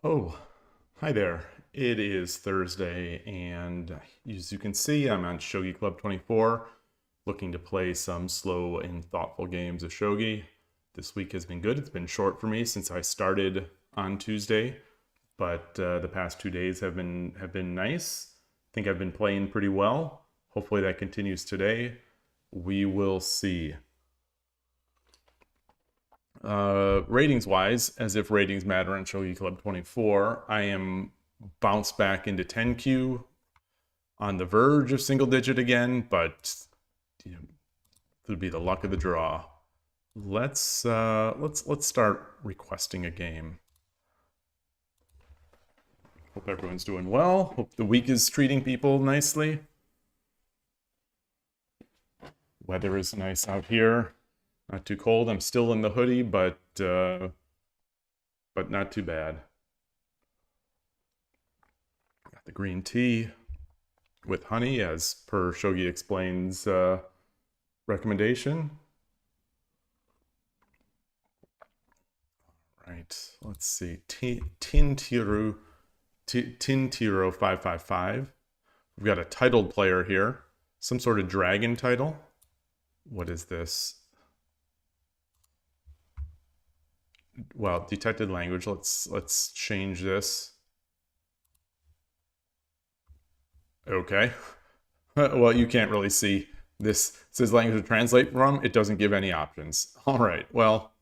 Oh, hi there. It is Thursday, and as you can see, I'm on Shogi Club 24, looking to play some slow and thoughtful games of Shogi. This week has been good. It's been short for me since I started on Tuesday, but the past 2 days have been nice. I think I've been playing pretty well. Hopefully that continues today. We will see. Ratings wise, as if ratings matter on Shogi Club 24, I am bounced back into 10Q, on the verge of single digit again, but it'll be the luck of the draw. Let's start requesting a game. Hope everyone's doing well. Hope the week is treating people nicely. Weather is nice out here. Not too cold. I'm still in the hoodie, but not too bad. Got the green tea with honey, as per ShogiExplained's recommendation. Right. Let's see. Tintiro 555. We've got a titled player here. Some sort of dragon title. What is this? Well, detected language. Let's change this. Okay. Well, you can't really see this. It says language to translate from. It doesn't give any options. All right. Well,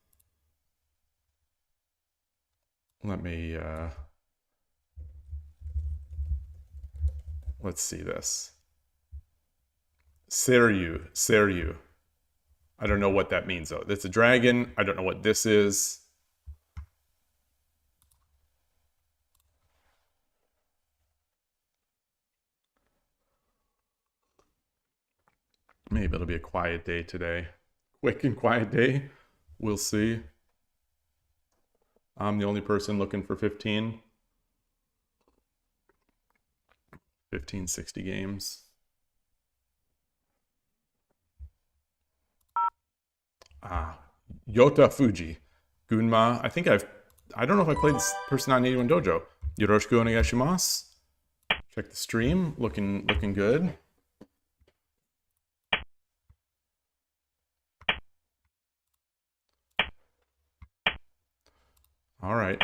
let me let's see this. Seryu. I don't know what that means though. It's a dragon. I don't know what this is. Maybe it'll be a quiet day today. Quick and quiet day. We'll see. I'm the only person looking for 1560 games. Yota Fuji. Gunma. I don't know if I played this person on 81 Dojo. Yoroshiku onegaishimasu. Check the stream. Looking good. All right.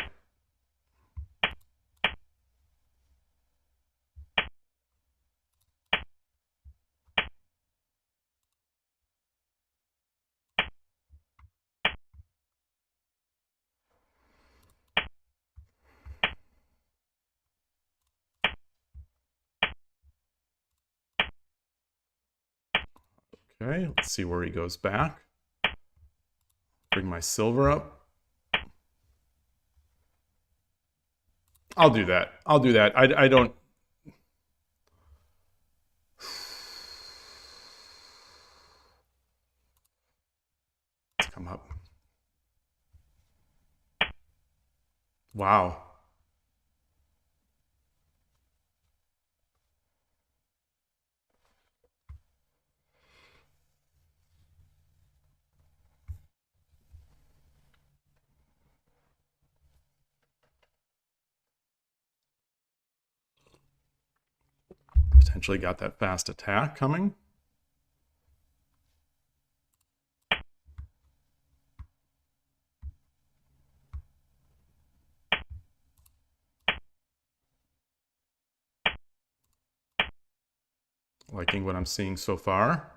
Okay, let's see where he goes back. Bring my silver up. I'll do that. I don't... Let's come up. Wow. Potentially got that fast attack coming. Liking what I'm seeing so far.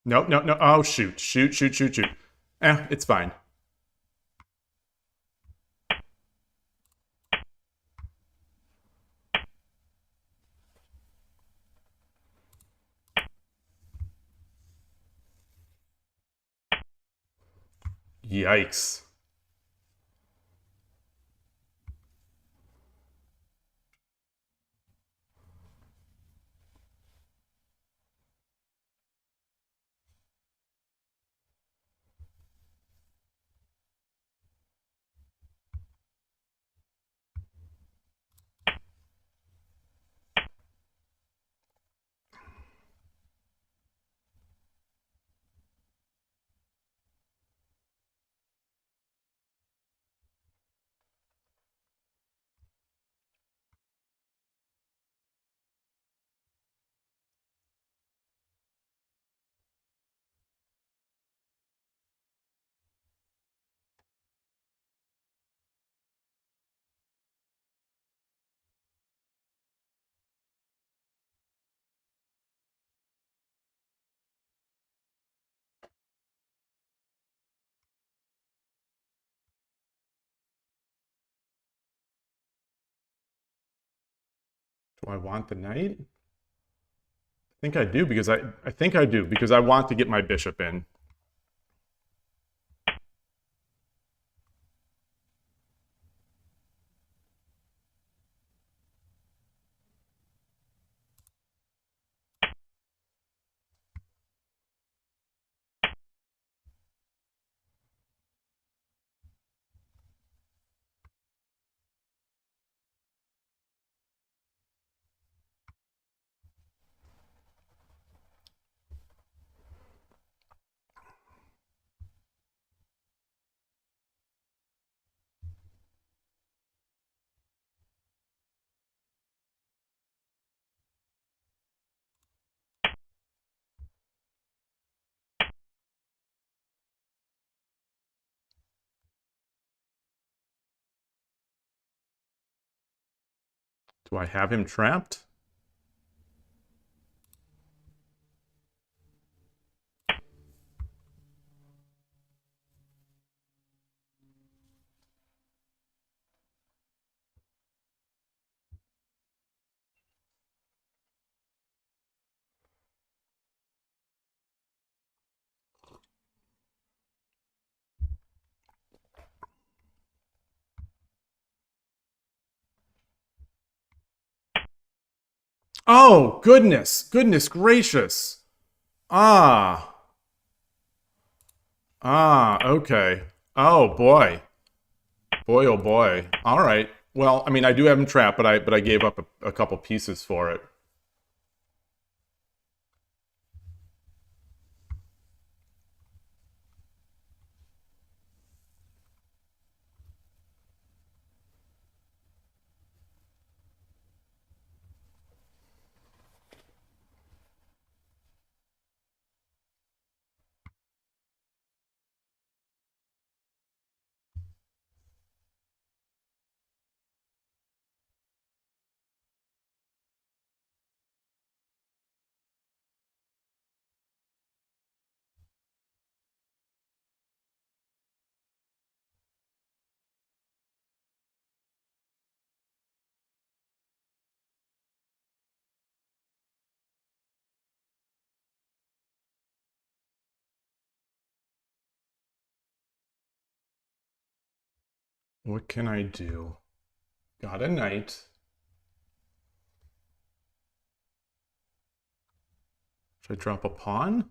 No. Oh, shoot. It's fine. Yikes. Do I want the knight? I think I do because I think I do because I want to get my bishop in. Do I have him trapped? Oh, goodness. Goodness gracious. Ah. Ah, okay. Oh boy. Boy, oh boy. All right. Well, I mean, I do have him trapped, but I gave up a couple pieces for it. What can I do? Got a knight. Should I drop a pawn?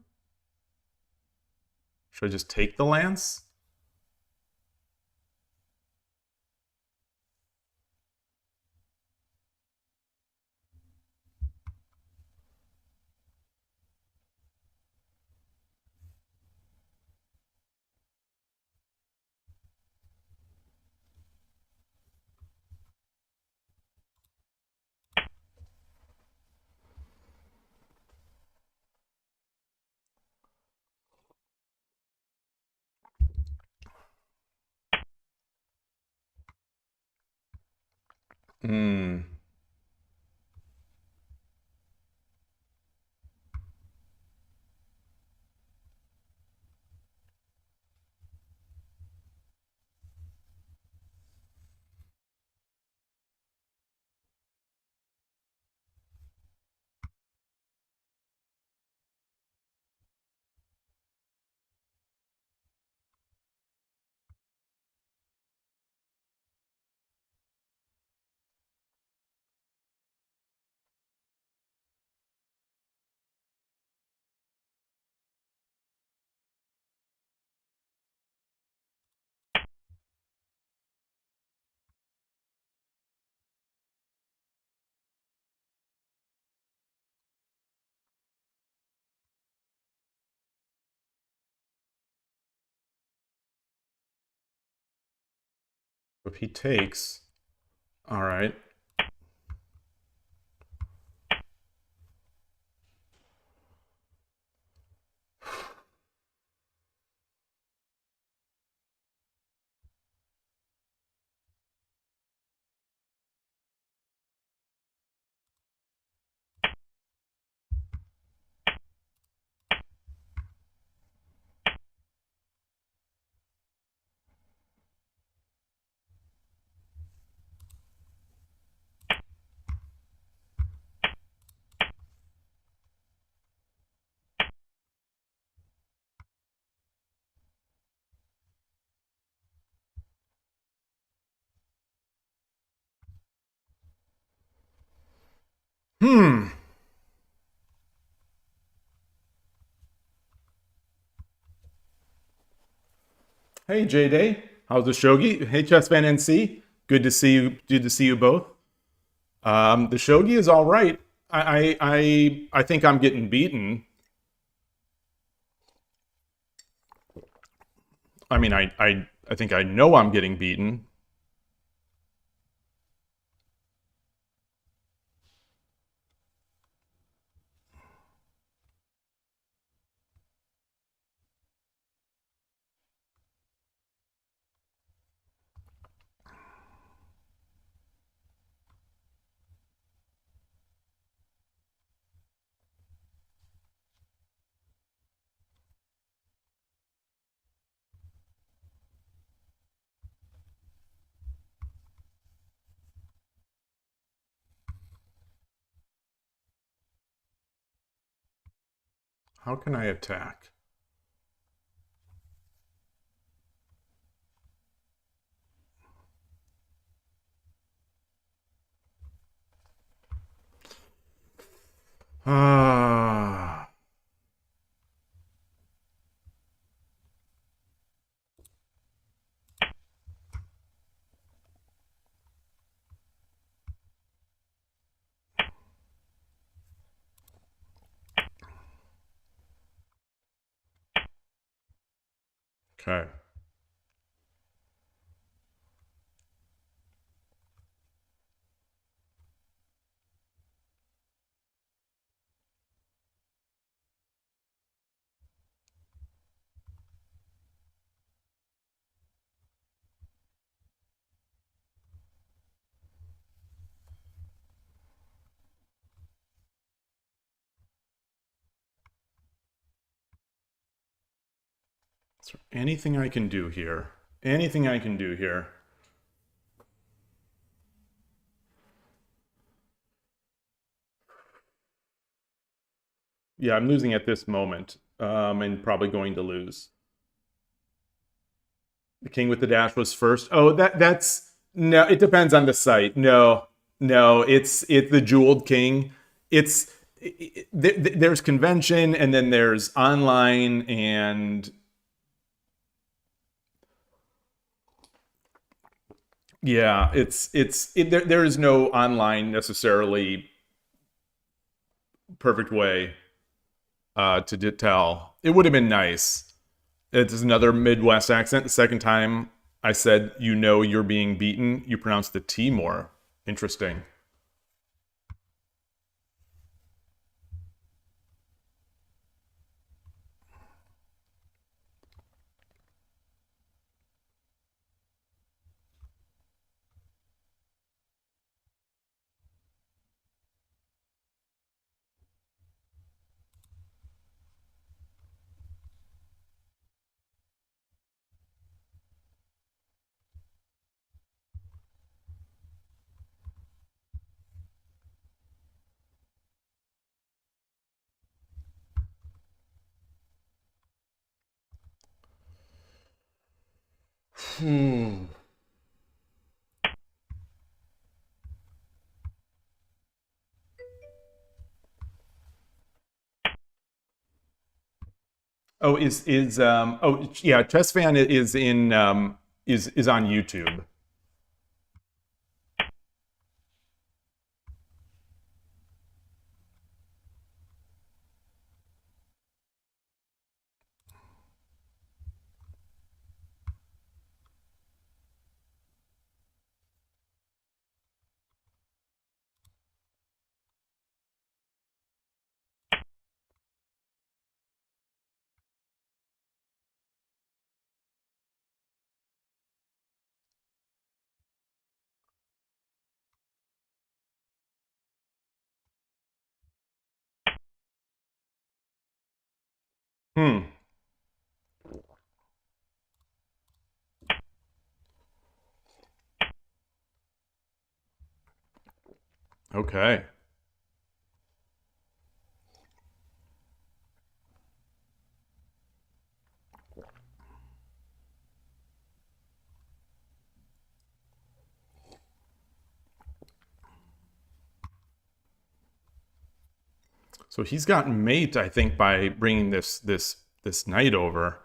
Should I just take the lance? Hmm. If he takes, all right. Hmm. Hey J-Day. How's the Shogi? Hey Chess Fan NC. Good to see you. Good to see you both. The Shogi is all right. I think I'm getting beaten. I mean, I think I know I'm getting beaten. How can I attack? Ah. Okay. Is there anything I can do here? Anything I can do here? Yeah, I'm losing at this moment, and probably going to lose. The king with the dash was first. Oh, that's no. It depends on the site. No, no. It's the jeweled king. It's there's convention and then there's online and yeah, there is no online necessarily perfect way to tell. It would have been nice. It's another Midwest accent. The second time I said, you know, you're being beaten, you pronounced the T more. Interesting. Hmm. Oh, is oh yeah, Chess Fan is in is on YouTube. Hmm. Okay. So he's gotten mate, I think, by bringing this knight over.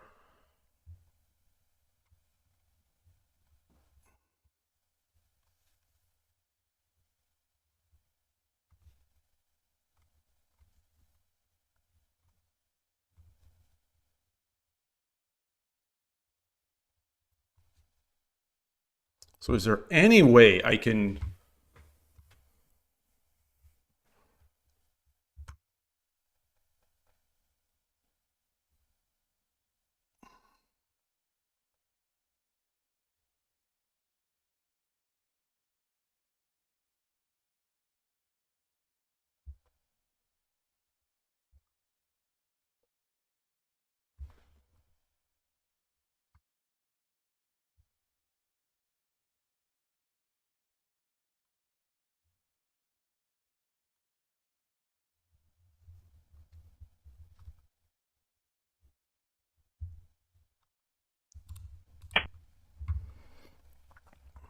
So is there any way I can...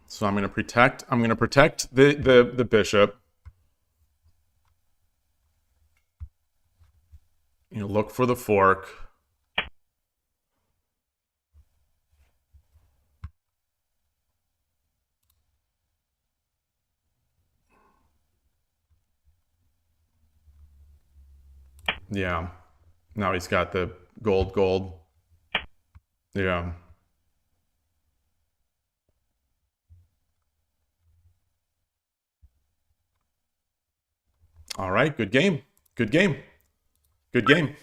So I'm going to protect the bishop. You know, look for the fork. Yeah. Now he's got the gold. Yeah. All right, good game. Good game. Good game.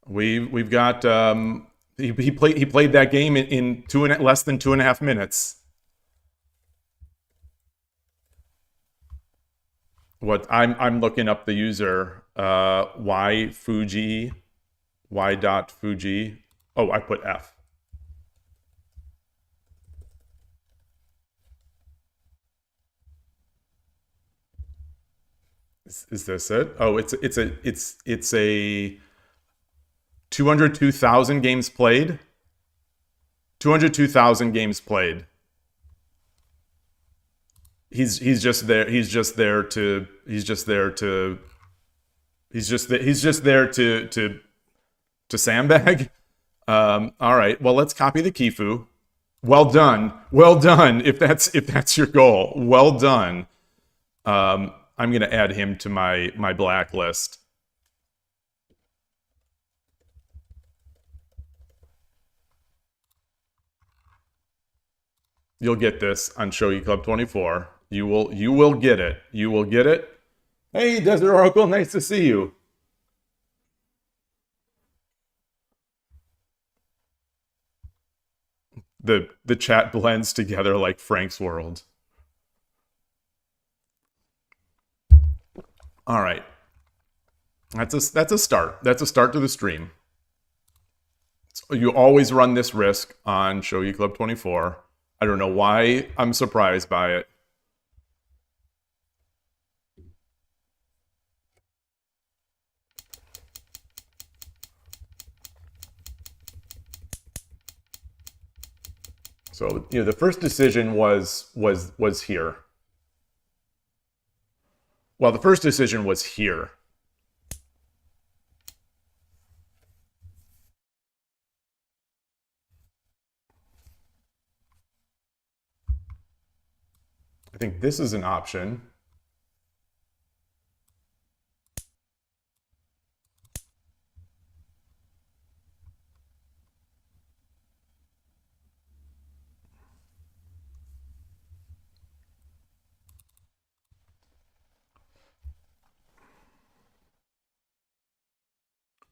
We've got he played that game in less than 2.5 minutes. What I'm looking up the user y.fuji. Oh, I put F. Is this it? Oh, it's a 202,000 games played. 202,000 games played. He's just there to sandbag. All right. Well, let's copy the Kifu. Well done. If that's your goal. Well done. I'm going to add him to my blacklist. You'll get this on Shogi Club 24. You will get it. You will get it. Hey, Desert Oracle, nice to see you. The chat blends together like Frank's World. All right. That's a start. That's a start to the stream. So you always run this risk on Shogi Club 24. I don't know why I'm surprised by it. So, you know, the first decision was here. Well, the first decision was here. I think this is an option.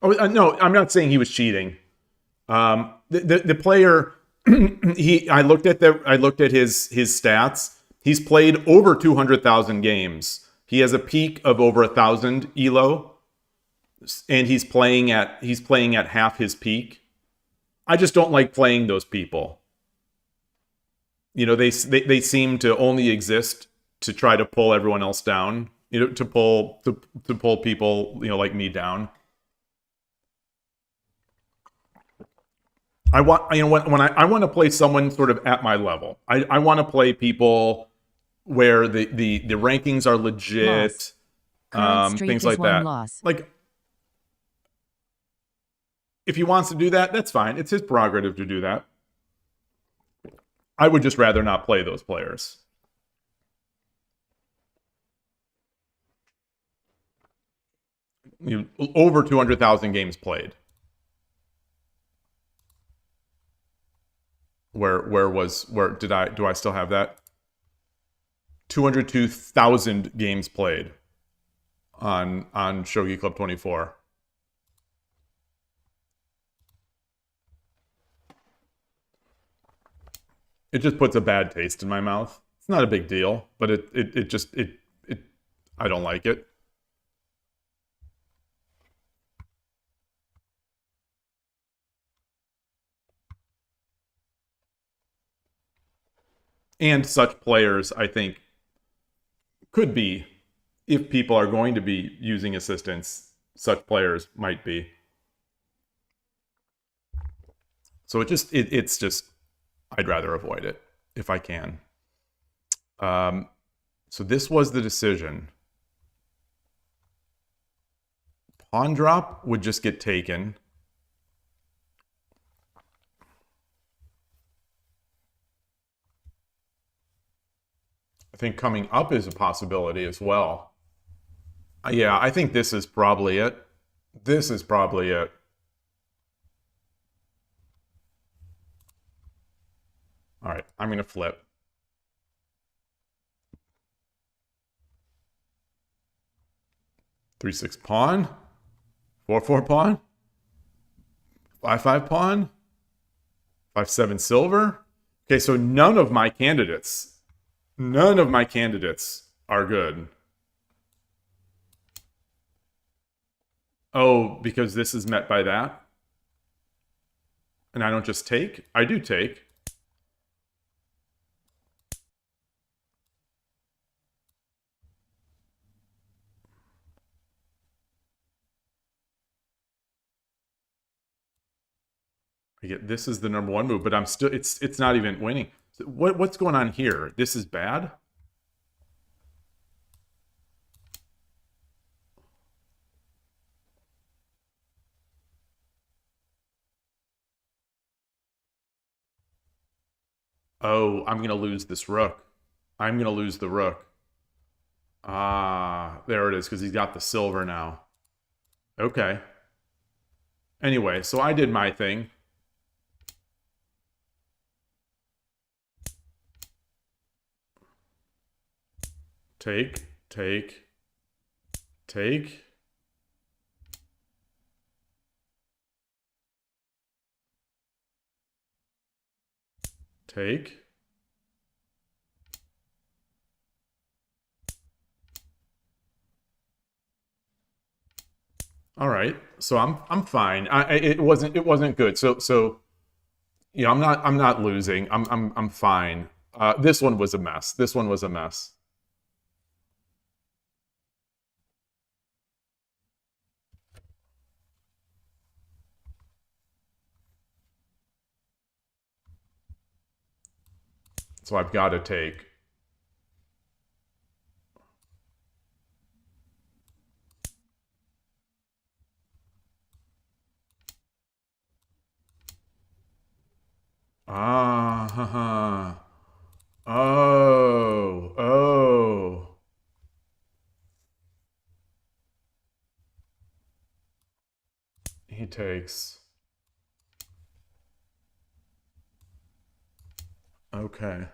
Oh, no, I'm not saying he was cheating. The player, I looked at his stats. He's played over 200,000 games. He has a peak of over 1,000 elo, and he's playing at half his peak. I just don't like playing those people. You know, they seem to only exist to try to pull everyone else down. You know, to pull people, you know, like me down. I want, you know, when I want to play someone sort of at my level. I want to play people where the rankings are legit. Nice. things like that. Like, if he wants to do that, that's fine. It's his prerogative to do that. I would just rather not play those players. Over 200,000 games played. Do I still have that? 202,000 games played on Shogi Club 24. It just puts a bad taste in my mouth. It's not a big deal, but it I don't like it. And such players, I think, could be, if people are going to be using assistants, such players might be. So it's just, I'd rather avoid it if I can. So this was the decision. Pawn drop would just get taken. I think coming up is a possibility as well. Yeah, I think this is probably it. This is probably it. All right, I'm going to flip. 3-6 pawn. 4-4 pawn. 5-5 pawn. 5-7 silver. Okay, so none of my candidates are good. Oh, because this is met by that? And I don't just take? I do take. This is the number one move, but I'm still, it's not even winning. What's going on here? This is bad? Oh, I'm going to lose this rook. I'm going to lose the rook. Ah, there it is, because he's got the silver now. Okay. Anyway, so I did my thing. Take, take, take. Take. All right, so I'm fine. It wasn't good. So yeah, I'm not losing. I'm fine. This one was a mess. This one was a mess. So I've got to take. Ah, haha. Oh, oh. He takes. Okay.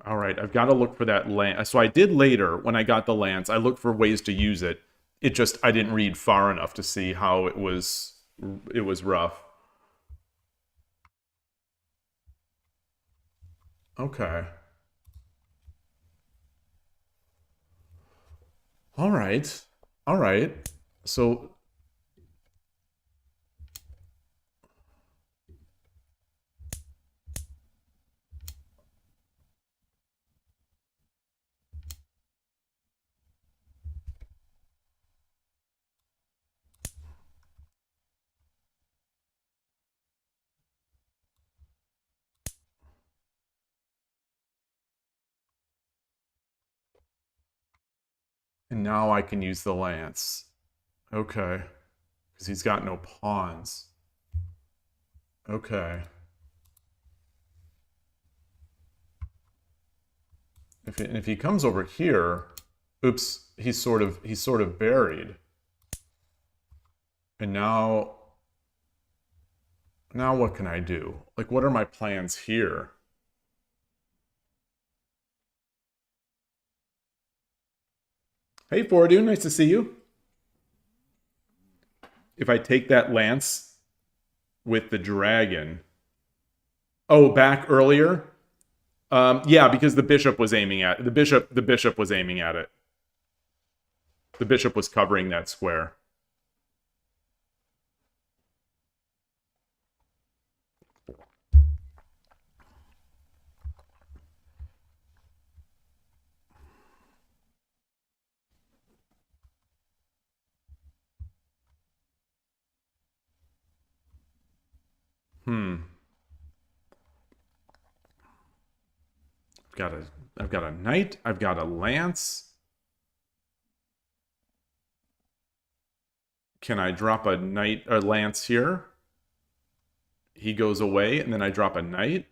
All right, I've got to look for that land. So I did later, when I got the lands, I looked for ways to use it. It just, I didn't read far enough to see how it was rough. Okay. All right. All right. So And now I can use the lance. Okay. Because he's got no pawns. Okay. If he comes over here, oops, he's sort of buried. And now what can I do? Like, what are my plans here? Hey, Fordu, nice to see you. If I take that lance with the dragon. Oh, back earlier? Yeah, because the bishop was aiming at the bishop was aiming at it. The bishop was covering that square. I've got a knight, I've got a lance. Can I drop a knight or lance here? He goes away, and then I drop a knight.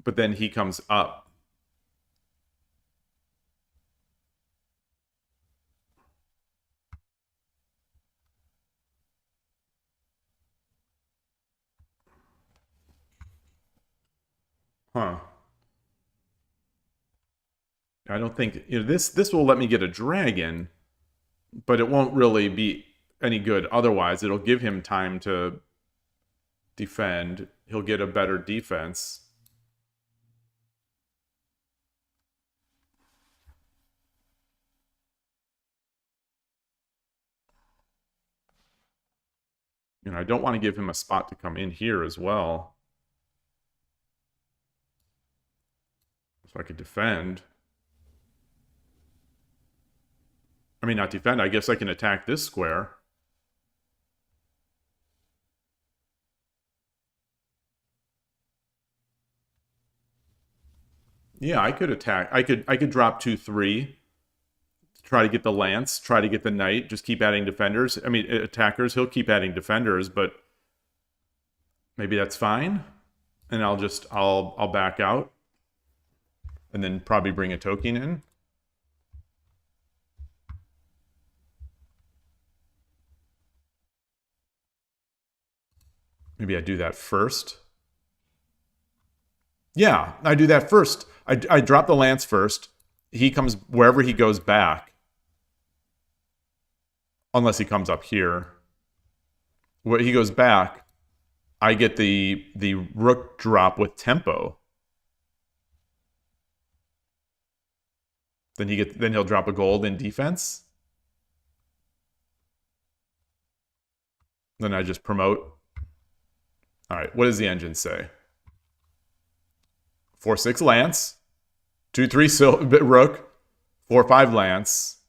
But then he comes up. Huh. I don't think this will let me get a dragon, but it won't really be any good otherwise. It'll give him time to defend. He'll get a better defense. And I don't want to give him a spot to come in here as well. So I could defend. I mean, not defend. I guess I can attack this square. Yeah, I could attack. I could drop 2-3. Try to get the lance. Try to get the knight. Just keep adding defenders. I mean, attackers. He'll keep adding defenders, but maybe that's fine. And I'll back out. And then probably bring a token in. Maybe I do that first. Yeah, I do that first. I drop the lance first. He comes wherever he goes back. Unless he comes up here. Where he goes back, I get the rook drop with tempo. Then he'll drop a gold in defense. Then I just promote. All right, what does the engine say? 4-6 lance, 2-3 rook, 4-5 lance,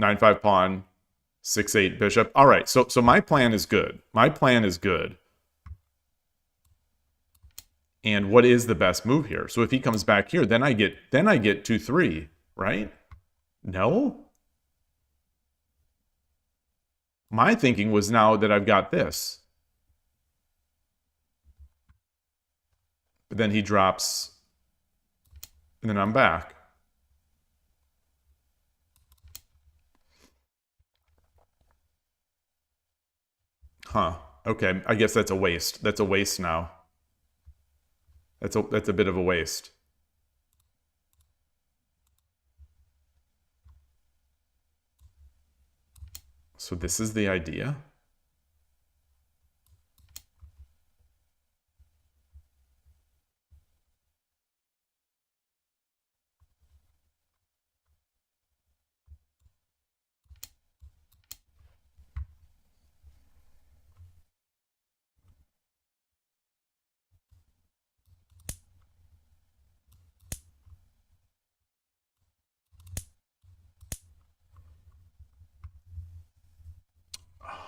9-5 pawn, 6-8 bishop. All right, so my plan is good. My plan is good. And what is the best move here? So if he comes back here, then I get 2-3, right? No? My thinking was now that I've got this. But then he drops, and then I'm back. Huh. Okay, I guess that's a waste. That's a waste now. That's a bit of a waste. So this is the idea.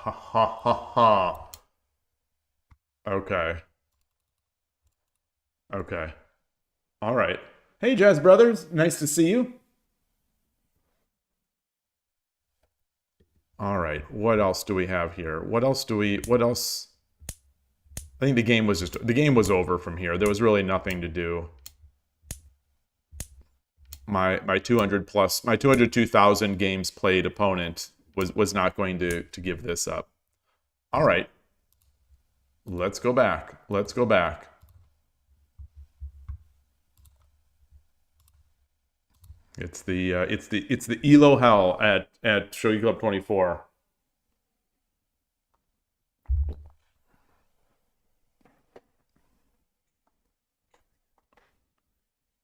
Ha ha ha ha. Okay. Okay. All right. Hey, Jazz Brothers. Nice to see you. All right, what else do we have here? What else? I think the game was over from here. There was really nothing to do. My 202,000 games played opponent was not going to give this up. All right. Let's go back. Let's go back. It's the Elo hell at Shogi Club 24.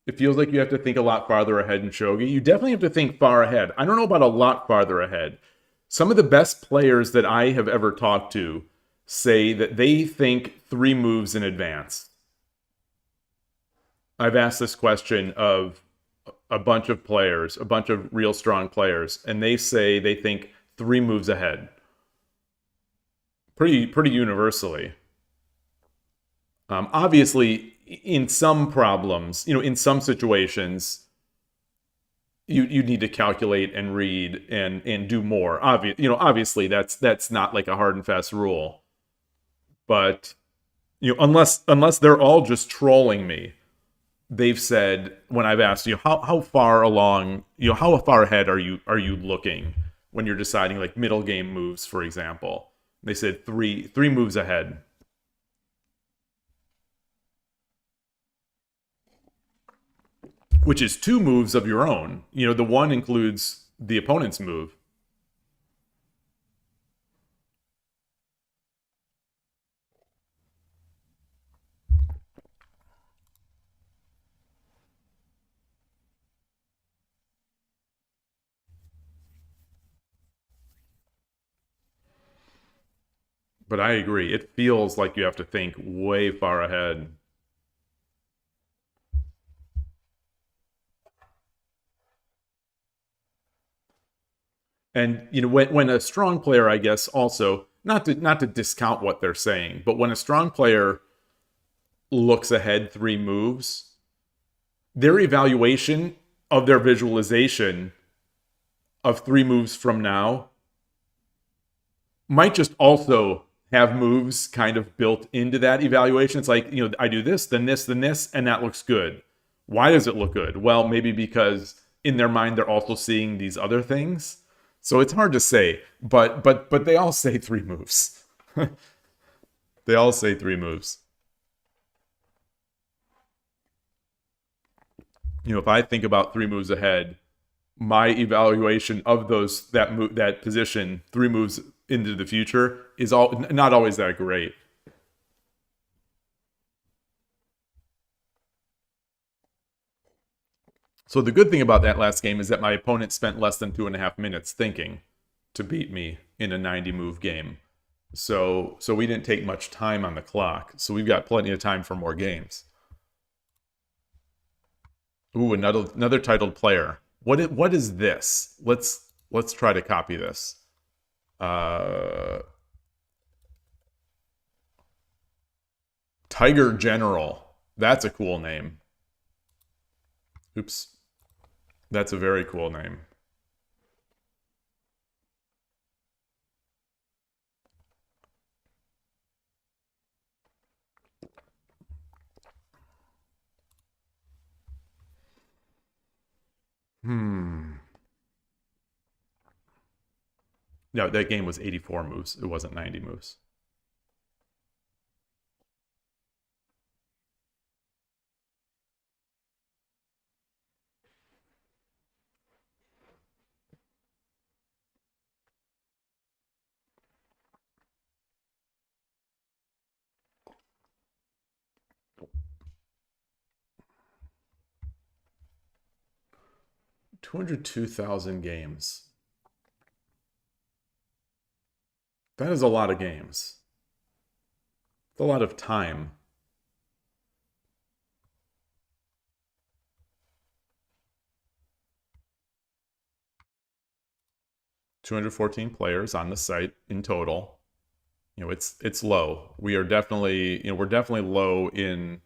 It feels like you have to think a lot farther ahead in Shogi. You definitely have to think far ahead. I don't know about a lot farther ahead. Some of the best players that I have ever talked to say that they think 3 moves in advance. I've asked this question of a bunch of players, a bunch of real strong players, and they say they think 3 moves ahead. Pretty universally. Obviously, in some problems, in some situations, you need to calculate and read and do more. Obviously, that's not like a hard and fast rule. But unless they're all just trolling me, they've said when I've asked how far along, how far ahead are you looking when you're deciding like middle game moves, for example. They said three moves ahead. Which is 2 moves of your own. The one includes the opponent's move. But I agree. It feels like you have to think way far ahead. And when a strong player, I guess, also not to discount what they're saying, but when a strong player looks ahead 3 moves, their evaluation of their visualization of 3 moves from now might just also have moves kind of built into that evaluation. It's like, I do this, then this, then this, and that looks good. Why does it look good? Well, maybe because in their mind they're also seeing these other things. So it's hard to say, but they all say 3 moves. They all say 3 moves. If I think about 3 moves ahead, my evaluation of that position 3 moves into the future is not always that great. So the good thing about that last game is that my opponent spent less than 2.5 minutes thinking to beat me in a 90 move game. So we didn't take much time on the clock. So we've got plenty of time for more games. Ooh, another titled player. What is this? Let's try to copy this. Tiger General. That's a cool name. Oops. That's a very cool name. No, that game was 84 moves. It wasn't 90 moves. $202,000 games. That is a lot of games. It's a lot of time. $214 players on the site in total. It's low. We're definitely low in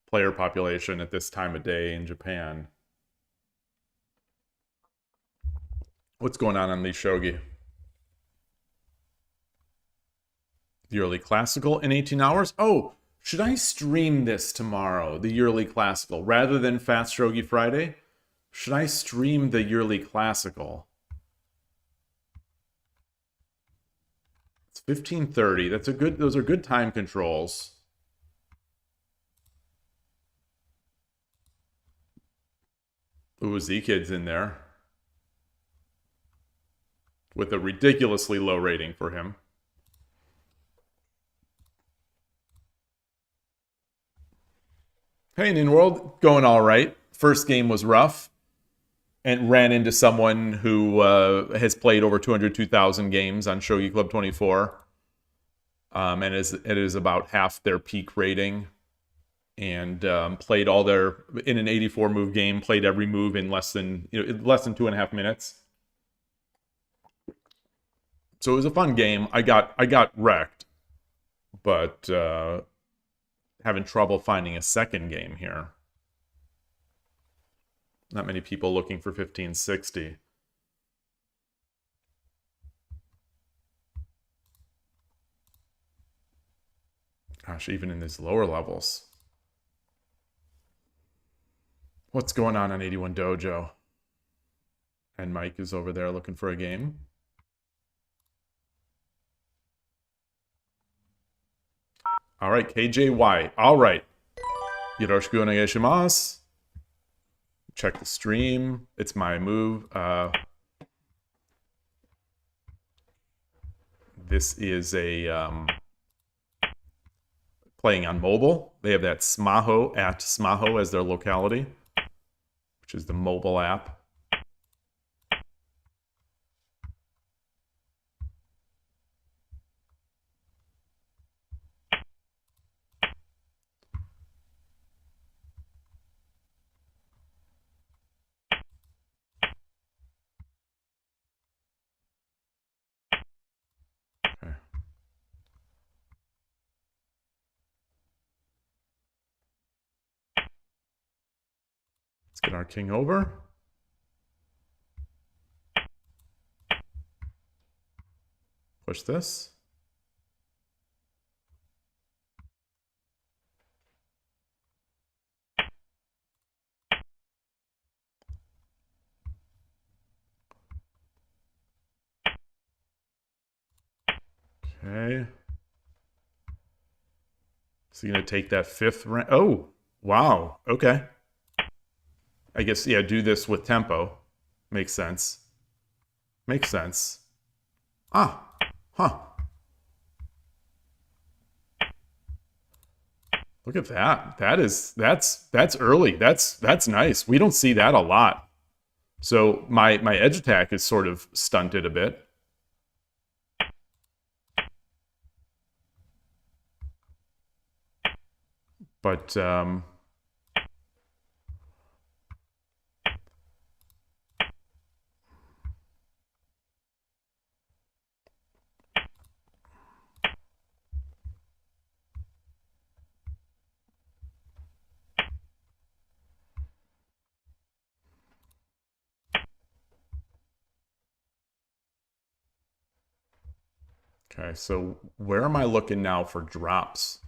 player population at this time of day in Japan. What's going on these shogi? Yearly Classical in 18 hours? Oh, should I stream this tomorrow, the Yearly Classical, rather than Fast Shogi Friday? Should I stream the Yearly Classical? It's 15:30. Those are good time controls. Ooh, Z-Kid's in there. With a ridiculously low rating for him. Hey, Nin World, going all right. First game was rough, and ran into someone who has played over 202,000 games on Shogi Club 24, and it is about half their peak rating, and played all their in an 84 move game. Played every move in less than 2.5 minutes. So it was a fun game. I got wrecked, but having trouble finding a second game here. Not many people looking for 1560. Gosh, even in these lower levels. What's going on 81 Dojo? And Mike is over there looking for a game. All right, KJY. All right. Yoroshiku onegaishimasu. Check the stream. It's my move. This is a playing on mobile. They have that Smaho at Smaho as their locality, which is the mobile app. Okay. Let's get our king over. Push this. Okay. So you're going to take that fifth rank. Oh, wow. Okay. I guess, yeah, do this with tempo. Makes sense. Makes sense. Ah. Huh. Look at that. That's early. That's nice. We don't see that a lot. So my edge attack is sort of stunted a bit. But okay, so where am I looking now for drops?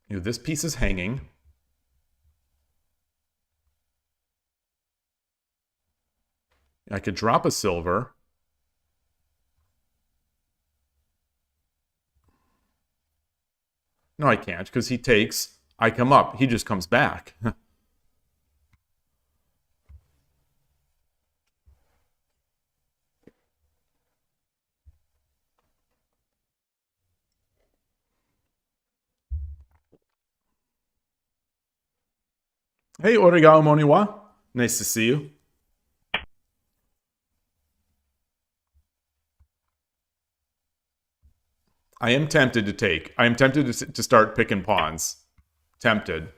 This piece is hanging. I could drop a silver. No, I can't, because he takes. I come up. He just comes back. Hey, Origao Moniwa. Nice to see you. I am tempted to take. I am tempted to start picking pawns. Tempted.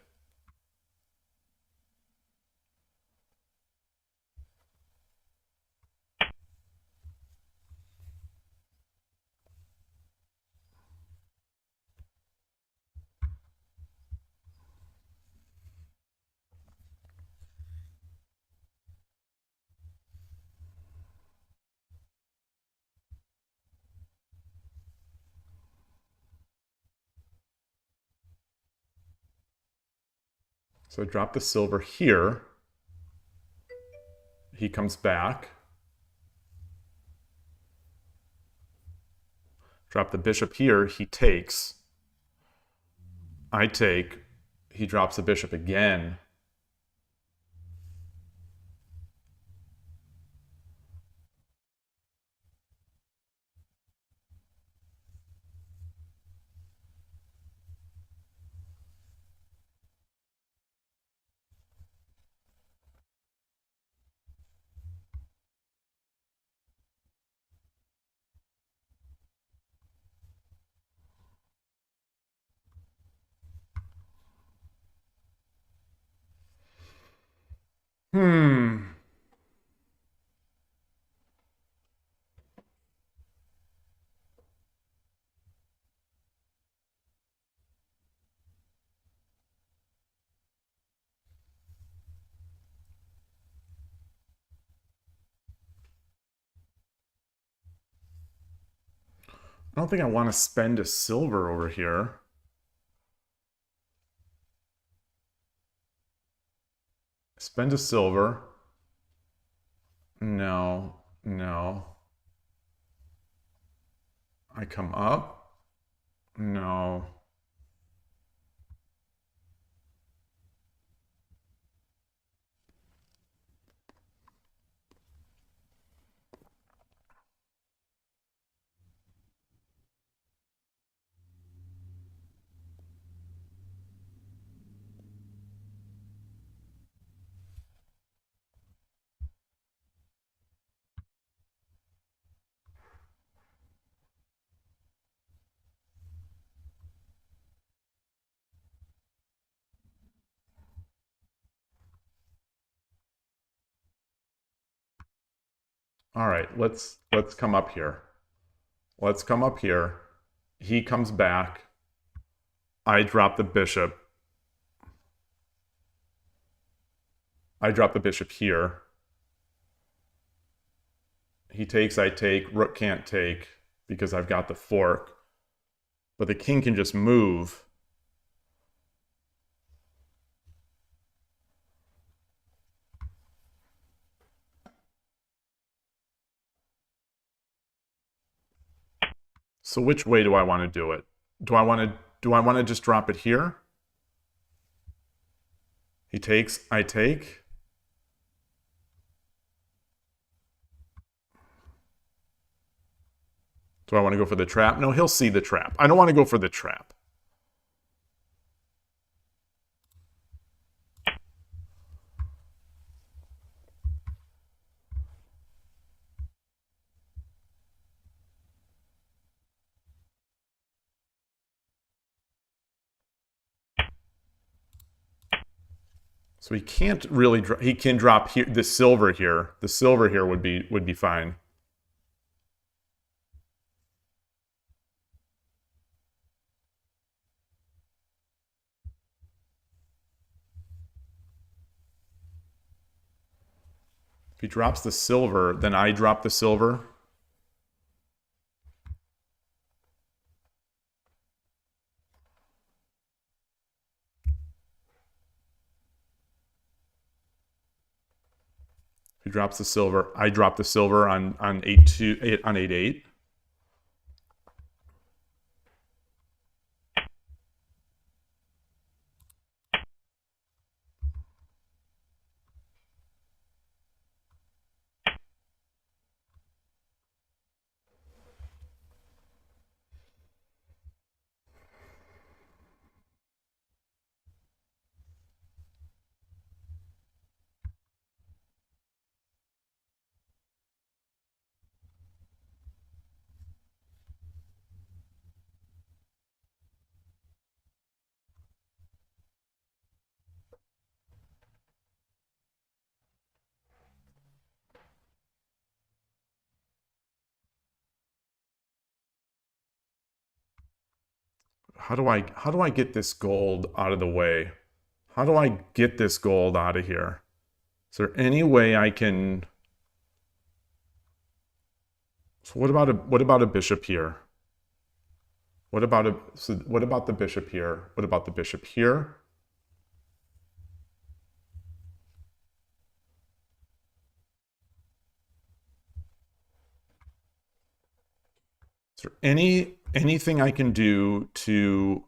So I drop the silver here. He comes back. Drop the bishop here. He takes. I take. He drops the bishop again. I don't think I want to spend a silver over here. Spend a silver. No, no. I come up. No. All right, let's come up here. Let's come up here. He comes back. I drop the bishop. I drop the bishop here. He takes, I take. Rook can't take because I've got the fork. But the king can just move. So which way do I want to do it? Do I want to just drop it here? He takes, I take. Do I want to go for the trap? No, he'll see the trap. I don't want to go for the trap. So he can't really, he can drop here, the silver here. The silver here would be fine. If he drops the silver, then I drop the silver. If he drops the silver, I drop the silver on 8-2 on 8-8. How do I get this gold out of the way? How do I get this gold out of here? Is there any way I can? So what about a bishop here? What about the bishop here? What about the bishop here? there anything I can do to...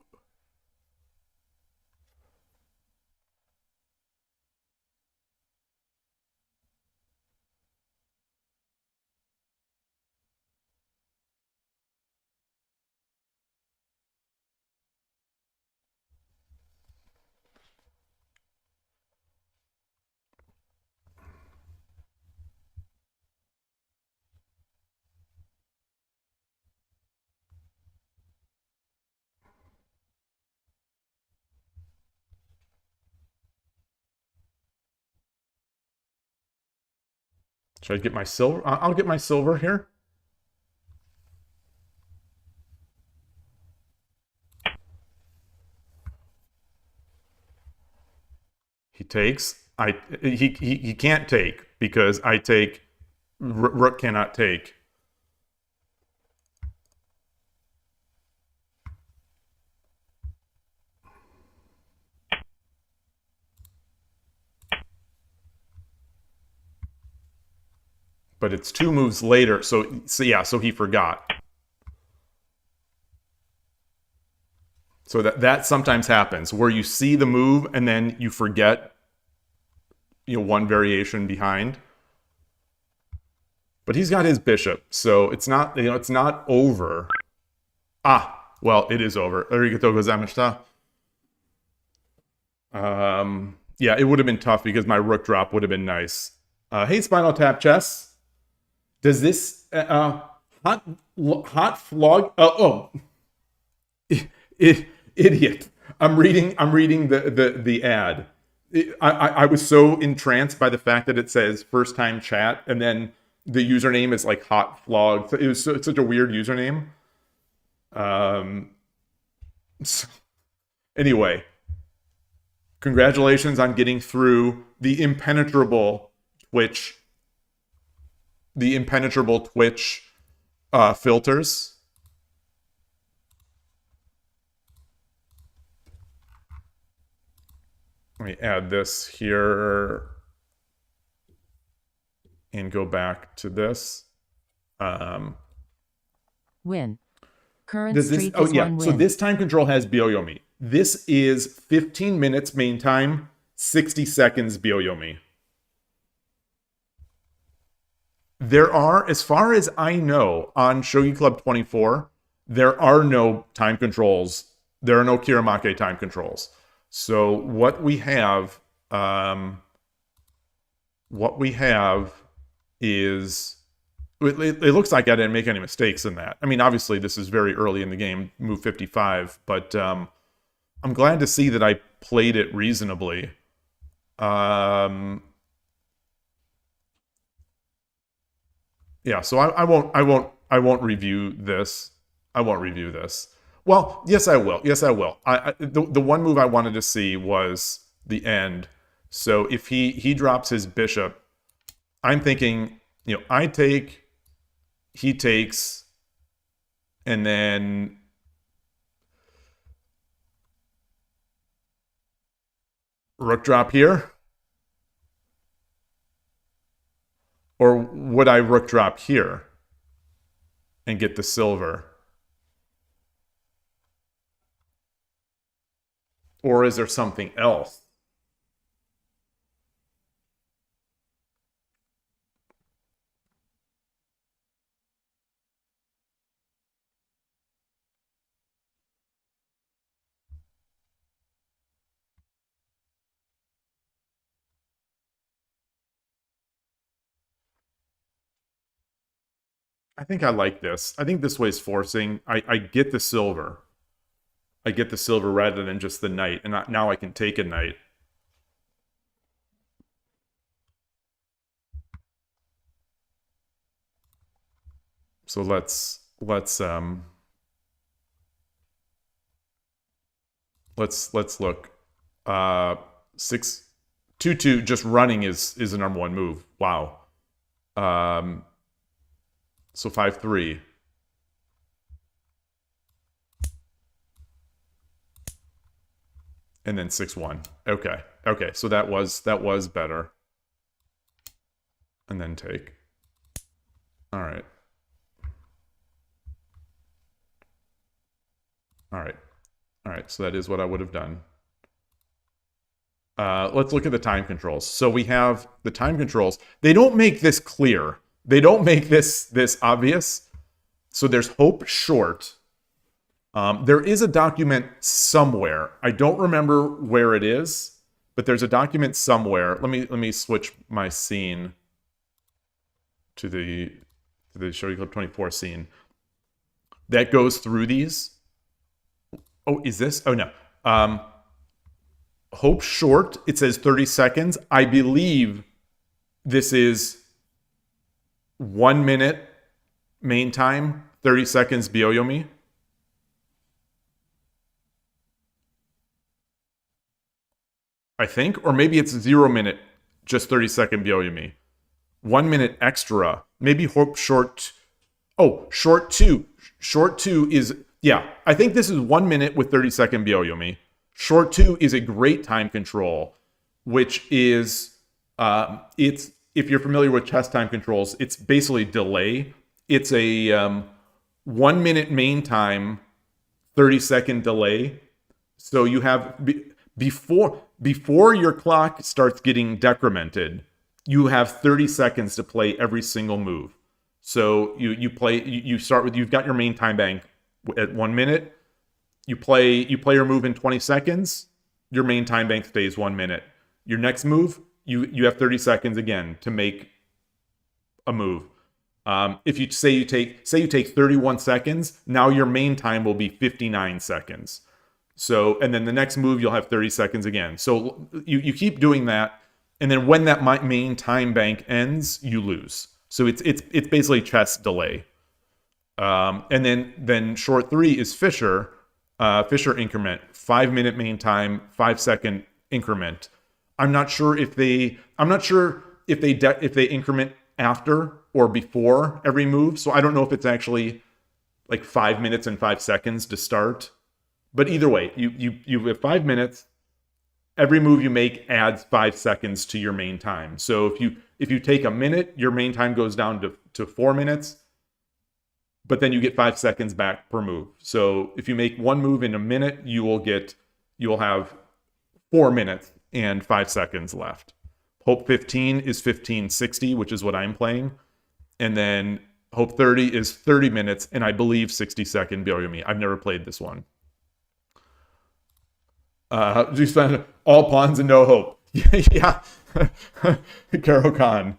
Should I get my silver? I'll get my silver here. He takes. He can't take because I take. Rook cannot take. But it's 2 moves later, so yeah, so he forgot. So that sometimes happens, where you see the move and then you forget, one variation behind. But he's got his bishop, so it's not, it's not over. Ah, well, it is over. Arigatou gozaimashita. Yeah, it would have been tough because my rook drop would have been nice. Hey, Spinal Tap Chess. Does this hot flog? Idiot! I'm reading the ad. I was so entranced by the fact that it says first time chat and then the username is like hot flog. It's such a weird username. So, anyway, congratulations on getting through the impenetrable Twitch. Filters. Let me add this here and go back to this. Win. Current streak is 1 win. So this time control has Byoyomi. This is 15 minutes main time, 60 seconds Byoyomi. There are, as far as I know, on Shogi Club 24, there are no time controls. There are no Kiramake time controls. So what we have is, it looks like I didn't make any mistakes in that. I mean, obviously this is very early in the game, move 55, but I'm glad to see that I played it reasonably. Yeah, so I won't review this. I won't review this. Well, yes, I will. Yes, I will. The one move I wanted to see was the end. So if he drops his bishop, I'm thinking, I take, he takes, and then rook drop here. Or would I rook drop here and get the silver? Or is there something else? I think I like this. I think this way is forcing. I get the silver. I get the silver rather than just the knight. And now I can take a knight. So let's look. 6-2-2 just running is the number one move. Wow. So 5-3. And then 6-1. Okay. Okay, so that was better. And then take. All right. All right. All right, so that is what I would have done. Let's look at the time controls. So we have the time controls. They don't make this clear. They don't make this obvious. So there's hope short. There is a document somewhere. I don't remember where it is, but there's a document somewhere. Let me switch my scene to the Shogi Club 24 scene that goes through these. Oh, is this? Oh no. Hope short. It says 30 seconds. I believe this is 1 minute main time, 30 seconds Byoyomi. I think, or maybe it's 0 minute, just 30-second Byoyomi. 1 minute extra, maybe hope short. Oh, short two. Short two is, yeah, I think this is 1 minute with 30-second Byoyomi. Short two is a great time control, which is, it's, if you're familiar with chess time controls, it's basically delay. It's a 1 minute main time, 30-second delay. So you have, before your clock starts getting decremented, you have 30 seconds to play every single move. So you start with, you've got your main time bank at 1 minute. You play your move in 20 seconds. Your main time bank stays 1 minute. Your next move, you have 30 seconds again to make a move. If you say you take 31 seconds, now your main time will be 59 seconds. So, and then the next move, you'll have 30 seconds again. So you keep doing that. And then when that main time bank ends, you lose. So it's basically chess delay. And then short three is Fisher. Fisher increment, 5 minute main time, 5 second increment. I'm not sure if they increment after or before every move. So I don't know if it's actually like 5 minutes and 5 seconds to start. But either way, you have 5 minutes. Every move you make adds 5 seconds to your main time. So if you take a minute, your main time goes down to 4 minutes. But then you get 5 seconds back per move. So if you make one move in a minute, you will have 4 minutes and 5 seconds left. Hope 15 is 1560, which is what I'm playing. And then Hope 30 is 30 minutes, and I believe 60-second Byoyomi. I've never played this one. Just found all pawns and no hope. Yeah. Karo Khan.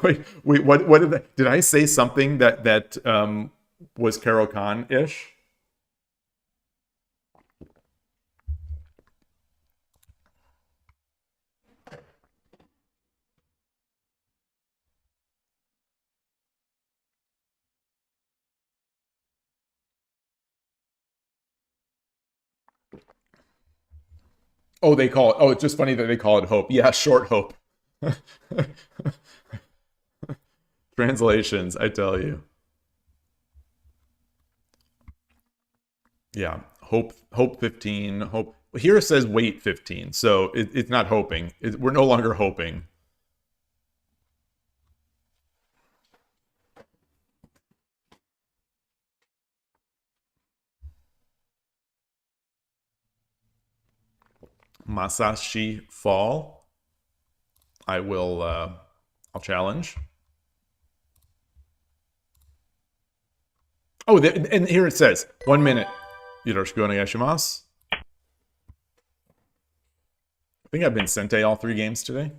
wait, what did that? Did I say something that was Karo Khan-ish? Oh, they call it. Oh, it's just funny that they call it hope. Yeah, short hope. Translations, I tell you. Yeah, hope 15. Hope here it says wait 15, so it's not hoping. We're no longer hoping. Masashi Fall. I'll challenge. Oh, and here it says 1 minute. Yoroshiku onegaishimasu. I think I've been Sente all 3 games today.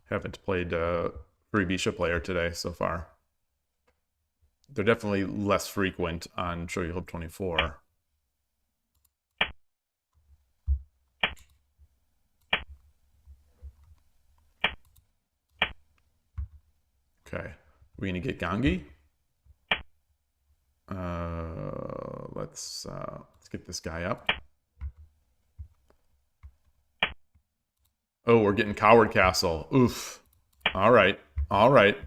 Haven't played Furibisha player today so far. They're definitely less frequent on Shogi Club 24. Okay, we gonna get Gangi? Let's let's get this guy up. Oh, we're getting Coward Castle. Oof. All right. All right.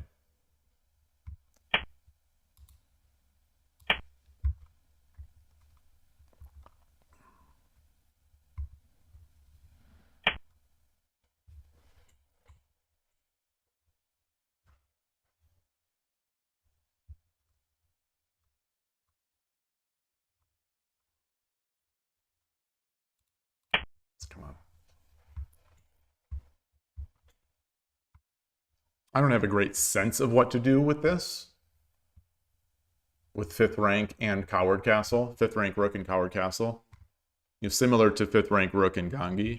Let's come on. I don't have a great sense of what to do with this. With 5th rank and Coward Castle. 5th rank Rook and Coward Castle. You know, similar to 5th rank Rook and Gangi.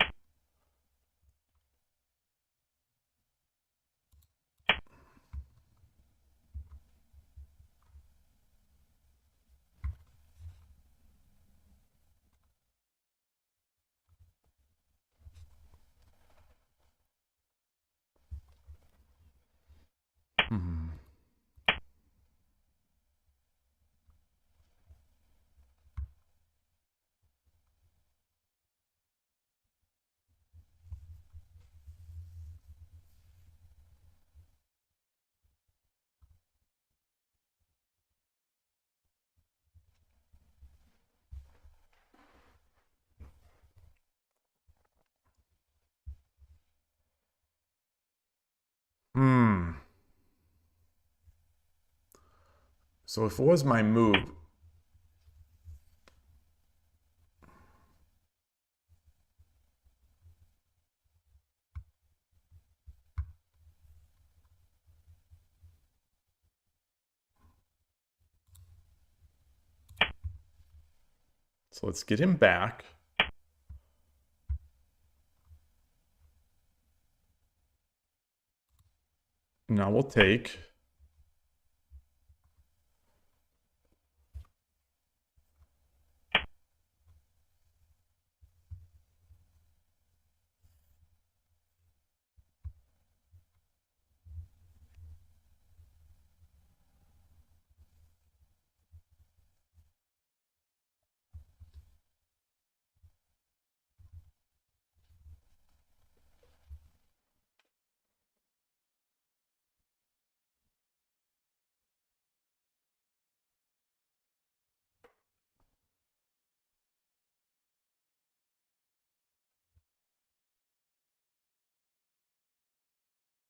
Hmm. So if it was my move, so let's get him back. Now we'll take.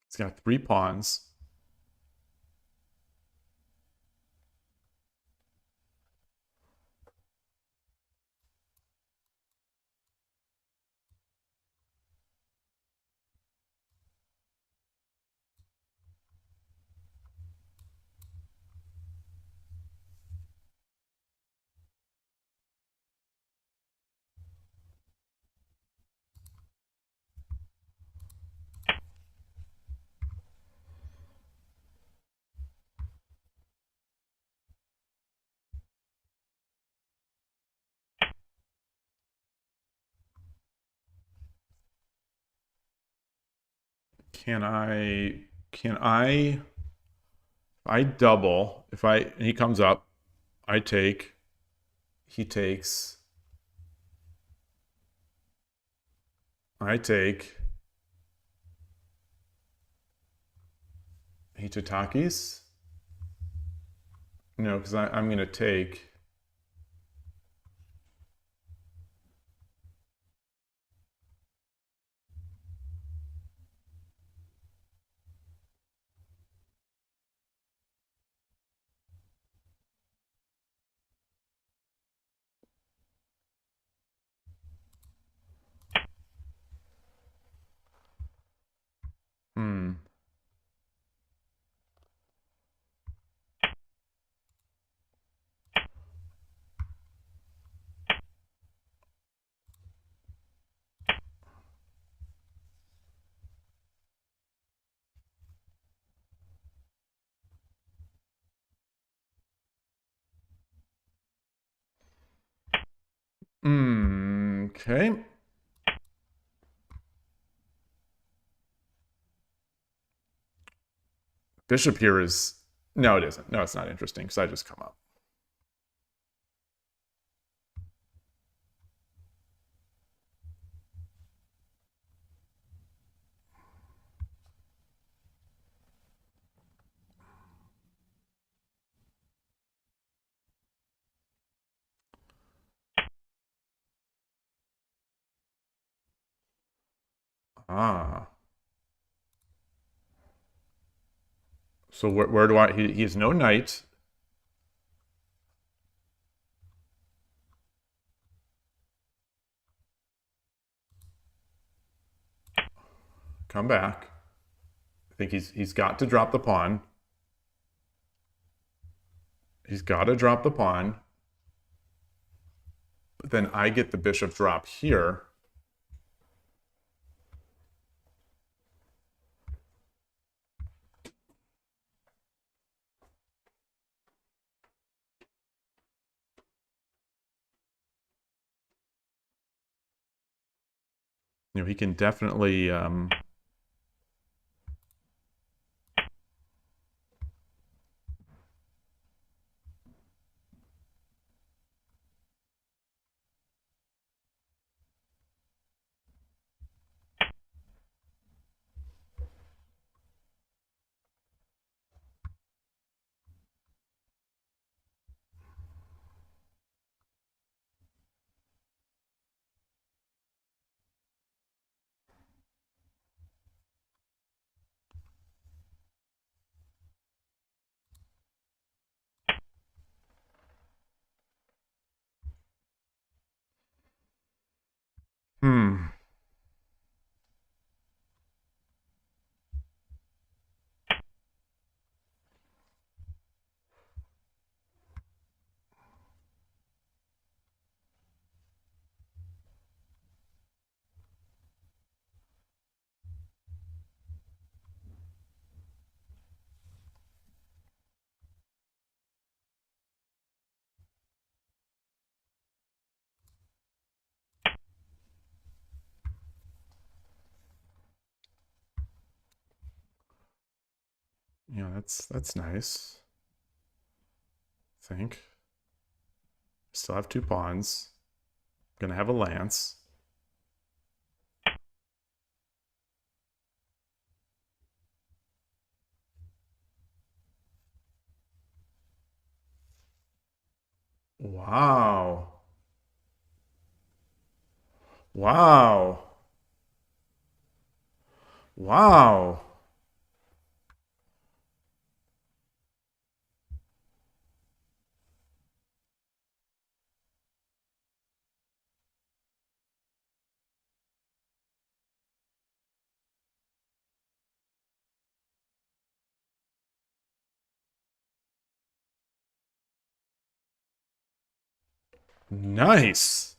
It's got 3 pawns. I double, and he comes up, I take, he takes, I take, he tatakis? No, because I'm going to take. Hmm. Okay. Bishop here is... No, it isn't. No, it's not interesting because I just come up. Ah. So where do I... He has no knight. Come back. I think he's got to drop the pawn. He's got to drop the pawn. But then I get the bishop drop here. You know, he can definitely... Hmm. Yeah, that's nice. I think. Still have two pawns. Gonna have a lance. Wow. Wow. Wow. Nice.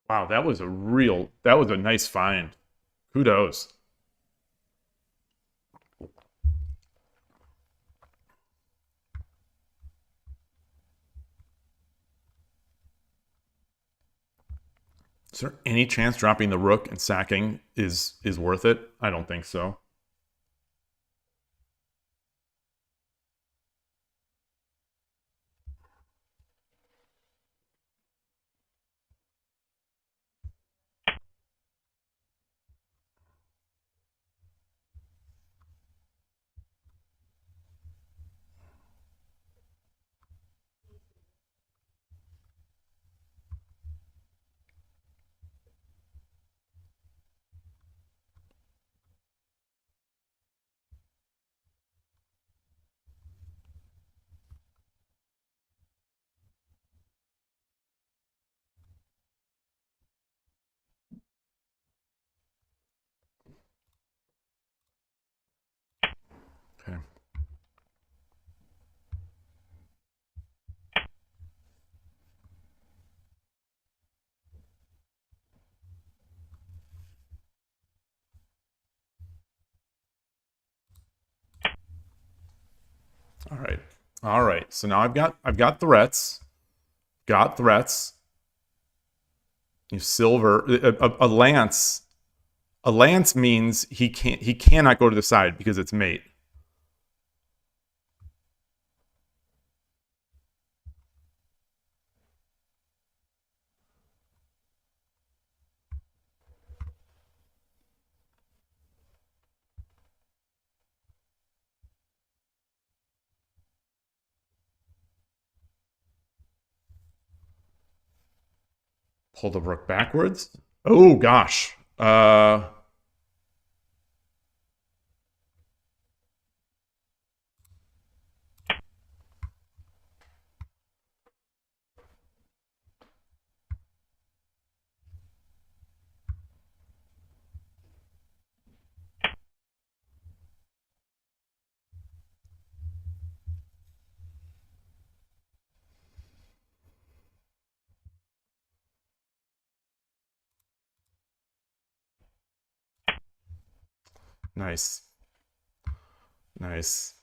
Wow, that was a nice find. Kudos. Is there any chance dropping the rook and sacking is worth it? I don't think so. Okay. All right. All right. So now I've got threats. Got threats. You silver a lance. A lance means he cannot go to the side because it's mate. Pull the rook backwards. Oh gosh. Nice. Nice.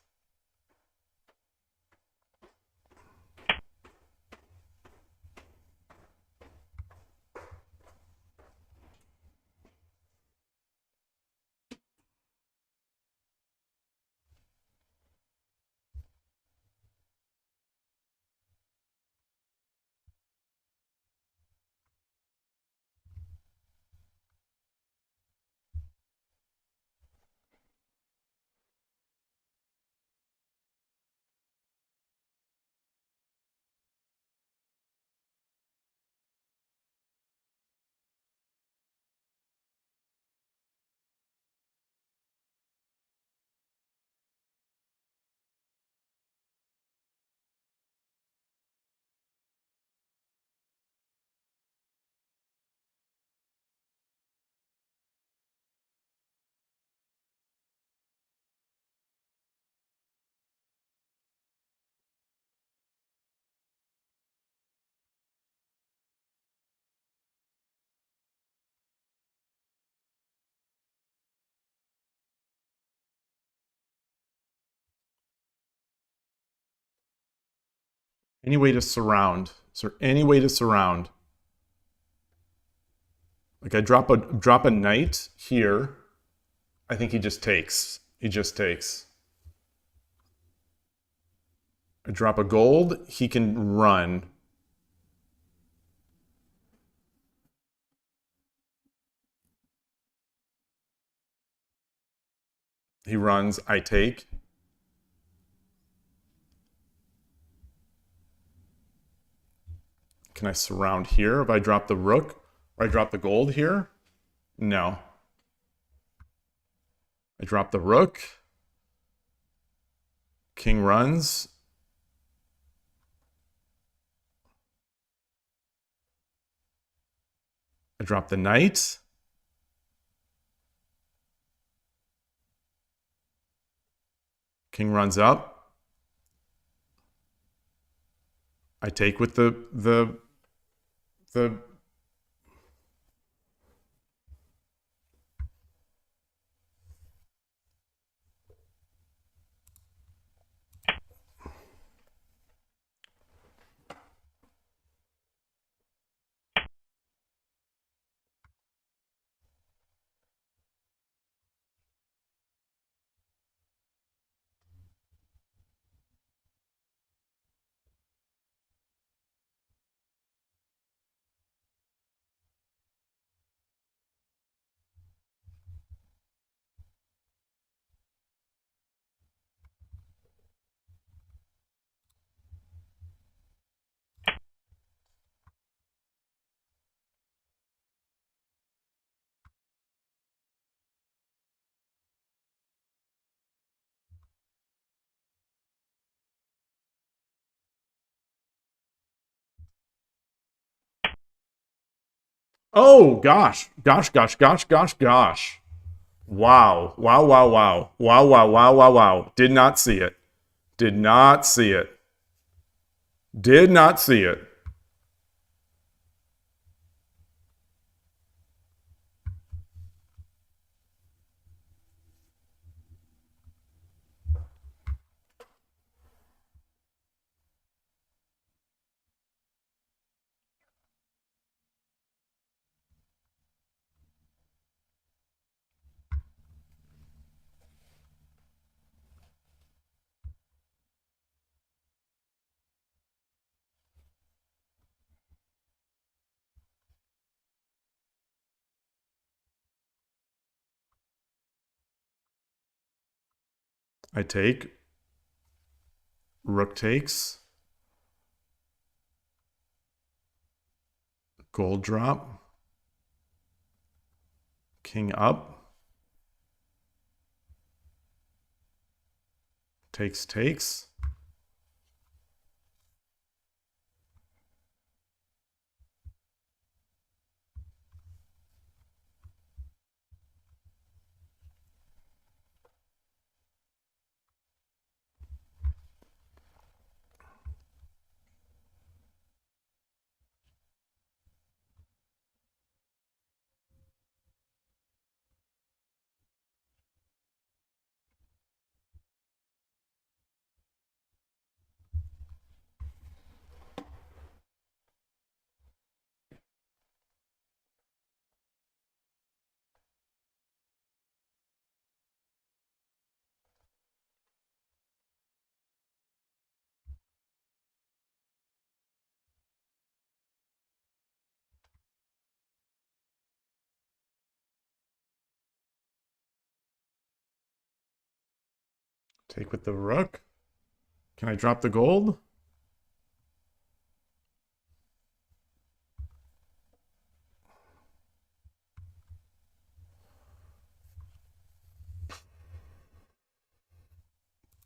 Any way to surround? Is there any way to surround? Like I drop a knight here. I think he just takes. He just takes. I drop a gold. He can run. He runs. I take. Can I surround here if I drop the rook? Or I drop the gold here? No. I drop the rook. King runs. I drop the knight. King runs up. I take with the Oh gosh. Gosh, gosh, gosh, gosh, gosh. Wow. Wow, wow, wow. Wow, wow, wow, wow, wow. Did not see it. Did not see it. Did not see it. I take. Rook takes. Gold drop. King up. Takes, takes. Take with the rook. Can I drop the gold?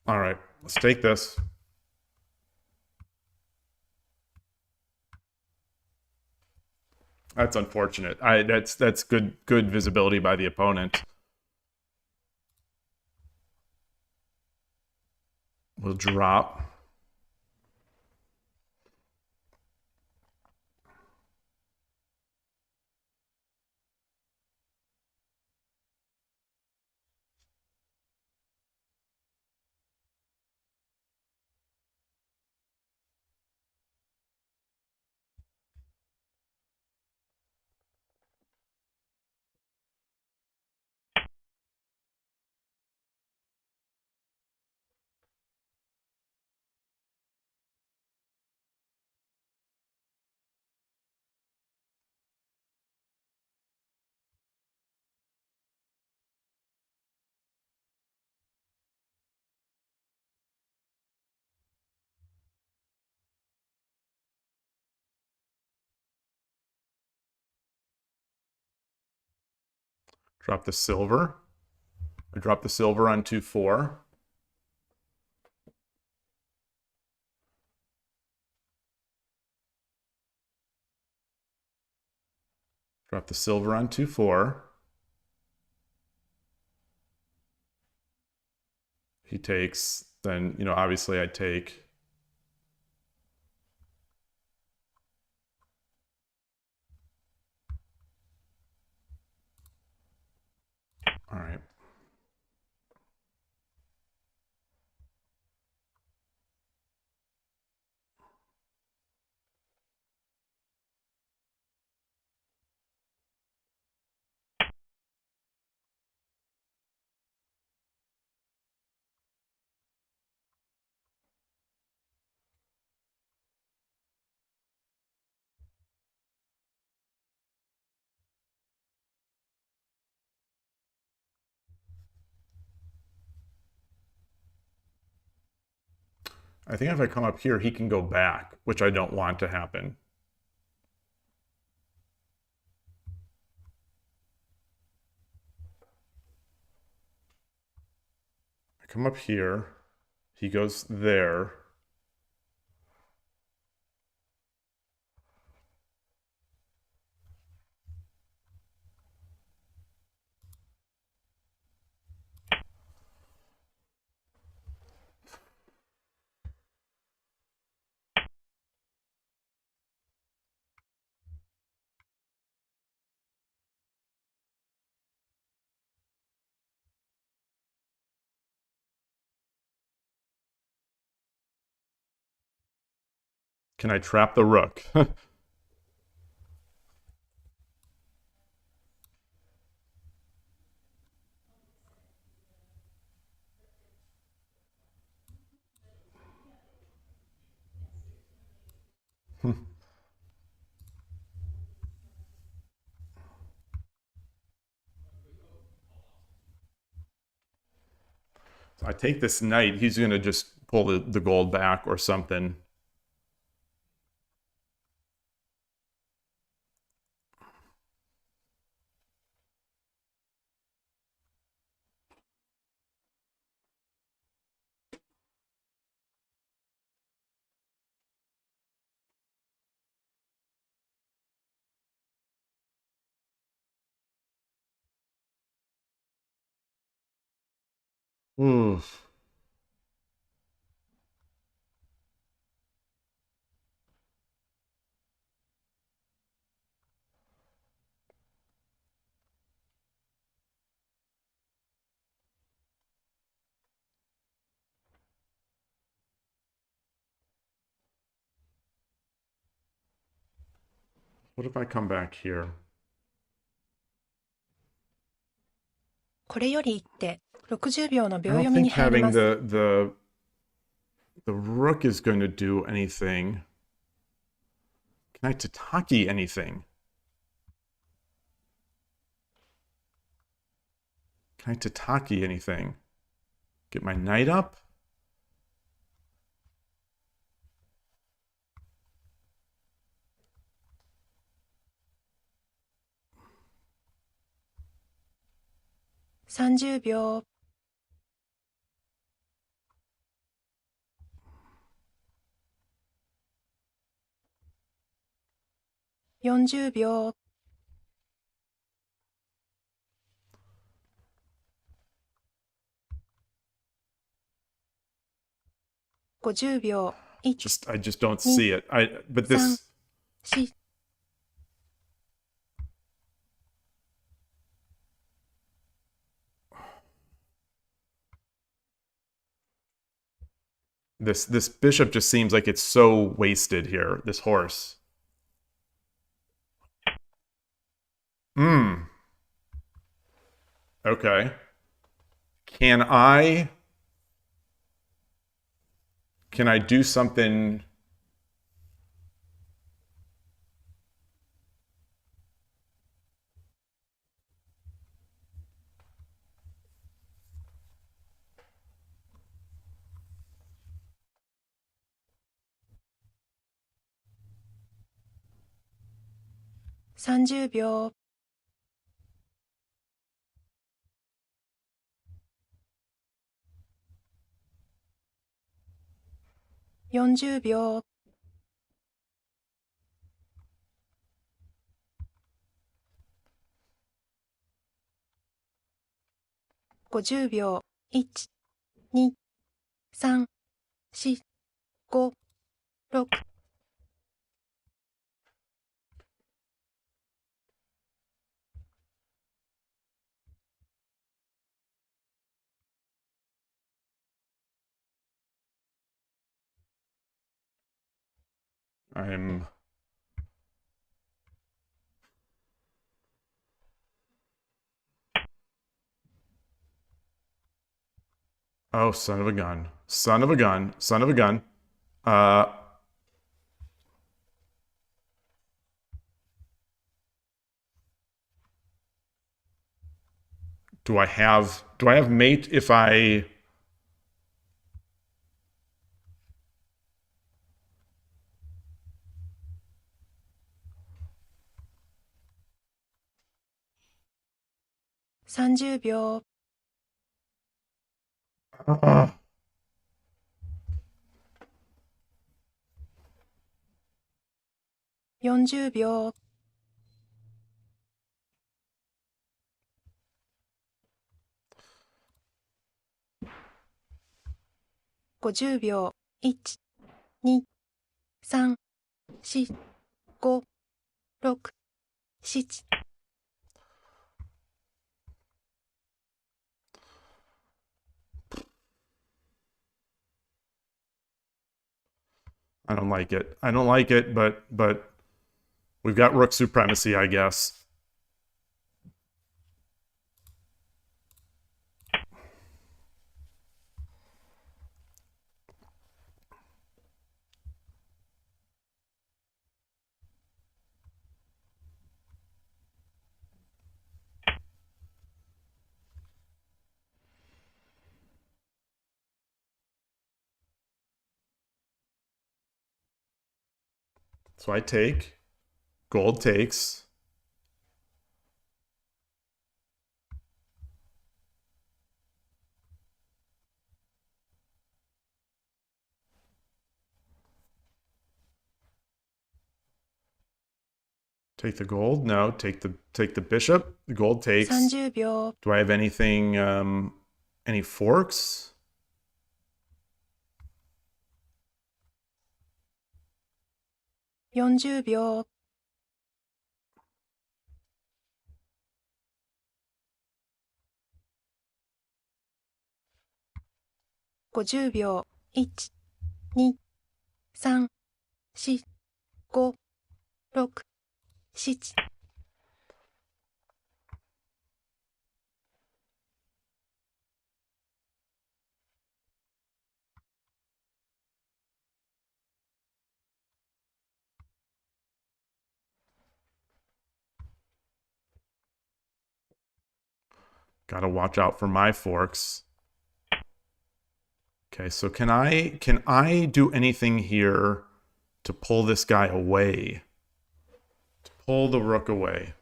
All right, let's take this. That's unfortunate. That's good visibility by the opponent. We'll drop. Drop the silver. I drop the silver on 2-4. Drop the silver on 2-4. He takes, then, you know, obviously I take. All right. I think if I come up here, he can go back, which I don't want to happen. I come up here, he goes there. Can I trap the rook? I take this knight, he's going to just pull the gold back or something. Oof. What if I come back here? これより一手60秒の I 秒 don't 読みに think 入り having ます。 the rook is going to do anything. Can I tataki anything? Can I tataki anything? Get my knight up?30秒。40秒。50秒。I just don't see it. But this 4 this bishop just seems like it's so wasted here, this horse. Okay. Can I do something?30秒。40秒。50秒。1、2、3、4、5、6。I'm Oh, son of a gun. Son of a gun. Son of a gun. Do I have mate if I30秒。40秒。50秒。1、2、3、4、5、6、7。I don't like it. I don't like it, but we've got rook supremacy, I guess. So I take, gold takes. Take the gold? No, take the bishop. The gold takes. 30秒 Do I have anything, any forks? 40秒 50秒 1、2、3、4、5、6、7。Gotta watch out for my forks. Okay, so can I do anything here to pull this guy away? To pull the rook away?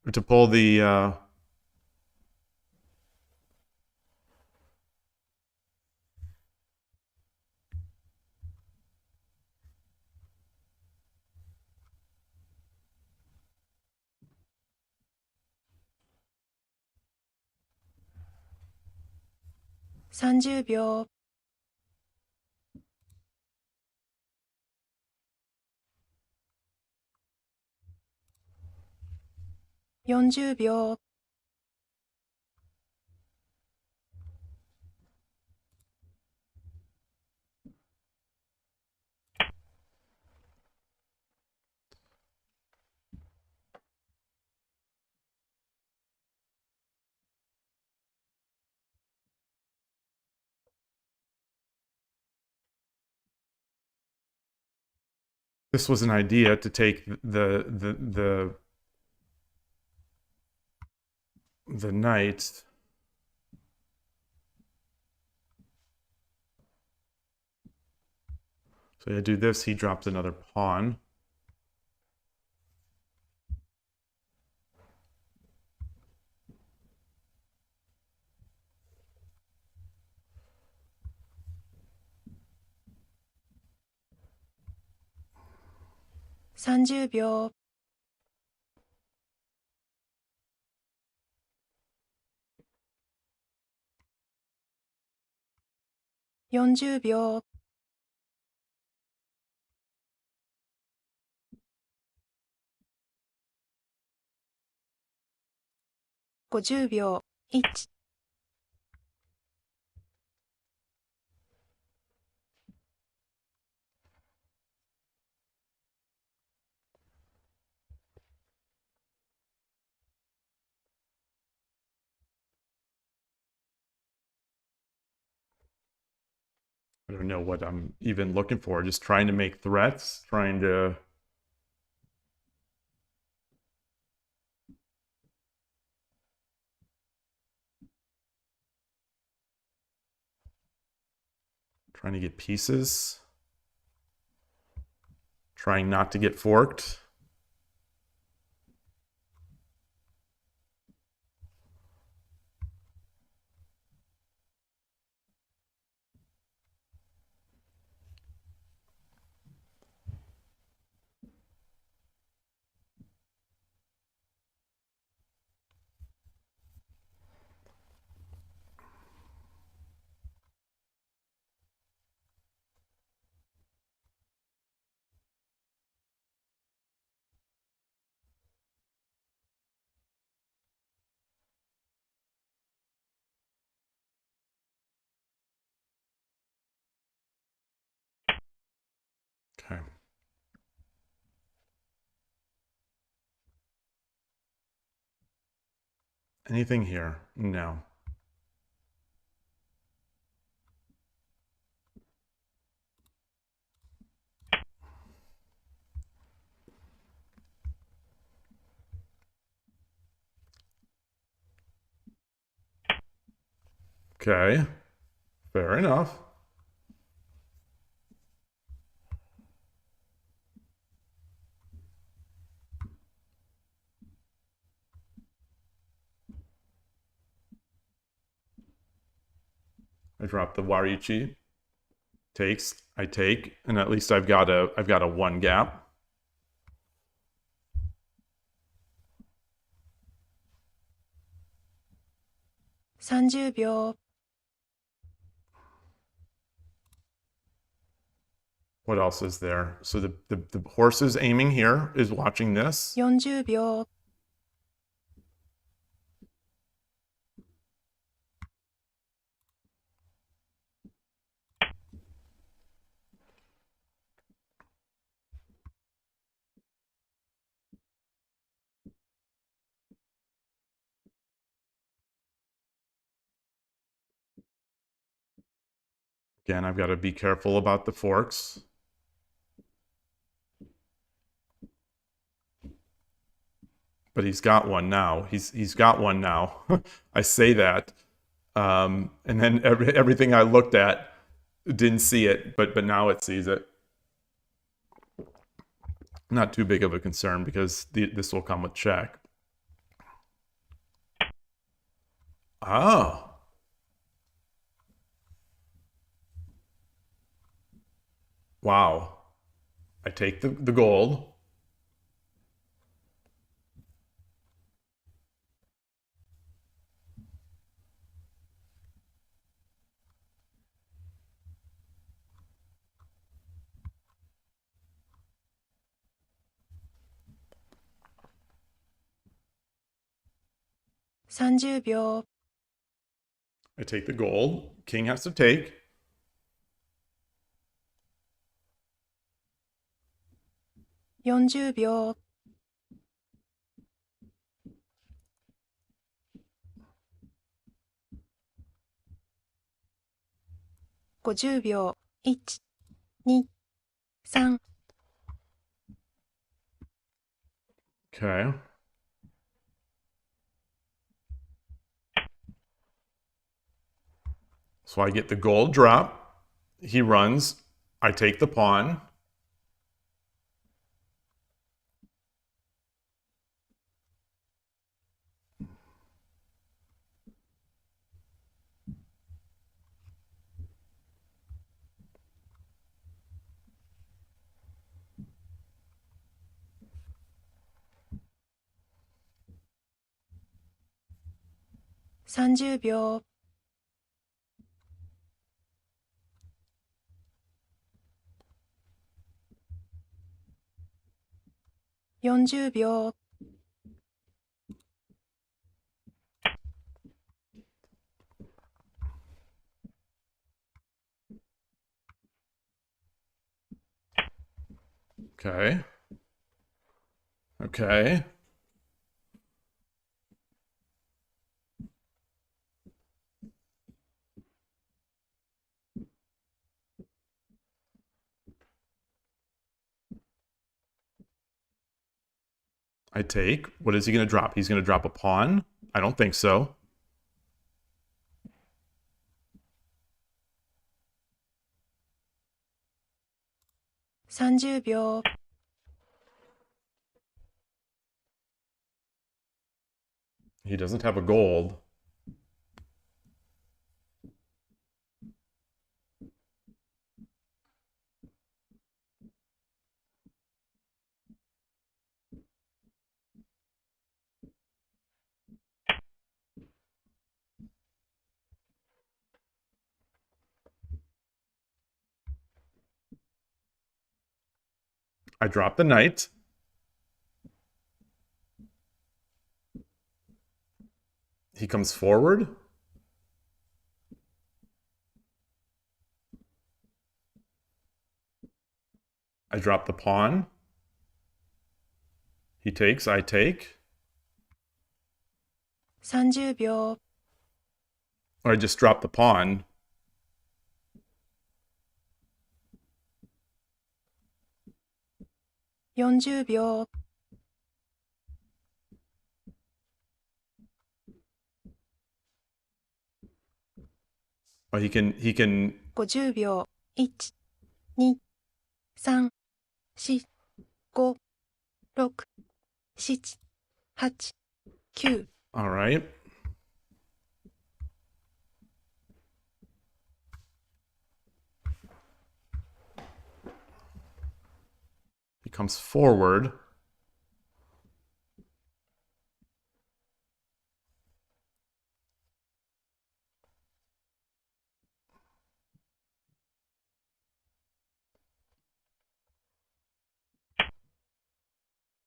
Or to pull the, 30秒 40秒 this was an idea to take the knight. So I do this, he drops another pawn.30秒 40秒 50秒 1、I don't know what I'm even looking for. Just trying to make threats, trying to... Trying to get pieces. Trying not to get forked. Okay. Anything here? No. Okay. Fair enough. I drop the Warichi. Takes, I take, and at least I've got a one gap. $30 秒 What else is there? So the horse is aiming here, is watching this. 40秒 Again, I've got to be careful about the forks. But he's got one now. He's got one now. I say that. And then everything I looked at didn't see it, but now it sees it. Not too big of a concern because this will come with check. Oh. Wow. I take the gold. $30 秒 I take the gold. King has to take. $40 秒 50秒 1、2、3 Okay. So I get the gold drop. He runs. I take the pawn. $30 秒 40秒 Okay. Okay. I take. What is he going to drop? He's going to drop a pawn? I don't think so. $30 秒 He doesn't have a gold. I drop the knight. He comes forward. I drop the pawn. He takes, I take. 30 秒 Or I just drop the pawn. $40 秒 Or he can 50秒 1、2、3、4、5、6、7、8、9 all right. comes forward.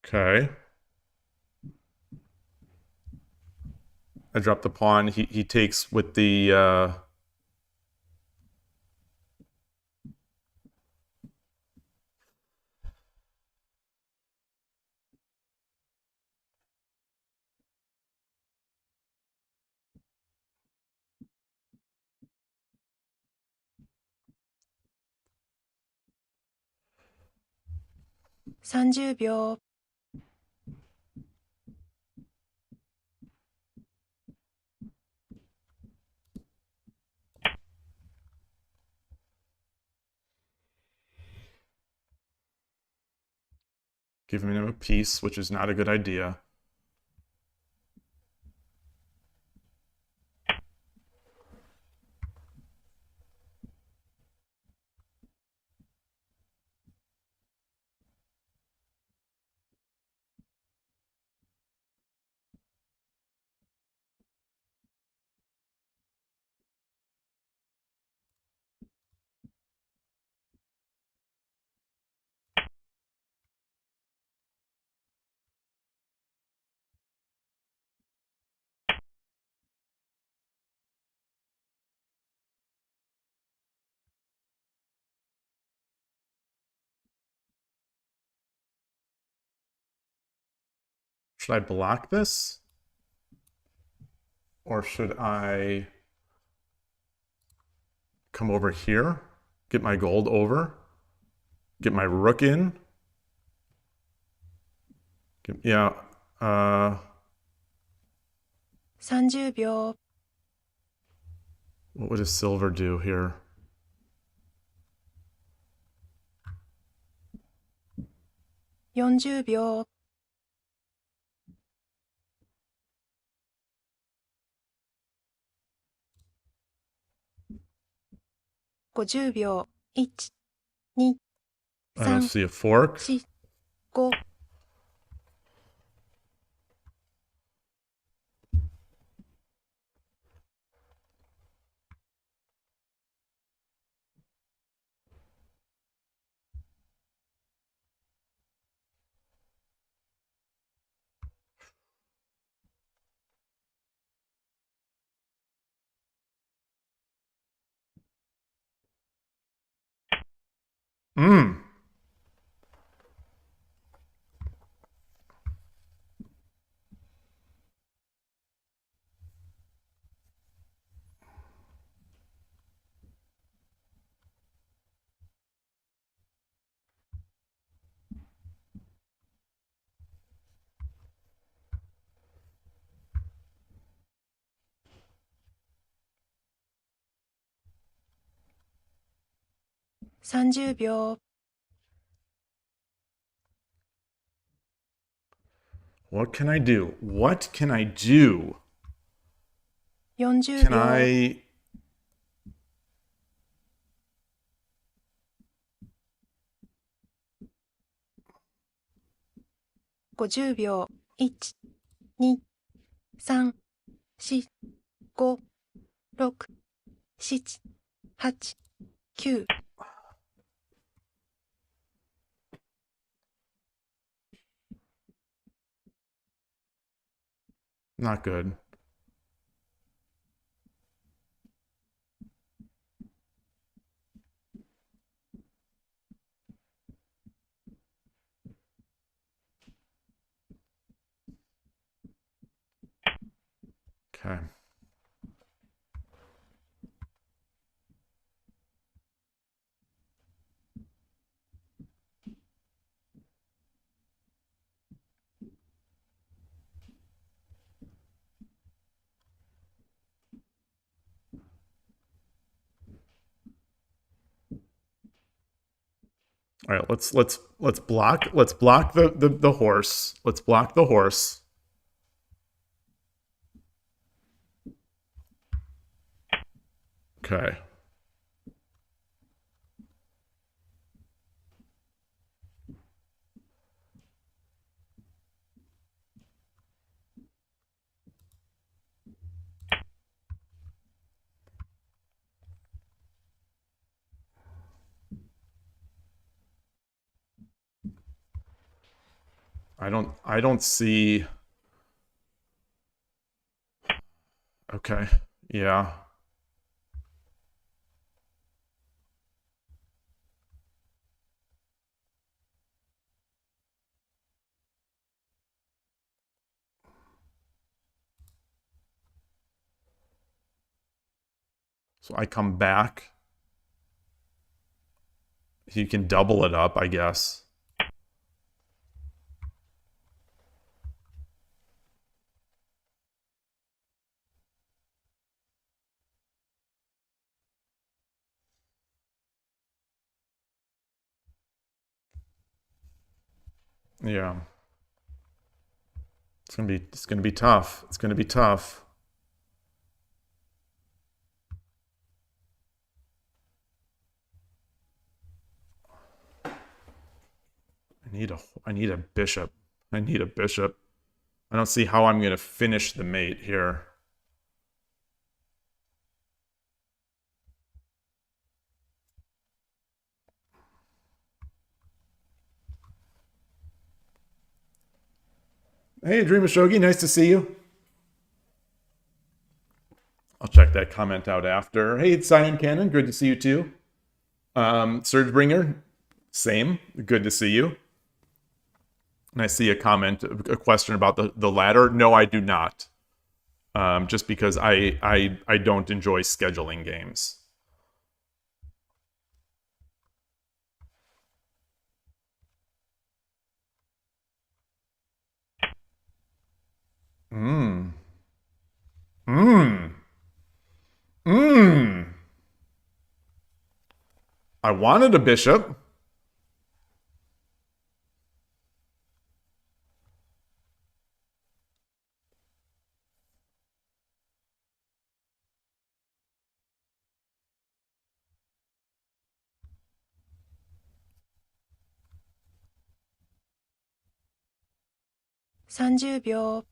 Okay. I drop the pawn. He takes with the 30秒。giving him a piece, which is not a good idea. Should I block this? Or should I come over here, get my gold over, get my rook in? Yeah. 30秒。What would a silver do here? $40 秒。50秒。1、2、I don't 3、see a fork. 4、5。Mmm. $30 秒。What can I do? What can I do? 40 Can 秒。I... 50秒。1、2、3、4、5、6、7、8、9。Not good. Okay. All right, let's block the horse. Let's block the horse. Okay. I don't see. Okay. Yeah. So I come back. You can double it up, I guess. Yeah. It's gonna be tough. It's gonna be tough. I need a bishop. I need a bishop. I don't see how I'm gonna finish the mate here. Hey, Dream of Shogi, nice to see you. I'll check that comment out after. Hey, it's Cyan Cannon, good to see you too. Surgebringer, same, good to see you. And I see a comment, a question about the ladder. No, I do not. Just because I don't enjoy scheduling games. Mmm. Mmm. Mmm. I wanted a bishop. $30 秒。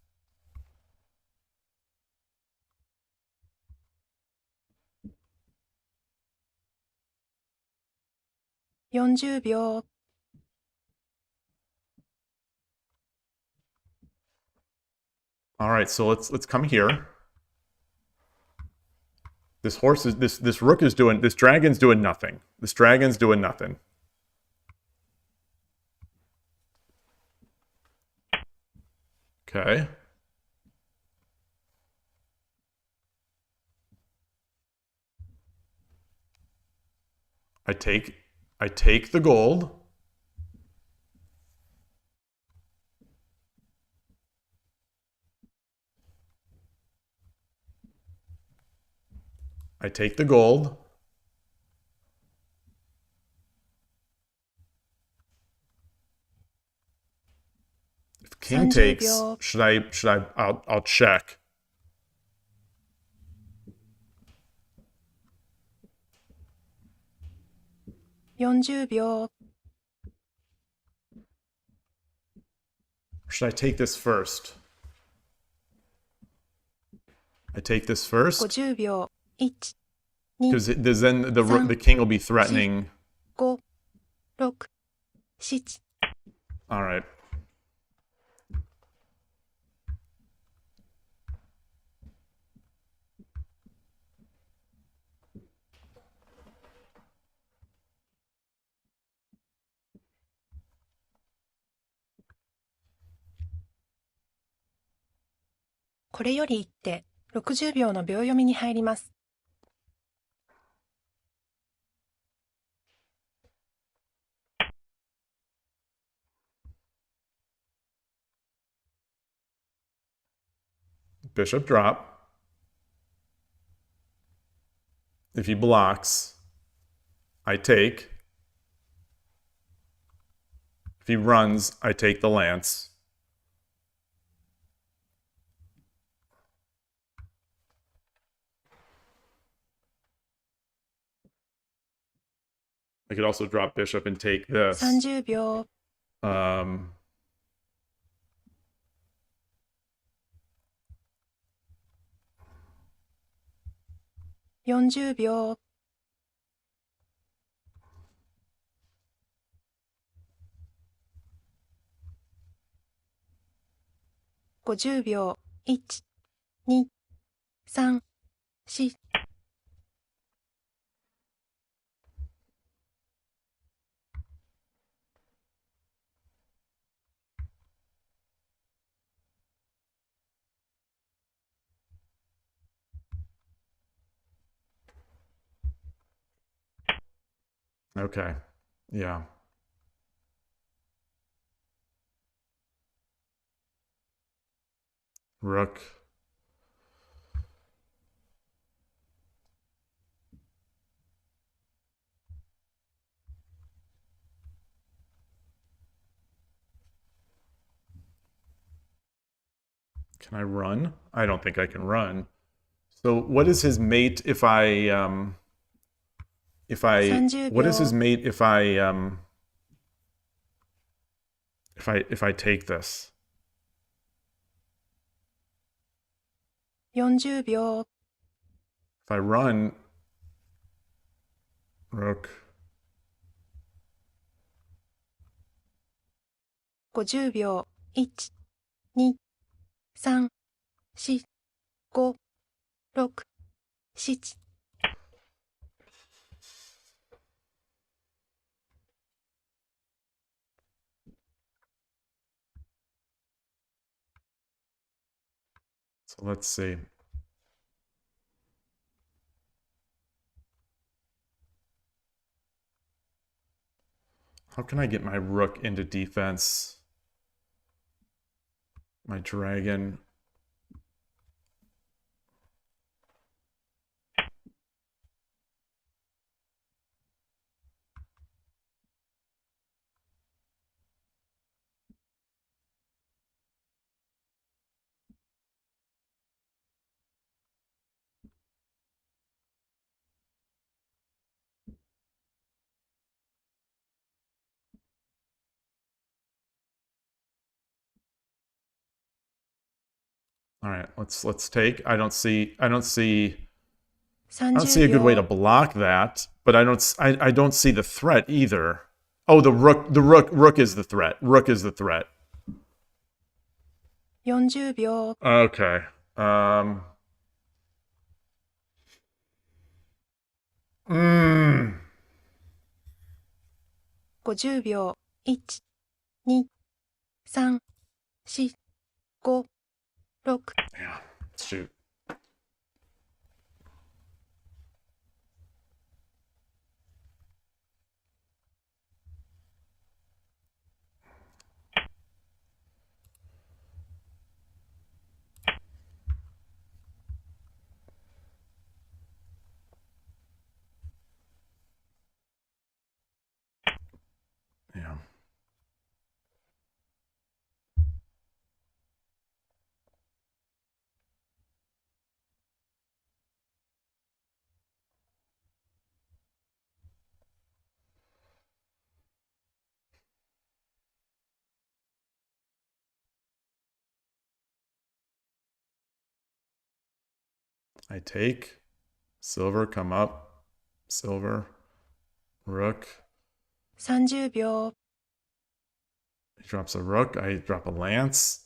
40秒。All right, so let's come here. This horse is this rook is doing this dragon's doing nothing. This dragon's doing nothing. Okay. I take the gold. I take the gold. If king takes, I'll check. $40 秒。 Or should I take this first? I take this first? 50秒。1、Because 2、then the king will be threatening. 5、6、7。All right.「これより一手60秒の秒読みに入ります。」 Bishop drop. If he blocks, I take. If he runs, I take the lance. I could also drop bishop and take this. 30秒。 40秒。50秒。1、2、3、4。Okay. Yeah. Rook. Can I run? I don't think I can run. So what is his mate if I30what is his秒。mate if I take this? 40秒。If I run rook 50秒。1、2、3、4、5、6、7。So let's see. How can I get my rook into defense? My dragon. All right, let's take. I don't see a30 good way to秒。block that, but I don't see the threat either. Oh, the rook is the threat. Rook is the threat. 40秒。Okay. Mm. 50秒。1、2、3、4、5、6。Yeah. Shoot. Yeah. I take. Silver, come up. Silver. Rook. 30秒。He drops a rook. I drop a lance.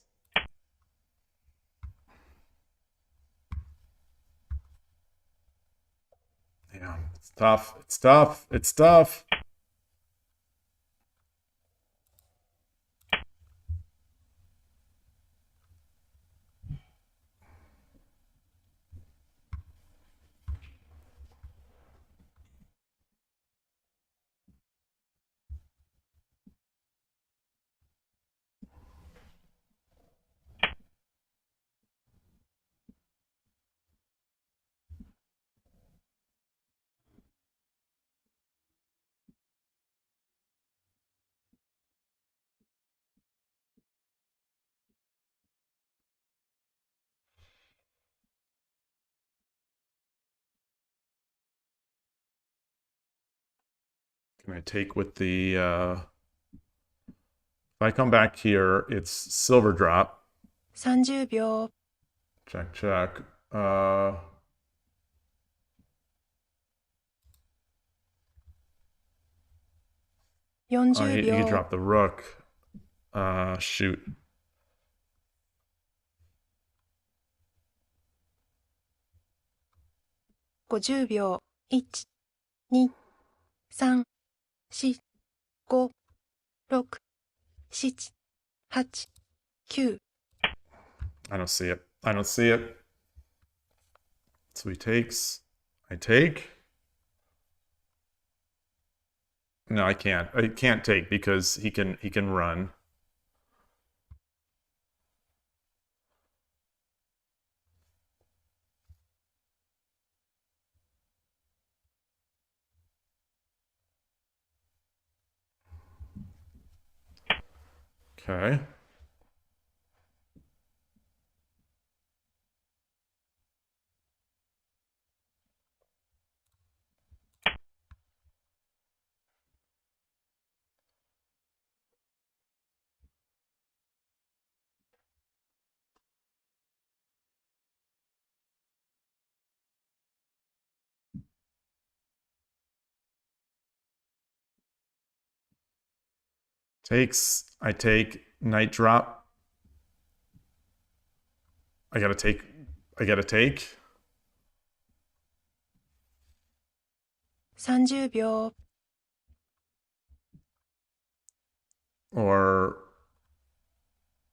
Yeah, it's tough. It's tough. It's tough. Can I take with the if I come back here, it's silver drop. 30秒。Check, check. 40 he秒。dropped the rook. Shoot. 50秒。1、2、3、4、5、6、7、8、9。I don't see it. I don't see it. So he takes. I take. No, I can't. I can't take because he can run. Okay. Takes. I take. Night drop. I gotta take. I gotta take. 30秒。Or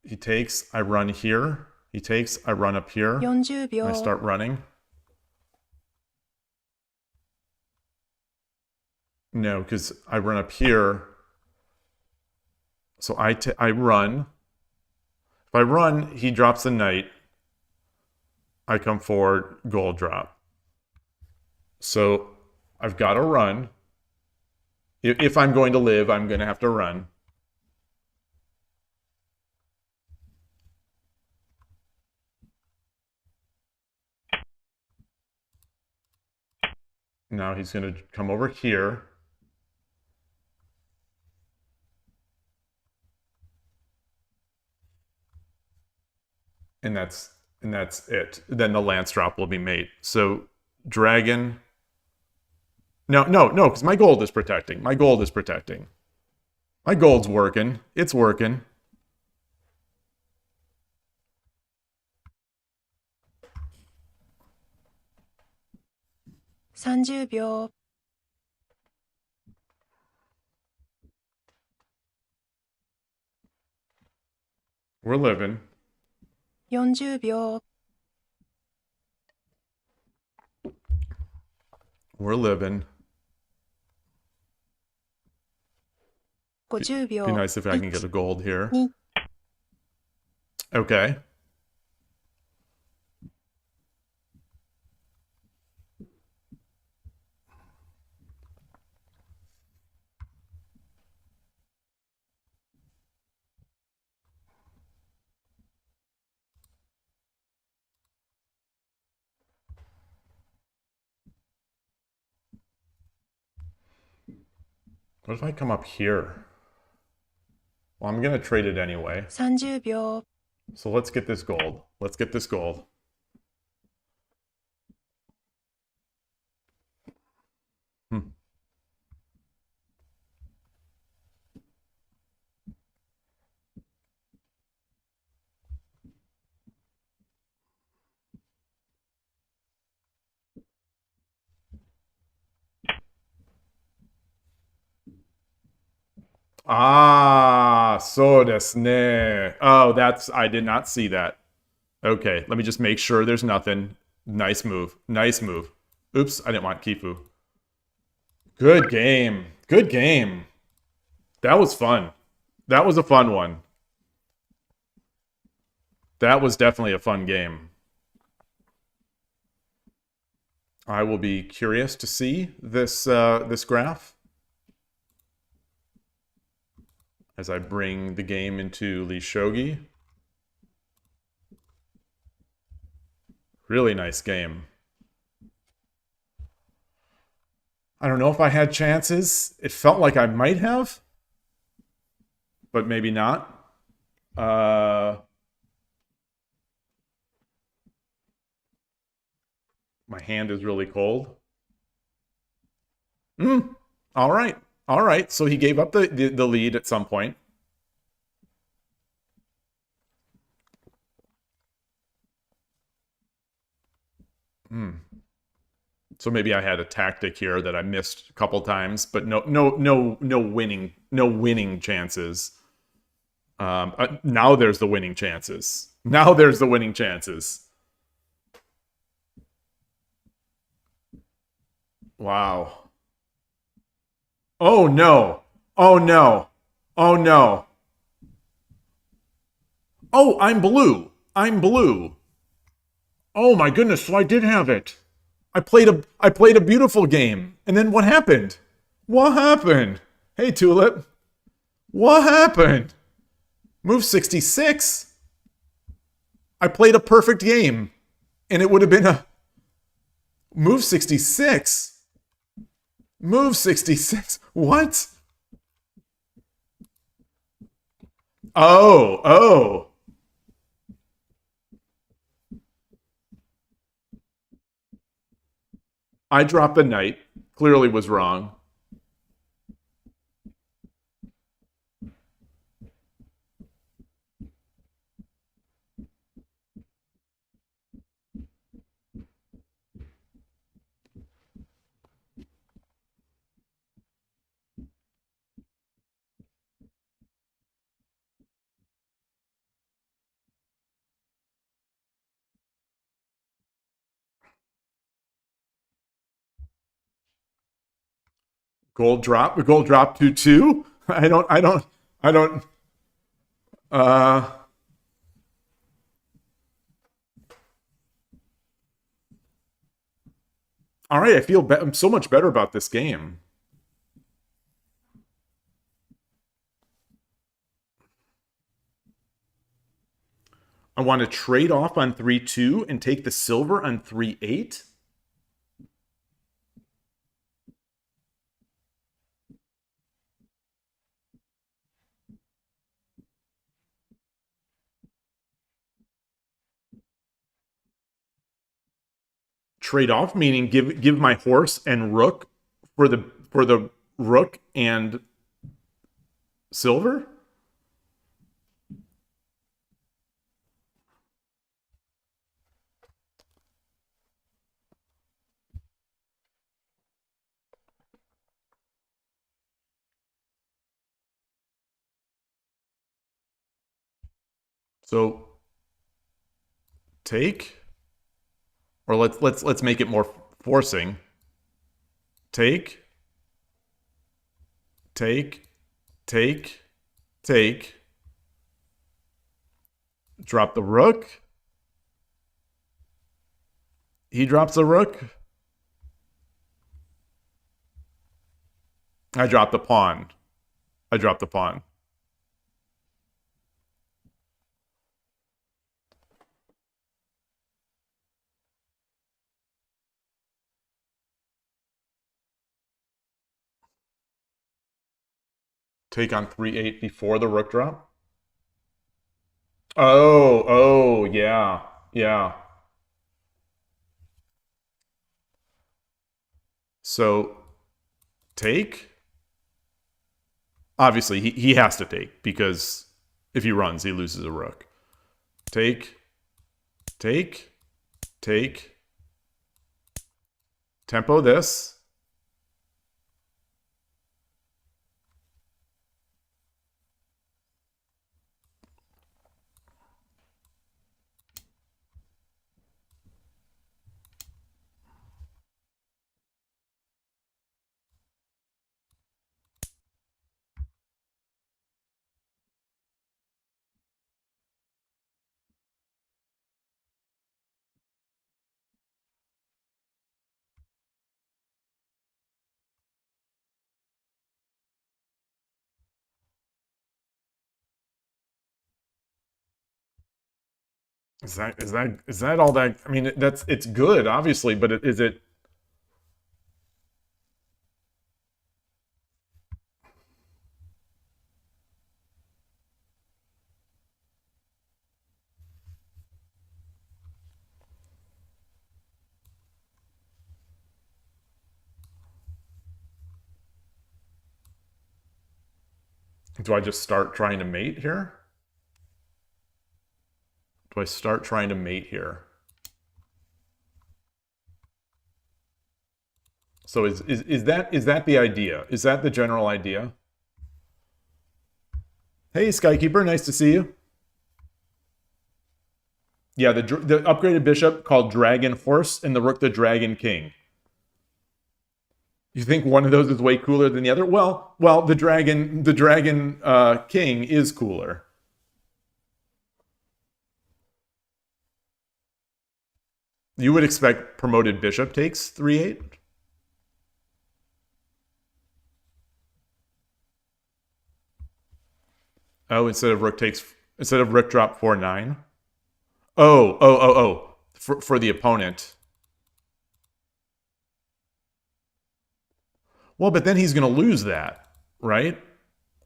he takes. I run here. He takes. I run up here. 40 And I 秒。 start running. No, because I run up here. So I run. If I run, he drops the knight. I come forward, gold drop. So I've got to run. If I'm going to live, I'm going to have to run. Now he's going to come over here. And that's it. Then the lance drop will be made. So dragon. No, because my gold is protecting. My gold is protecting. My gold's working. It's working.30秒。 We're living. 40秒。 We're living. 50秒。 Be nice if I can get a gold here. 2。 Okay. What if I come up here? Well, I'm going to trade it anyway. 30秒。 So let's get this gold. Let's get this gold. Ah, so desu ne. Oh, I did not see that. Okay, let me just make sure there's nothing. Nice move. Nice move. Oops, I didn't want Kifu. Good game. Good game. That was fun. That was a fun one. That was definitely a fun game. I will be curious to see this this graph as I bring the game into Lee Shogi. Really nice game. I don't know if I had chances. It felt like I might have, but maybe not. My hand is really cold. All right. All right. So he gave up the lead at some point. So maybe I had a tactic here that I missed a couple times, but no winning chances. Now there's the winning chances. Now there's the winning chances. Wow. Oh no. Oh no. Oh no. Oh, I'm blue. I'm blue. Oh my goodness, so I did have it. I played a beautiful game. And then what happened? What happened? Hey Tulip. What happened? Move 66. I played a perfect game. And it would have been a move 66. Move 66. What? Oh. I dropped the knight. Clearly was wrong. Gold drop 2-2. I don't uh all right, I'm so much better about this game. I want to trade off on 3-2 and take the silver on 3-8. Trade off meaning give my horse and rook for the rook and silver. So take, or let's make it more forcing. Take. Drop the rook. He drops the rook. I drop the pawn. Take on 3-8 before the rook drop. Oh, yeah. So take. Obviously, he has to take because if he runs, he loses a rook. Take. Tempo this. Is that all that? I mean, it's good, obviously, but is it? Do I just start trying to mate here? Do I start trying to mate here? So is that the idea? Is that the general idea? Hey, Skykeeper, nice to see you. Yeah, the upgraded bishop called Dragon Horse and the rook the Dragon King. You think one of those is way cooler than the other? Well, the Dragon King is cooler. You would expect promoted bishop takes 3-8? Oh, instead of rook drop 4-9? Oh. For the opponent. Well, but then he's going to lose that, right?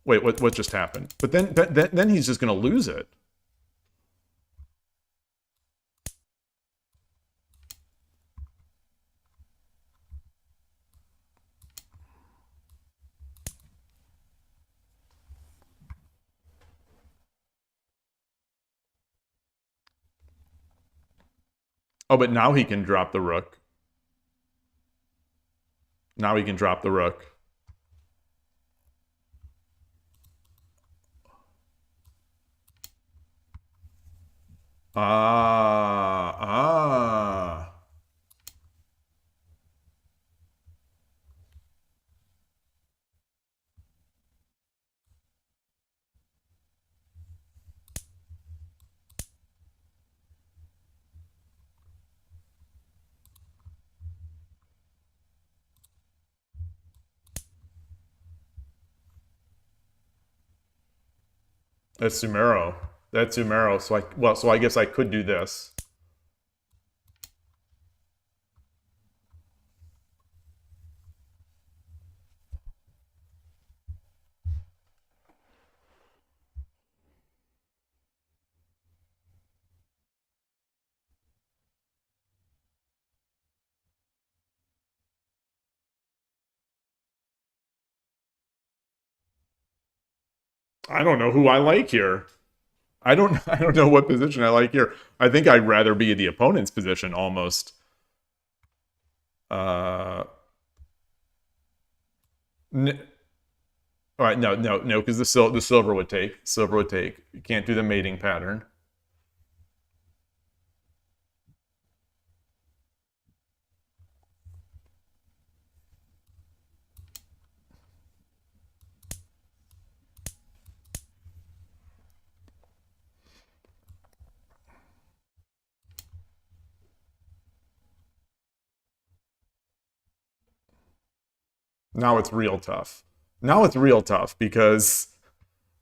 Wait, what just happened? But then he's just going to lose it. Oh, but now he can drop the rook. Now he can drop the rook. Ah. That's Sumero. That's Sumero. So I guess I could do this. I don't know who I like here. I don't know what position I like here. I think I'd rather be in the opponent's position almost. All right, no, because the silver would take. Silver would take. You can't do the mating pattern. Now it's real tough. Now it's real tough because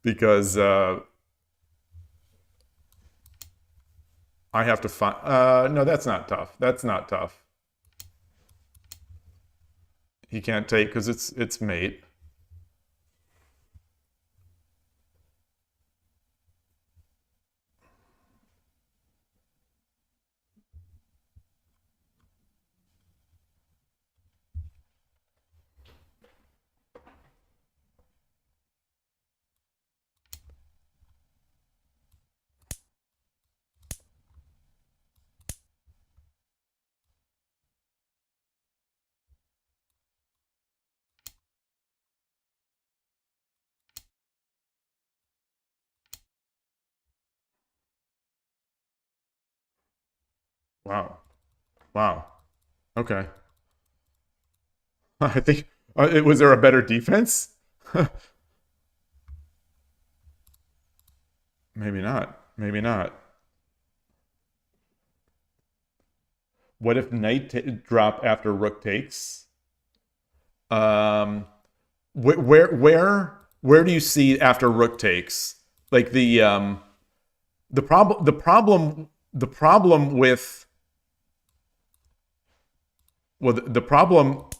I have to find. No, that's not tough. That's not tough. He can't take because it's mate. Wow. Wow. Okay. I think was there a better defense? Maybe not. Maybe not. What if knight drop after rook takes? Where do you see after rook takes? Like the problem with the problem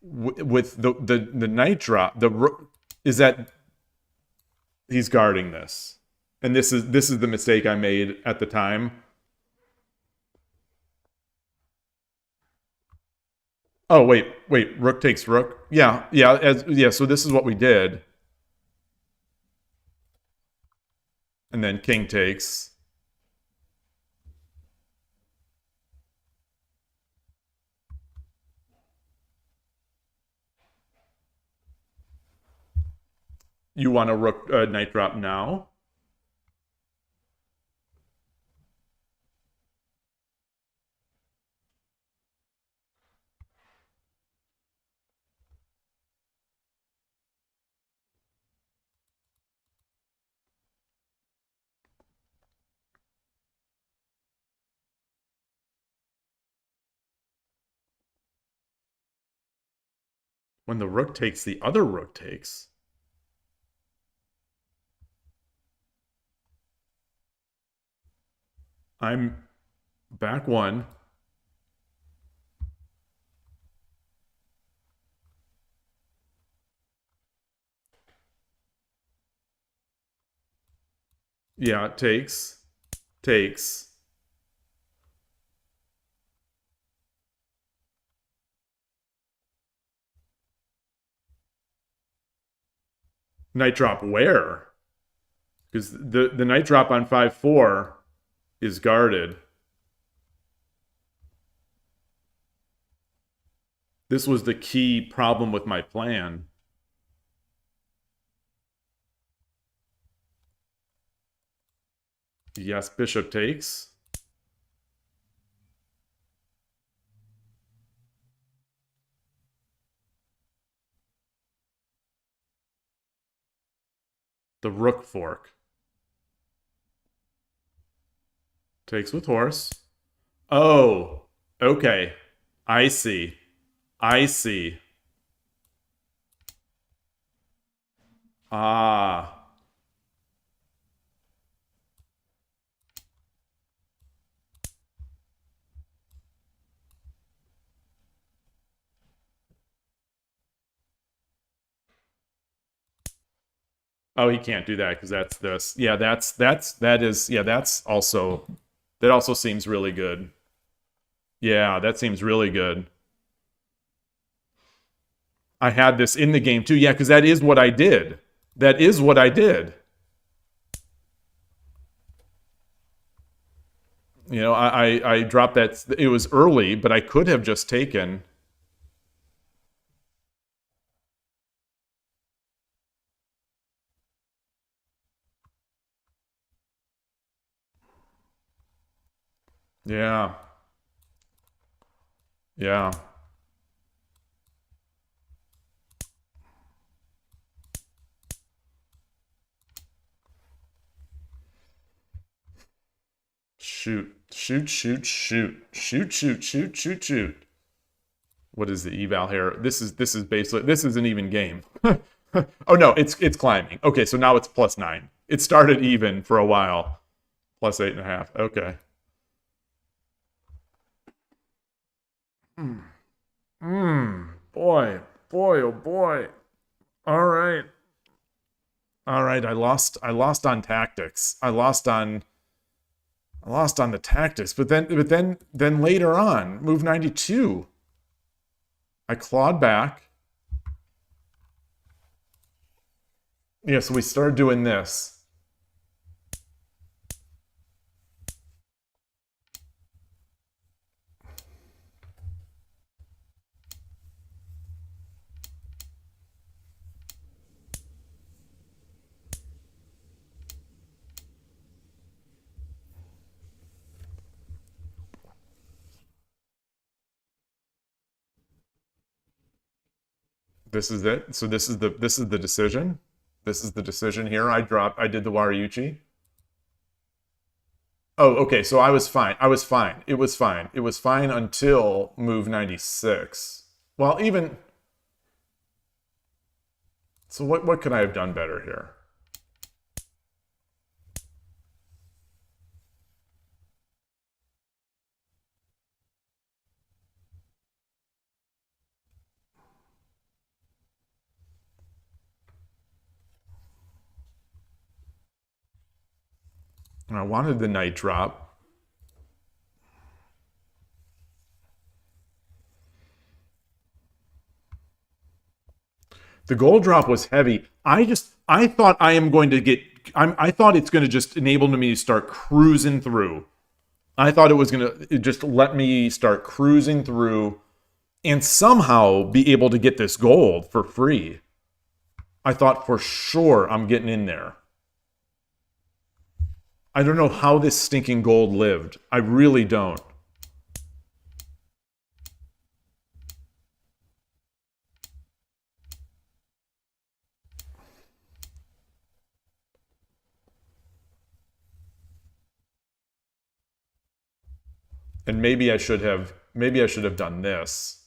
with the knight drop is that he's guarding this, and this is the mistake I made at the time. Oh wait, rook takes rook. Yeah. So this is what we did, and then king takes. You want a rook knight drop now? When the rook takes, the other rook takes. I'm back one. Yeah, it takes. Takes. Knight drop where? Because the knight drop on 5-4 is guarded. This was the key problem with my plan. Yes, bishop takes. The rook fork. Takes with horse. Oh, okay. I see. I see. Ah. Oh, he can't do that because that's this. Yeah, that also seems really good. Yeah, that seems really good. I had this in the game too. Yeah, because that is what I did. That is what I did. You know, I dropped that. It was early, but I could have just taken. Yeah. Yeah. Shoot. Shoot, shoot, shoot. Shoot, shoot, shoot, shoot, shoot. What is the eval here? This is basically, this is an even game. Oh no, it's climbing. Okay, so now it's +9. It started even for a while. +8.5. Okay. Boy, oh boy. All right. All right, I lost on tactics. I lost on the tactics, but then later on, move 92. I clawed back. Yeah, so we started doing this. This is it. So this is the decision. This is the decision here. I did the Wariuchi. Oh, okay. So I was fine. I was fine. It was fine. It was fine until move 96. Well, even so what could I have done better here? I wanted the knight drop. The gold drop was heavy. I thought I thought it's going to just enable me to start cruising through. I thought it was going to just let me start cruising through and somehow be able to get this gold for free. I thought for sure I'm getting in there. I don't know how this stinking gold lived. I really don't. And maybe I should have done this.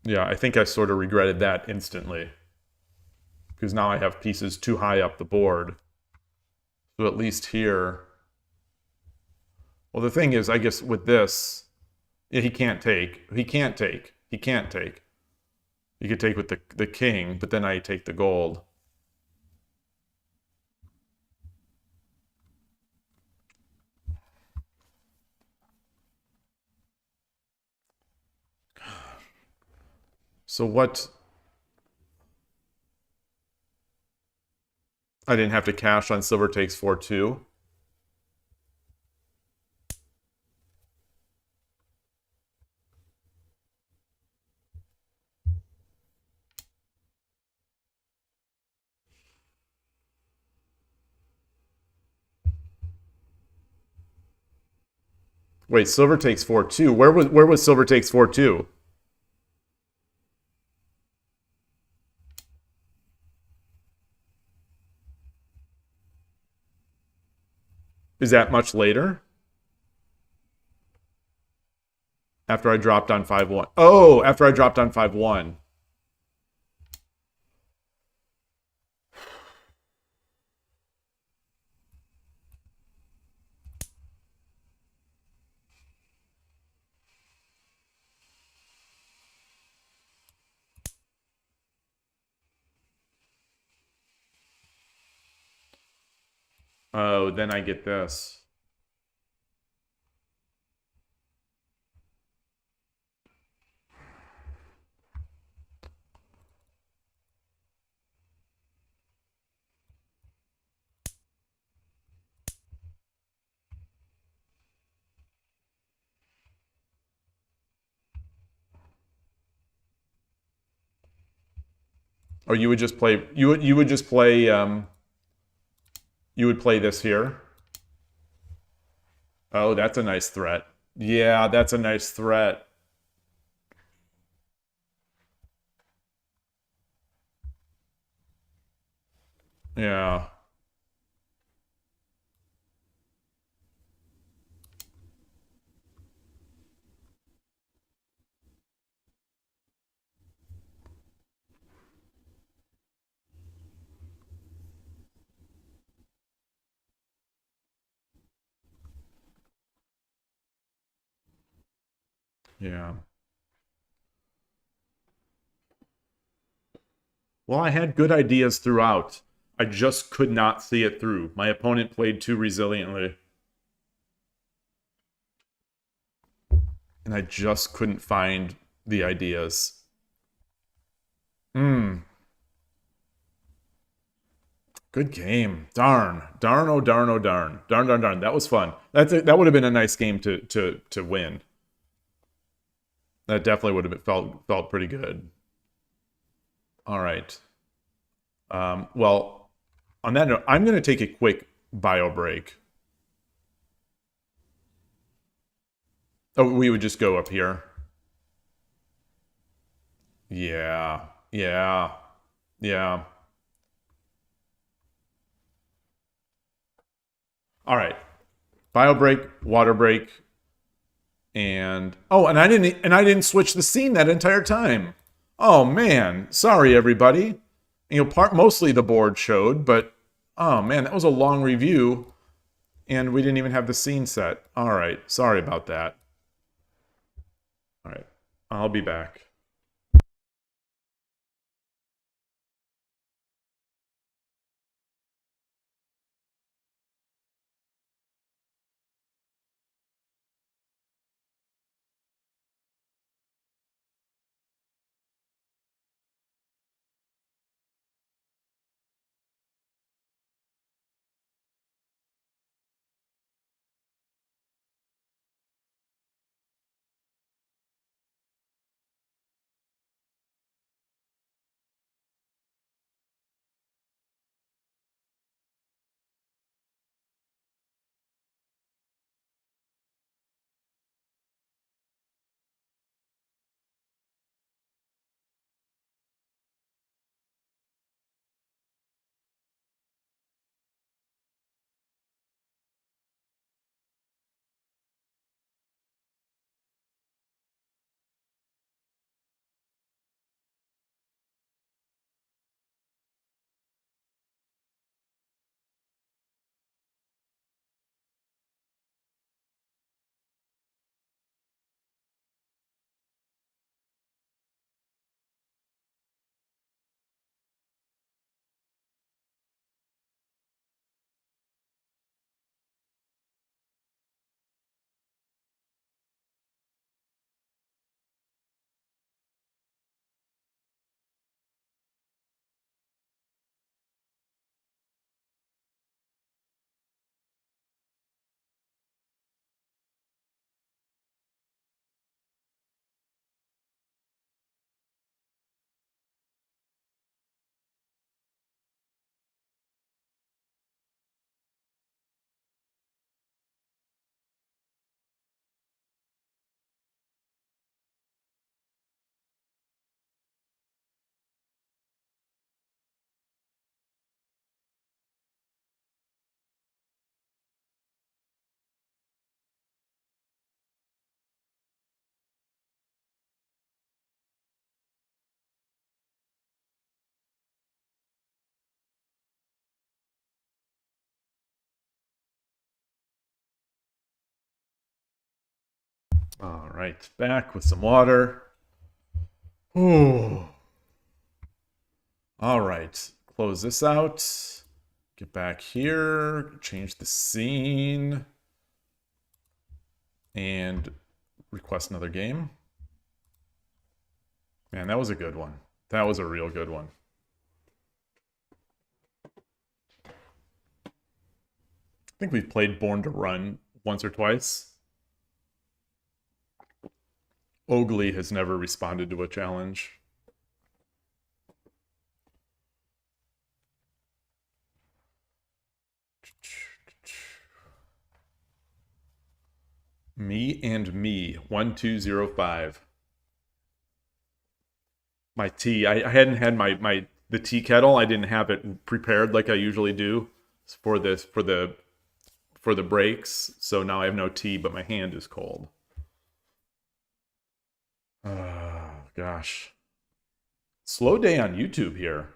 Yeah, I think I sort of regretted that instantly. Because now I have pieces too high up the board. So at least here. Well, the thing is, I guess with this, yeah, he can't take. He can't take. He can't take. He could take with the king, but then I take the gold. So what? I didn't have to cash on silver takes 4-2. Wait, silver takes 4-2. Where was silver takes 4-2? Is that much later? After I dropped on 5-1. Oh, after I dropped on 5-1. Oh, then I get this. Or you would just play you would just play you would play this here. Oh, that's a nice threat. Yeah, that's a nice threat. Yeah. Yeah. Well, I had good ideas throughout. I just could not see it through. My opponent played too resiliently. And I just couldn't find the ideas. Good game. Darn. Darn, oh darn, oh darn. Darn, darn, darn. That was fun. That would have been a nice game to win. That definitely would have felt pretty good. All right. Well, on that note, I'm going to take a quick bio break. Oh, we would just go up here. Yeah. Yeah. Yeah. All right. Bio break, water break, and oh, and I didn't switch the scene that entire time. Oh man, sorry everybody. You know, mostly the board showed, but oh man, that was a long review, and we didn't even have the scene set. All right, sorry about that. All right, I'll be back. All right, back with some water. Ooh. All right, close this out. Get back here, change the scene, and request another game. Man, that was a good one. That was a real good one. I think we've played Born to Run once or twice. Oagley has never responded to a challenge. Me and me, 1205. My tea. I hadn't had the tea kettle. I didn't have it prepared like I usually do for the breaks. So now I have no tea, but my hand is cold. Oh gosh. Slow day on YouTube here.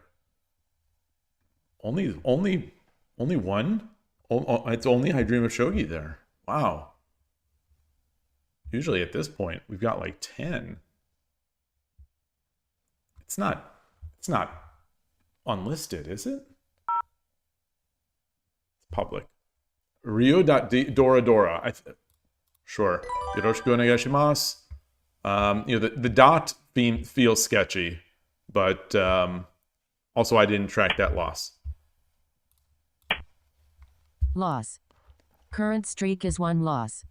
Only one? It's only I Dream of Shogi there. Wow. Usually at this point, we've got like 10. It's not unlisted, is it? It's public. Rio.Dora. Sure. Yoroshiku onegaishimasu. The dot feels sketchy, but also I didn't track that loss. Loss. Current streak is 1 loss.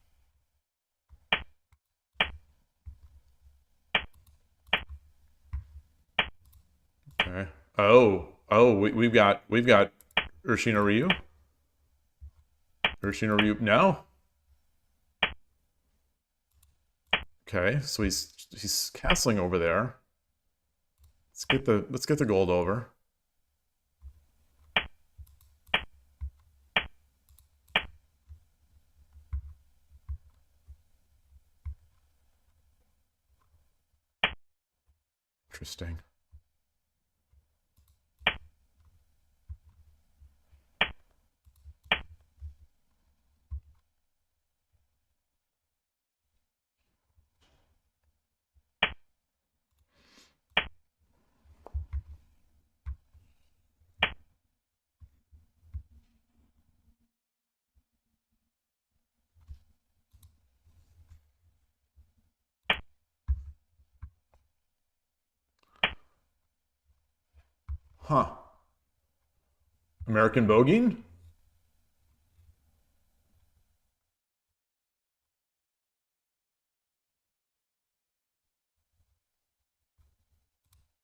Okay. Oh, we've got Urshino Ryu. Urshino Ryu. No. Okay, so he's castling over there. Let's get the gold over. Interesting. Huh. American Bogeying?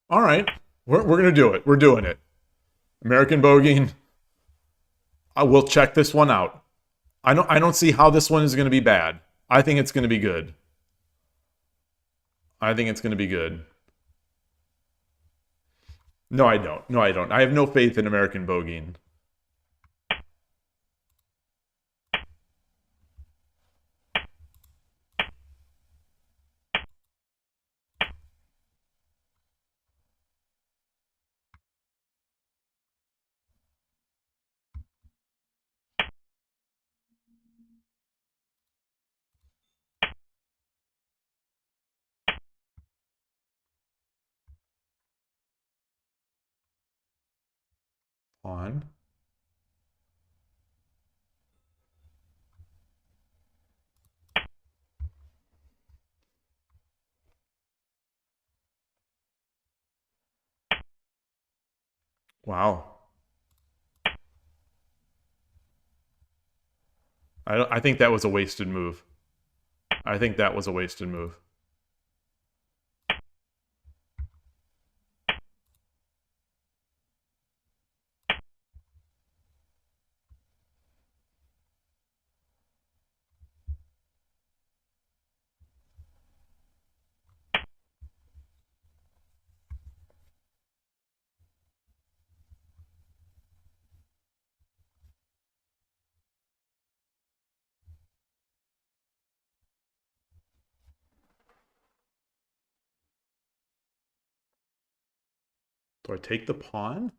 All right. We're going to do it. We're doing it. American Bogeying. I will check this one out. I don't see how this one is going to be bad. I think it's going to be good. I think it's going to be good. No, I don't. No, I don't. I have no faith in American Bogeying. On. Wow. I think that was a wasted move. I think that was a wasted move. Do I take the pawn?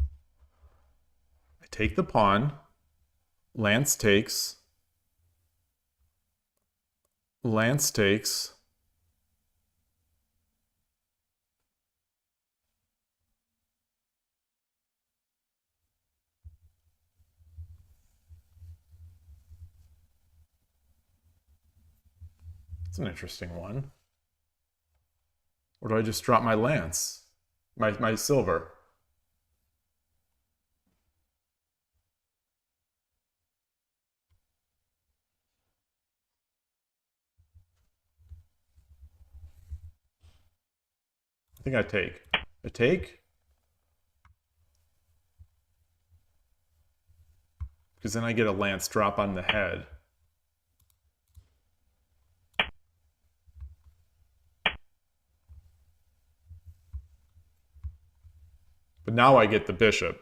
I take the pawn. Lance takes. Lance takes. It's an interesting one. Or do I just drop my lance? My silver? I think I take. I take? Because then I get a lance drop on the head. But now I get the bishop.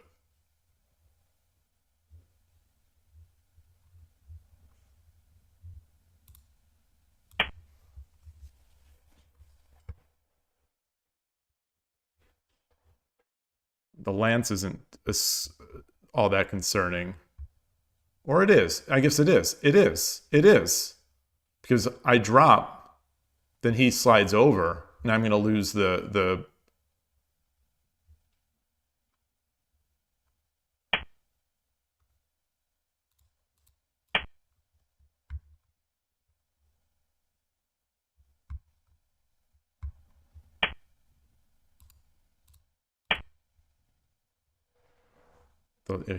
The lance isn't all that concerning. Or it is. I guess it is. It is. It is. Because I drop, then he slides over, and I'm going to lose the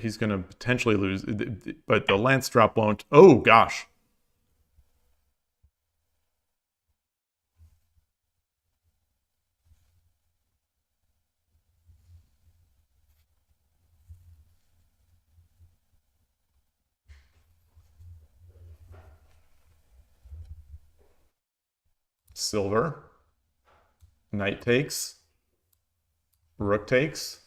he's going to potentially lose, but the lance drop won't. Oh, gosh. Silver. Knight takes. Rook takes.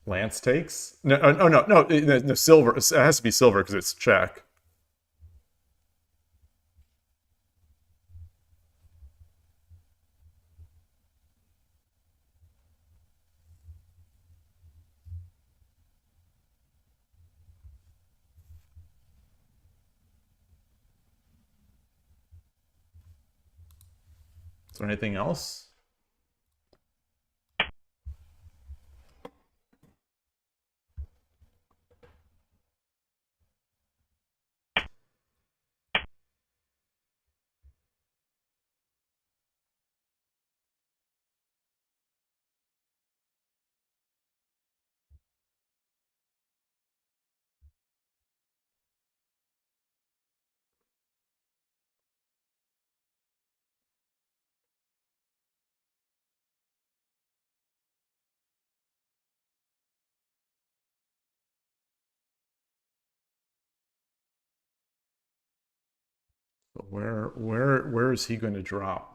Lance takes. No, oh, no, silver. It has to be silver because it's check. Is there anything else? But where is he going to drop?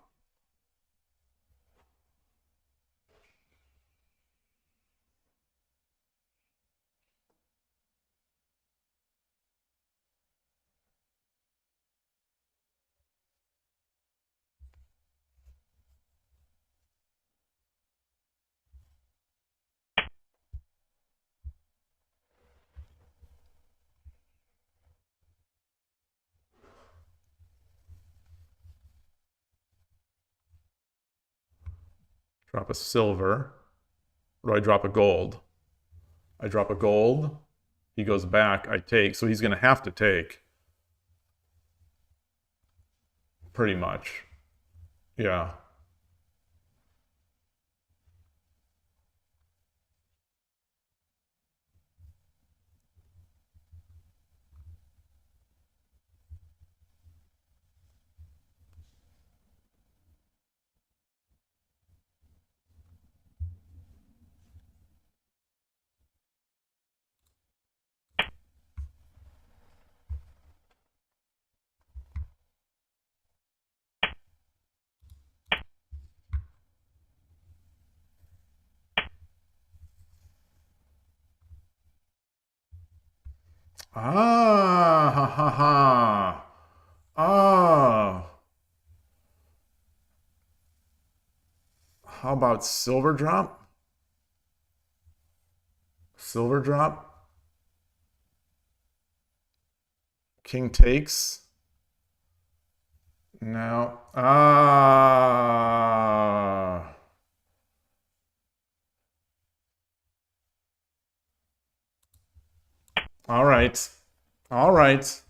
Drop a silver. Or do I drop a gold? I drop a gold. He goes back. I take. So he's going to have to take. Pretty much. Yeah. Ah, ha, ha, ha. Ah. How about silver drop? Silver drop. King takes. Now, all right. All right.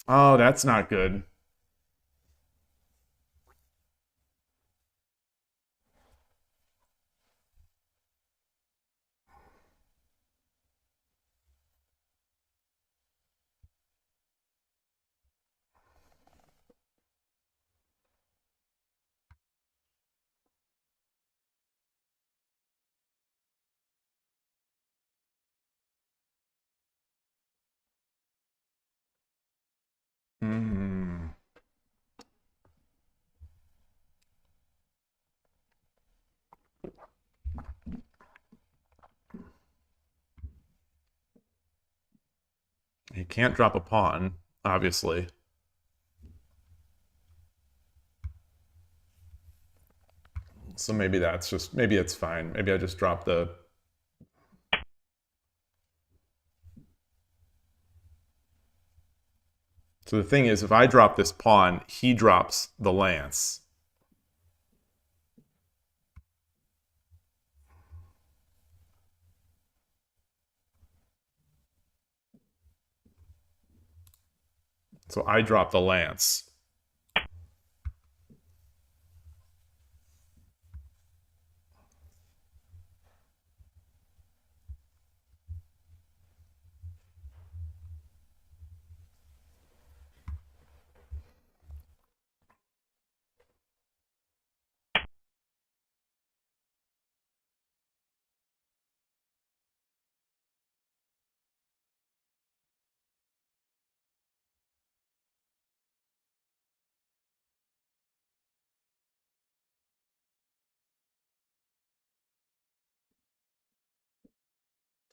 Oh, that's not good. Hmm. He can't drop a pawn, obviously. So maybe that's just, maybe it's fine. Maybe I just drop the... So the thing is, if I drop this pawn, he drops the lance. So I drop the lance.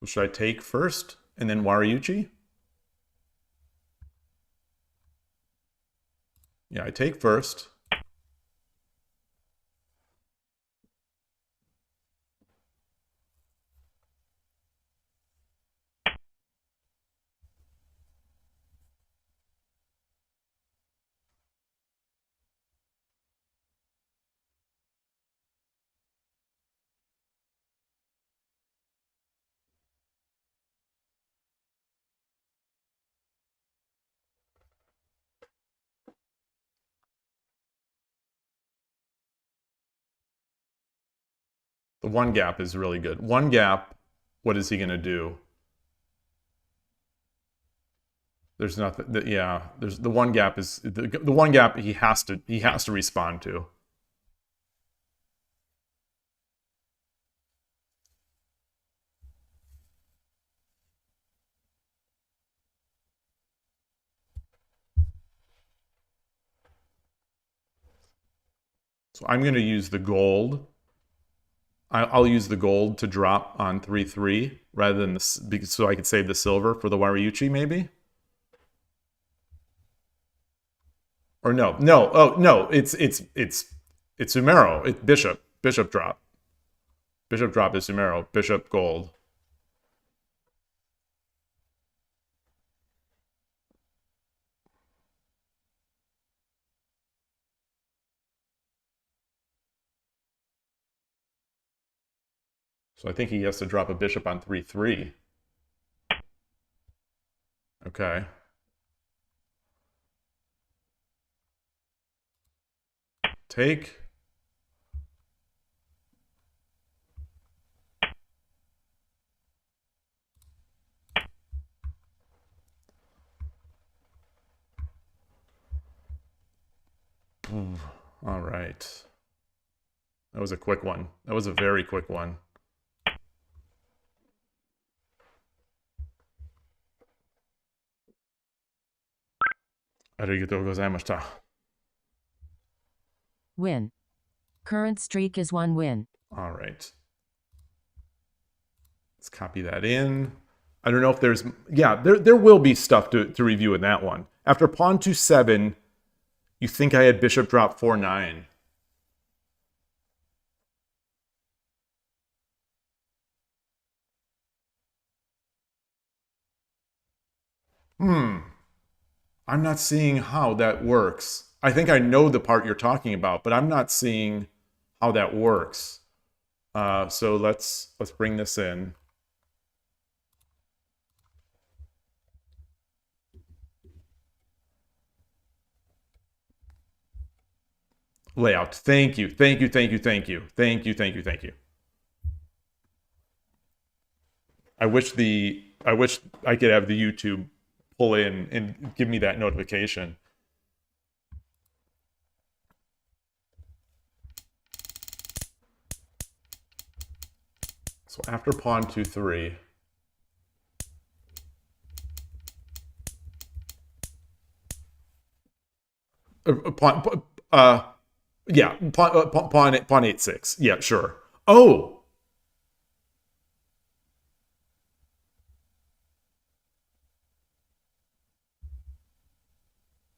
So should I take first and then Wariuchi? Yeah, I take first. The one gap is really good. One gap, what is he going to do? There's nothing. Yeah, there's the one gap is the one gap he has to respond to. So I'm going to use the gold. I'll use the gold to drop on 3/3 rather than this, so I could save the silver for the Wariuchi maybe. Or no, no, oh no, it's Sumero. It's bishop drop. Bishop drop is Sumero. Bishop gold. So I think he has to drop a bishop on 3/3. Okay. Take. Ooh, all right. That was a quick one. That was a very quick one. Arigatou gozaimashita. Win. Current streak is 1 win. All right. Let's copy that in. I don't know if there's... Yeah, there will be stuff to review in that one. After pawn to 7, you think I had bishop drop 4/9. I'm not seeing how that works. I think I know the part you're talking about, but I'm not seeing how that works. So let's bring this in. Layout. Thank you. Thank you. Thank you. Thank you. Thank you. Thank you. Thank you. I wish I could have the YouTube pull in and give me that notification. So after pawn 2-3, pawn yeah, pawn 8-6. Yeah, sure. Oh,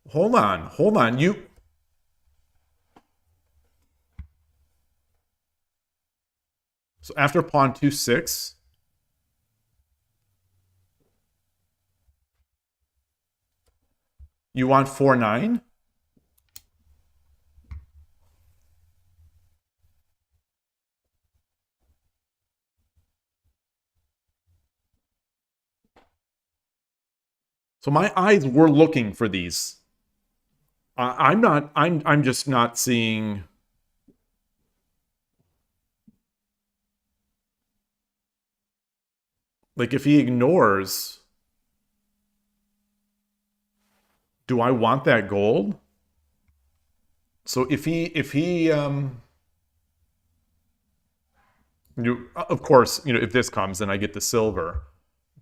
hold on. So after pawn 2-6, you want 4-9? So my eyes were looking for these. I'm just not seeing. Like if he ignores, do I want that gold? So if he of course, if this comes, then I get the silver.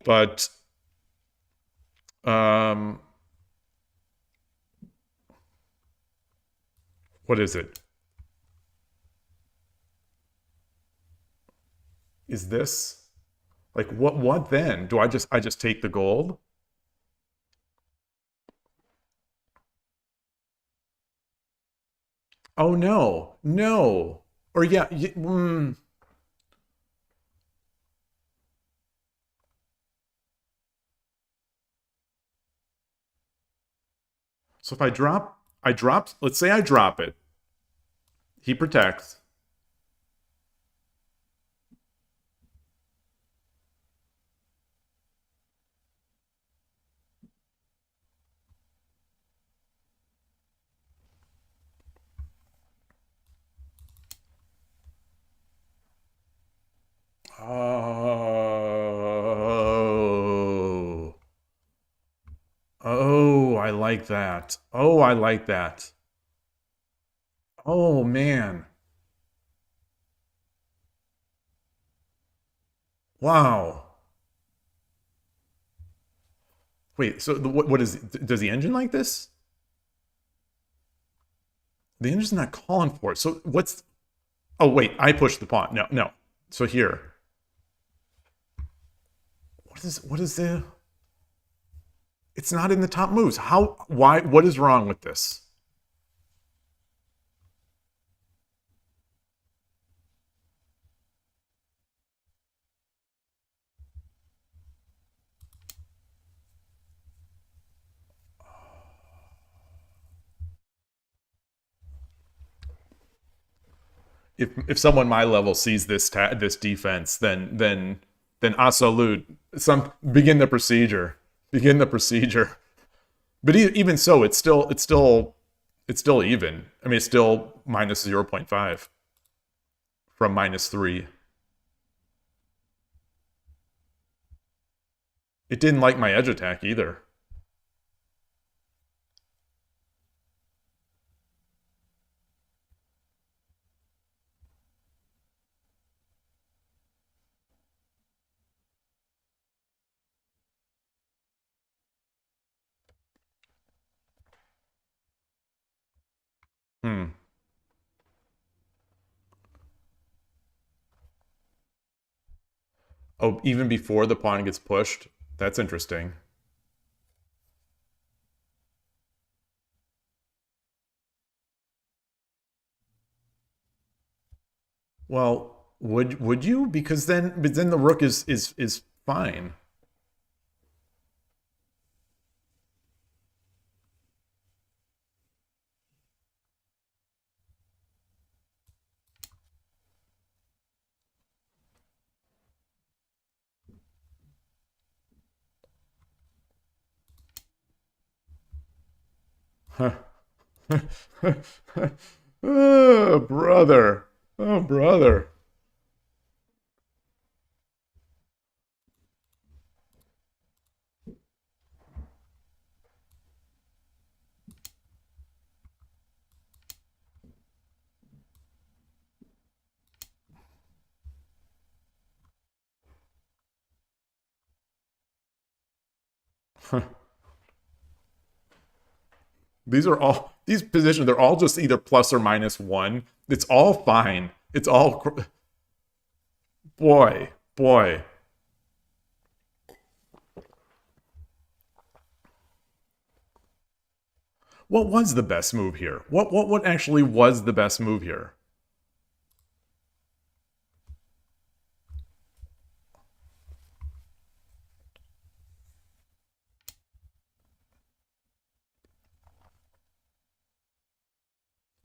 But what is it? Is this like what then? Do I just take the gold? Oh no. No. Or yeah, So if let's say I drop it. He protects. Oh. Oh, I like that. Oh, I like that. Oh, man. Wow. Wait, so what is does the engine like this? The engine's not calling for it. So what's Oh, wait, I pushed the pawn. No, no. So here. What is the It's not in the top moves. What is wrong with this? If someone my level sees this defense, then absolute begin the procedure. Begin the procedure. But even so, it's still even. I mean, it's still minus 0.5 from -3. It didn't like my edge attack either. Hmm. Oh, even before the pawn gets pushed? That's interesting. Well, would you? Because then the rook is fine. Oh, brother. Oh, brother. These positions, they're all just either plus or minus one. It's all fine. It's all, boy, boy. What was the best move here? What actually was the best move here?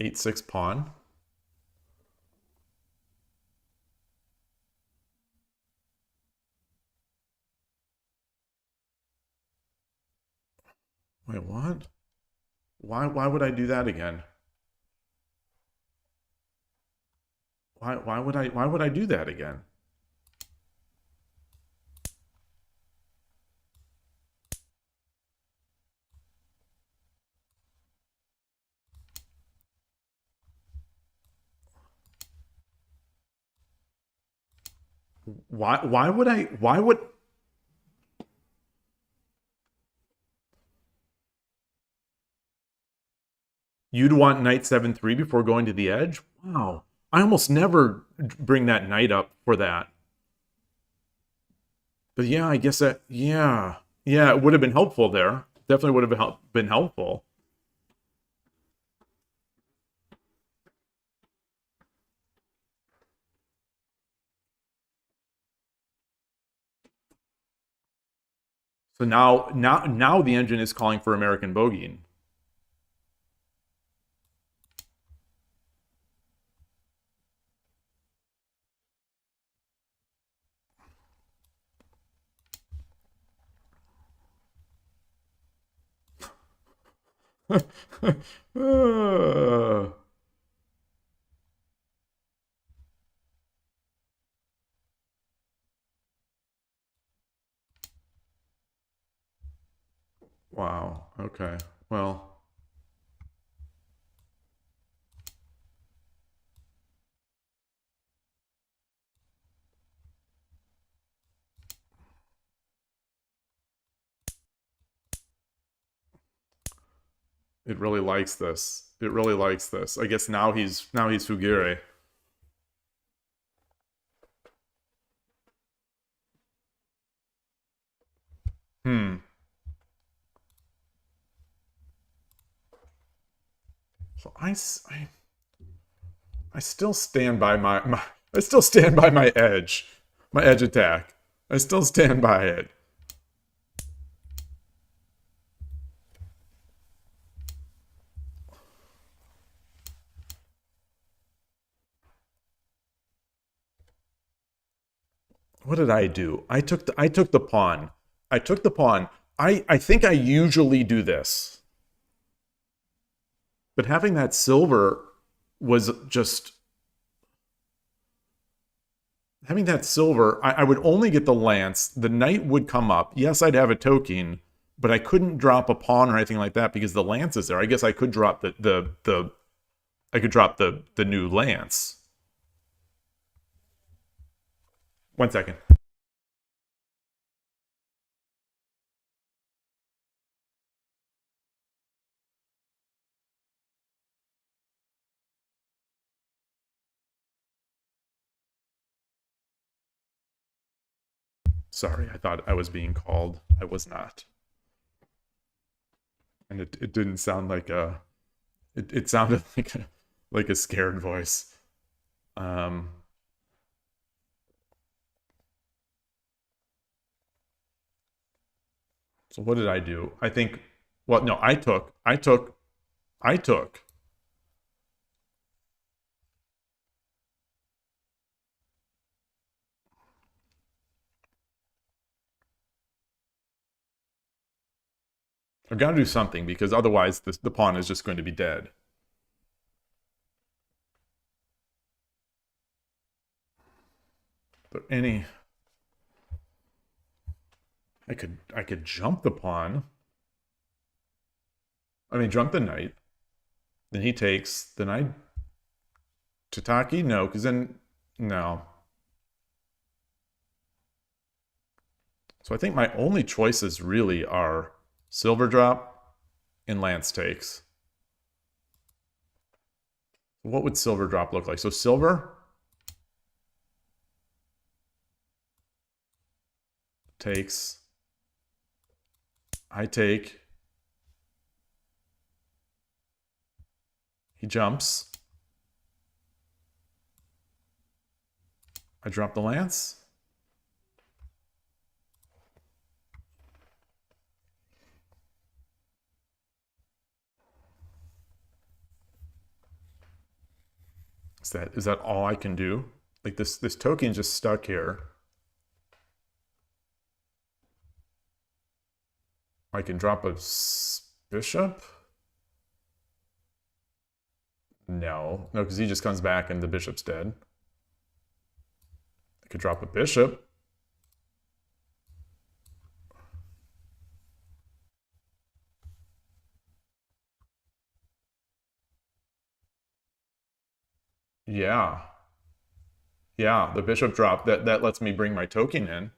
Eight-six pawn. Wait, what? Why would I do that again? Why would I do that again? Why would you'd want knight 7-3 before going to the edge? Wow. I almost never bring that knight up for that. But yeah, I guess that, yeah. Yeah, it would have been helpful there. Definitely would have been helpful. So now the engine is calling for American bogeying. Wow. Okay. Well, it really likes this. It really likes this. I guess now he's Fugire. Hmm. So I still stand by my I still stand by my edge attack. I still stand by it. What did I do? I took the pawn. I took the pawn. I think I usually do this. But having that silver was just having that silver, I would only get the lance. The knight would come up. Yes, I'd have a token, but I couldn't drop a pawn or anything like that because the lance is there. I guess I could drop the new lance. 1 second. Sorry, I thought I was being called. I was not. And it didn't sound like a it sounded like a scared voice. Um so what did I do? I think well no, I took. I've got to do something because otherwise the pawn is just going to be dead. But any... I could jump the pawn. I mean, jump the knight. Then he takes the knight. Tataki? No, because then... No. So I think my only choices really are silver drop and lance takes. What would silver drop look like? So silver takes. I take. He jumps. I drop the lance. Is that all I can do? Like this token just stuck here. I can drop a bishop? No, because he just comes back and the bishop's dead. I could drop a bishop. Yeah. Yeah, the bishop drop, that lets me bring my token in.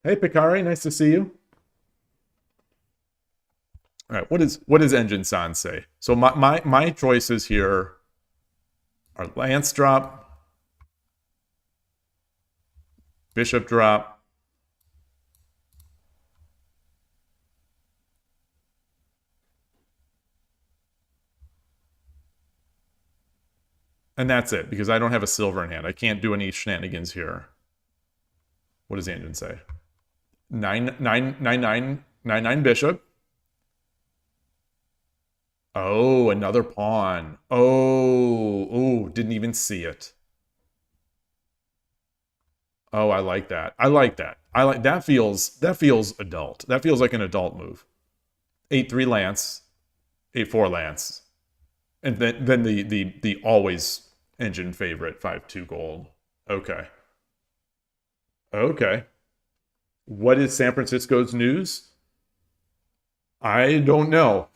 Hey, Pikari, nice to see you. All right, what does Engine San say? So my choices here are lance drop, bishop drop, and that's it, because I don't have a silver in hand. I can't do any shenanigans here. What does Engine say? 9 bishop. Oh, another pawn. Oh, didn't even see it. Oh, I like that. I like that. That feels adult. That feels like an adult move. 8-3 lance, 8-4 lance. And then the always Engine favorite 5-2 gold. Okay. Okay. What is San Francisco's news? I don't know.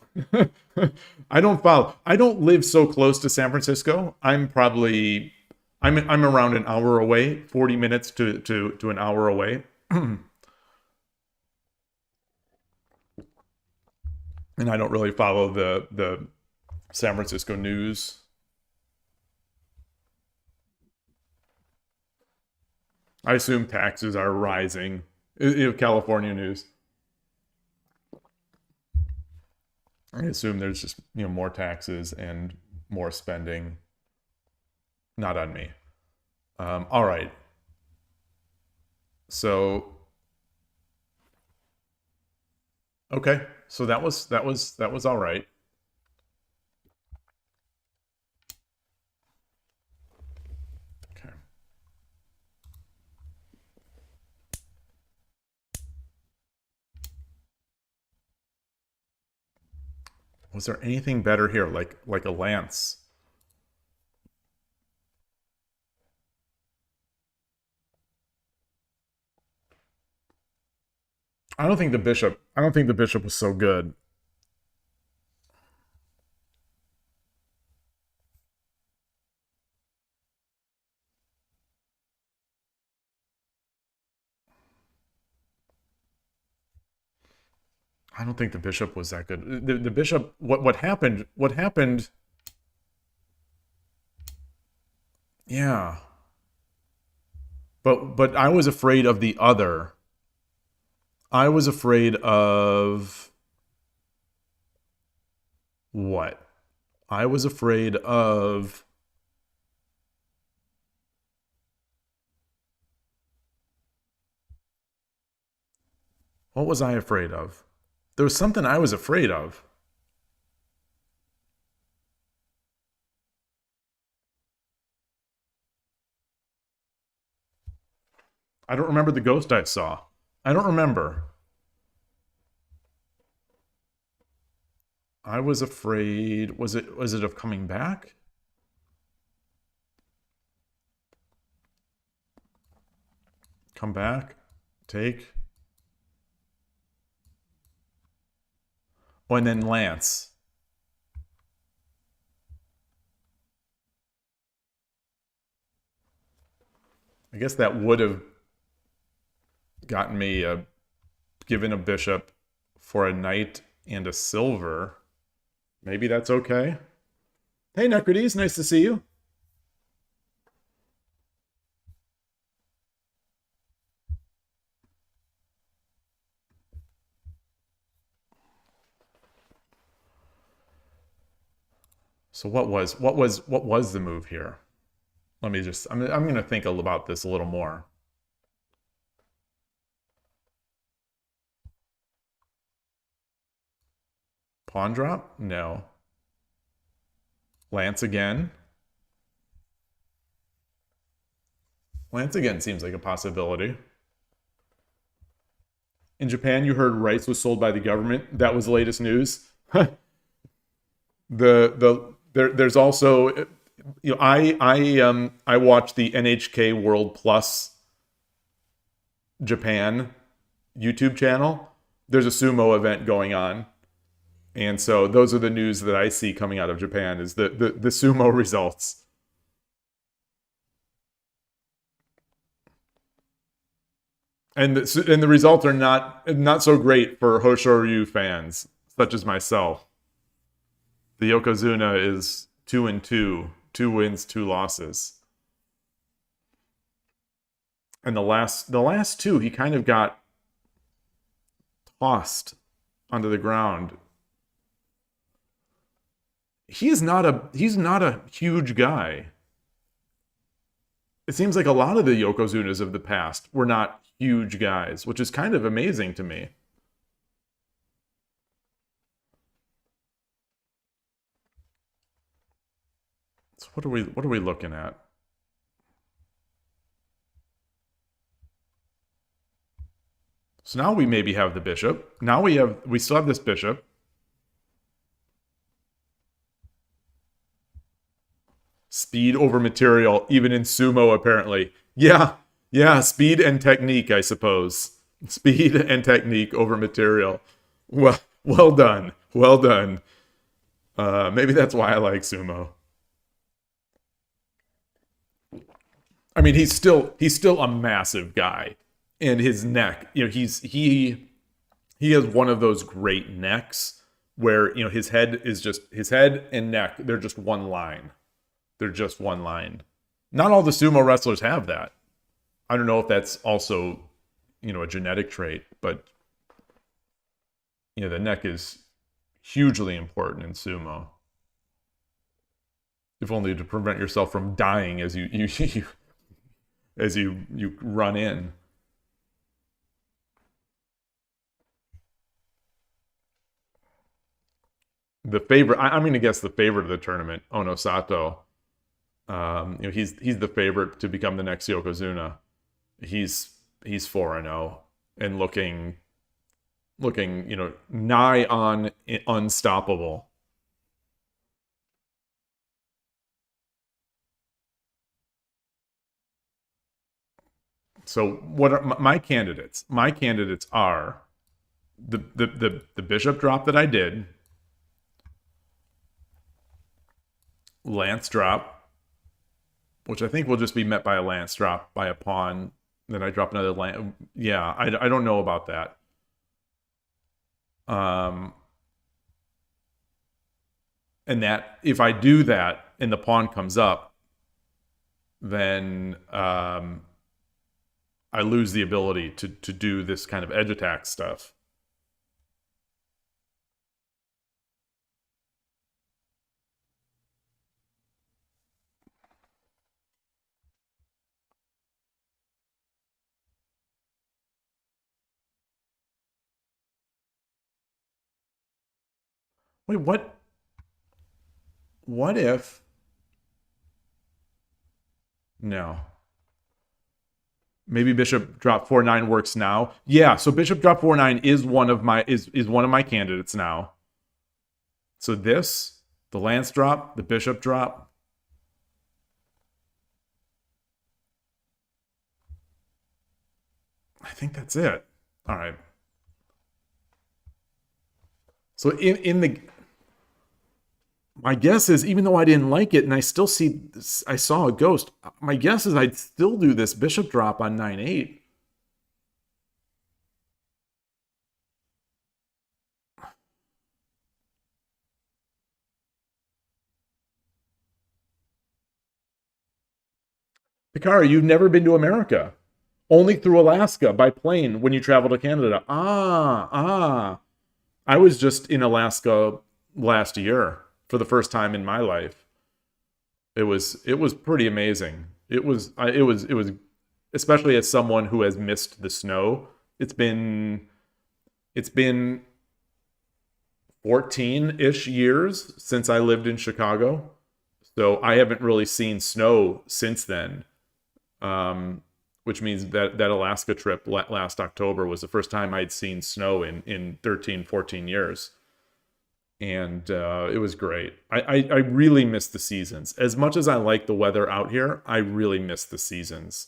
I don't follow. I don't live so close to San Francisco. I'm around an hour away, 40 minutes to an hour away. And I don't really follow the San Francisco news. I assume taxes are rising. California news. I assume there's just, more taxes and more spending. Not on me. All right. So, okay. So that was all right. Okay. Was there anything better here, like a lance? I don't think the bishop was so good. I don't think the bishop was that good. The bishop, what happened? Yeah. But I was afraid of the other. I was afraid of what? I was afraid of what was I afraid of? There was something I was afraid of. I don't remember the ghost I saw. I don't remember. I was afraid, was it of coming back? Come back, take. Oh, and then Lance. I guess that would have gotten me given a bishop for a knight and a silver. Maybe that's okay. Hey, Necrodes, nice to see you. So what was the move here? Let me just I'm going to think about this a little more. Pawn drop? No. Lance again. Lance again seems like a possibility. In Japan, you heard rice was sold by the government. That was the latest news. There's also, you know, I watched the NHK World Plus Japan YouTube channel. There's a sumo event going on. And so those are the news that I see coming out of Japan is the sumo results. And the results are not so great for Hoshoryu fans, such as myself. The Yokozuna is 2-2, 2 wins, 2 losses. And the last two, he kind of got tossed onto the ground. He's not a huge guy. It seems like a lot of the Yokozunas of the past were not huge guys, which is kind of amazing to me. So what are we looking at? So now we maybe have the bishop. Now we still have this bishop. Speed over material, even in sumo, apparently. Yeah, speed and technique, I suppose. Speed and technique over material. Well done. Well done. Maybe that's why I like sumo. I mean, he's still a massive guy. And his neck, you know, he has one of those great necks where, you know, his head and neck, they're just one line. They're just one line. Not all the sumo wrestlers have that. I don't know if that's also, you know, a genetic trait, but, you know, the neck is hugely important in sumo. If only to prevent yourself from dying as you run in. The favorite, I'm going to guess the favorite of the tournament, Onosato. You know, he's the favorite to become the next Yokozuna. He's 4-0 and looking, you know, nigh on unstoppable. So what are my candidates? My candidates are the bishop drop that I did, lance drop, which I think will just be met by a lance drop by a pawn. Then I drop another lance. Yeah, I don't know about that. And that if I do that and the pawn comes up, then I lose the ability to do this kind of edge attack stuff. Wait, what? What if? No. Maybe bishop drop 4-9 works now. Yeah, so bishop drop 4-9 is one of my candidates now. So this, the lance drop, the bishop drop. I think that's it. All right. So in the, my guess is, even though I didn't like it and I still see, I saw a ghost, my guess is I'd still do this bishop drop on 9-8. Picard, you've never been to America. Only through Alaska by plane when you travel to Canada. I was just in Alaska last year for the first time in my life. It was pretty amazing. It was especially as someone who has missed the snow. It's been 14-ish years since I lived in Chicago. So I haven't really seen snow since then. Which means that Alaska trip last October was the first time I'd seen snow in 13, 14 years. And it was great. I really miss the seasons. As much as I like the weather out here, I really miss the seasons.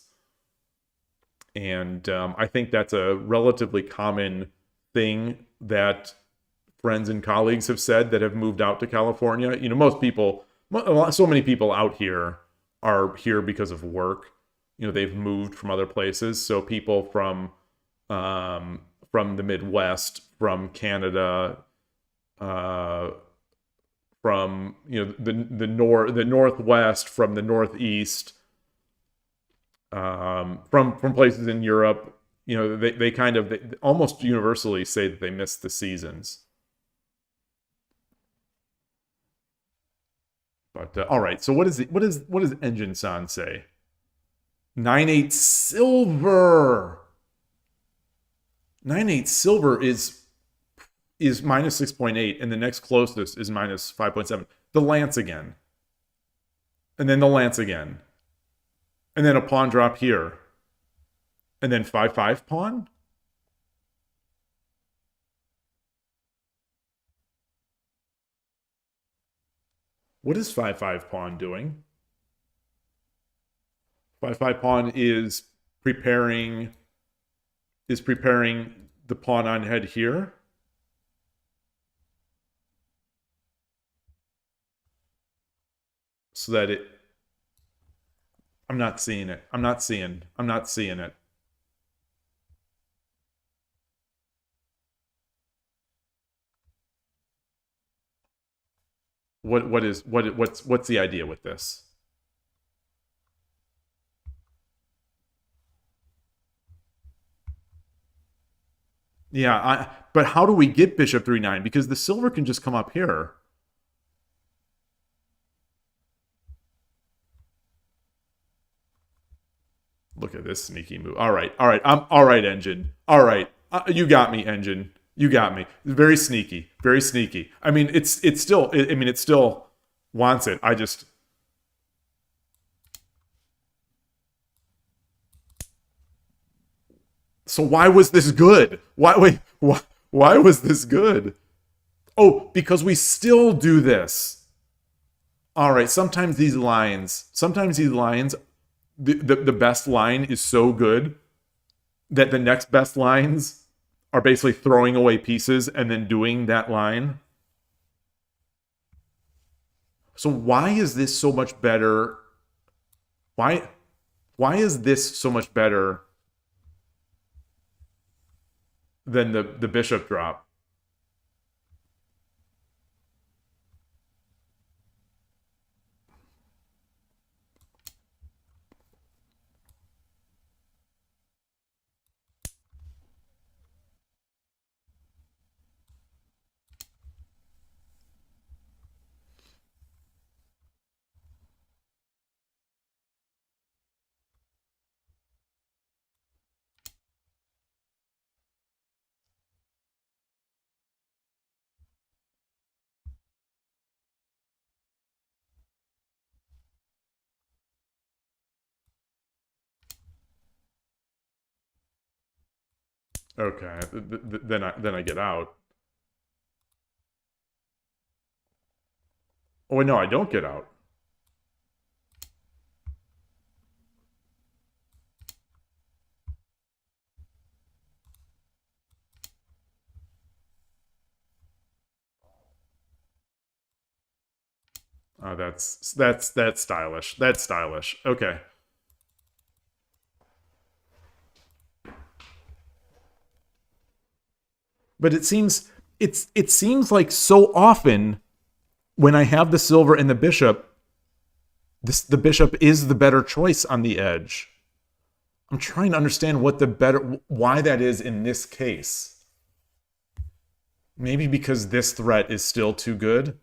And I think that's a relatively common thing that friends and colleagues have said that have moved out to California. You know, most people, so many people out here are here because of work. You know, they've moved from other places. So people from the Midwest, from Canada, from, you know, the Northwest, from the Northeast, from places in Europe, you know, they kind of, they almost universally say that they miss the seasons. But all right, so what does Engine San say? 9-8 silver. 9-8 silver is minus 6.8, and the next closest is minus 5.7. The lance again. And then the lance again. And then a pawn drop here. And then 5-5 pawn? What is 5-5 pawn doing? 5-5 pawn is preparing the pawn on head here. So that it, I'm not seeing it. I'm not seeing it. What's the idea with this? Yeah, but how do we get bishop 3-9? Because the silver can just come up here. Look at this sneaky move. All right, Engine. All right, you got me, Engine. You got me. Very sneaky, very sneaky. I mean, it still wants it. I just. So why was this good? Why was this good? Oh, because we still do this. All right, sometimes these lines, the best line is so good that the next best lines are basically throwing away pieces and then doing that line. So why is this so much better? Why is this so much better than the bishop drop? Okay, then I get out. Oh, no, I don't get out. Oh, that's stylish. That's stylish. Okay. But it seems like so often when I have the silver and the bishop, the bishop is the better choice on the edge. I'm trying to understand why that is in this case. Maybe because this threat is still too good?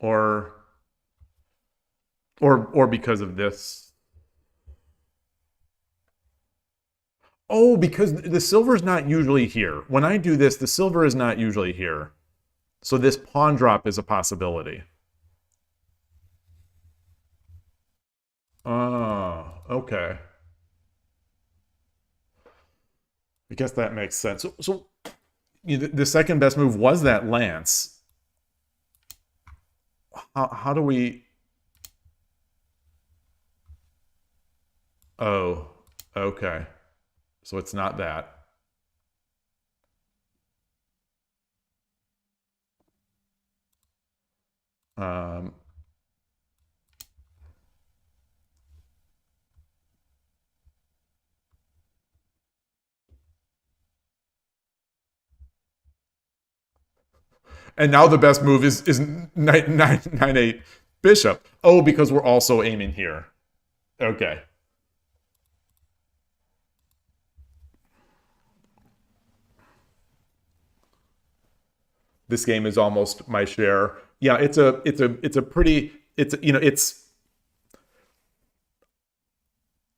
Or because of this. Oh, because the silver's not usually here. When I do this, the silver is not usually here. So this pawn drop is a possibility. Oh, okay. I guess that makes sense. So the second best move was that lance. How do we... Oh, okay. So it's not that. And now the best move is nine eight bishop. Oh, because we're also aiming here. Okay. This game is almost my share. Yeah, it's a pretty it's a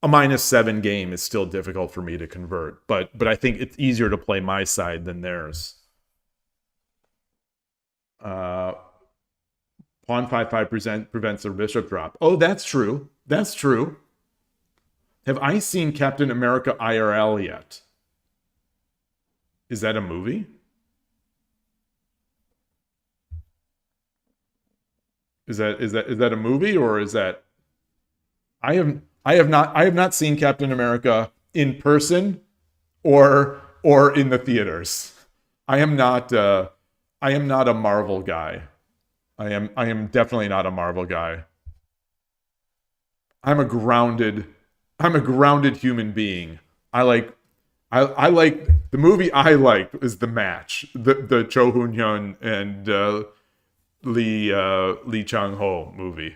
-7 game is still difficult for me to convert, but I think it's easier to play my side than theirs. Pawn 5/5 prevents a bishop drop. Oh, that's true. That's true. Have I seen Captain America IRL yet? Is that a movie? Is that a movie, or is that... I have not seen Captain America in person or in the theaters. I am not a Marvel guy. I am definitely not a Marvel guy. I'm a grounded human being. I like the movie I liked is The Match, the Cho Hoon Hyun and Lee Chang Ho movie.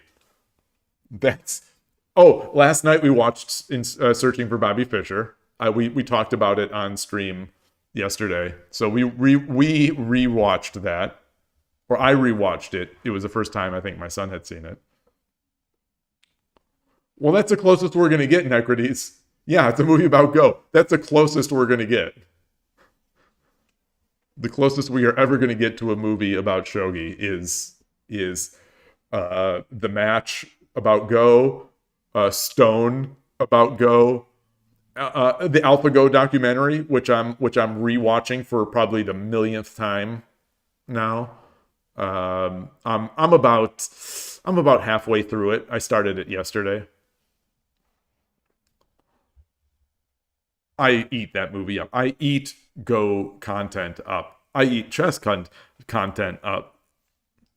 Last night we watched Searching for Bobby Fischer. We talked about it on stream yesterday, so we rewatched that, or I rewatched it. It was the first time I think my son had seen it. Well, that's the closest we're gonna get, Necrodes. Yeah, it's a movie about Go. That's the closest we're gonna get. The closest we are ever going to get to a movie about shogi is The Match about Go, Stone about Go, the AlphaGo documentary, which I'm rewatching for probably the millionth time now. I'm about halfway through it. I started it yesterday. I eat that movie up. I eat Go content up. I eat chess content up.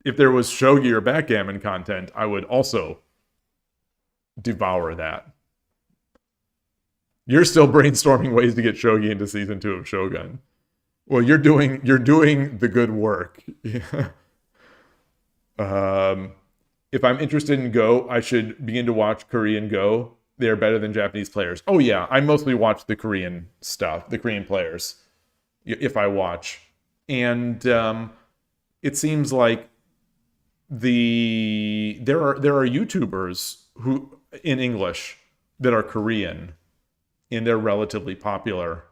If there was shogi or backgammon content, I would also devour that. You're still brainstorming ways to get shogi into season 2 of Shogun. Well, you're doing the good work. If I'm interested in Go, I should begin to watch Korean Go. They're better than Japanese players. Oh yeah, I mostly watch the Korean stuff, the Korean players, if I watch. And it seems like there are YouTubers who in English that are Korean, and they're relatively popular.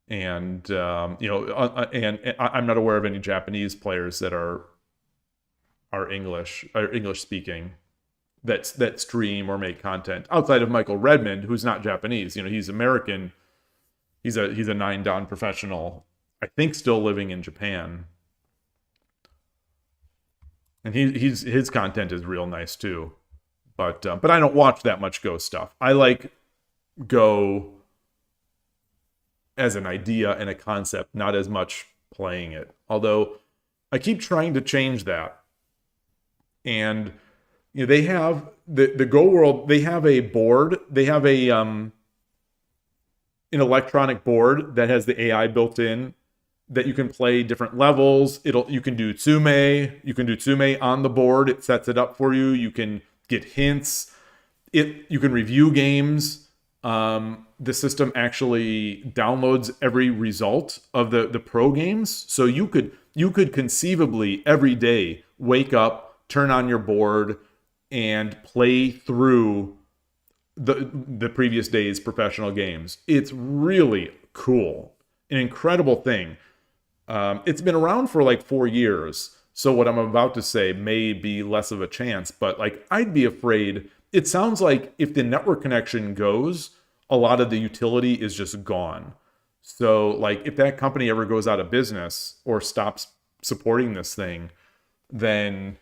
And and I'm not aware of any Japanese players that are English speaking that stream or make content outside of Michael Redmond, who's not Japanese. He's American. He's a 9-dan professional, I think, still living in Japan. and his content is real nice too. But I don't watch that much Go stuff. I like Go as an idea and a concept, not as much playing it. Although I keep trying to change that. And they have the Go World. They have a board. They have a an electronic board that has the AI built in that you can play different levels. You can do tsume. You can do tsume on the board. It sets it up for you. You can get hints. You can review games. The system actually downloads every result of the pro games. So you could conceivably every day wake up, turn on your board, and play through the previous day's professional games. It's really cool, an incredible thing. It's been around for like 4 years, so what I'm about to say may be less of a chance, but like I'd be afraid. It sounds like if the network connection goes, a lot of the utility is just gone. So like if that company ever goes out of business or stops supporting this thing, then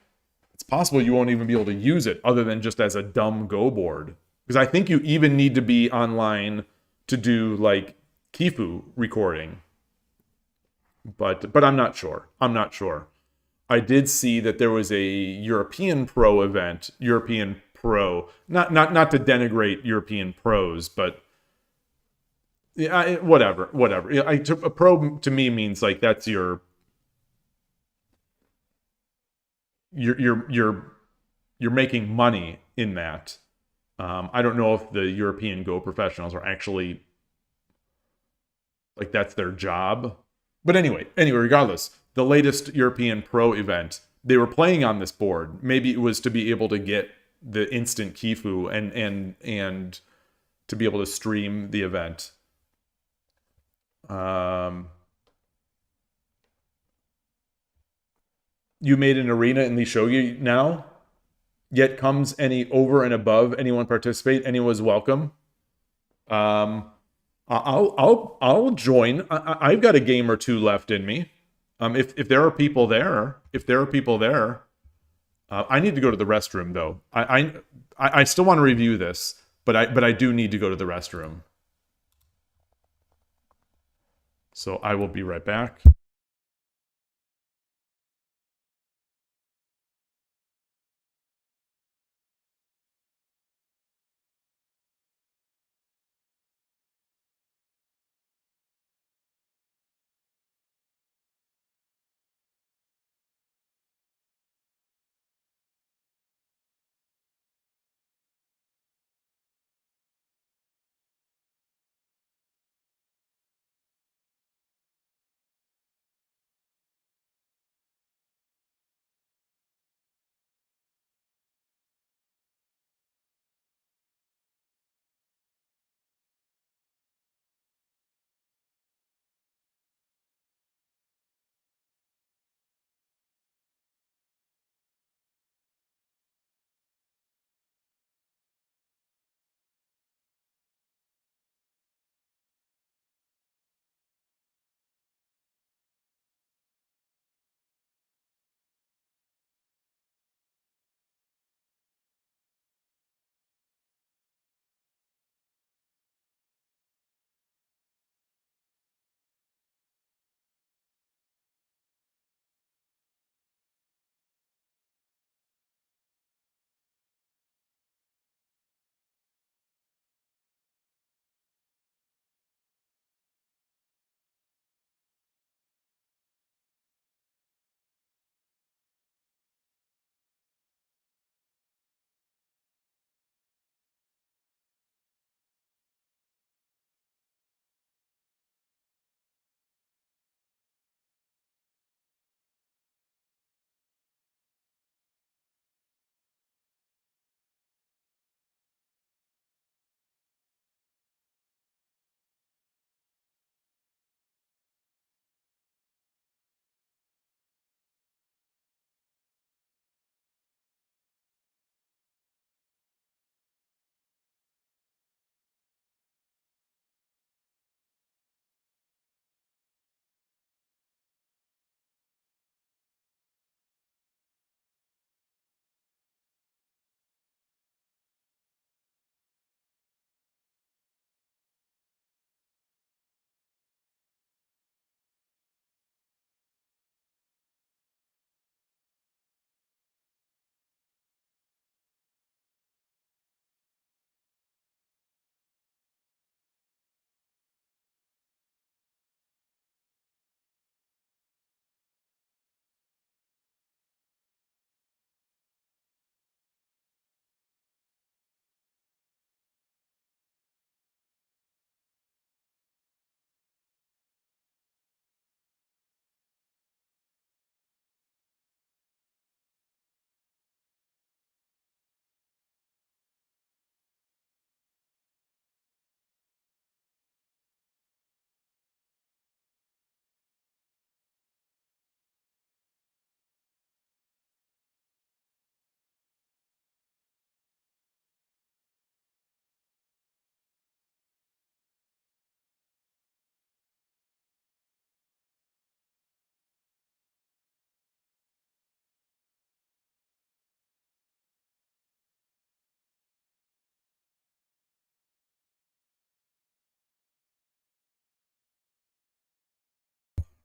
it's possible you won't even be able to use it other than just as a dumb Go board. Because I think you even need to be online to do like Kifu recording. But I'm not sure. I'm not sure. I did see that there was a European Pro event, European Pro, not to denigrate European pros, but yeah, whatever. A pro to me means like that's you're making money in that. I don't know if the European Go professionals are actually like that's their job. But anyway, regardless, the latest European Pro event, they were playing on this board. Maybe it was to be able to get the instant Kifu and to be able to stream the event. You made an arena in the Shogi now, yet comes any over and above anyone participate. Anyone's welcome. I'll join. I've got a game or two left in me. If there are people there, I need to go to the restroom though. I still want to review this, but I do need to go to the restroom. So I will be right back.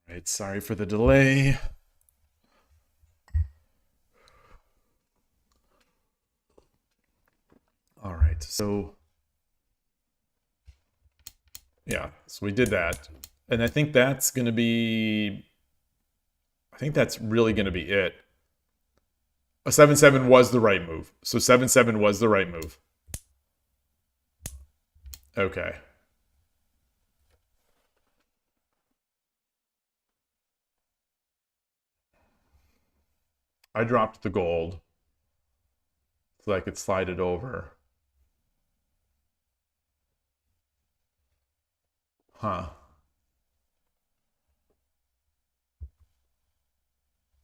Right, sorry for the delay. All right, so yeah, so we did that. And I think that's going to be, I think that's really going to be it. A 7-7 was the right move. So 7-7 was the right move. Okay. I dropped the gold so I could slide it over. Huh.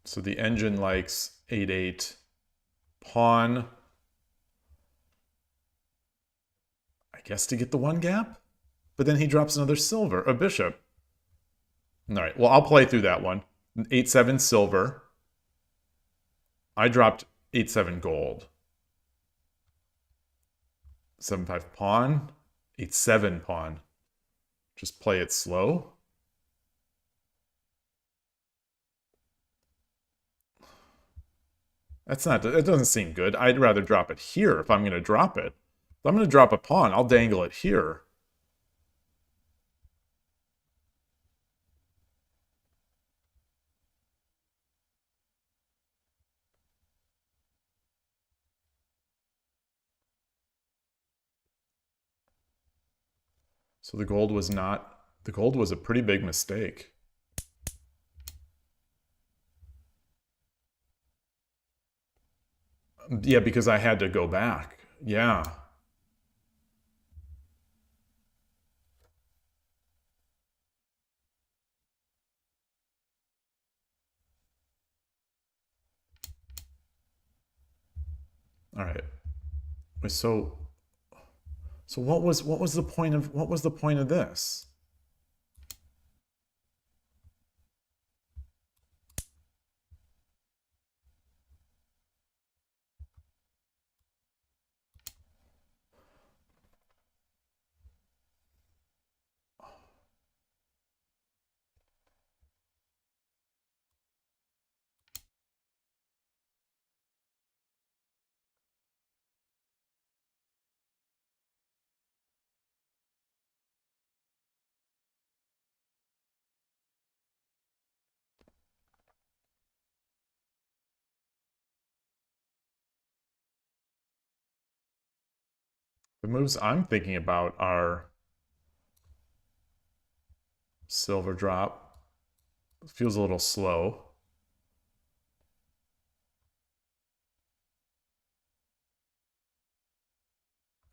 So the engine likes 8-8 pawn. I guess to get the one gap? But then he drops another silver, a bishop. All right, well, I'll play through that one. 8-7 silver. I dropped 8-7 gold. 7-5 pawn. 8-7 pawn. Just play it slow. That's not, it doesn't seem good. I'd rather drop it here if I'm going to drop it. If I'm going to drop a pawn, I'll dangle it here. So the gold was not, the gold was a pretty big mistake. Yeah, because I had to go back. Yeah. All right. So what was the point of this? The moves I'm thinking about are silver drop. It feels a little slow.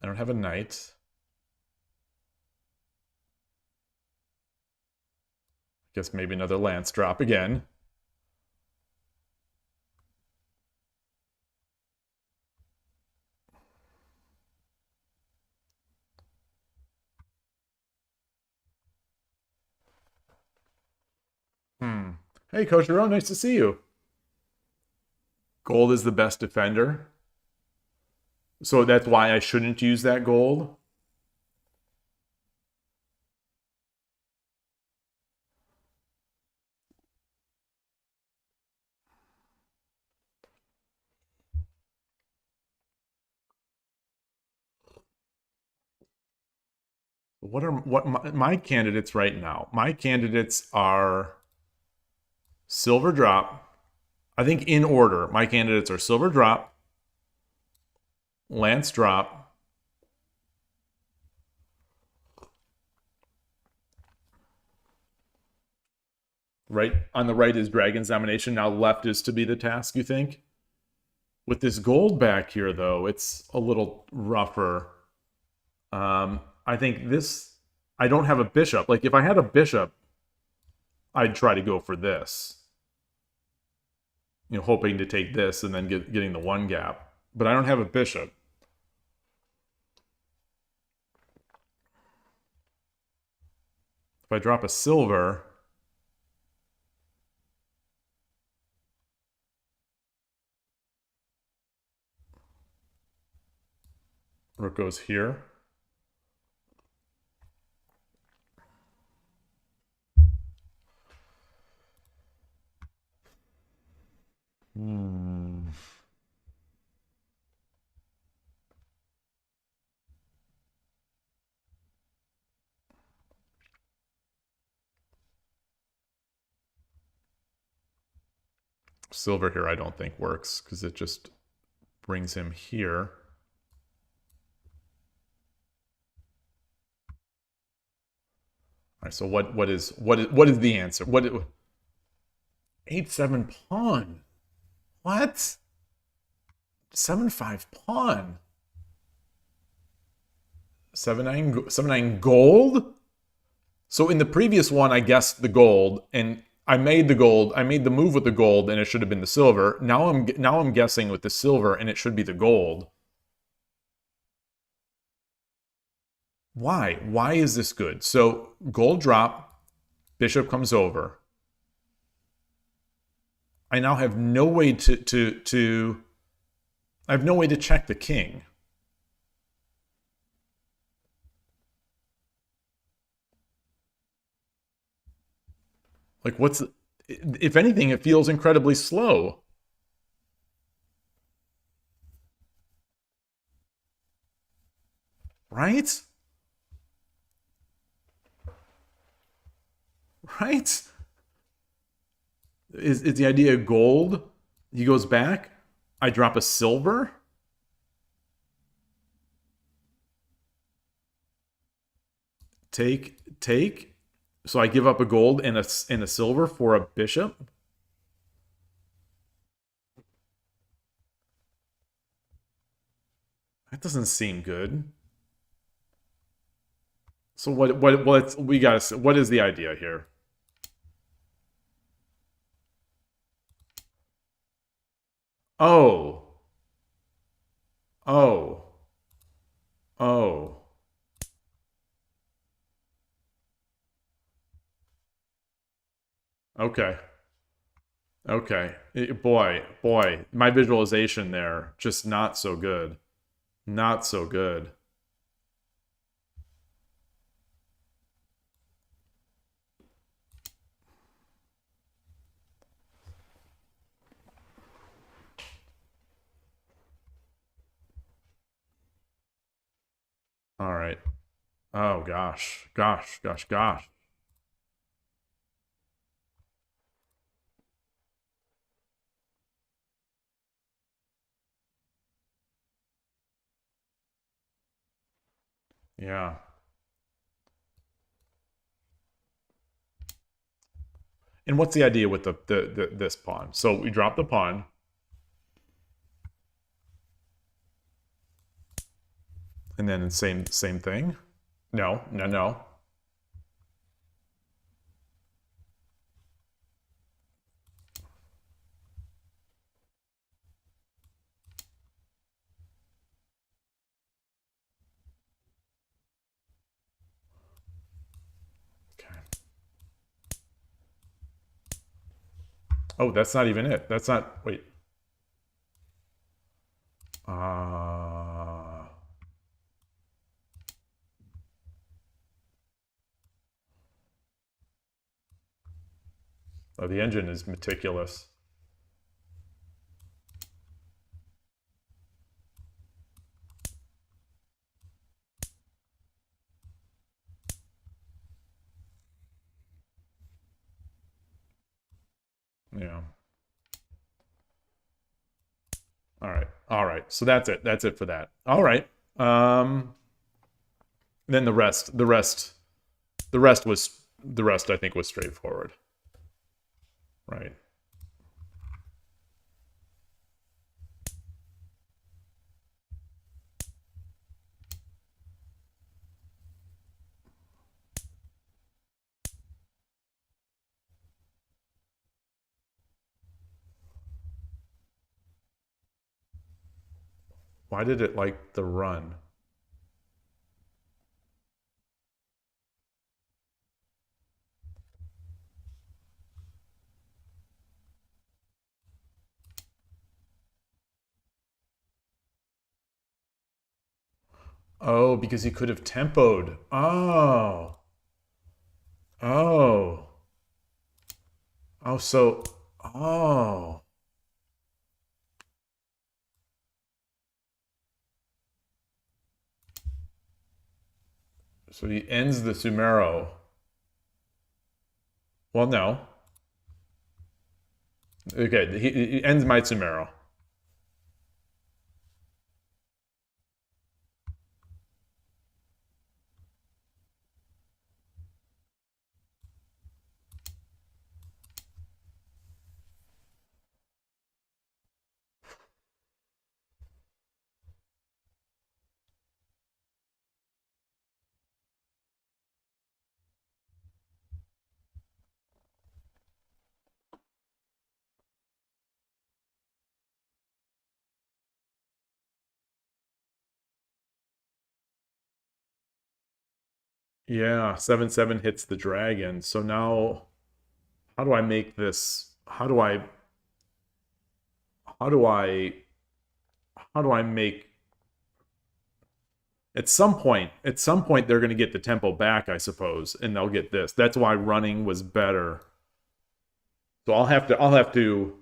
I don't have a knight. Guess maybe another lance drop again. Hey, Coach Hero, nice to see you. Gold is the best defender. So that's why I shouldn't use that gold. What my candidates right now? My candidates are silver drop. I think in order, my candidates are silver drop, lance drop, right on the right is Dragon's Domination. Now left is to be the task, you think? With this gold back here, though, it's a little rougher. I think this, I don't have a bishop. Like, if I had a bishop, I'd try to go for this. You know, hoping to take this and then getting the one gap. But I don't have a bishop. If I drop a silver, rook goes here. Silver here I don't think works because it just brings him here. All right, so what is the answer? 8-7 pawn. What? 7-5 pawn. 7-9 gold? So in the previous one I guessed the gold and I made the gold. I made the move with the gold and it should have been the silver. Now I'm guessing with the silver and it should be the gold. Why? Why is this good? So gold drop, bishop comes over. I now have no way I have no way to check the king. Like if anything, it feels incredibly slow. Right? Right? Is the idea gold? He goes back. I drop a silver. Take. So I give up a gold and a silver for a bishop. That doesn't seem good. So what we gotta, what is the idea here? Oh. Oh. Oh. Okay. Okay. Boy, my visualization there, just not so good. Not so good. All right. Oh, gosh. Gosh. Yeah. And what's the idea with this pawn? So we drop the pawn. And then same thing. No. Okay. Oh, that's not even it. That's not, wait. Oh, the engine is meticulous. Yeah. All right. So that's it. That's it for that. All right. Then the rest I think was straightforward. Right. Why did it like the run? Oh, because he could have tempoed. Oh. Oh. Oh, so. Oh. So he ends the Sumero. Well, no. Okay, he ends my Tsumero. Yeah, 7/7 hits the dragon. So now, how do I make this? How do I, how do I make? At some point, they're going to get the tempo back, I suppose, and they'll get this. That's why running was better. So I'll have to.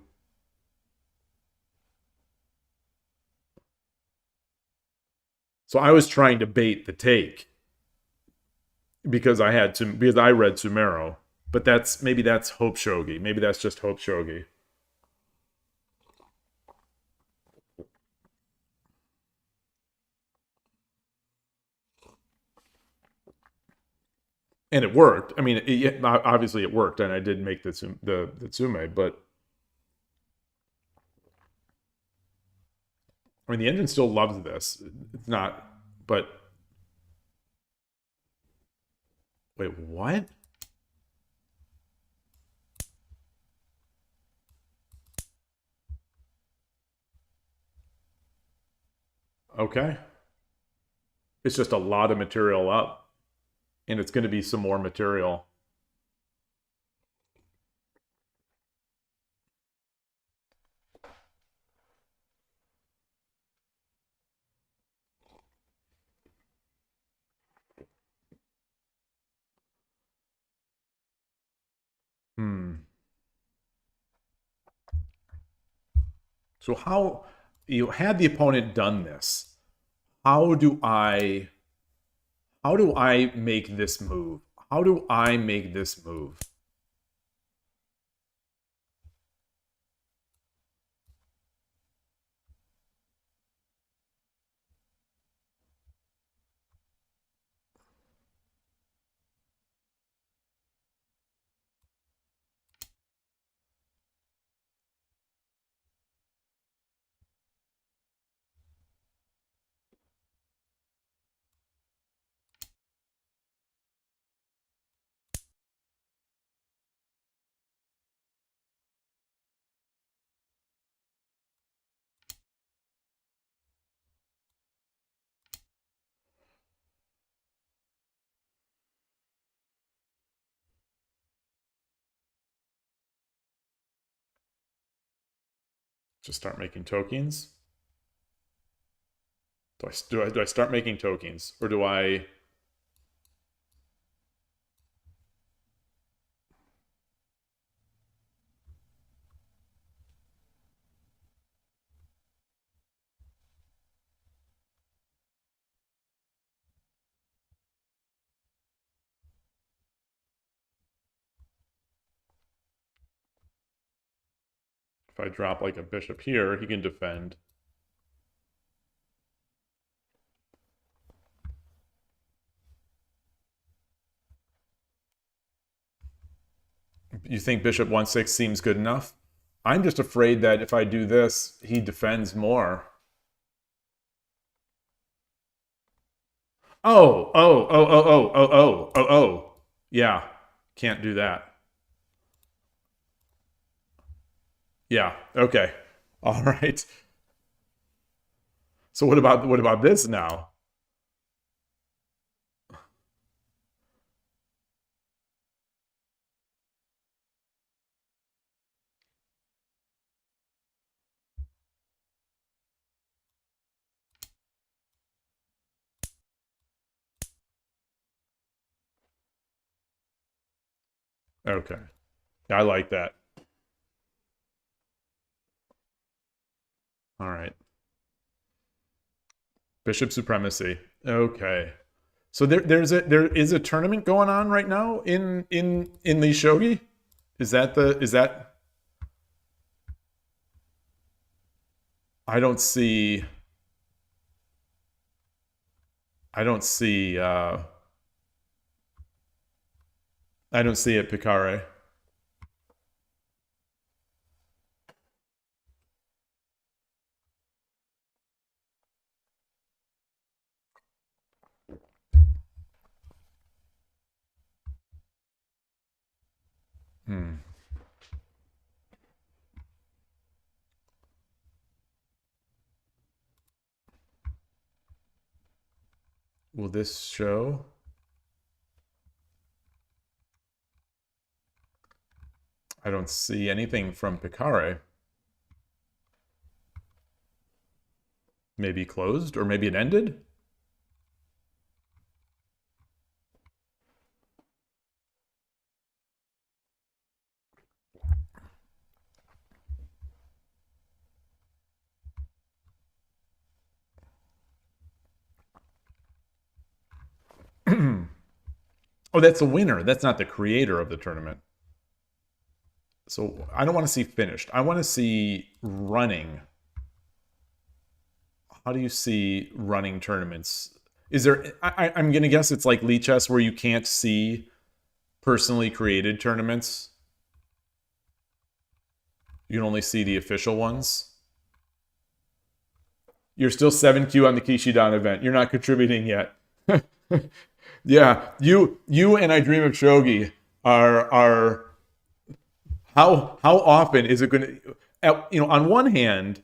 So I was trying to bait the take because I had to, because I read Tsumero. But maybe that's Hope Shogi. Maybe that's just Hope Shogi. And it worked. I mean, obviously it worked, and I did make the Tsume. But I mean, the engine still loves this. It's not. But wait, what? Okay. It's just a lot of material up. And it's going to be some more material. So how, had the opponent done this, how do I make this move? How do I make this move? Just start making tokens? Do I start making tokens, or do I? If I drop like a bishop here, he can defend. You think bishop 1/6 seems good enough? I'm just afraid that if I do this, he defends more. Oh, oh, oh, oh, oh, oh, oh, oh, oh. Yeah, can't do that. Yeah, okay. All right. So what about this now? Okay. I like that. All right. Bishop supremacy. Okay. So there is a tournament going on right now in the shogi? Is that I don't see. I don't see. I don't see it, Picare. Will this show? I don't see anything from Picare. Maybe closed, or maybe it ended? Oh, that's the winner. That's not the creator of the tournament. So I don't want to see finished. I want to see running. How do you see running tournaments? Is there? I'm gonna guess it's like Lichess where you can't see personally created tournaments. You can only see the official ones. You're still 7Q on the Kishidan event. You're not contributing yet. Yeah, you and I Dream of Shogi are how often is it going to, you know, on one hand,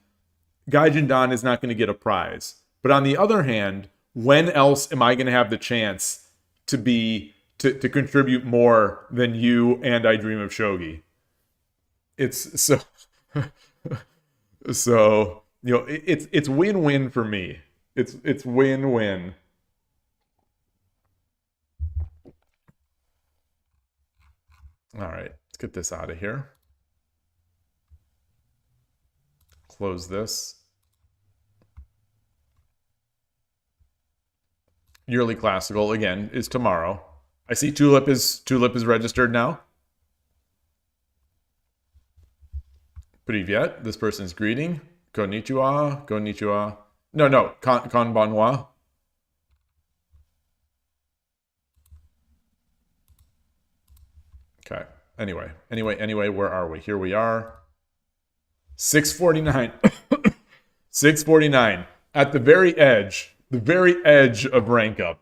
Gaijin Dan is not going to get a prize, but on the other hand, when else am I going to have the chance to to contribute more than you and I Dream of Shogi? It's so so, you know, it's win-win for me. It's win-win. All right, let's get this out of here. Close this. Yearly Classical, again, is tomorrow. I see Tulip is registered now. Privyet, this person's greeting. Konnichiwa, konnichiwa. No, konbanwa. Okay. Anyway, where are we? Here we are. 649. 649. At the very edge of rank up.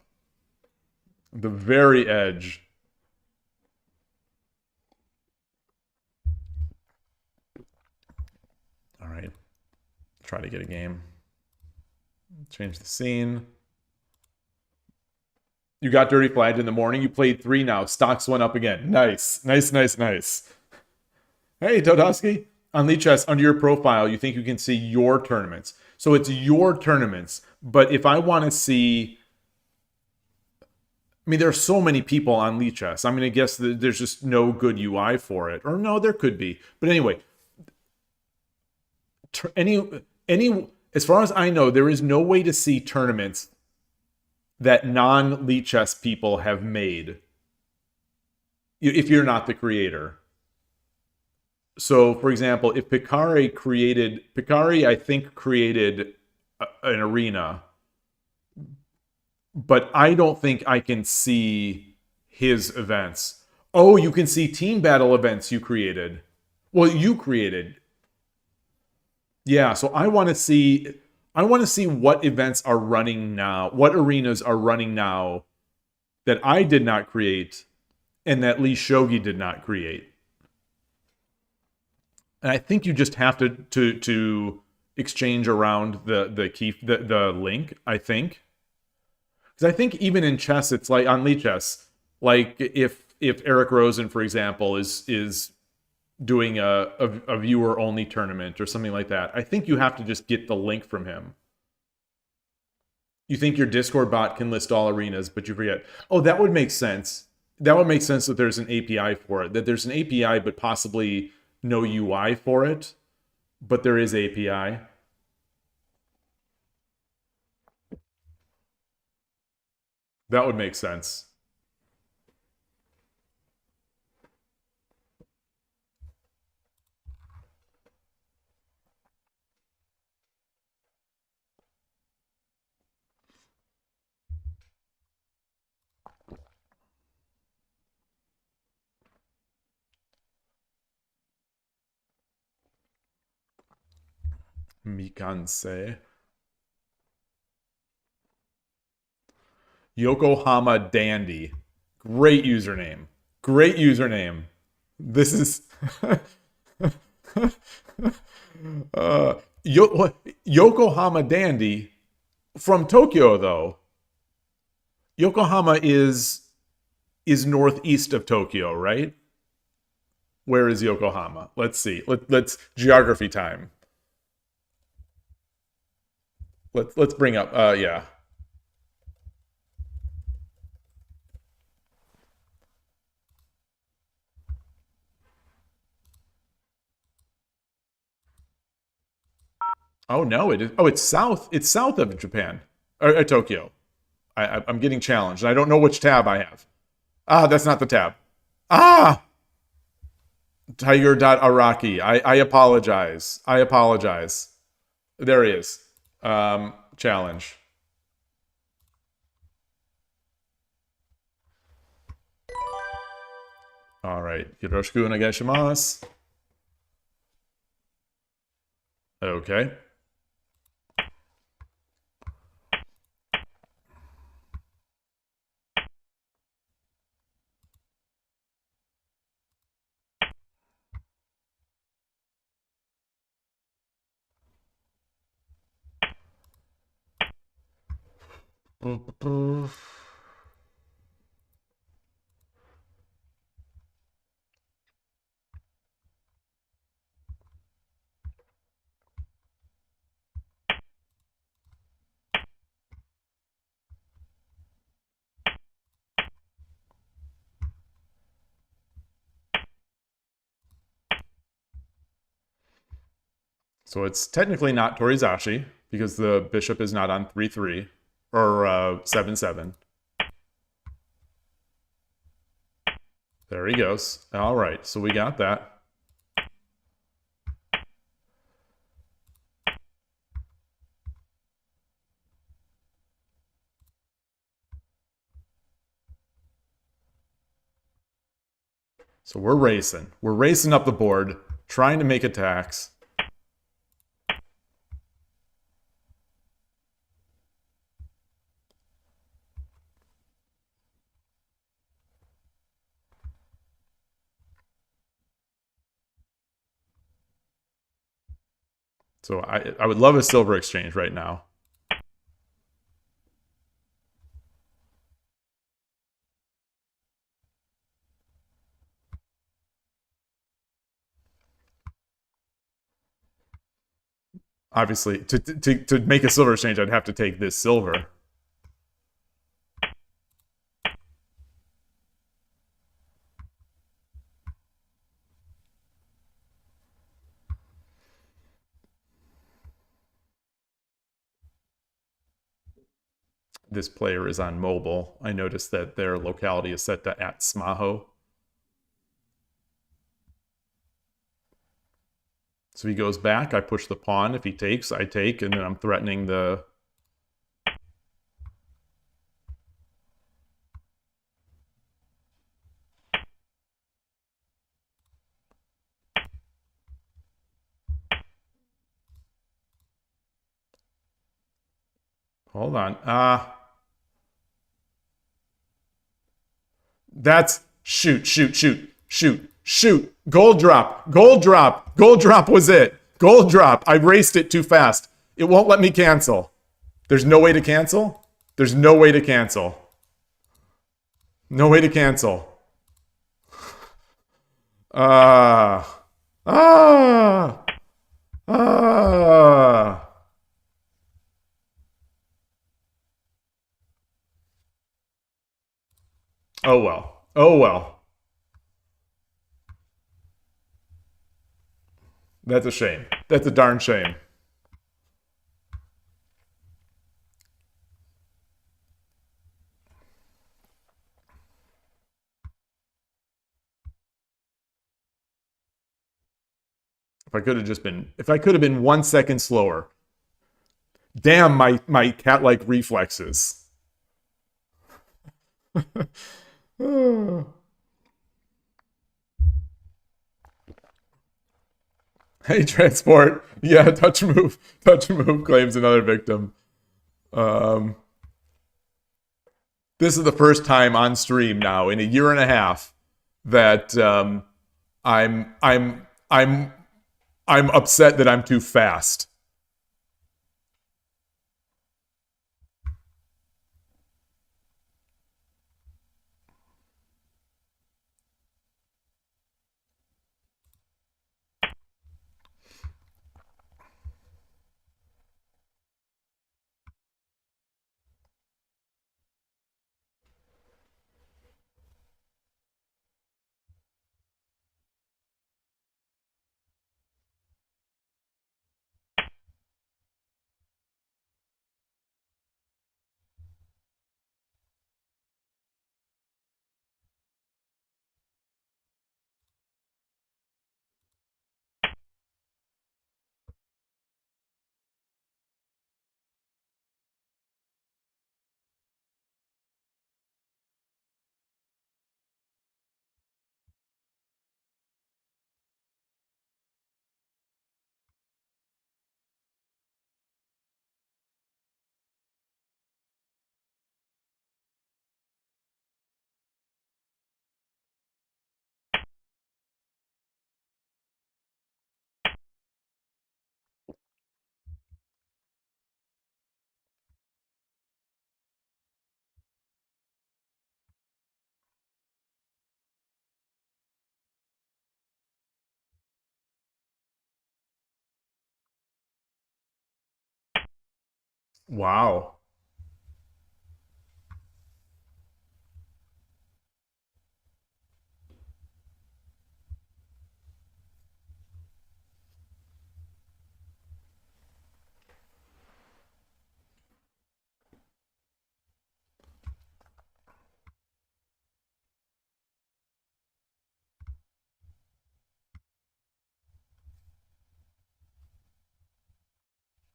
The very edge. All right. Try to get a game. Change the scene. You got dirty flagged in the morning. You played 3 now. Stocks went up again. Nice. Hey, Todosky. On Lichess, under your profile, you think you can see your tournaments. So it's your tournaments. But if I want to see... I mean, there are so many people on Lichess. I'm going to guess that there's just no good UI for it. Or no, there could be. But anyway, as far as I know, there is no way to see tournaments that non-Lichess people have made if you're not the creator. So, for example, if Picare, I think, created an arena, but I don't think I can see his events. Oh, you can see team battle events you created. Well, you created. Yeah, so I want to see what events are running now, what arenas are running now that I did not create and that Lee Shogi did not create. And I think you just have to exchange around the link, I think. Because I think even in chess, it's like on Lichess, like if Eric Rosen, for example, is doing a viewer only tournament or something like that, I think you have to just get the link from him. You think your Discord bot can list all arenas, but you forget. Oh, that would make sense. That would make sense that there's an API for it. That there's an API, but possibly no UI for it. But there is API. That would make sense. Mikanse. Yokohama Dandy. Great username. Great username. This is Yokohama Dandy from Tokyo, though. Yokohama is northeast of Tokyo, right? Where is Yokohama? Let's see. Let's geography time. Let's bring up yeah. Oh no, it is. Oh, it's south. It's south of Japan or Tokyo. I'm getting challenged. I don't know which tab I have. Ah, that's not the tab. Ah, Tiger.Araki. I apologize. I apologize. There he is. Challenge. All right. Yoroshiku onegaishimasu. Okay. So it's technically not Torizashi because the bishop is not on 3-3 or 7-7. There he goes. All right, so we got that. So we're racing. We're racing up the board, trying to make attacks. So I would love a silver exchange right now. Obviously, to make a silver exchange, I'd have to take this silver. This player is on mobile. I noticed that their locality is set to @Smaho. So he goes back, I push the pawn. If he takes, I take, and then I'm threatening the... Hold on. That's... Shoot. Gold drop. Gold drop was it. Gold drop. I raced it too fast. It won't let me cancel. There's no way to cancel? There's no way to cancel. No way to cancel. Oh well. Oh well. That's a shame. That's a darn shame. If I could have been 1 second slower. Damn my cat-like reflexes. Hey, transport. Yeah, touch move. Touch move claims another victim. Um, this is the first time on stream now in a year and a half that I'm I'm I'm I'm upset that I'm too fast. Wow.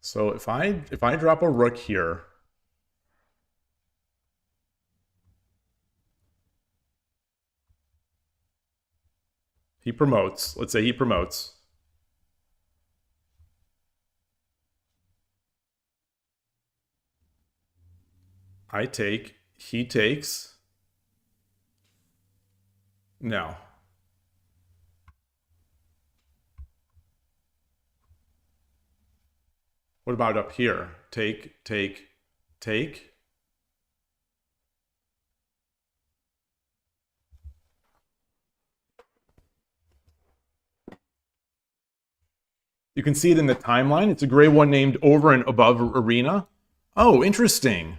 So if I drop a rook here, he promotes. Let's say he promotes. I take, he takes. No. What about up here? Take, take, take. You can see it in the timeline. It's a gray one named over and above arena. Oh, interesting.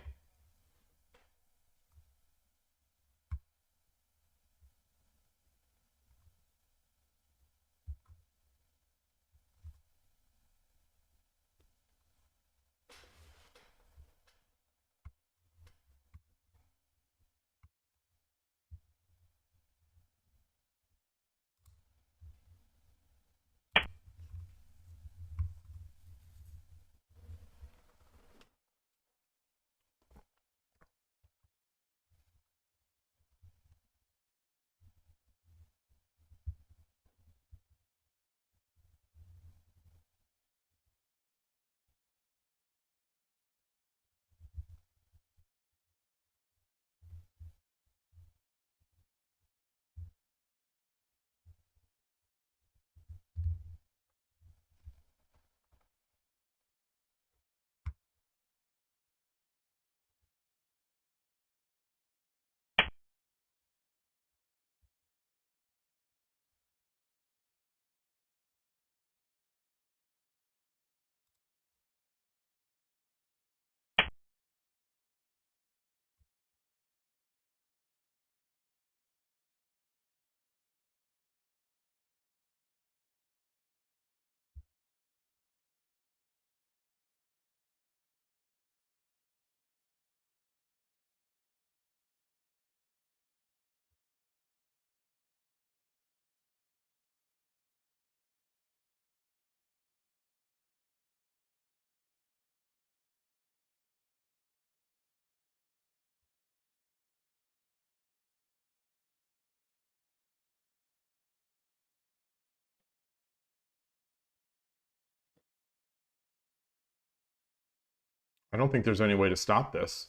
I don't think there's any way to stop this.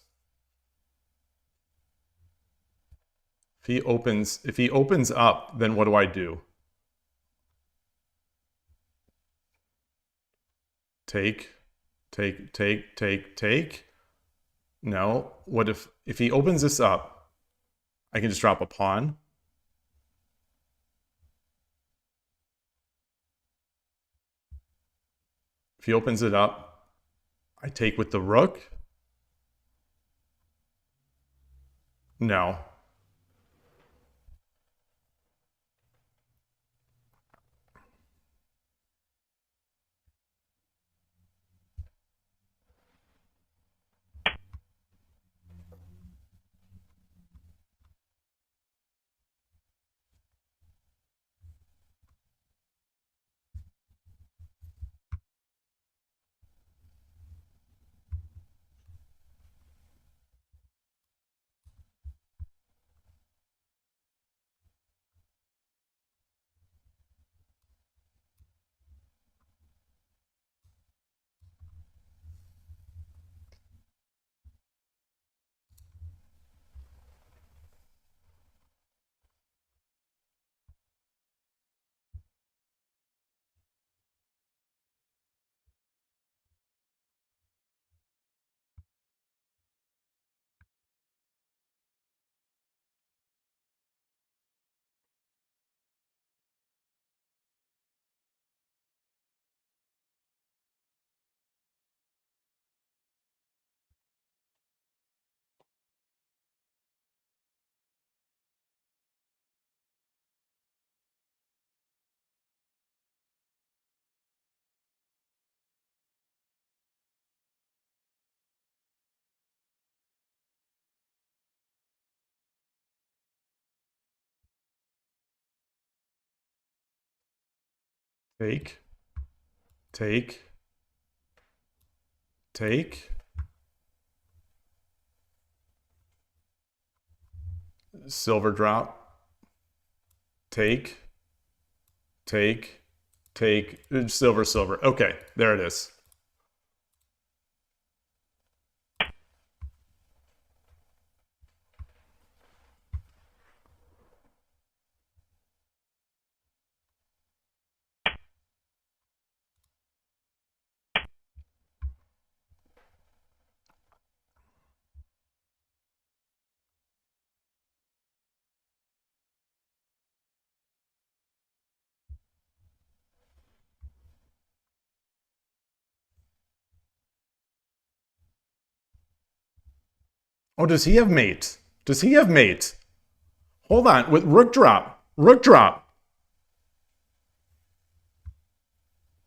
If he opens up, then what do I do? Take. No. What if he opens this up, I can just drop a pawn. If he opens it up, I take with the rook. No. Take. Silver drop. Take. Silver. Okay, there it is. Oh, does he have mate? Hold on, with rook drop.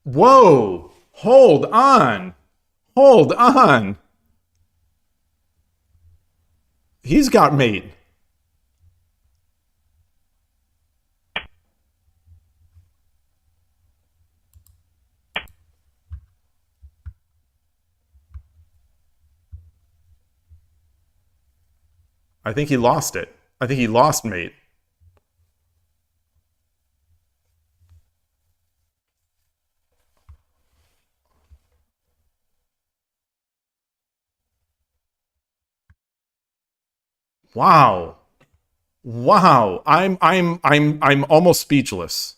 Whoa! Hold on. He's got mate. I think he lost it. I think he lost mate. Wow. I'm almost speechless.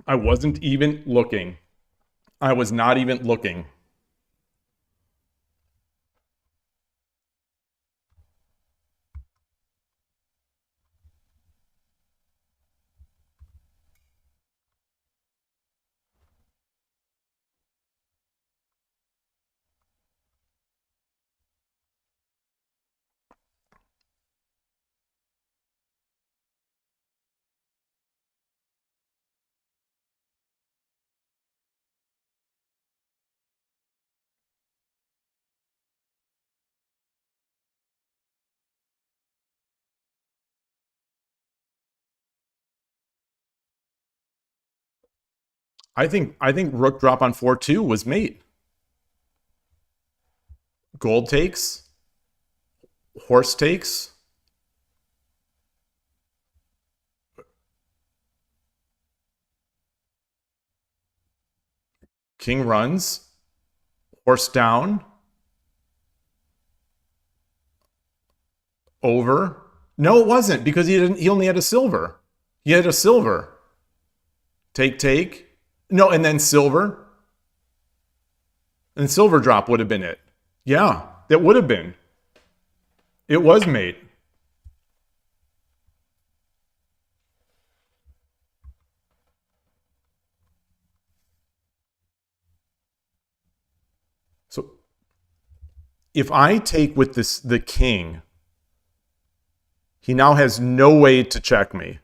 I wasn't even looking. I was not even looking. I think rook drop on 4-2 was mate. Gold takes. Horse takes. King runs. Horse down. Over. No, it wasn't, because he only had a silver. He had a silver. Take. No, and then silver. And silver drop would have been it. Yeah, that would have been. It was mate. So if I take with the king, he now has no way to check me.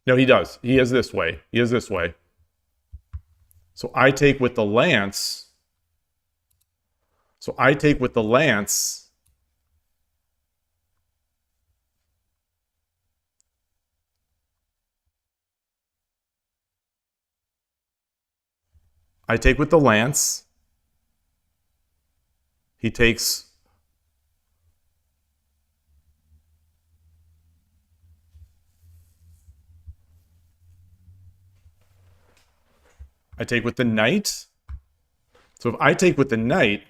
No, he does. He is this way. He is this way. So I take with the lance. So I take with the lance. I take with the lance. He takes. I take with the knight. So if I take with the knight,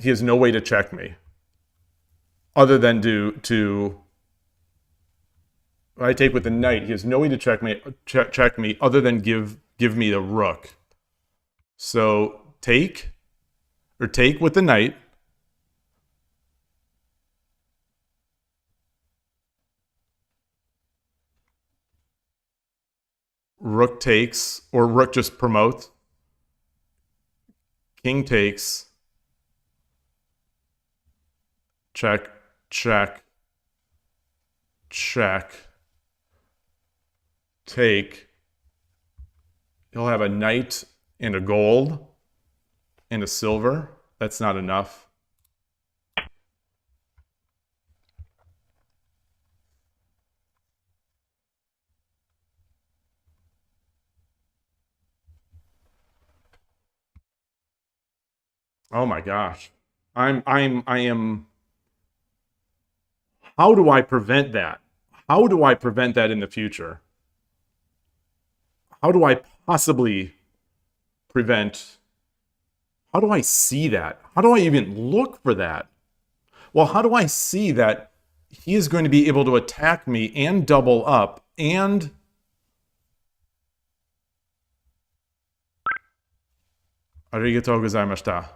he has no way to check me. Other than to I take with the knight, he has no way to check me other than give me the rook. So take with the knight. Rook takes, or rook just promotes. King takes. Check. Take. He'll have a knight and a gold and a silver. That's not enough. Oh my gosh. I am. How do I prevent that? How do I prevent that in the future? How do I possibly prevent? How do I see that? How do I even look for that? Well, how do I see that he is going to be able to attack me and double up and... Arigatou gozaimashita.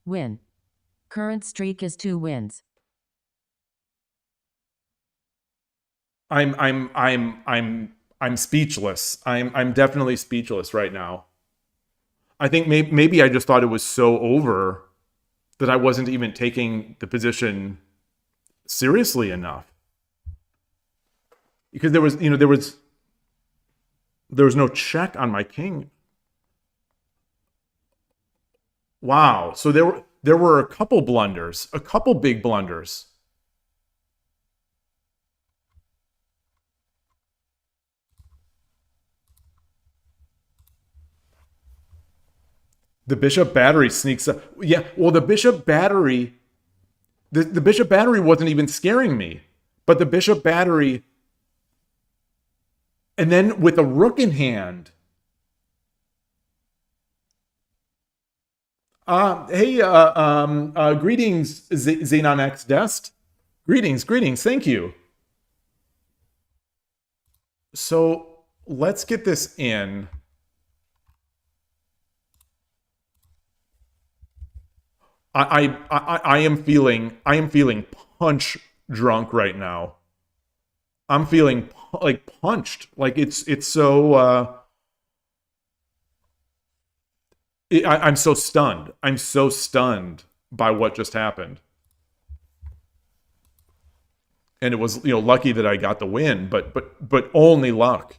Win. Current streak is 2 wins. I'm speechless. I'm definitely speechless right now. I think maybe I just thought it was so over that I wasn't even taking the position seriously enough. Because there was no check on my king. Wow. So there were a couple blunders, a couple big blunders. The bishop battery sneaks up. Yeah, well, the bishop battery, the bishop battery wasn't even scaring me. But the bishop battery, and then with a rook in hand. Hey, greetings, Xenon X Dest. Greetings, thank you. So let's get this in. I am feeling punch drunk right now. I'm feeling like punched. Like it's so I'm so stunned. I'm so stunned by what just happened. And it was, lucky that I got the win, but only luck.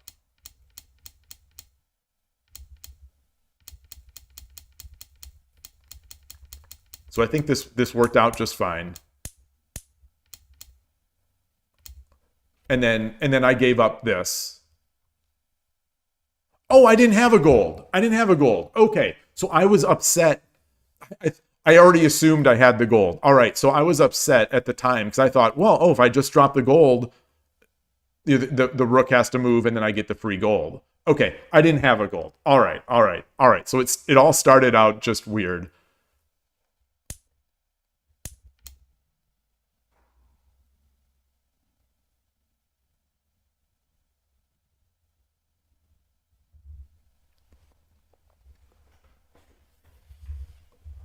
So I think this worked out just fine. And then I gave up this. Oh, I didn't have a gold. I didn't have a gold. Okay. So I was upset. I already assumed I had the gold. All right. So I was upset at the time because I thought, well, oh, if I just drop the gold, the rook has to move and then I get the free gold. Okay. I didn't have a gold. All right. All right. All right. So it all started out just weird.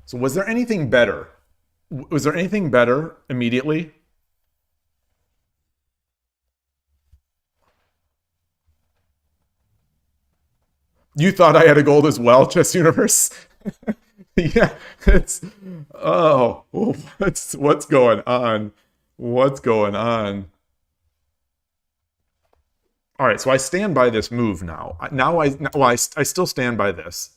So was there anything better? Was there anything better immediately? You thought I had a gold as well, Chess Universe? Yeah, it's oh, what's going on? What's going on? All right, so I stand by this move now. I still stand by this.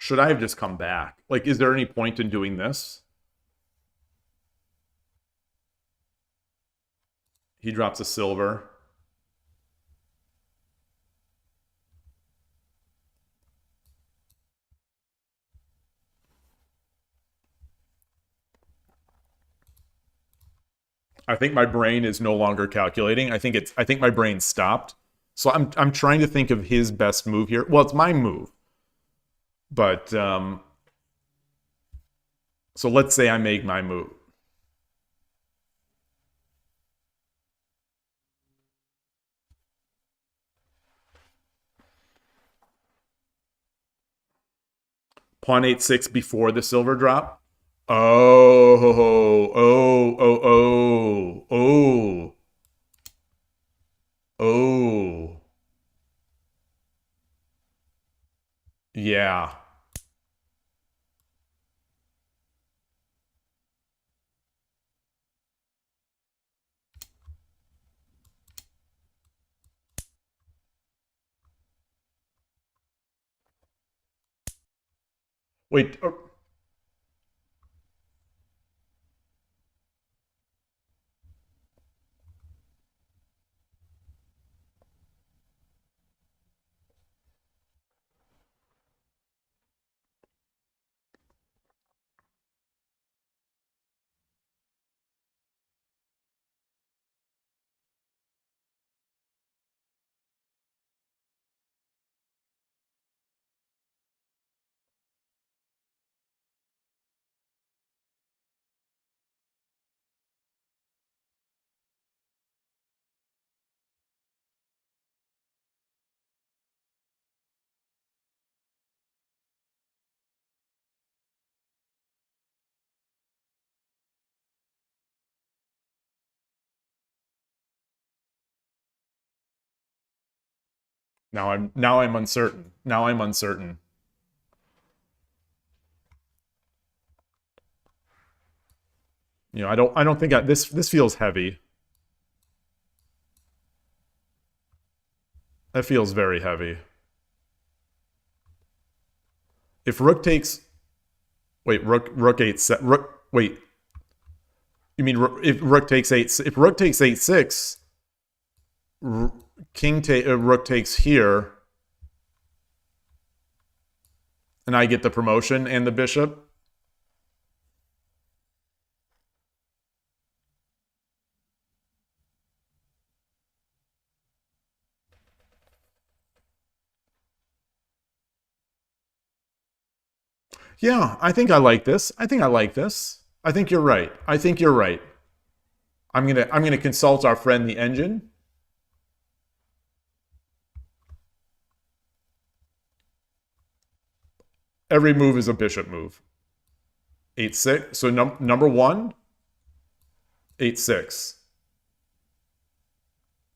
Should I have just come back? Like, is there any point in doing this? He drops a silver. I think my brain is no longer calculating. I think my brain stopped. So I'm trying to think of his best move here. Well, it's my move. But so let's say I make my move. Pawn 8-6 before the silver drop. Oh, oh, oh, oh, oh, oh. Yeah. Wait. Now I'm uncertain. Now I'm uncertain. You know, I don't think this feels heavy. That feels very heavy. If rook takes wait, rook 8 set rook wait. You mean if rook takes 8 if rook takes 8-6 rook takes here and I get the promotion and the bishop? Yeah, I think I like this. I think I like this. I think you're right. I think you're right. I'm gonna consult our friend the engine. Every move is a bishop move. 8-6. So number 1, 8-6.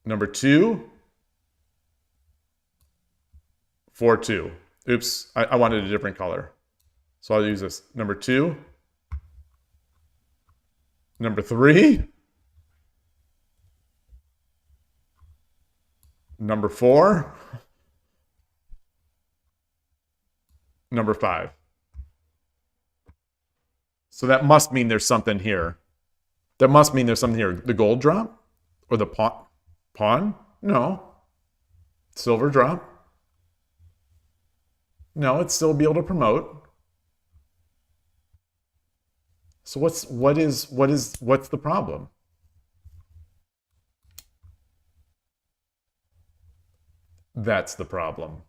Number 2, 4-2. Oops, I wanted a different color. So I'll use this. Number 2. Number 3. Number 4. Number 5. So that must mean there's something here. That must mean there's something here. The gold drop? Or the pawn? Pawn? No. Silver drop? No, it'd still be able to promote. So what's the problem? That's the problem.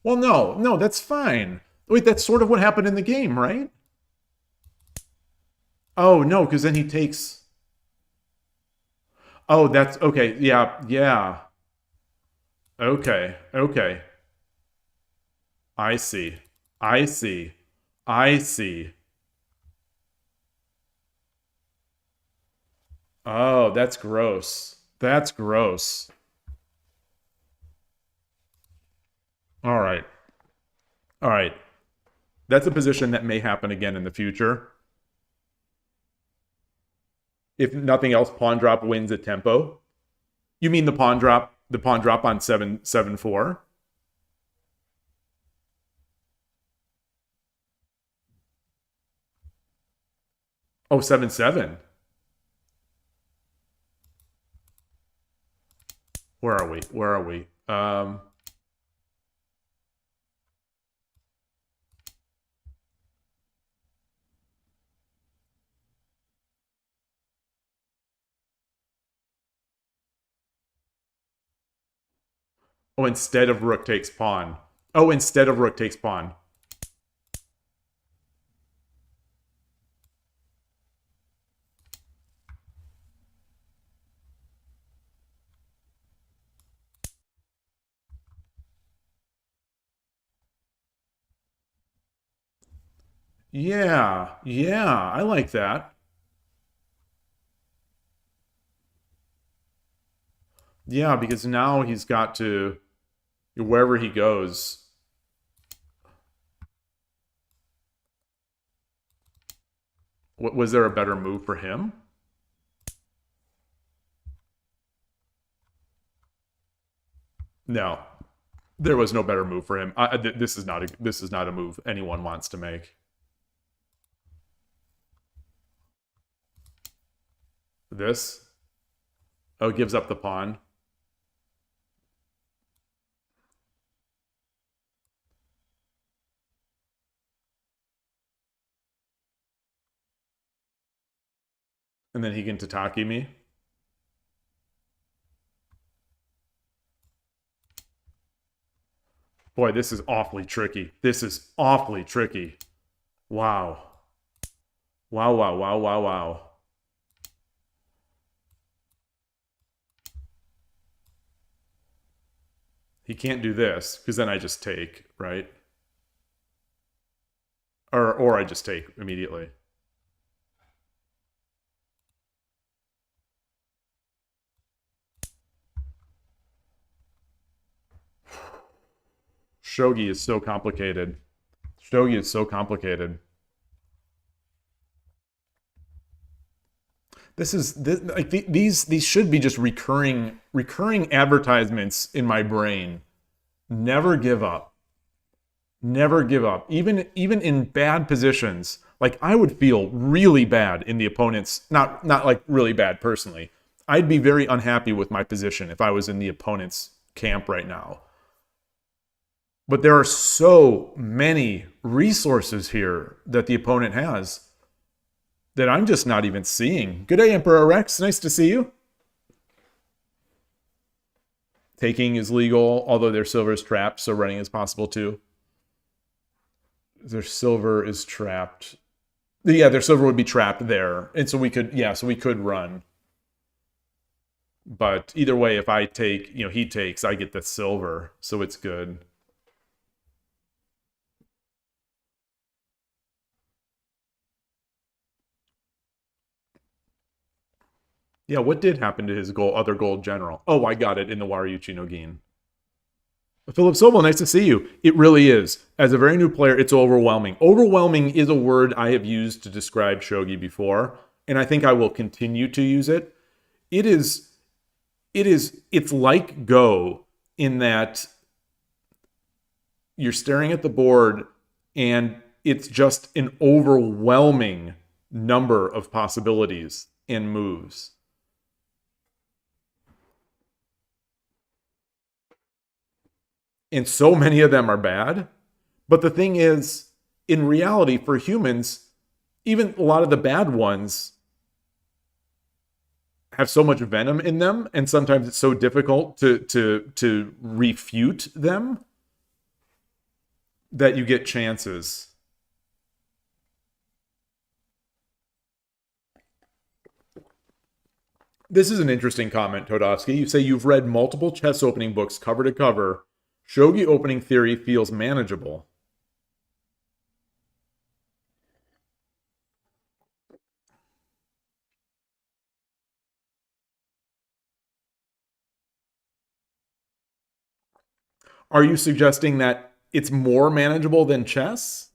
Well, no, that's fine. Wait, that's sort of what happened in the game, right? Oh, no, because then he takes... Oh, that's... Okay, yeah. Okay. I see. Oh, that's gross. All right. That's a position that may happen again in the future. If nothing else, pawn drop wins at tempo. You mean the pawn drop on 7-4? Oh, 7-7. Where are we? Oh, instead of rook takes pawn. Yeah, I like that. Yeah, because now he's got to, wherever he goes. Was there a better move for him? No, there was no better move for him. This is not a move anyone wants to make. This? Oh, it gives up the pawn. And then he can Tataki me. Boy, this is awfully tricky. Wow. Wow. He can't do this, because then I just take, right? Or I just take immediately. Shogi is so complicated. These should be just recurring advertisements in my brain. Never give up. Even in bad positions. Like, I would feel really bad in the opponent's, not like really bad personally. I'd be very unhappy with my position if I was in the opponent's camp right now. But there are so many resources here that the opponent has that I'm just not even seeing. Good day, Emperor Rex. Nice to see you. Taking is legal, although their silver is trapped, so running is possible too. Their silver is trapped. Yeah, their silver would be trapped there. And so we could run. But either way, if I take, he takes, I get the silver, so it's good. Yeah, what did happen to his other gold general? Oh, I got it in the Wariuchi no Gin. Philip Sobel, nice to see you. It really is. As a very new player, it's overwhelming. Overwhelming is a word I have used to describe shogi before, and I think I will continue to use it. It's like Go in that you're staring at the board and it's just an overwhelming number of possibilities and moves. And so many of them are bad. But the thing is, in reality, for humans, even a lot of the bad ones have so much venom in them, and sometimes it's so difficult to refute them that you get chances. This is an interesting comment, Todosky. You say you've read multiple chess opening books cover to cover. Shogi opening theory feels manageable. Are you suggesting that it's more manageable than chess?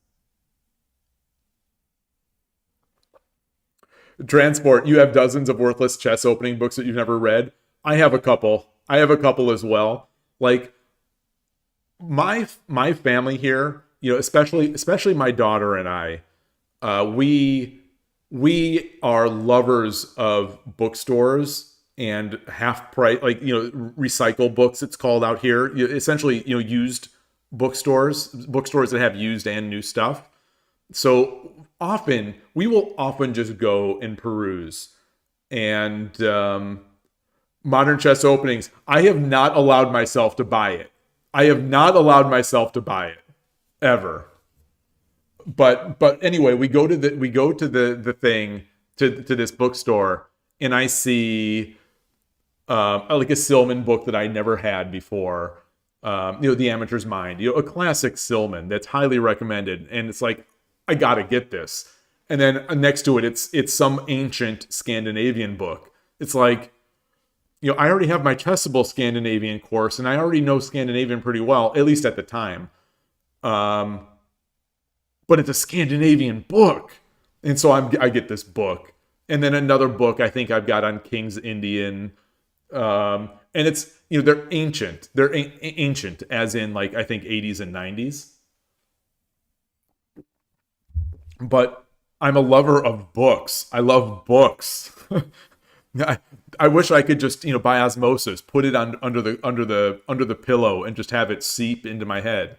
Transport, you have dozens of worthless chess opening books that you've never read. I have a couple. I have a couple as well. Like my family here, you know, especially my daughter and I, we are lovers of bookstores and half price, like, you know, recycle books, it's called out here. Essentially, you know, used bookstores that have used and new stuff. So we will often just go and peruse. And modern chess openings, I have not allowed myself to buy it. Ever. But anyway, we go to the thing to this bookstore, and I see like a Silman book that I never had before. You know, The Amateur's Mind, you know, a classic Silman that's highly recommended, and it's like, I gotta get this. And then next to it, it's some ancient Scandinavian book. It's like, you know, I already have my Chessable Scandinavian course, and I already know Scandinavian pretty well, at least at the time. But it's a Scandinavian book, and so I get this book, and then another book I think I've got on King's Indian, and it's, you know, they're ancient. They're ancient, as in, like, I think 80s and 90s. But I'm a lover of books. I love books. I wish I could just, you know, by osmosis, put it under the pillow and just have it seep into my head.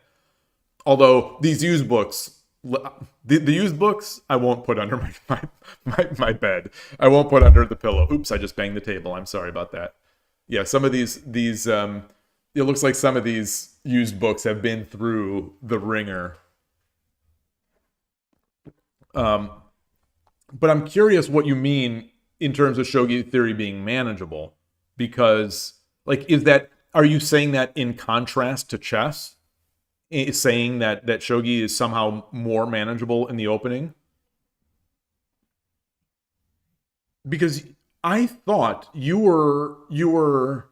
Although these used books, the used books, I won't put under my bed. I won't put under the pillow. Oops, I just banged the table. I'm sorry about that. Yeah, some of these it looks like some of these used books have been through the ringer. But I'm curious what you mean in terms of shogi theory being manageable, because, like, are you saying that in contrast to chess, saying that shogi is somehow more manageable in the opening? Because I thought you were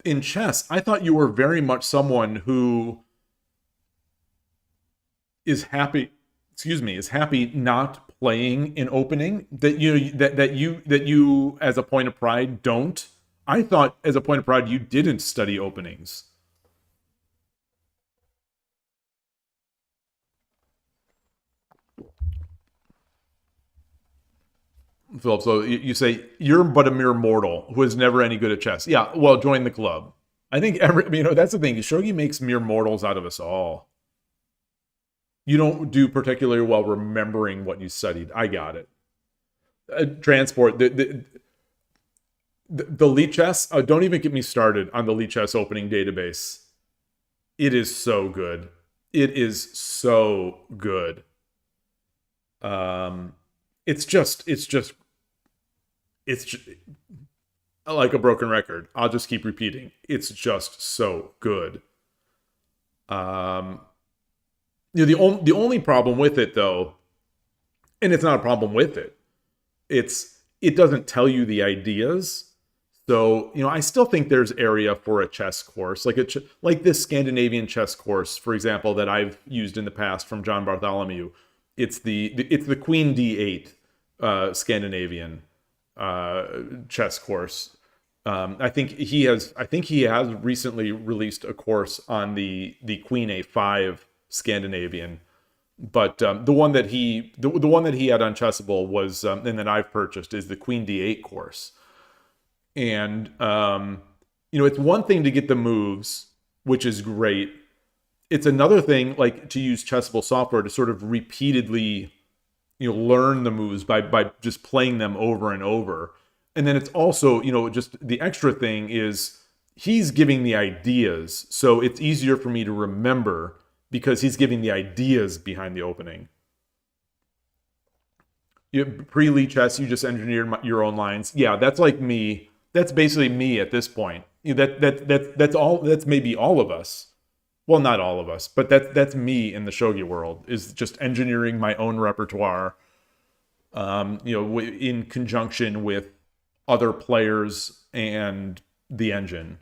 in chess. I thought you were very much someone who is happy not playing an opening, that you as a point of pride don't. I thought as a point of pride you didn't study openings. Philip, so you say you're but a mere mortal who is never any good at chess. Yeah, well, join the club. I think that's the thing. Shogi makes mere mortals out of us all. You don't do particularly well remembering what you studied. I got it. Transport, the Elite Chess, don't even get me started on the Elite Chess opening database. It is so good. It is so good. It's just like a broken record. I'll just keep repeating. It's just so good. You know, the only problem with it, though, and it's not a problem with it, it doesn't tell you the ideas. So, I still think there's area for a chess course, like this Scandinavian chess course, for example, that I've used in the past from John Bartholomew. It's the Queen D8 Scandinavian chess course. I think he has recently released a course on the Queen A5 Scandinavian. But the one that he had on Chessable was and that I've purchased is the Queen D8 course. And it's one thing to get the moves, which is great. It's another thing, like, to use Chessable software to sort of repeatedly, learn the moves by just playing them over and over. And then it's also, just the extra thing is he's giving the ideas, so it's easier for me to remember because he's giving the ideas behind the opening. Pre-Lee chess, you just engineered your own lines. Yeah, that's like me. That's basically me at this point. That's maybe all of us. Well, not all of us, but that's me in the shogi world, is just engineering my own repertoire, in conjunction with other players and the engine,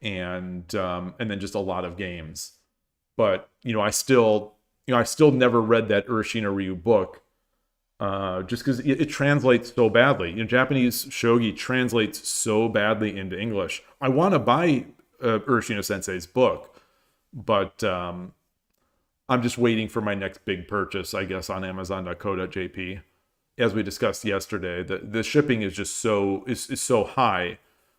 and then just a lot of games. But I still never read that Urashina Ryu book, just because it translates so badly. Japanese shogi translates so badly into English. I want to buy Urashina Sensei's book, but I'm just waiting for my next big purchase, I guess, on Amazon.co.jp. As we discussed yesterday, the shipping is just so high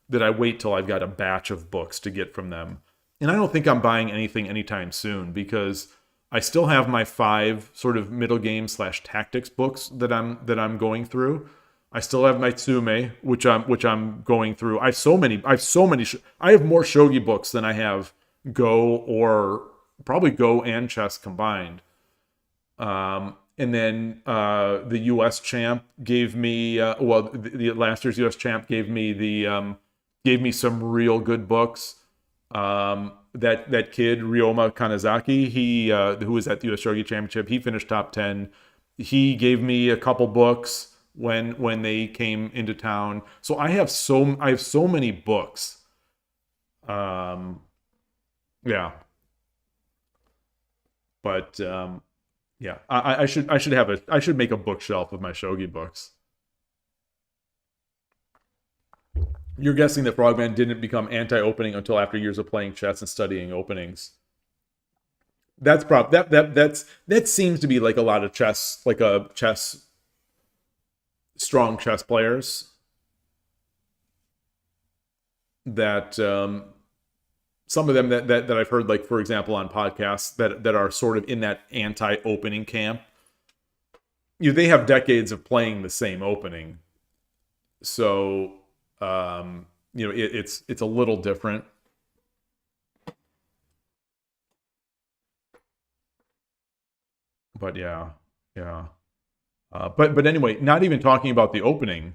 that I wait till I've got a batch of books to get from them. And I don't think I'm buying anything anytime soon, because I still have my 5 sort of middle game / tactics books that I'm going through. I still have my Tsume, which I'm going through. I have more shogi books than I have Go, or probably Go and chess combined. And then the U.S. champ gave me the last year's U.S. champ gave me some real good books. That kid Ryoma Kanazaki, who was at the U.S. Shogi Championship, he finished top 10. He gave me a couple books when they came into town. So I have so many books. Yeah. But yeah, I should make a bookshelf of my shogi books. You're guessing that Frogman didn't become anti-opening until after years of playing chess and studying openings. That seems to be like a lot of strong chess players. That some of them that I've heard, like, for example, on podcasts that are sort of in that anti-opening camp. They have decades of playing the same opening, so it's a little different. But yeah. But anyway, not even talking about the opening.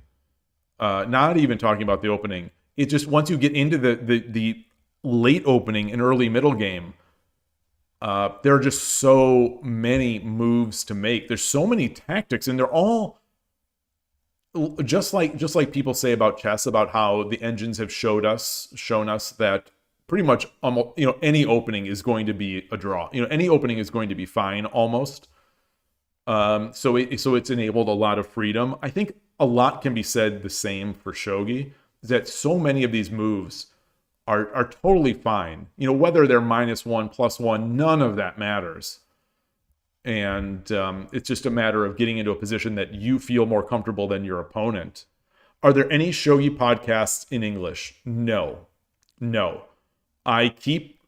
It just, once you get into the late opening and early middle game, there are just so many moves to make. There's so many tactics, and they're all just like people say about chess, about how the engines have shown us that pretty much almost, any opening is going to be a draw. Any opening is going to be fine almost. So it's enabled a lot of freedom. I think a lot can be said the same for shogi, that so many of these moves are totally fine. Whether they're -1, +1, none of that matters. And it's just a matter of getting into a position that you feel more comfortable than your opponent. Are there any shogi podcasts in English? No. I keep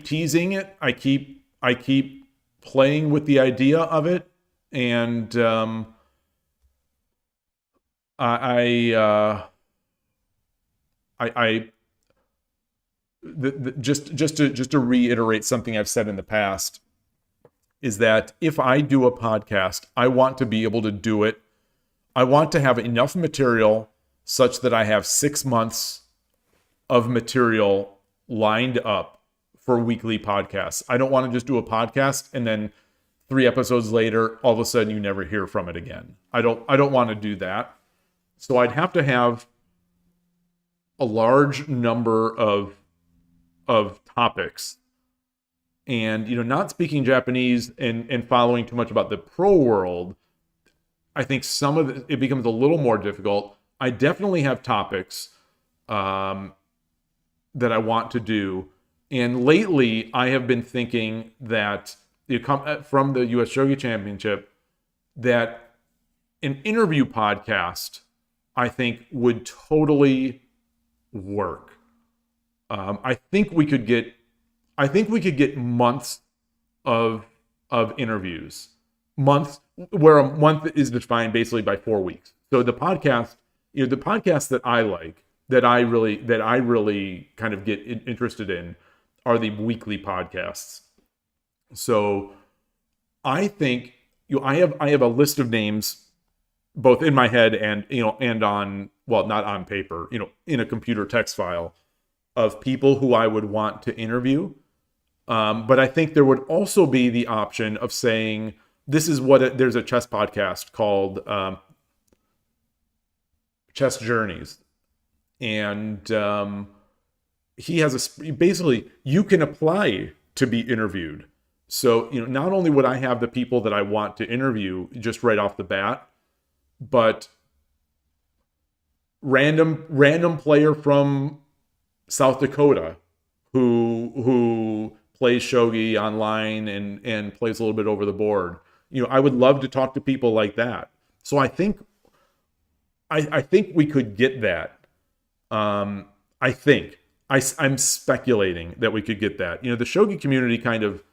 teasing it. I keep playing with the idea of it, and just to reiterate something I've said in the past, is that if I do a podcast, I want to be able to do it. I want to have enough material such that I have 6 months of material lined up for weekly podcasts. I don't want to just do a podcast and then 3 episodes later, all of a sudden you never hear from it again. I don't want to do that. So I'd have to have a large number of topics. And, not speaking Japanese and following too much about the pro world, I think some of it becomes a little more difficult. I definitely have topics that I want to do. And lately, I have been thinking that from the U.S. Shogi Championship, that an interview podcast, I think, would totally work. I think we could get months of interviews. Months, where a month is defined basically by 4 weeks. So the podcast, the podcasts that I like, that I really kind of get interested in, are the weekly podcasts. So I think I have a list of names, both in my head and on, well, not on paper, in a computer text file, of people who I would want to interview. But I think there would also be the option of saying, there's a chess podcast called Chess Journeys. And he has basically, you can apply to be interviewed. So, not only would I have the people that I want to interview just right off the bat, but random player from South Dakota who plays shogi online and plays a little bit over the board. I would love to talk to people like that. So I think we could get that. I'm speculating that we could get that. The shogi community kind of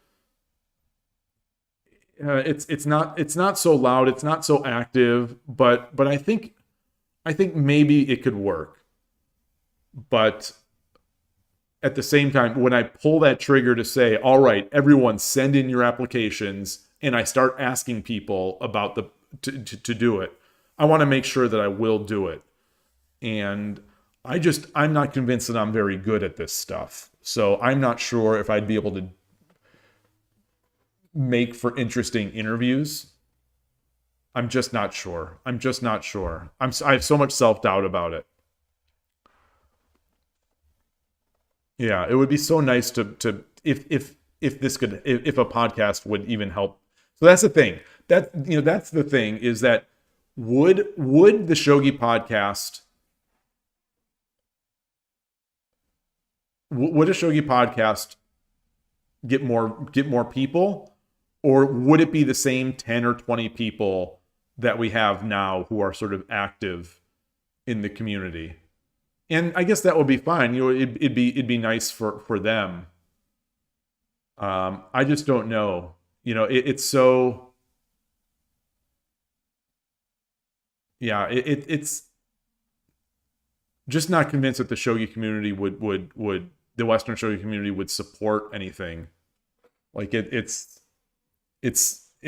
it's not so loud, it's not so active, but I think maybe it could work. But at the same time, when I pull that trigger to say, all right, everyone send in your applications, and I start asking people about to do it, I want to make sure that I will do it. And I'm not convinced that I'm very good at this stuff. So I'm not sure if I'd be able to make for interesting interviews. I'm just not sure. I have so much self-doubt about it. Yeah, it would be so nice to if a podcast would even help. So that's the thing. That's the thing, is that would the Shogi podcast, would a Shogi podcast get more people, or would it be the same 10 or 20 people that we have now who are sort of active in the community? And I guess that would be fine. It'd be nice for them. I just don't know. It's so. Yeah, it's just not convinced that the shogi community would the Western shogi community would support anything. Like it's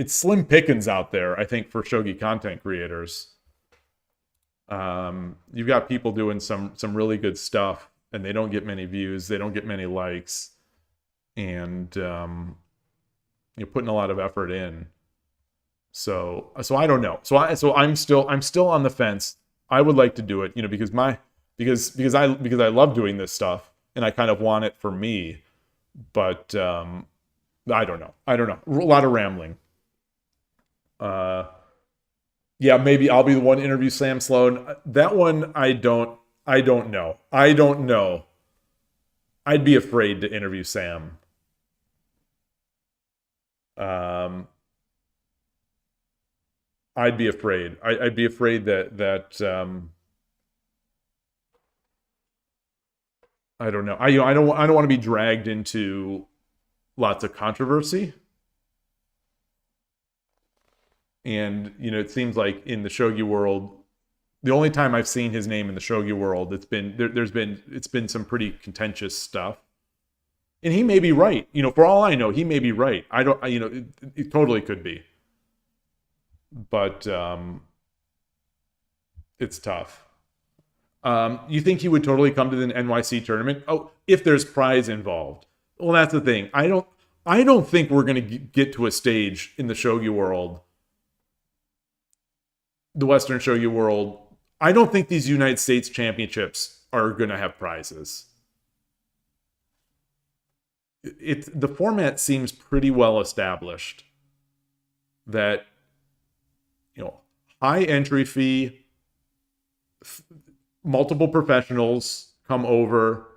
slim pickings out there, I think, for shogi content creators. You've got people doing some really good stuff, and they don't get many views, they don't get many likes, and you're putting a lot of effort in. So I don't know. So I'm still on the fence. I would like to do it, because I love doing this stuff, and I kind of want it for me. But I don't know. A lot of rambling. Yeah, maybe I'll be the one to interview Sam Sloan. That one, I don't know. I'd be afraid to interview Sam. I'd be afraid. I'd be afraid that I don't know. I don't want to be dragged into lots of controversy. And, it seems like in the shogi world, the only time I've seen his name in the shogi world, it's been some pretty contentious stuff. And he may be right. For all I know, he may be right. It totally could be. But it's tough. You think he would totally come to the NYC tournament? Oh, if there's prize involved. Well, that's the thing. I don't think we're going to get to a stage in the shogi world, the Western shogi world. I don't think these United States championships are going to have prizes. The format seems pretty well established that, you know, high entry fee, multiple professionals come over.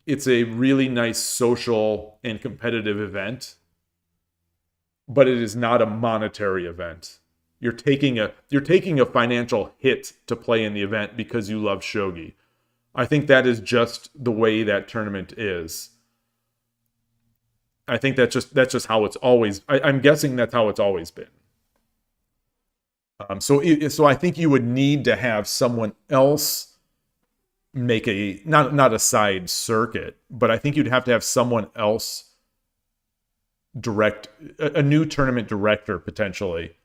It's a really nice social and competitive event, but it is not a monetary event. You're taking a financial hit to play in the event because you love shogi. I think that is just the way that tournament is. I think that's just how it's always. I'm guessing that's how it's always been. So I think you would need to have someone else make a not a side circuit, but I think you'd have to have someone else direct a new tournament director, potentially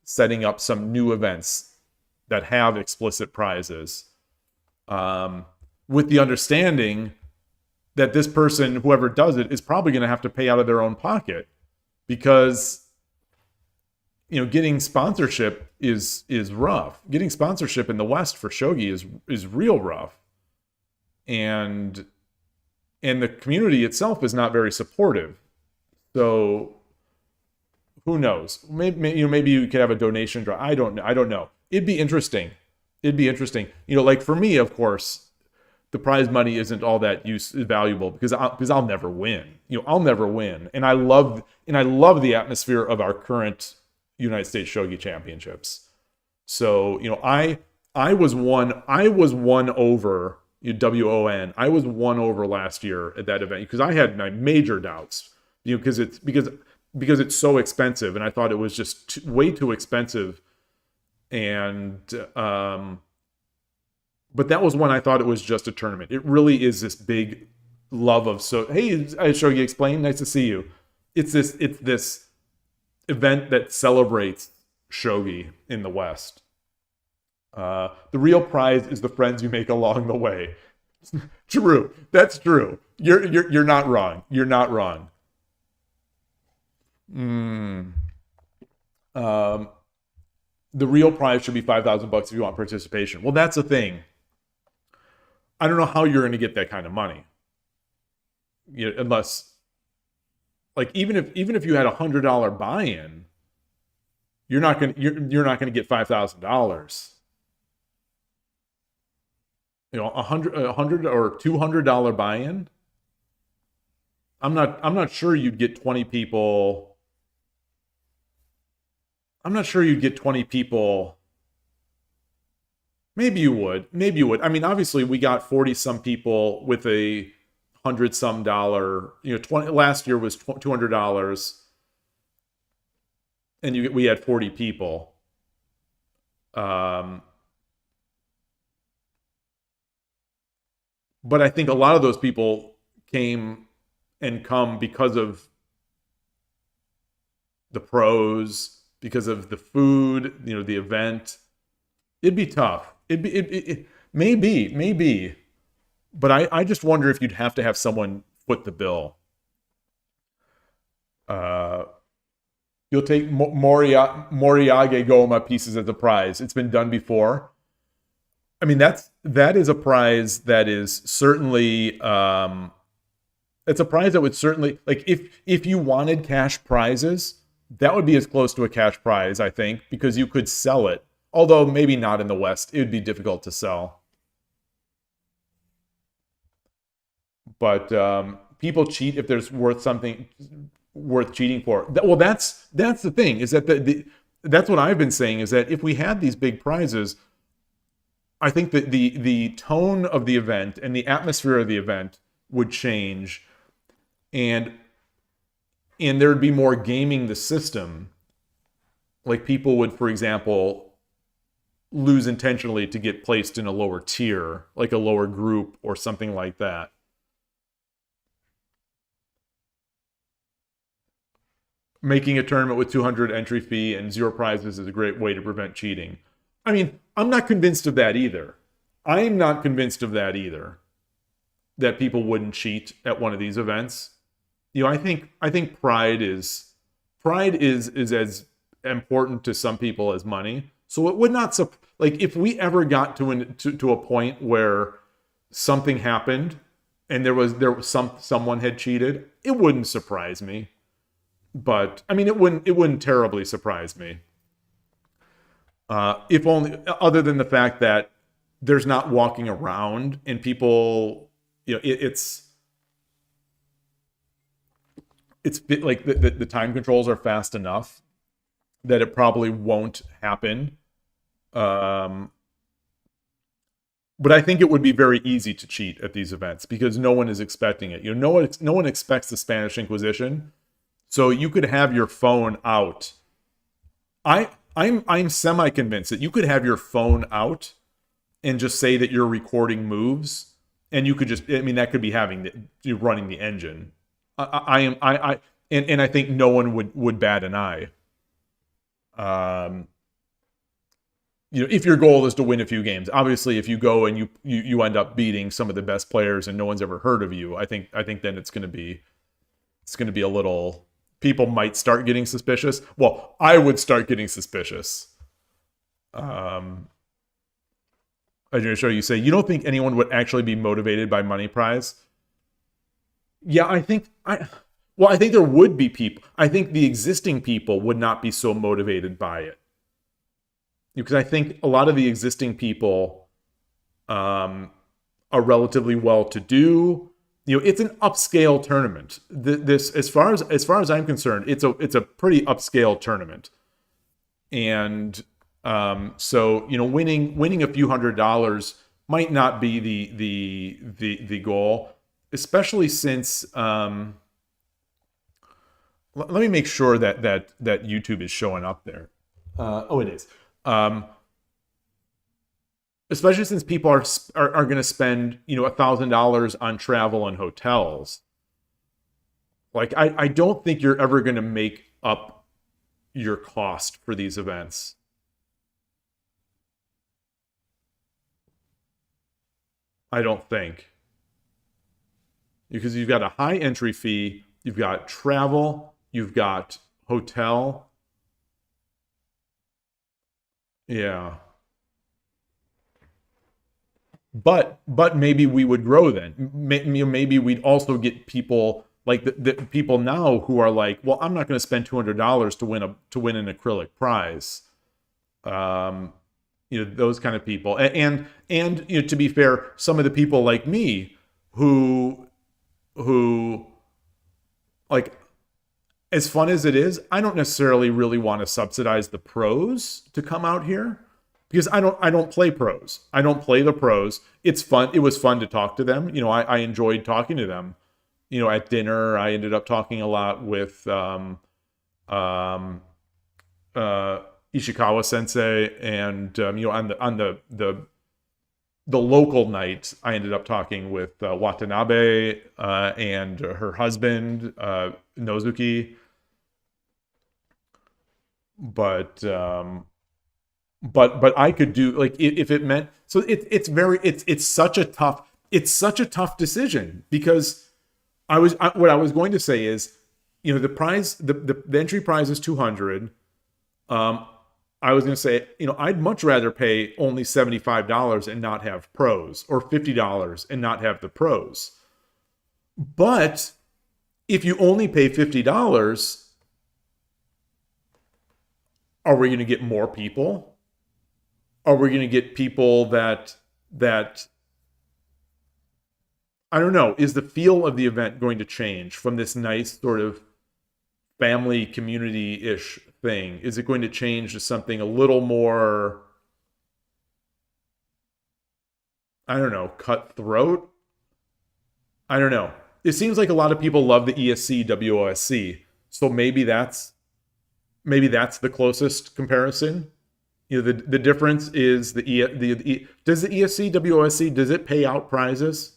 setting up some new events that have explicit prizes, with the understanding that this person, whoever does it, is probably going to have to pay out of their own pocket, because, you know, getting sponsorship is rough. Getting sponsorship in the West for shogi is real rough, and the community itself is not very supportive. So who knows? Maybe you could have a donation draw. I don't know. It'd be interesting. You know, like for me, of course, the prize money isn't all that valuable because I'll never win. You know, I'll never win. And I love the atmosphere of our current United States Shogi Championships. So, you know, I was won over, WON. I was won over last year at that event because I had my major doubts, you know, because it's so expensive, and I thought it was just way too expensive. And but that was when I thought it was just a tournament. It really is this big love of, so hey, ShogiExplained, nice to see you. It's this event that celebrates shogi in the West. The real prize is the friends you make along the way. True, that's true. You're not wrong. You're not wrong. The real prize should be $5,000 if you want participation. Well, that's the thing. I don't know how you're going to get that kind of money, you know, unless, like, even if you had $100 buy-in, you're not going to get $5,000. You know, $100 or $200 buy-in. I'm not sure you'd get 20 people. I'm not sure you'd get 20 people. Maybe you would. I mean, obviously, we got 40-some people with a $100-some dollar. You know, last year was $200, and we had 40 people. But I think a lot of those people come because of the pros, because of the food, you know, the event. It'd be tough. It maybe. But I just wonder if you'd have to have someone foot the bill. You'll take Moriage Goma pieces as a prize. It's been done before. I mean, that is a prize that is certainly it's a prize that would certainly, like, if you wanted cash prizes, that would be as close to a cash prize, I think, because you could sell it. Although maybe not in the West. It would be difficult to sell. But people cheat if there's something worth cheating for. Well, that's the thing, is that that's what I've been saying, is that if we had these big prizes, I think that the tone of the event and the atmosphere of the event would change, and there'd be more gaming the system. Like, people would, for example, lose intentionally to get placed in a lower tier, like a lower group or something like that. Making a tournament with 200 entry fee and 0 prizes is a great way to prevent cheating. I mean, I'm not convinced of that either. That people wouldn't cheat at one of these events. You know, I think pride is as important to some people as money. So it would not, like, if we ever got to a point where something happened and there was someone had cheated, it wouldn't surprise me. But I mean, it wouldn't terribly surprise me. If only, other than the fact that there's not walking around and people, it's like the time controls are fast enough that it probably won't happen. But I think it would be very easy to cheat at these events because no one is expecting it. No one expects the Spanish Inquisition, so you could have your phone out. I'm semi-convinced that you could have your phone out and just say that you're recording moves, and you could just, I mean, that could be you running the engine. And I think no one would bat an eye. If your goal is to win a few games, obviously, if you go and you end up beating some of the best players and no one's ever heard of you, I think then it's going to be a little. People might start getting suspicious. Well, I would start getting suspicious. I'm going to show you. Say you don't think anyone would actually be motivated by money prize? Yeah, I think there would be people. I think the existing people would not be so motivated by it. Because I think a lot of the existing people are relatively well-to-do. It's an upscale tournament. This, as far as I'm concerned, it's a pretty upscale tournament. And so winning a few $100s might not be the goal, especially since. Let me make sure that YouTube is showing up there. It is. Especially since people are going to spend $1,000 on travel and hotels. Like I don't think you're ever going to make up your cost for these events. I don't think, because you've got a high entry fee, you've got travel, you've got hotel. Yeah. But maybe we would grow then. Maybe we'd also get people like the people now who are like, well, I'm not going to spend $200 to win an acrylic prize. Those kind of people. And to be fair, some of the people like me who like, as fun as it is, I don't necessarily really want to subsidize the pros to come out here. Because I don't play pros. I don't play the pros. It's fun. It was fun to talk to them. I enjoyed talking to them. At dinner, I ended up talking a lot with Ishikawa Sensei, and on the local night, I ended up talking with Watanabe and her husband Nozuki. But I could do, like, if it meant, so it's such a tough decision, because what I was going to say is, the prize, the entry prize is 200. I was going to say, I'd much rather pay only $75 and not have pros, or $50 and not have the pros. But if you only pay $50, are we going to get more people? Are we going to get people that I don't know, is the feel of the event going to change from this nice sort of family community-ish thing? Is it going to change to something a little more, I don't know, cutthroat? I don't know. It seems like a lot of people love the ESC WOSC, so maybe that's the closest comparison. The difference is does the ESC WOSC, does it pay out prizes?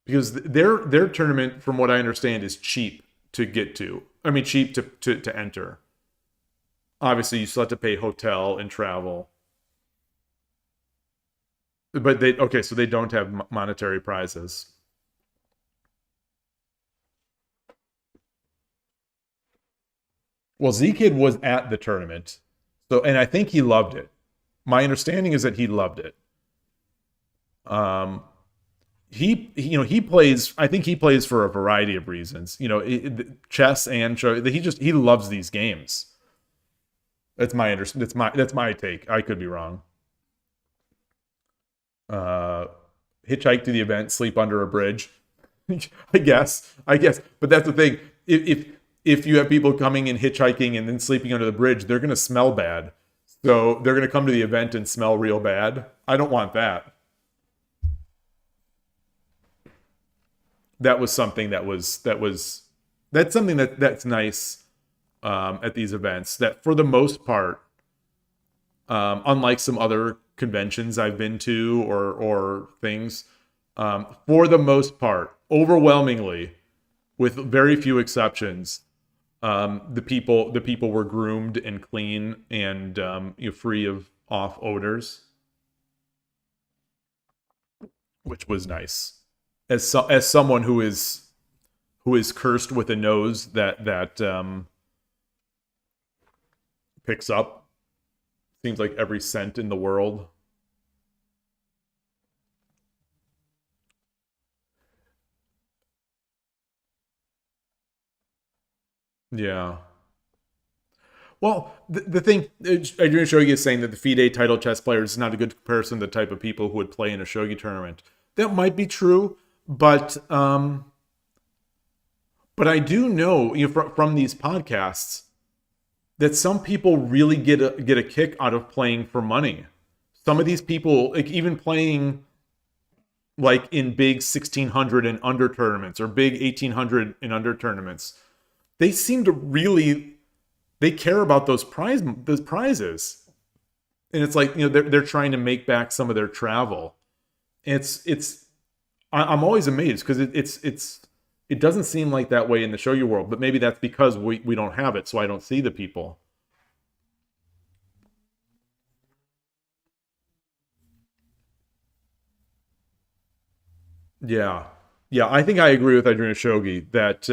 Because their tournament, from what I understand, is cheap to get to. I mean, cheap to enter. Obviously, you still have to pay hotel and travel. But so they don't have monetary prizes. Well, Z-Kid was at the tournament, and I think he loved it. My understanding is that he loved it. Um, he plays. I think he plays for a variety of reasons. Chess and he loves these games. That's my take. I could be wrong. Hitchhike to the event, sleep under a bridge. I guess. But that's the thing. If you have people coming and hitchhiking and then sleeping under the bridge, they're gonna smell bad. So they're gonna come to the event and smell real bad. I don't want that. That was something that's something that's nice at these events. That for the most part, unlike some other conventions I've been to or things, for the most part, overwhelmingly, with very few exceptions, the people were groomed and clean and free of off odors, which was nice. As someone who is cursed with a nose that picks up seems like every scent in the world. Yeah. Well, the thing, Adrian Shogi is saying that the FIDE title chess players is not a good comparison to the type of people who would play in a shogi tournament. That might be true, but I do know from these podcasts that some people really get a kick out of playing for money. Some of these people, like even playing like in big 1600 and under tournaments or big 1800 and under tournaments, they seem to really care about those prizes. And it's like, they're trying to make back some of their travel. I'm always amazed because it doesn't seem like that way in the shogi world, but maybe that's because we don't have it, so I don't see the people. Yeah. Yeah, I think I agree with Adriana Shogi that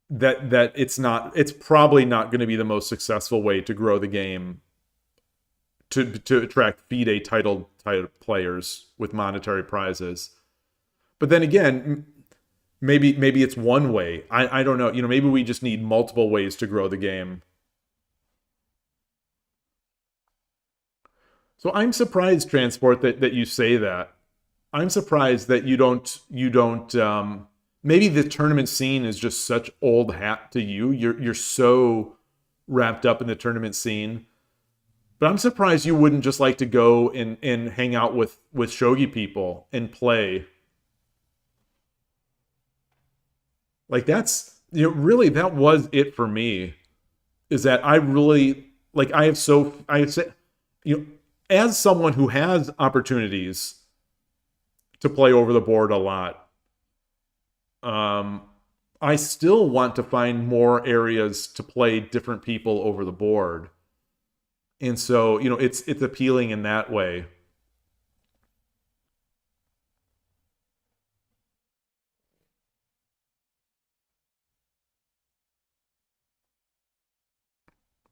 that it's probably not going to be the most successful way to grow the game to attract FIDE title players with monetary prizes. But then again, maybe it's one way. I don't know. Maybe we just need multiple ways to grow the game. So I'm surprised, Transport, that you say that. I'm surprised that you don't maybe the tournament scene is just such old hat to you. You're so wrapped up in the tournament scene. But I'm surprised you wouldn't just like to go and hang out with shogi people and play. Like that's really that was it for me. Is that I really like I have said as someone who has opportunities to play over the board a lot, I still want to find more areas to play different people over the board. And so, it's appealing in that way.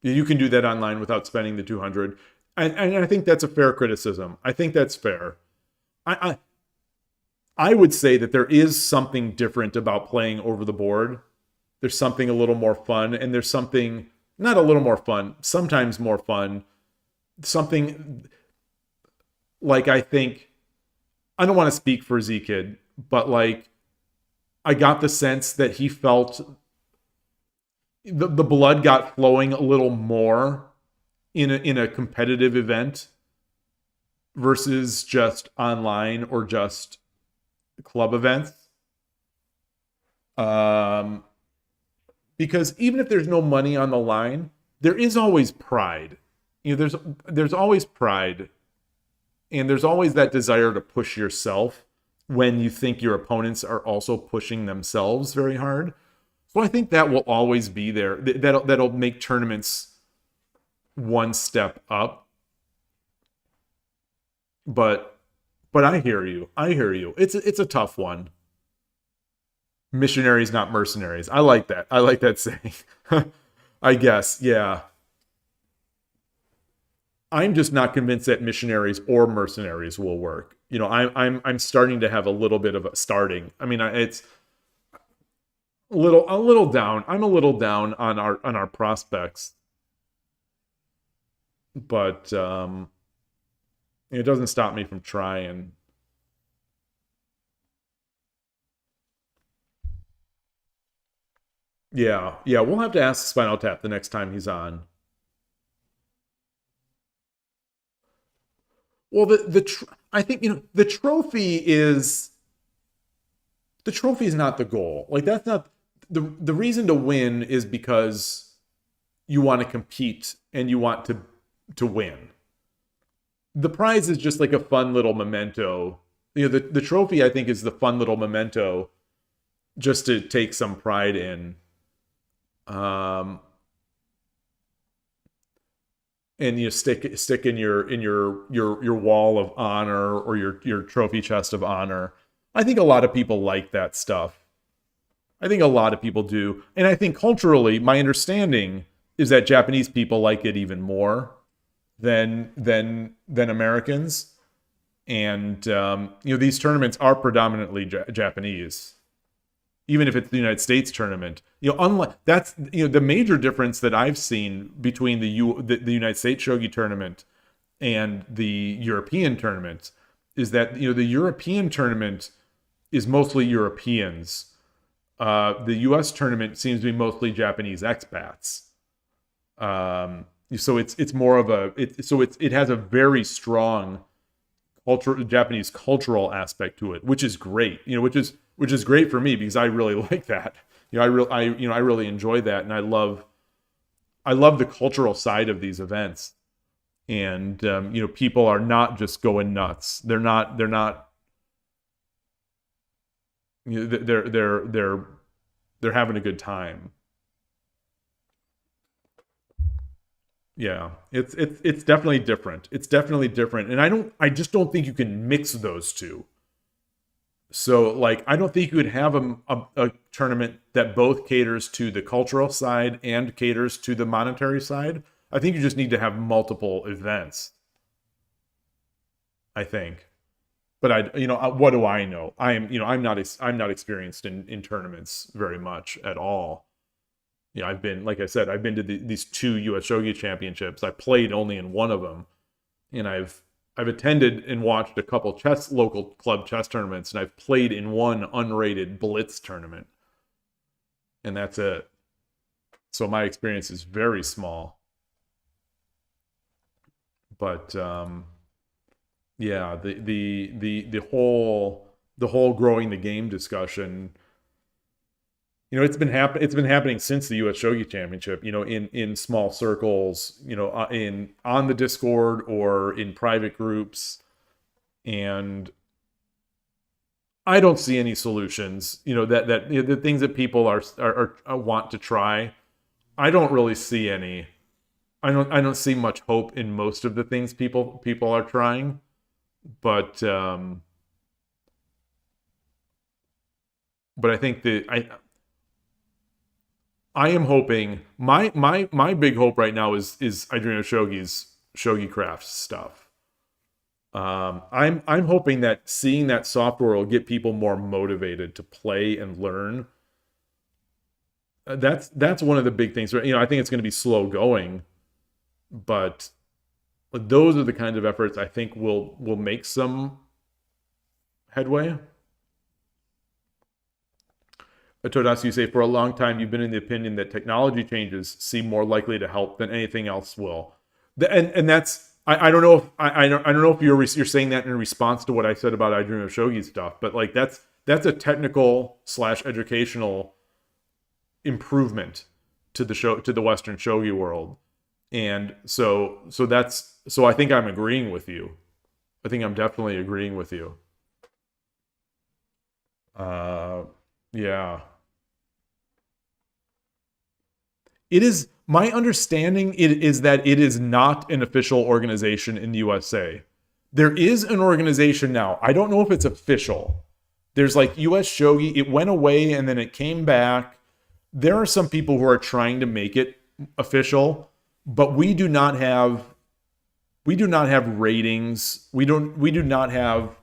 You can do that online without spending the 200. And I think that's a fair criticism. I think that's fair. I I would say that there is something different about playing over the board. There's something a little more fun, and there's something not a little more fun, sometimes more fun. Something like I don't want to speak for Z-Kid, but like I got the sense that he felt the blood got flowing a little more in a competitive event versus just online or just club events. Because even if there's no money on the line, there is always pride. There's always pride, and there's always that desire to push yourself when you think your opponents are also pushing themselves very hard. So I think that will always be there. That'll make tournaments one step up. But I hear you. I hear you. It's a tough one. Missionaries, not mercenaries. I like that. I like that saying. I guess. Yeah. I'm just not convinced that missionaries or mercenaries will work. You know, I'm starting to have a little bit of a starting. I mean, it's a little down. I'm a little down on our prospects, but it doesn't stop me from trying. Yeah, we'll have to ask Spinal Tap the next time he's on. Well, I think, you know, the trophy is not the goal. Like, that's not the reason to win is because you want to compete and you want to win. The prize is just like a fun little memento. You know, the trophy, I think, is the fun little memento just to take some pride in. And you stick in your wall of honor or your trophy chest of honor. I think a lot of people like that stuff. I think a lot of people do. And I think culturally, my understanding is that Japanese people like it even more than Americans. And you know, these tournaments are predominantly Japanese. Even if it's the United States tournament, you know, unlike that's, you know, the major difference that I've seen between the United States Shogi tournament and the European tournament is that, you know, the European tournament is mostly Europeans. The U.S. tournament seems to be mostly Japanese expats. So it's more of it has a very strong Japanese cultural aspect to it, which is great. You know, which is great for me because I really like that. You know, I really enjoy that, and I love the cultural side of these events. And you know, people are not just going nuts. They're not. You know, they're having a good time. Yeah, it's definitely different. It's definitely different, and I just don't think you can mix those two. So, like, I don't think you would have a tournament that both caters to the cultural side and caters to the monetary side. I think you just need to have multiple events. I think, but you know, what do I know? I'm not experienced in tournaments very much at all. You know, like I said, I've been to these 2 U.S. Shogi championships. I played only in one of them, and I've attended and watched a couple local club chess tournaments, and I've played in one unrated Blitz tournament. And that's it. So my experience is very small. But yeah, the whole growing the game discussion, you know, it's been happening since the U.S. Shogi Championship, you know, in small circles, you know, on the Discord or in private groups. And I don't see any solutions, you know, that you know, the things that people are want to try. I don't really see any. I don't see much hope in most of the things people are trying. But I think I am hoping my big hope right now is Adreno Shogi's Shogi Crafts stuff. I'm hoping that seeing that software will get people more motivated to play and learn. That's one of the big things. You know, I think it's going to be slow going, but those are the kinds of efforts I think will make some headway. Todas, you say, for a long time, you've been in the opinion that technology changes seem more likely to help than anything else will. And that's, I don't know if I don't know if you're saying that in response to what I said about Adreno Shogi stuff, but like that's a technical / educational improvement to the Western Shogi world. And so I think I'm agreeing with you. I think I'm definitely agreeing with you. Yeah. It is my understanding is that it is not an official organization in the USA. There is an organization now. I don't know if it's official. There's like US Shogi. It went away and then it came back. There are some people who are trying to make it official, but we do not have we do not have ratings. We do not have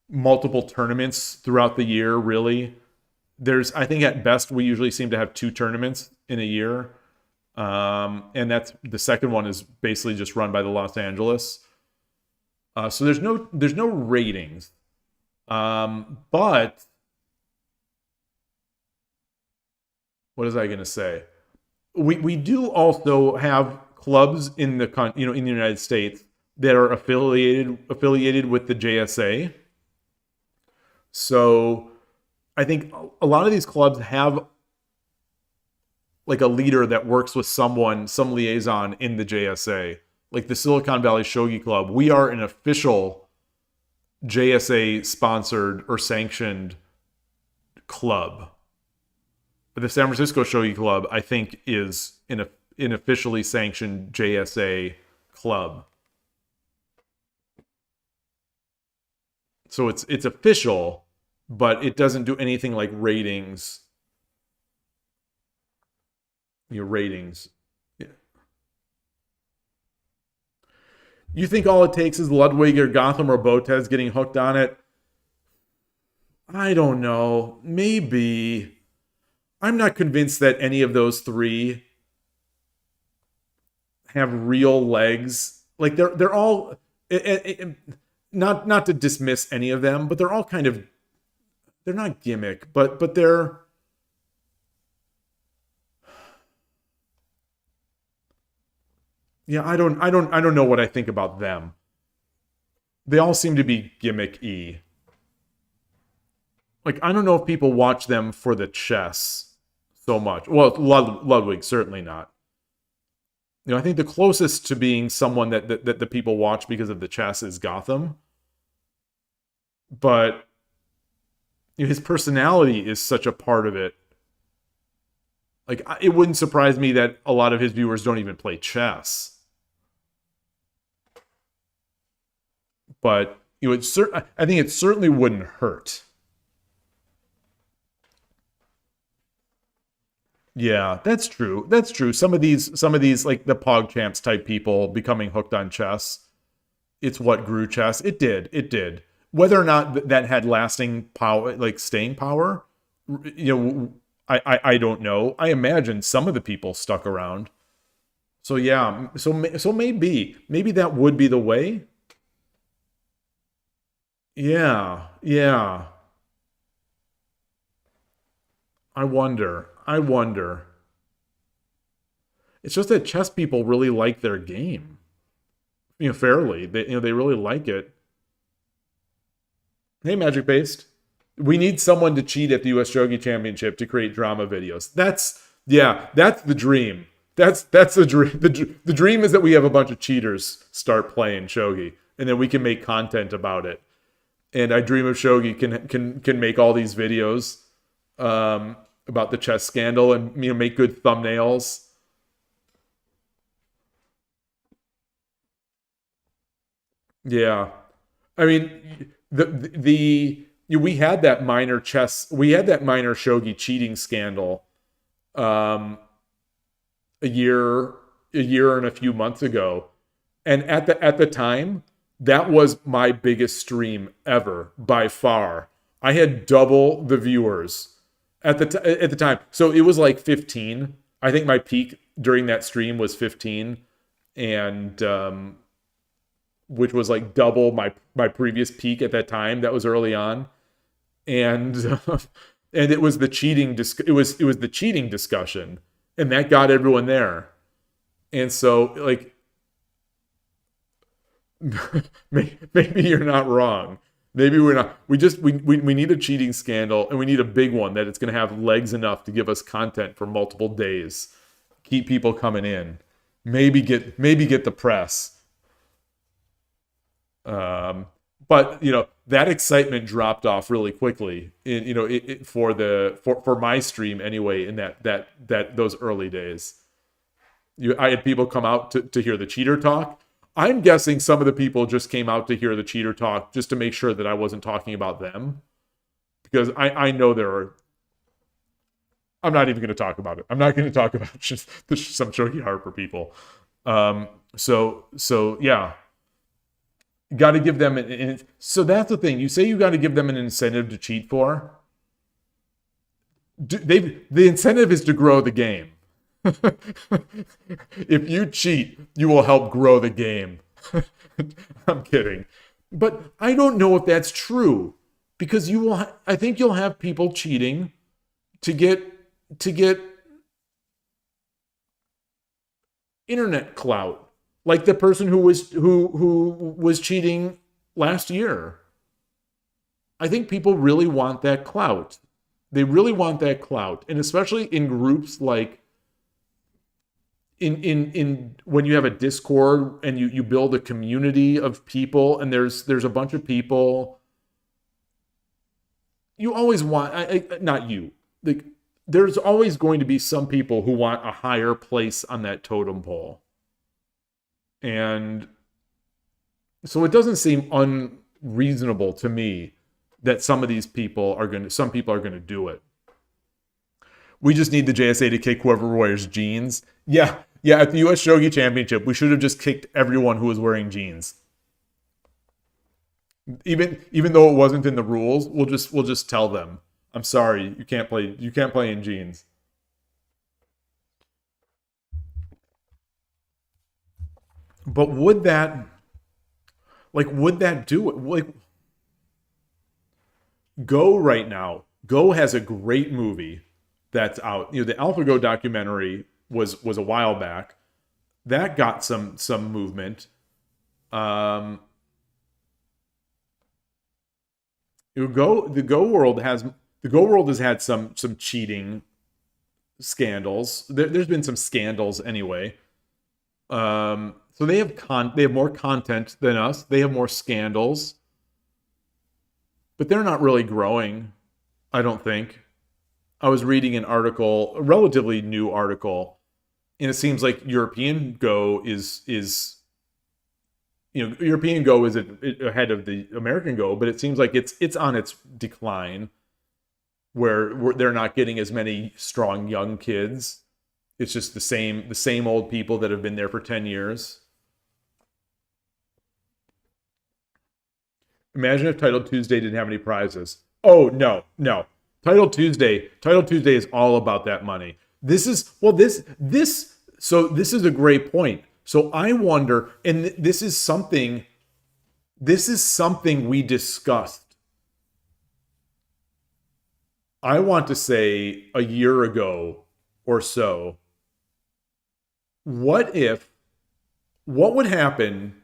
multiple tournaments throughout the year, really. I think at best we usually seem to have 2 tournaments in a year. And that's the second one is basically just run by the Los Angeles. So there's no ratings. But what was I going to say? We do also have clubs in the in the United States that are affiliated with the JSA. So I think a lot of these clubs have like a leader that works with some liaison in the JSA. Like the Silicon Valley Shogi Club, we are an official JSA sponsored or sanctioned club. But the San Francisco Shogi Club, I think, is an officially sanctioned JSA club. So it's official, but it doesn't do anything like ratings. Ratings. Yeah. You think all it takes is Ludwig or Gotham or Botez getting hooked on it? I don't know. Maybe. I'm not convinced that any of those 3 have real legs. Like they're all not to dismiss any of them, but they're all kind of, they're not gimmick, but they're, yeah, I don't know what I think about them. They all seem to be gimmick-y. Like, I don't know if people watch them for the chess so much. Well, Ludwig, certainly not. I think the closest to being someone that the people watch because of the chess is Gotham. But his personality is such a part of it. Like, it wouldn't surprise me that a lot of his viewers don't even play chess. But I think it certainly wouldn't hurt. Yeah, that's true. That's true. Some of these like the PogChamps type people becoming hooked on chess, it's what grew chess. It did. Whether or not that had lasting power, like staying power, I don't know. I imagine some of the people stuck around. So yeah, so maybe that would be the way. Yeah. I wonder. It's just that chess people really like their game. Fairly. They really like it. Hey, Magic Based. We need someone to cheat at the US Shogi Championship to create drama videos. That's the dream. That's the dream. The dream is that we have a bunch of cheaters start playing Shogi, and then we can make content about it. And I dream of Shogi can make all these videos about the chess scandal and make good thumbnails. Yeah, I mean we had that minor Shogi cheating scandal a year and a few months ago, and at the time that was my biggest stream ever by far. I had double the viewers at the time. So it was like 15. I think my peak during that stream was 15, and which was like double my previous peak at that time. That was early on, and and it was the cheating. It was the cheating discussion, and that got everyone there. And so like maybe you're not wrong. Maybe we're not. We need a cheating scandal, and we need a big one that it's going to have legs enough to give us content for multiple days, keep people coming in, maybe get the press. But that excitement dropped off really quickly. For my stream anyway. In that those early days, I had people come out to hear the cheater talk. I'm guessing some of the people just came out to hear the cheater talk just to make sure that I wasn't talking about them. Because I know there are... I'm not even going to talk about it. I'm not going to talk about just some Shogi Harper people. So yeah, got to give them so that's the thing. You say you got to give them an incentive to cheat for. The incentive is to grow the game. If you cheat, you will help grow the game. I'm kidding. But I don't know if that's true, because I think you'll have people cheating to get internet clout, like the person who was cheating last year. I think people really want that clout. They really want that clout, and especially in groups like in when you have a Discord and you build a community of people, and there's a bunch of people. You always want, not you, like, there's always going to be some people who want a higher place on that totem pole. And so it doesn't seem unreasonable to me that some people are going to do it. We just need the JSA to kick whoever wears jeans. Yeah, at the US Shogi Championship, we should have just kicked everyone who was wearing jeans. Even though it wasn't in the rules, we'll just tell them, I'm sorry, you can't play in jeans. But would that do it? Like, Go right now. Go has a great movie that's out. The AlphaGo documentary was a while back. That got some movement. The Go world has had some cheating scandals. There's been some scandals anyway. So they have more content than us. They have more scandals, but they're not really growing, I don't think. I was reading an article, a relatively new article, and it seems like European Go is European Go is ahead of the American Go, but it seems like it's on its decline, where they're not getting as many strong young kids. It's just the same old people that have been there for 10 years. Imagine if Title Tuesday didn't have any prizes. Oh, no. Title Tuesday is all about that money. This is a great point. So I wonder, and this is something we discussed, I want to say a year ago or so. What would happen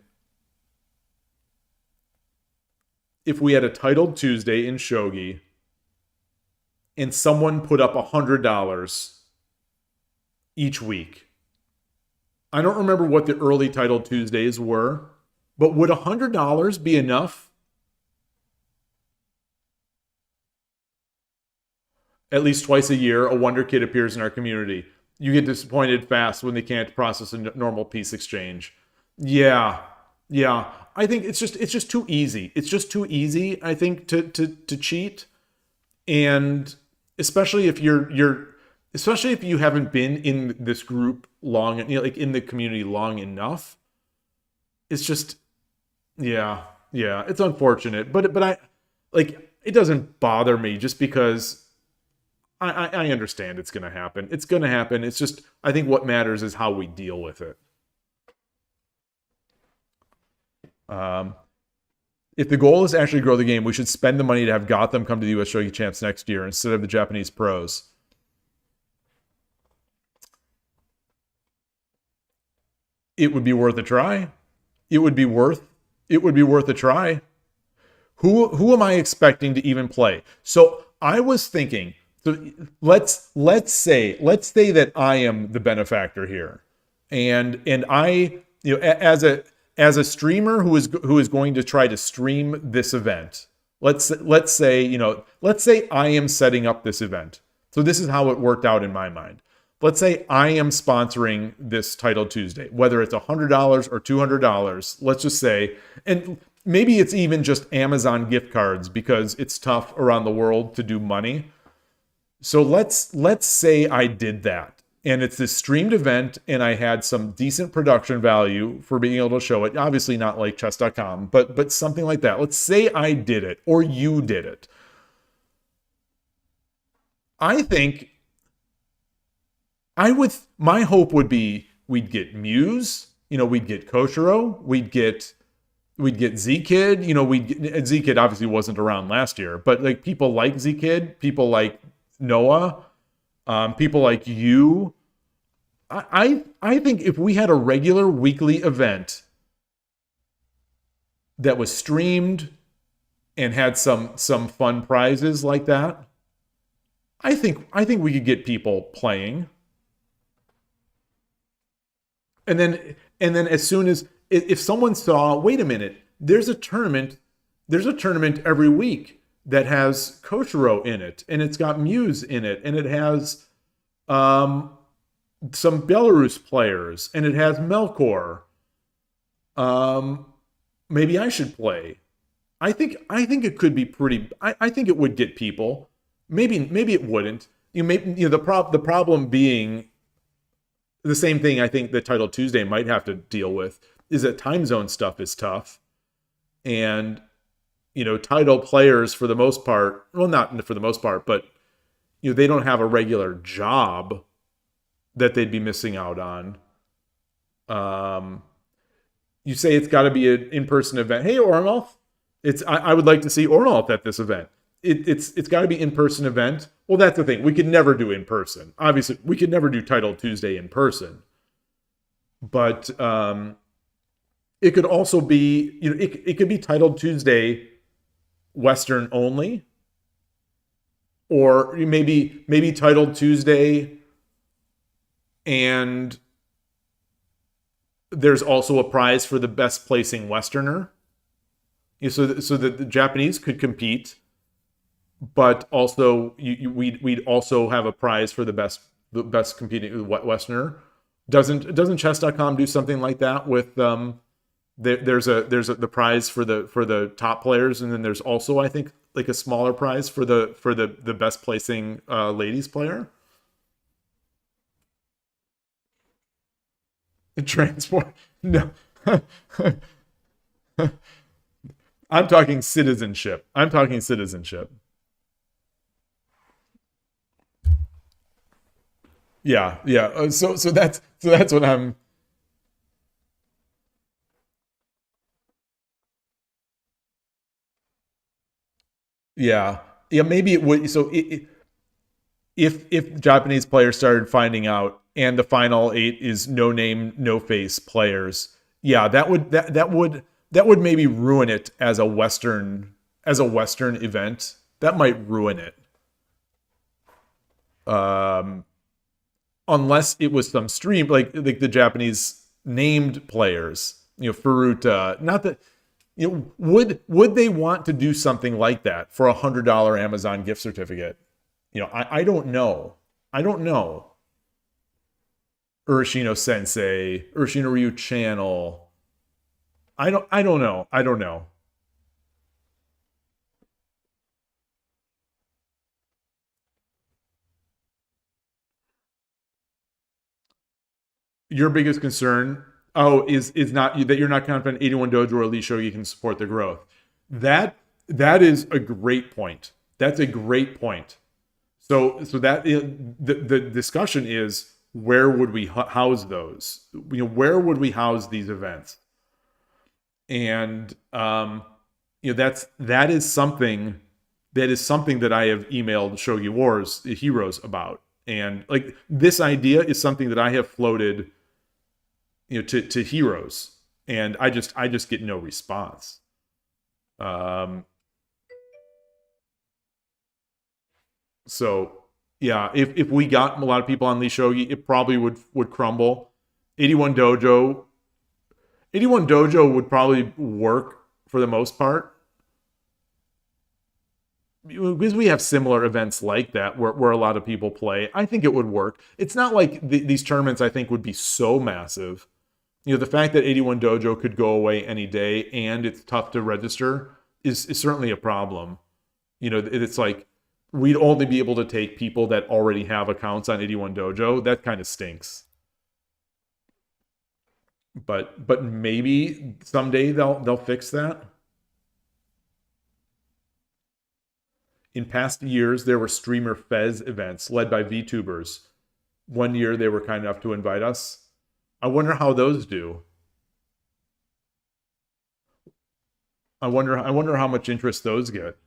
if we had a Title Tuesday in Shogi and someone put up $100 each week? I don't remember what the early Title Tuesdays were, but would $100 be enough? At least twice a year, a Wonder Kid appears in our community. You get disappointed fast when they can't process a normal peace exchange. Yeah. I think it's just too easy. It's just too easy, I think, to cheat. And especially if especially if you haven't been in this group long, like in the community long enough. It's just, yeah, it's unfortunate. But it doesn't bother me, just because I understand it's going to happen. It's going to happen. It's just, I think what matters is how we deal with it. If the goal is to actually grow the game, we should spend the money to have Gotham come to the US Shogi Champs next year instead of the Japanese pros. It would be worth a try. It would be worth a try. Who am I expecting to even play? So I was thinking, so let's say that I am the benefactor here, and I, as a streamer who is going to try to stream this event. Let's say I am setting up this event. So this is how it worked out in my mind. Let's say I am sponsoring this Title Tuesday, whether it's $100 or $200. Let's just say, and maybe it's even just Amazon gift cards because it's tough around the world to do money. So let's say I did that, and it's this streamed event, and I had some decent production value for being able to show it. Obviously not like chess.com, but something like that. Let's say I did it, or you did it. I think my hope would be we'd get Muse, we'd get Koshiro, we'd get Z-Kid, Z-Kid obviously wasn't around last year, but like people like Z-Kid, people like Noah, people like you. I think if we had a regular weekly event that was streamed and had some fun prizes like that, I think we could get people playing. And then as soon as if someone saw, wait a minute, there's a tournament every week that has Koshiro in it, and it's got Muse in it, and it has some Belarus players, and it has Melkor. Maybe I should play. I think it could be pretty. I think it would get people. Maybe it wouldn't. The problem being the same thing. I think that Title Tuesday might have to deal with is that time zone stuff is tough, and title players for the most part. Well, not for the most part, but they don't have a regular job that they'd be missing out on. You say it's got to be an in-person event. Hey, Ornolf, I would like to see Ornolf at this event. It's got to be in-person event. Well, that's the thing. We could never do in person. Obviously, we could never do Title Tuesday in person. But it could also be, it could be Title Tuesday Western only, or maybe Title Tuesday, and there's also a prize for the best placing Westerner. So that the Japanese could compete, but also we'd also have a prize for the best competing Westerner. Doesn't chess.com do something like that with there's the prize for the top players, and then there's also, I think, like a smaller prize for the best placing ladies player. Transport? No. I'm talking citizenship. Yeah. So that's what I'm. Yeah. Maybe it would. So if Japanese players started finding out, and the final 8 is no name, no face players, yeah, that would maybe ruin it as a Western event. That might ruin it. Unless it was some stream like the Japanese named players, Furuta. Not that would they want to do something like that for $100 Amazon gift certificate? I don't know. Urashino Sensei, Urashino Ryu Channel. I don't know. Your biggest concern, is not that you're not confident 81 Dojo or Elite Shogi can support the growth. That is a great point. That's a great point. So that the discussion is, where would we house those? Where would we house these events? And that is something that I have emailed Shogi Wars Heroes about, and like this idea is something that I have floated to Heroes, and I just get no response. So yeah, if we got a lot of people on Lee Shogi, it probably would crumble. 81 Dojo would probably work for the most part, because we have similar events like that where a lot of people play. I think it would work. It's not like these tournaments, I think, would be so massive. The fact that 81 Dojo could go away any day and it's tough to register is certainly a problem. It's like we'd only be able to take people that already have accounts on 81 Dojo. That kind of stinks. But maybe someday they'll fix that. In past years, there were streamer Fez events led by VTubers. One year they were kind enough to invite us. I wonder how those do. I wonder how much interest those get.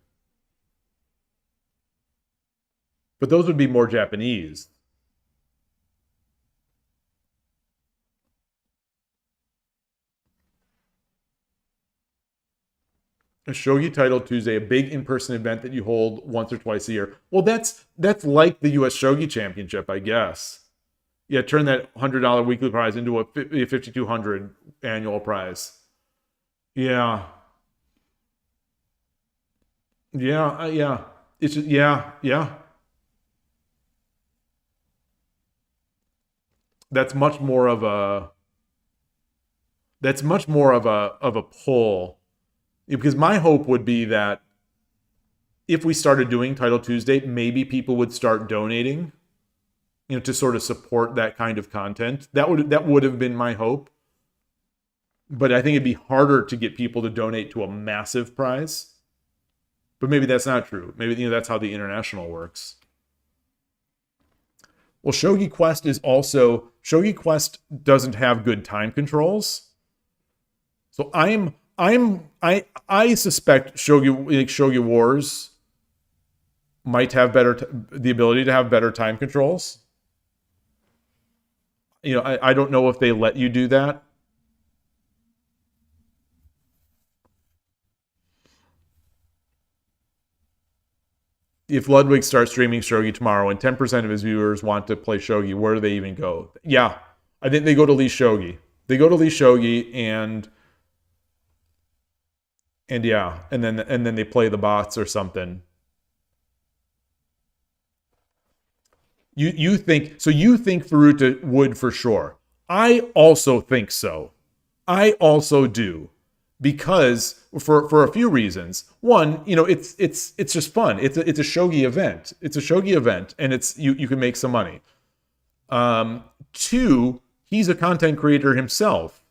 But those would be more Japanese. A Shogi Title Tuesday, a big in-person event that you hold once or twice a year. Well, that's like the U.S. Shogi Championship, I guess. Yeah, turn that $100 weekly prize into a $5,200 annual prize. Yeah. Yeah. It's just, yeah. That's much more of a pull. Because my hope would be that if we started doing Title Tuesday, maybe people would start donating, to sort of support that kind of content. That would have been my hope. But I think it'd be harder to get people to donate to a massive prize. But maybe that's not true. Maybe that's how the international works. Well, Shogi Quest doesn't have good time controls. So I suspect Shogi Wars might have the ability to have better time controls. I don't know if they let you do that. If Ludwig starts streaming Shogi tomorrow and 10% of his viewers want to play Shogi, where do they even go? Yeah, I think they go to Lee Shogi. They go to Lee Shogi and yeah, and then they play the bots or something. You think Furuta would for sure. I also think so. I also do. Because for a few reasons. One, it's just fun. It's a shogi event. It's a shogi event, and it's you can make some money. Two, he's a content creator himself,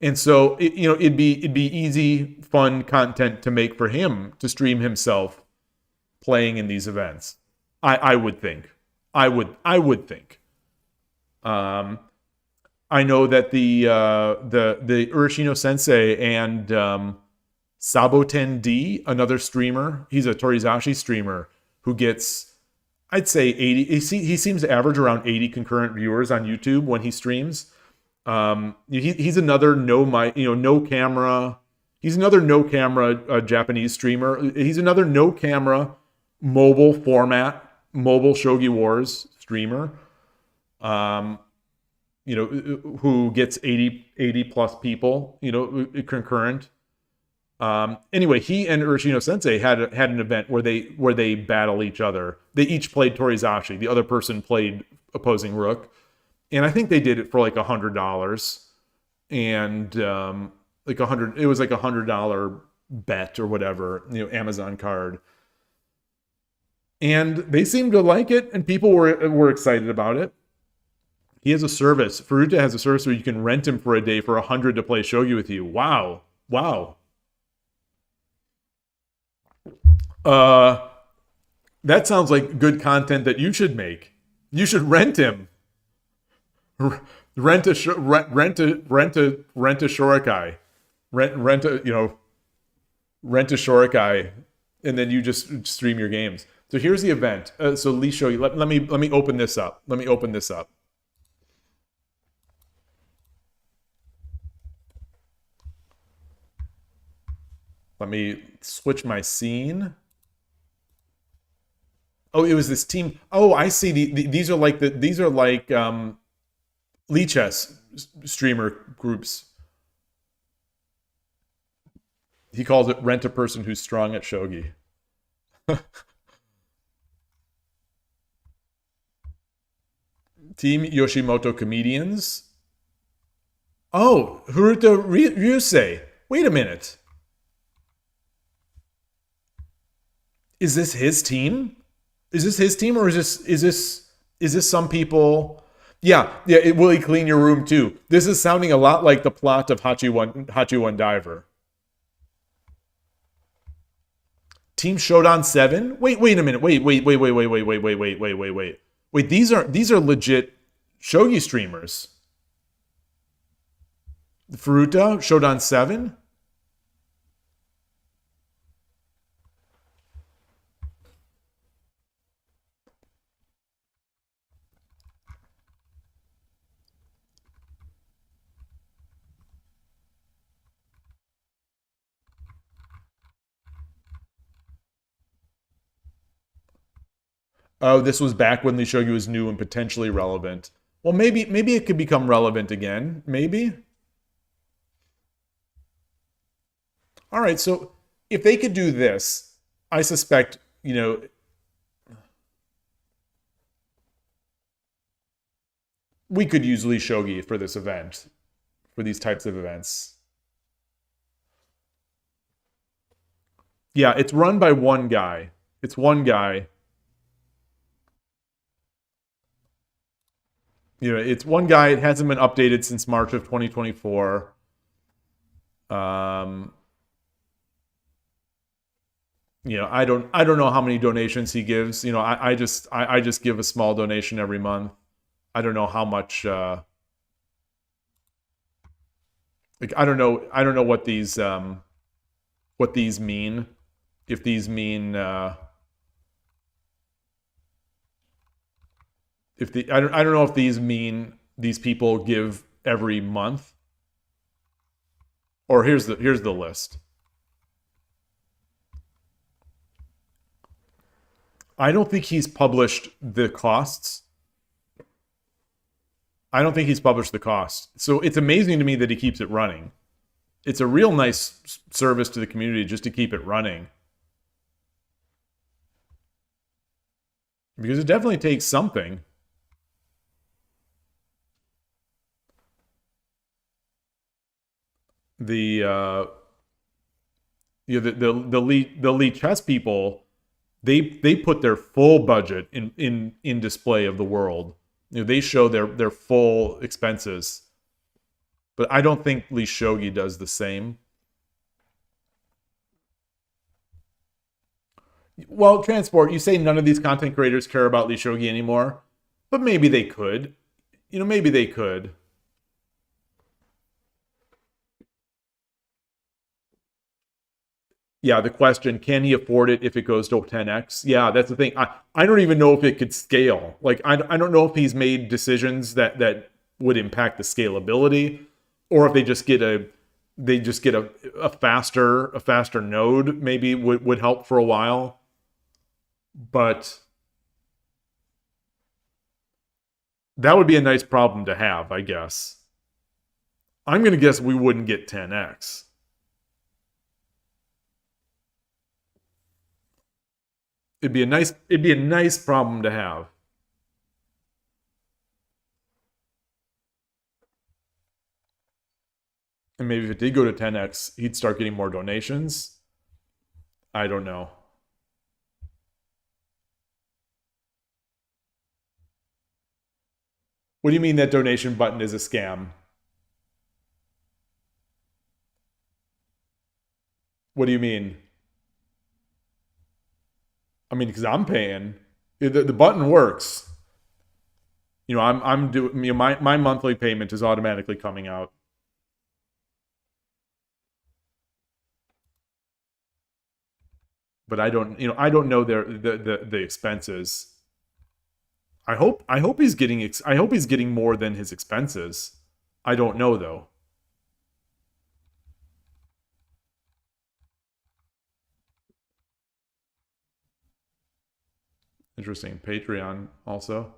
and so it'd be easy, fun content to make for him to stream himself playing in these events. I would think. I would think. I know that the Urashino Sensei and Saboten D, another streamer, he's a Torizashi streamer who gets, I'd say 80. He seems to average around 80 concurrent viewers on YouTube when he streams. He's another no camera. He's another no camera Japanese streamer. He's another no camera mobile format, mobile Shogi Wars streamer. Who gets 80 plus people, concurrent. Anyway, he and Urashino Sensei had an event where they battle each other. They each played Torizashi. The other person played opposing rook. And I think they did it for like $100. And it was like $100 bet or whatever, Amazon card. And they seemed to like it, and people were excited about it. He has a service. Furuta has a service where you can rent him for a day for $100 to play shogi with you. Wow. That sounds like good content that you should make. You should rent him. Rent a shorikai. Rent a shorikai, and then you just stream your games. So here's the event. So Lee Shogi, let me open this up. Let me switch my scene. Oh, it was this team. Oh, I see. These are like Lee Chess streamer groups. He calls it rent a person who's strong at shogi. Team Yoshimoto comedians. Oh, Haruta Ryusei. Wait a minute. Is this his team? Is this his team or is this some people? Yeah, will he clean your room too? This is sounding a lot like the plot of Hachi One Diver. Team Showdown 7? Wait a minute. Wait. Wait, these are legit shogi streamers. Furuta, Showdown 7? Oh, this was back when the shogi was new and potentially relevant. Well, maybe it could become relevant again. Maybe. All right, so if they could do this, I suspect, we could use Lee Shogi for this event, for these types of events. Yeah, it's run by one guy. It's one guy. It's one guy. It hasn't been updated since March of 2024. I don't know how many donations he gives. I just give a small donation every month. I don't know how much. I don't know what these mean. If these mean I don't know if these mean these people give every month. Or here's the list. I don't think he's published the costs. I don't think he's published the cost. So it's amazing to me that he keeps it running. It's a real nice service to the community just to keep it running. Because it definitely takes something. The elite chess people, they put their full budget in display of the world. They show their full expenses. But I don't think Lee Shogi does the same. Well, Transport, you say none of these content creators care about Lee Shogi anymore, but maybe they could. Maybe they could. Yeah, the question, can he afford it if it goes to 10x? Yeah, that's the thing. I don't even know if it could scale. Like, I don't know if he's made decisions that would impact the scalability, or if they just get a faster node, maybe would help for a while. But that would be a nice problem to have, I guess. I'm going to guess we wouldn't get 10x. It'd be a nice problem to have. And maybe if it did go to 10x, he'd start getting more donations. I don't know. What do you mean that donation button is a scam? What do you mean? I mean, because I'm paying. The button works. I'm doing. My monthly payment is automatically coming out. But I don't know the expenses. I hope he's getting more than his expenses. I don't know though. Interesting. Patreon also.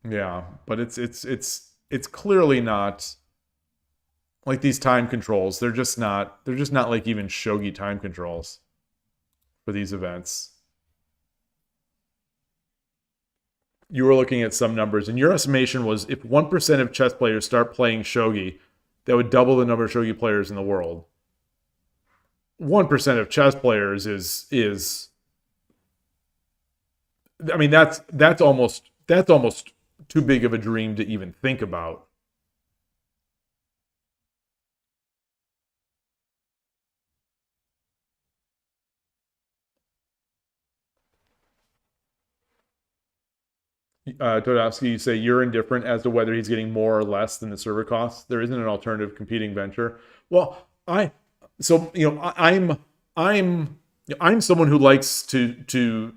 Yeah, but it's clearly not like these time controls. They're just not like even shogi time controls for these events. You were looking at some numbers, and your estimation was if 1% of chess players start playing shogi, that would double the number of shogi players in the world. 1% of chess players is I mean, that's almost too big of a dream to even think about. Todowski, you say you're indifferent as to whether he's getting more or less than the server costs. There isn't an alternative competing venture. Well, I'm someone who likes to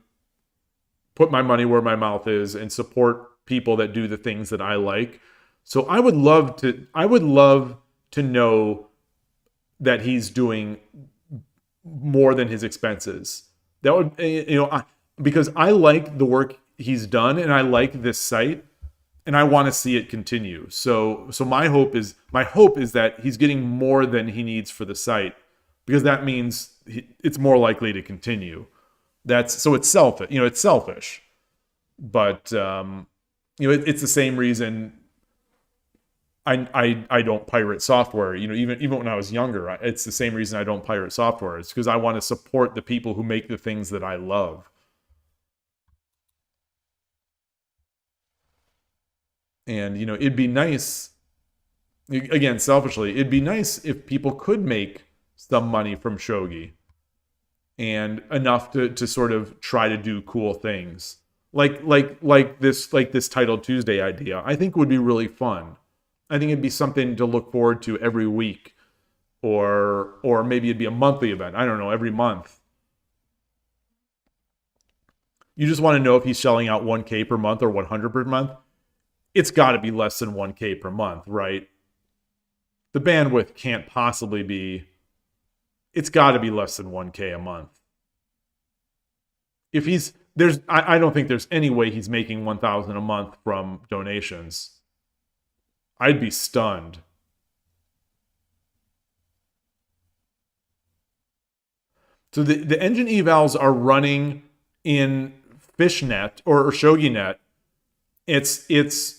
put my money where my mouth is and support people that do the things that I like. So I would love to know that he's doing more than his expenses. That would, because I like the work he's done and I like this site and I want to see it continue. So my hope is that he's getting more than he needs for the site, because that means it's more likely to continue. It's selfish, it's selfish, but it's the same reason I don't pirate software. Even when I was younger, it's the same reason I don't pirate software. It's because I want to support the people who make the things that I love. And, it'd be nice, again, selfishly, it'd be nice if people could make some money from shogi and enough to sort of try to do cool things. Like this Title Tuesday idea, I think would be really fun. I think it'd be something to look forward to every week, or maybe it'd be a monthly event. I don't know, every month. You just want to know if he's shelling out 1K per month or 100 per month. It's got to be less than 1K per month, right? The bandwidth can't possibly be. It's got to be less than 1K a month. I don't think there's any way he's making 1,000 a month from donations. I'd be stunned. So the engine evals are running in Fishnet or ShogiNet. It's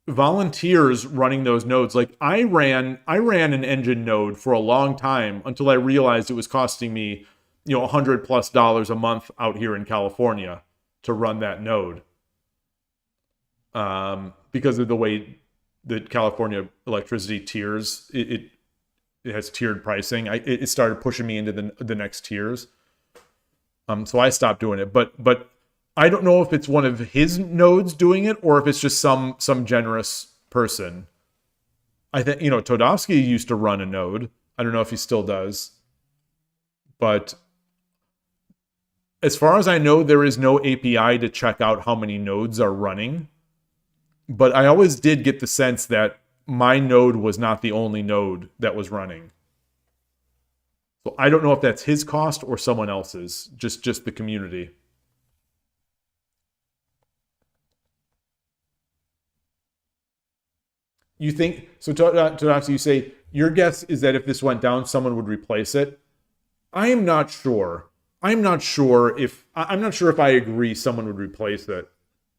volunteers running those nodes. Like I ran an engine node for a long time until I realized it was costing me, $100+ a month out here in California to run that node. Because of the way that California electricity tiers, it has tiered pricing. It started pushing me into the next tiers. So I stopped doing it. But I don't know if it's one of his nodes doing it or if it's just some generous person. I think, Todovsky used to run a node. I don't know if he still does. But as far as I know, there is no API to check out how many nodes are running. But I always did get the sense that my node was not the only node that was running. So I don't know if that's his cost or someone else's, just the community. You think, so Todovsky, you say, your guess is that if this went down, someone would replace it. I am not sure. I'm not sure if I agree someone would replace it.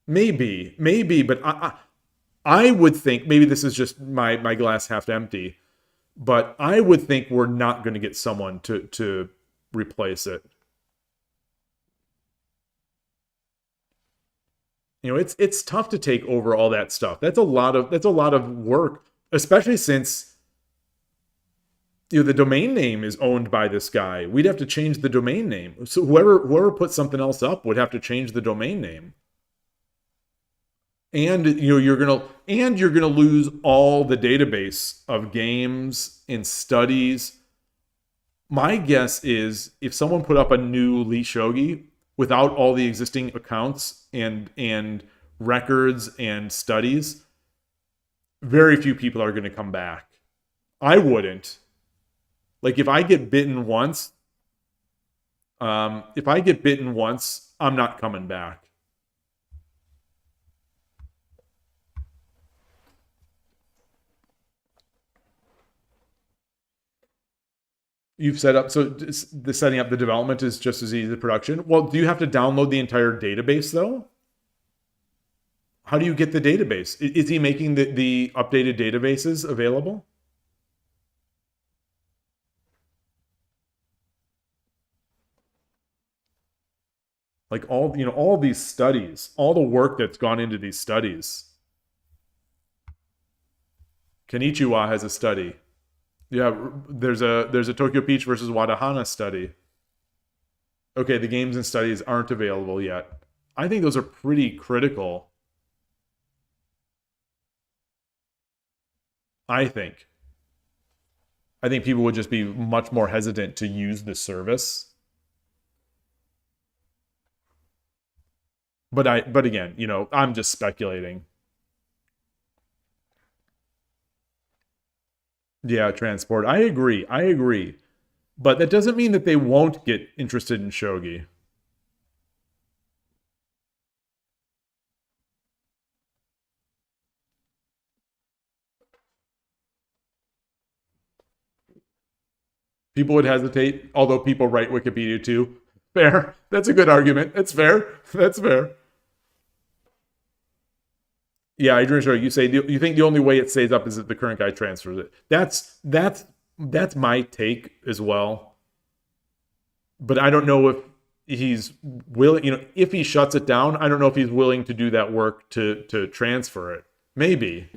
Maybe, but I would think, maybe this is just my glass half empty, but I would think we're not going to get someone to replace it. It's tough to take over all that stuff. That's a lot of work, especially since the domain name is owned by this guy. We'd have to change the domain name. So whoever put something else up would have to change the domain name. And you're gonna lose all the database of games and studies. My guess is if someone put up a new Lee Shogi without all the existing accounts and records and studies, very few people are going to come back. I wouldn't. Like if I get bitten once, I'm not coming back. You've set up, so the setting up the development is just as easy as the production. Well, do you have to download the entire database though? How do you get the database? Is he making the updated databases available? Like all these studies, all the work that's gone into these studies. Kenichiwa has a study. Yeah, there's a Tokyo Peach versus Wadahana study. Okay, the games and studies aren't available yet. I think those are pretty critical. I think people would just be much more hesitant to use the service. But again, I'm just speculating. Yeah, transport. I agree. But that doesn't mean that they won't get interested in shogi. People would hesitate, although people write Wikipedia too. Fair. That's a good argument. That's fair. That's fair. Yeah, Adrian, sure. You say you think the only way it stays up is if the current guy transfers it. That's my take as well. But I don't know if he's willing. If he shuts it down, I don't know if he's willing to do that work to transfer it. Maybe.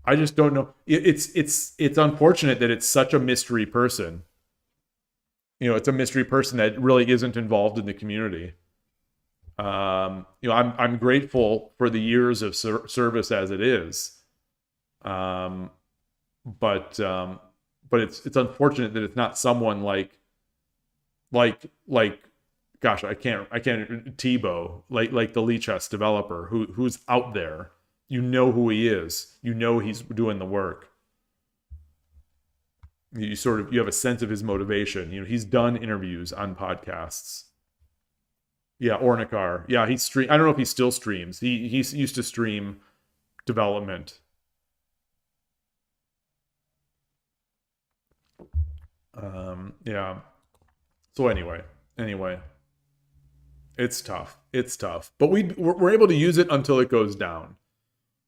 I just don't know. It's unfortunate that it's such a mystery person. It's a mystery person that really isn't involved in the community. I'm grateful for the years of service as it is, but it's unfortunate that it's not someone like gosh, I can't Tebow, like the Lee Chess developer who's out there. Who he is. He's doing the work. You have a sense of his motivation. He's done interviews on podcasts. Yeah, Ornikar. Yeah, I don't know if he still streams. He used to stream development. Yeah. So anyway, it's tough. But we're able to use it until it goes down.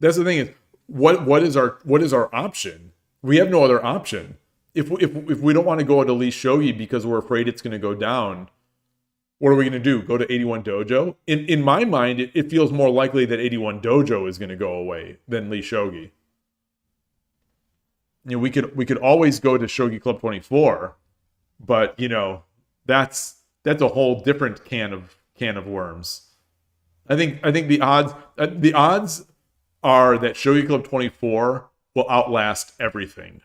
That's the thing is, what is our option? We have no other option. If we don't want to go to Lee Shogi because we're afraid it's going to go down, what are we going to do? Go to 81 Dojo? In my mind, it feels more likely that 81 Dojo is going to go away than Lee Shogi. We could always go to Shogi Club 24, but that's a whole different can of worms. I think the odds are that Shogi Club 24 will outlast everything.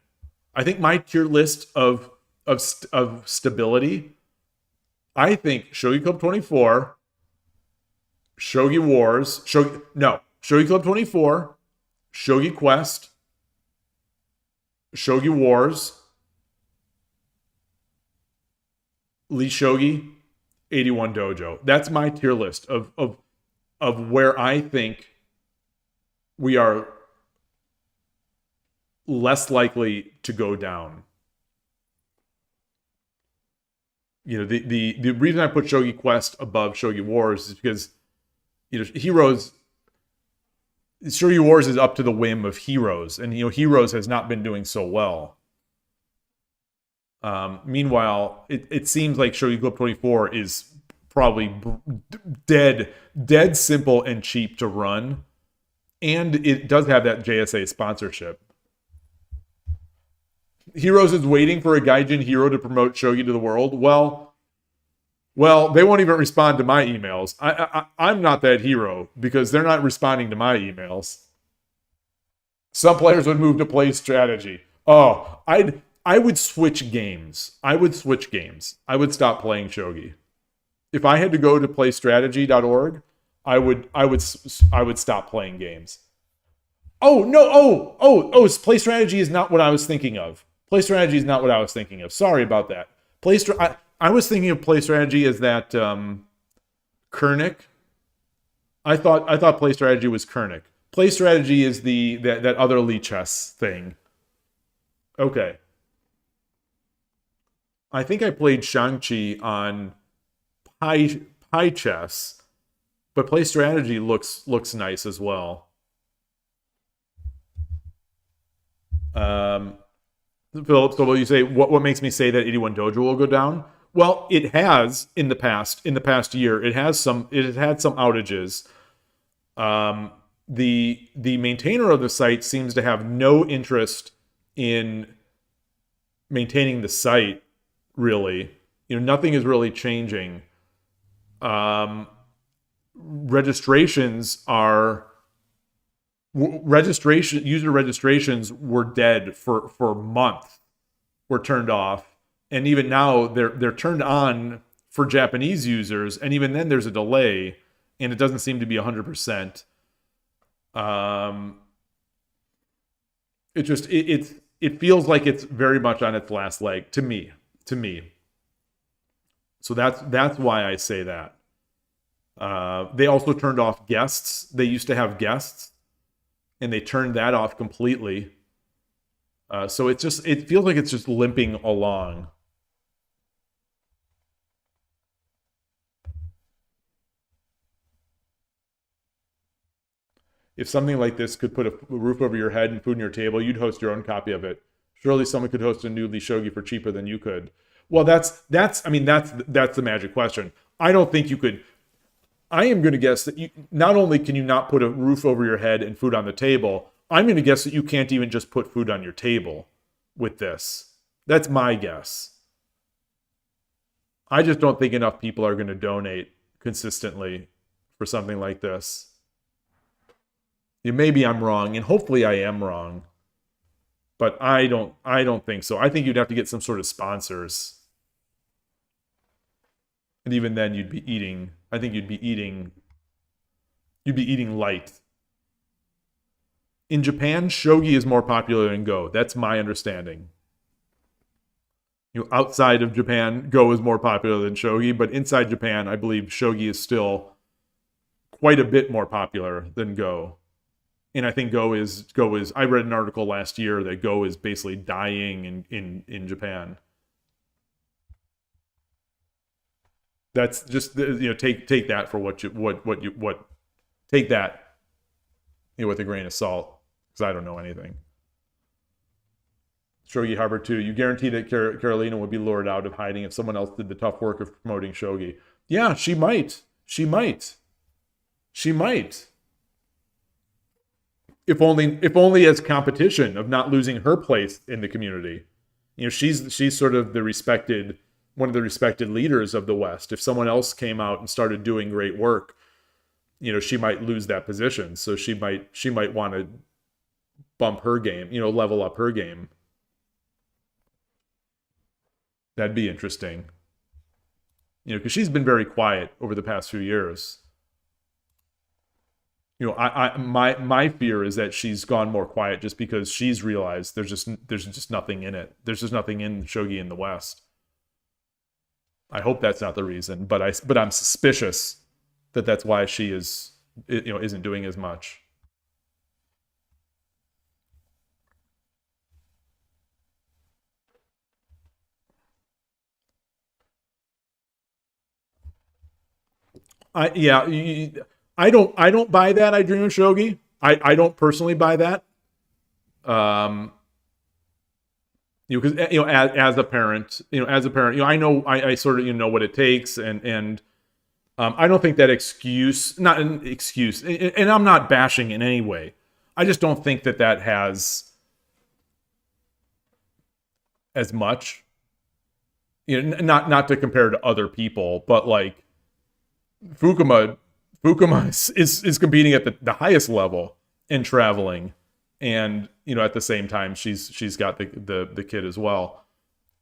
I think my tier list of stability, I think Shogi Club 24, Shogi Club 24, Shogi Quest, Shogi Wars, Lee Shogi, 81 Dojo. That's my tier list of where I think we are less likely to go down. The reason I put Shogi Quest above Shogi Wars is because Shogi Wars is up to the whim of Heroes, and Heroes has not been doing so well. Meanwhile, it seems like Shogi Club 24 is probably dead simple and cheap to run. And it does have that JSA sponsorship. Heroes is waiting for a Gaijin hero to promote Shogi to the world. Well, they won't even respond to my emails. I'm not that hero because they're not responding to my emails. Some players would move to play strategy. Oh, I would switch games. I would stop playing Shogi. If I had to go to playstrategy.org, I would stop playing games. Oh no! Play strategy is not what I was thinking of. Sorry about that. I was thinking of play strategy as that Kernick. I thought play strategy was Kernick. Play strategy is that other Lee Chess thing. Okay. I think I played Shang-Chi on Pi Chess. But play strategy looks nice as well. Philip, so will you say what makes me say that 81 Dojo will go down? Well, it has in the past year. It has some. It has had some outages. The maintainer of the site seems to have no interest in maintaining the site. Really, nothing is really changing. Registrations are user registrations were dead for months. Were turned off. And even now, they're turned on for Japanese users, and even then, there's a delay, and it doesn't seem to be 100%. It feels like it's very much on its last leg to me. So that's why I say that. They also turned off guests. They used to have guests, and they turned that off completely. So it feels like it's just limping along. If something like this could put a roof over your head and food on your table, you'd host your own copy of it. Surely someone could host a newly shogi for cheaper than you could. Well, that's the magic question. I don't think you could. I am going to guess that not only can you not put a roof over your head and food on the table, I'm going to guess that you can't even just put food on your table with this. That's my guess. I just don't think enough people are going to donate consistently for something like this. Maybe I'm wrong, and hopefully I am wrong. But I don't think so. I think you'd have to get some sort of sponsors. And even then you'd be eating light. In Japan, shogi is more popular than Go. That's my understanding. Outside of Japan, Go is more popular than shogi, but inside Japan, I believe shogi is still quite a bit more popular than Go. And I think Go is. I read an article last year that Go is basically dying in Japan. That's just take that for what take that with a grain of salt, because I don't know anything. Shogi Harbor 2, you guarantee that Carolina would be lured out of hiding if someone else did the tough work of promoting shogi. Yeah, she might. If only as competition of not losing her place in the community. She's sort of one of the respected leaders of the West. If someone else came out and started doing great work, she might lose that position. So she might want to bump her game, level up her game. That'd be interesting. Because she's been very quiet over the past few years. My fear is that she's gone more quiet just because she's realized there's just nothing in it. There's just nothing in shogi in the West. I hope that's not the reason, but I'm suspicious that that's why she isn't doing as much. I don't buy that. I dream of shogi. I don't personally buy that. Because as a parent, I know I sort of know what it takes, and I don't think that not an excuse, and I'm not bashing in any way. I just don't think that has as much. Not to compare to other people, but like Fukuma is competing at the highest level in traveling, and at the same time she's got the kid as well,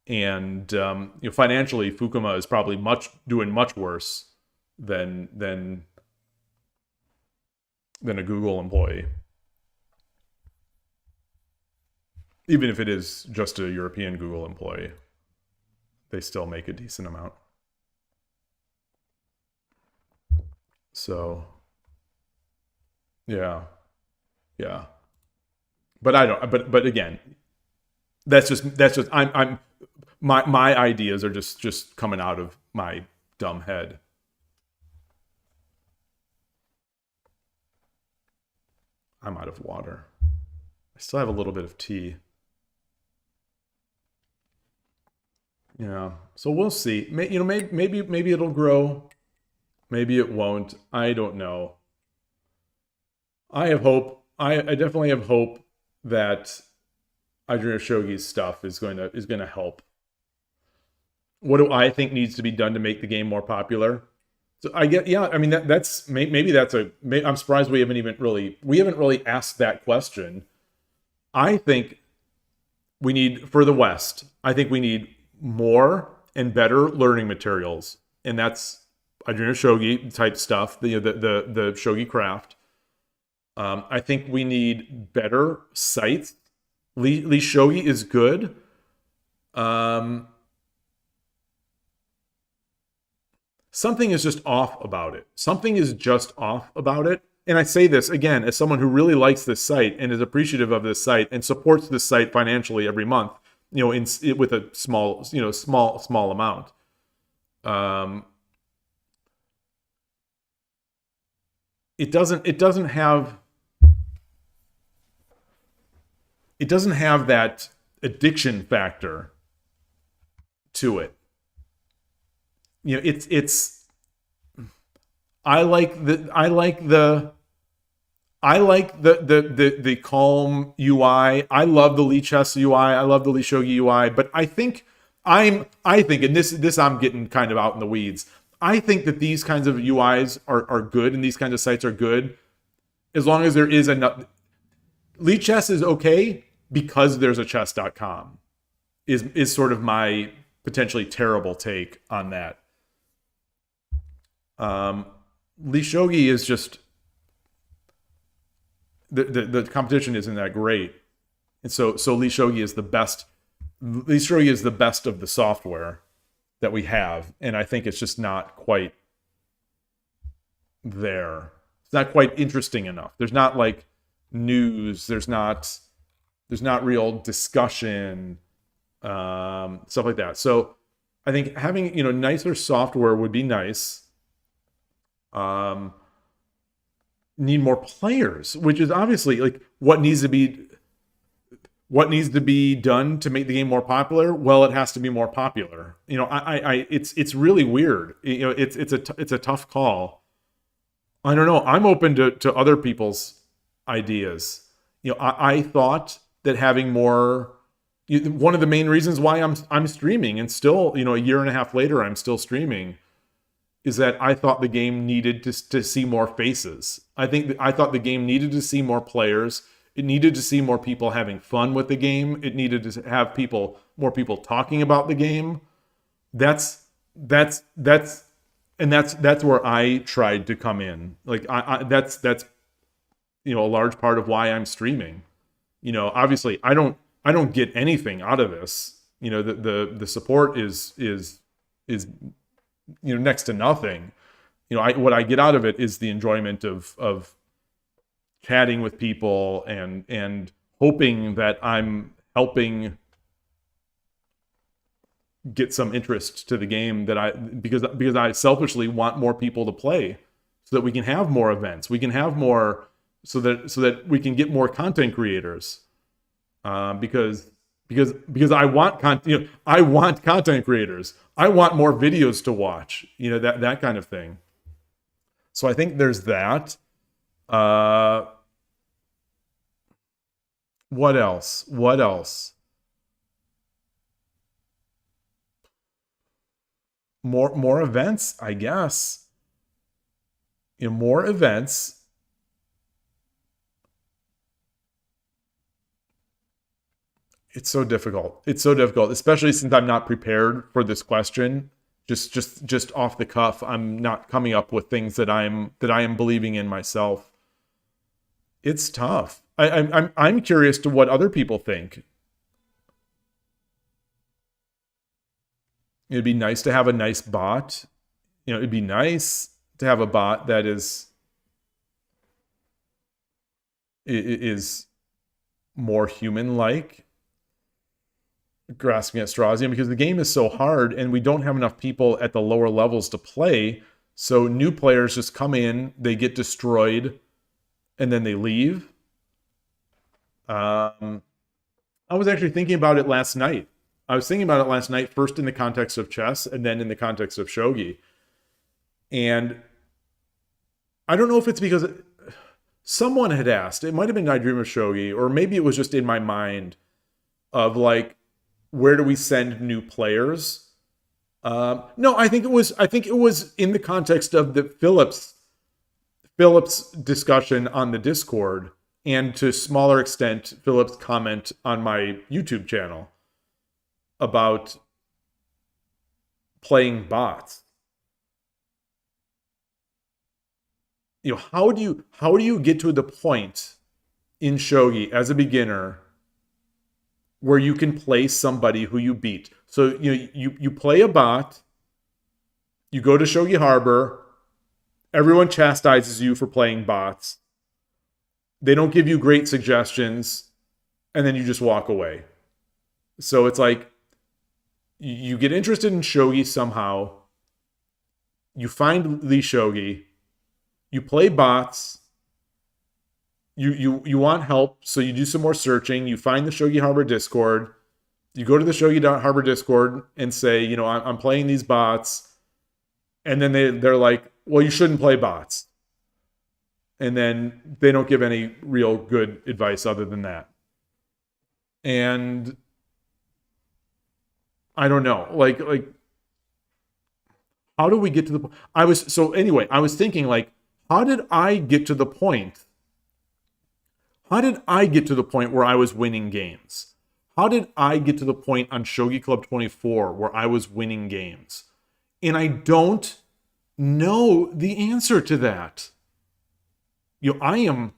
and financially Fukuma is probably doing much worse than a Google employee, even if it is just a European Google employee. They still make a decent amount. So, yeah. But I don't. But again, that's just. My ideas are just coming out of my dumb head. I'm out of water. I still have a little bit of tea. Yeah. So we'll see. Maybe it'll grow. Maybe it won't. I don't know. I have hope. I definitely have hope that Adrian Shogi's stuff is going to help. What do I think needs to be done to make the game more popular? So I get, yeah. I mean, that's maybe that's a. I'm surprised we haven't really asked that question. I think we need for the West. I think we need more and better learning materials, and that's Adrian Shogi type stuff. The Shogi craft. I think we need better sites. Lee Shogi is good. Something is just off about it. Something is just off about it. And I say this again as someone who really likes this site and is appreciative of this site and supports this site financially every month. With a small amount. It doesn't have that addiction factor to it. I like the calm UI. I love the Lee Chess UI. I love the Lee Shogi UI. But I think and this I'm getting kind of out in the weeds. I think that these kinds of UIs are good and these kinds of sites are good as long as there is enough. Lee Chess is okay because there's a chess.com is sort of my potentially terrible take on that. Lee Shogi is just the competition isn't that great, and so Lee Shogi is the best. Lee Shogi is the best of the software that we have, and I think it's just not quite there. It's not quite interesting enough. There's not like news. There's not real discussion, stuff like that. So I think having nicer software would be nice. Need more players, which is obviously like what needs to be done to make the game more popular. Well, it has to be more popular. It's really weird. It's a tough call. I don't know. I'm open to other people's ideas. I thought that having more. One of the main reasons why I'm streaming and still a year and a half later I'm still streaming is that I thought the game needed to see more faces. I thought the game needed to see more players. It needed to see more people having fun with the game. It needed to have more people talking about the game. That's where I tried to come in. Like that's a large part of why I'm streaming. Obviously I don't get anything out of this. The support is next to nothing. What I get out of it is the enjoyment of chatting with people and hoping that I'm helping get some interest to the game because I selfishly want more people to play so that we can have more events. We can have more so that we can get more content creators. Because I want content, I want content creators. I want more videos to watch, that kind of thing. So I think there's that. What else? More events, I guess. More events. It's so difficult. Especially since I'm not prepared for this question. Just off the cuff, I'm not coming up with things that I am believing in myself. It's tough. I'm curious to what other people think. It'd be nice to have a nice bot. It'd be nice to have a bot that is more human-like. Grasping at straws, because the game is so hard and we don't have enough people at the lower levels to play. So new players just come in, they get destroyed, and then they leave. I was actually thinking about it last night. I was thinking about it last night, first in the context of chess and then in the context of shogi. And I don't know if it's because someone had asked, it might have been I Dream of Shogi, or maybe it was just in my mind of like, where do we send new players? No, I think it was in the context of the Philip's discussion on the Discord, and to a smaller extent, Philip's comment on my YouTube channel about playing bots. You know, how do you get to the point in shogi as a beginner where you can play somebody who you beat? So you play a bot, you go to Shogi Harbor, everyone chastises you for playing bots. They don't give you great suggestions, and then you just walk away. So it's like you get interested in shogi somehow, you find the shogi, you play bots, you want help, so you do some more searching, you find the Shogi Harbor Discord, you go to the Shogi Harbor Discord and say, you know, I'm playing these bots, and then they're like, well, you shouldn't play bots. And then they don't give any real good advice other than that. And I don't know, like how do we get to the point? I was thinking, like, how did I get to the point? How did I get to the point where I was winning games? How did I get to the point on Shogi Club 24 where I was winning games? And I don't know the answer to that. You all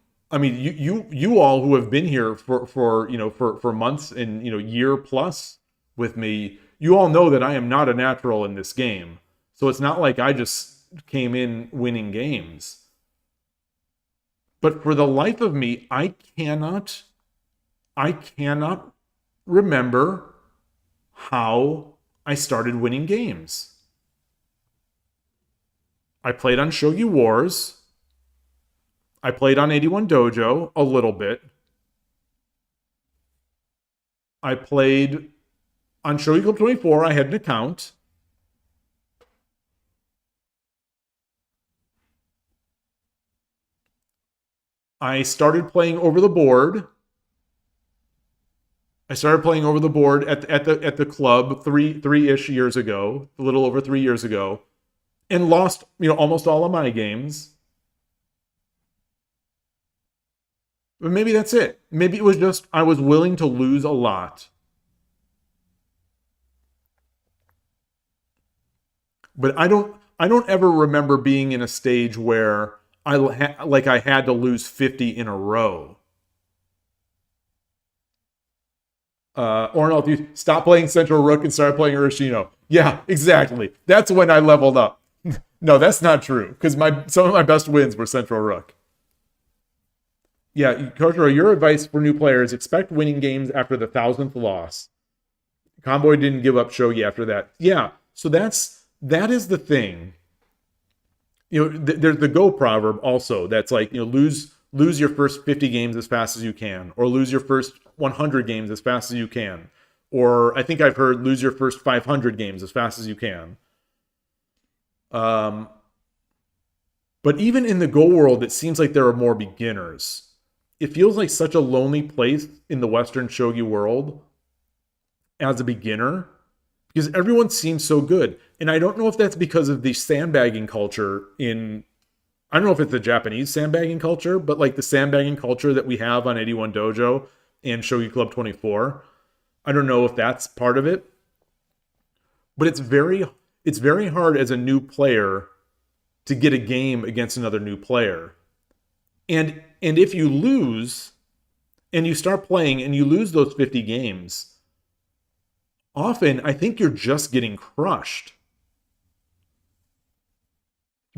who have been here for months and year plus with me, you all know that I am not a natural in this game. So it's not like I just came in winning games. But for the life of me, I cannot remember how I started winning games. I played on Shogi Wars. I played on 81 Dojo a little bit. I played on Shogi Club 24. I had an account. I started playing over the board. at the club three-ish years ago, a little over 3 years ago, and lost almost all of my games. But maybe that's it. Maybe it was just I was willing to lose a lot. But I don't ever remember being in a stage where I had to lose 50 in a row. Ornell, if you stop playing Central Rook and start playing Urashino. Yeah, exactly. That's when I leveled up. No, that's not true, because some of my best wins were Central Rook. Yeah, Kojiro, your advice for new players: expect winning games after the 1,000th loss. Convoy didn't give up shogi after that. Yeah, so that is the thing. There's the Go proverb also that's like, lose your first 50 games as fast as you can, or lose your first 100 games as fast as you can, or I think I've heard lose your first 500 games as fast as you can. But even in the Go world, it seems like there are more beginners. It feels like such a lonely place in the Western shogi world as a beginner, because everyone seems so good. And I don't know if that's because of the sandbagging culture I don't know if it's the Japanese sandbagging culture, but like the sandbagging culture that we have on 81 Dojo and Shogi Club 24. I don't know if that's part of it. But it's very hard as a new player to get a game against another new player. And if you lose and you start playing and you lose those 50 games, often I think you're just getting crushed.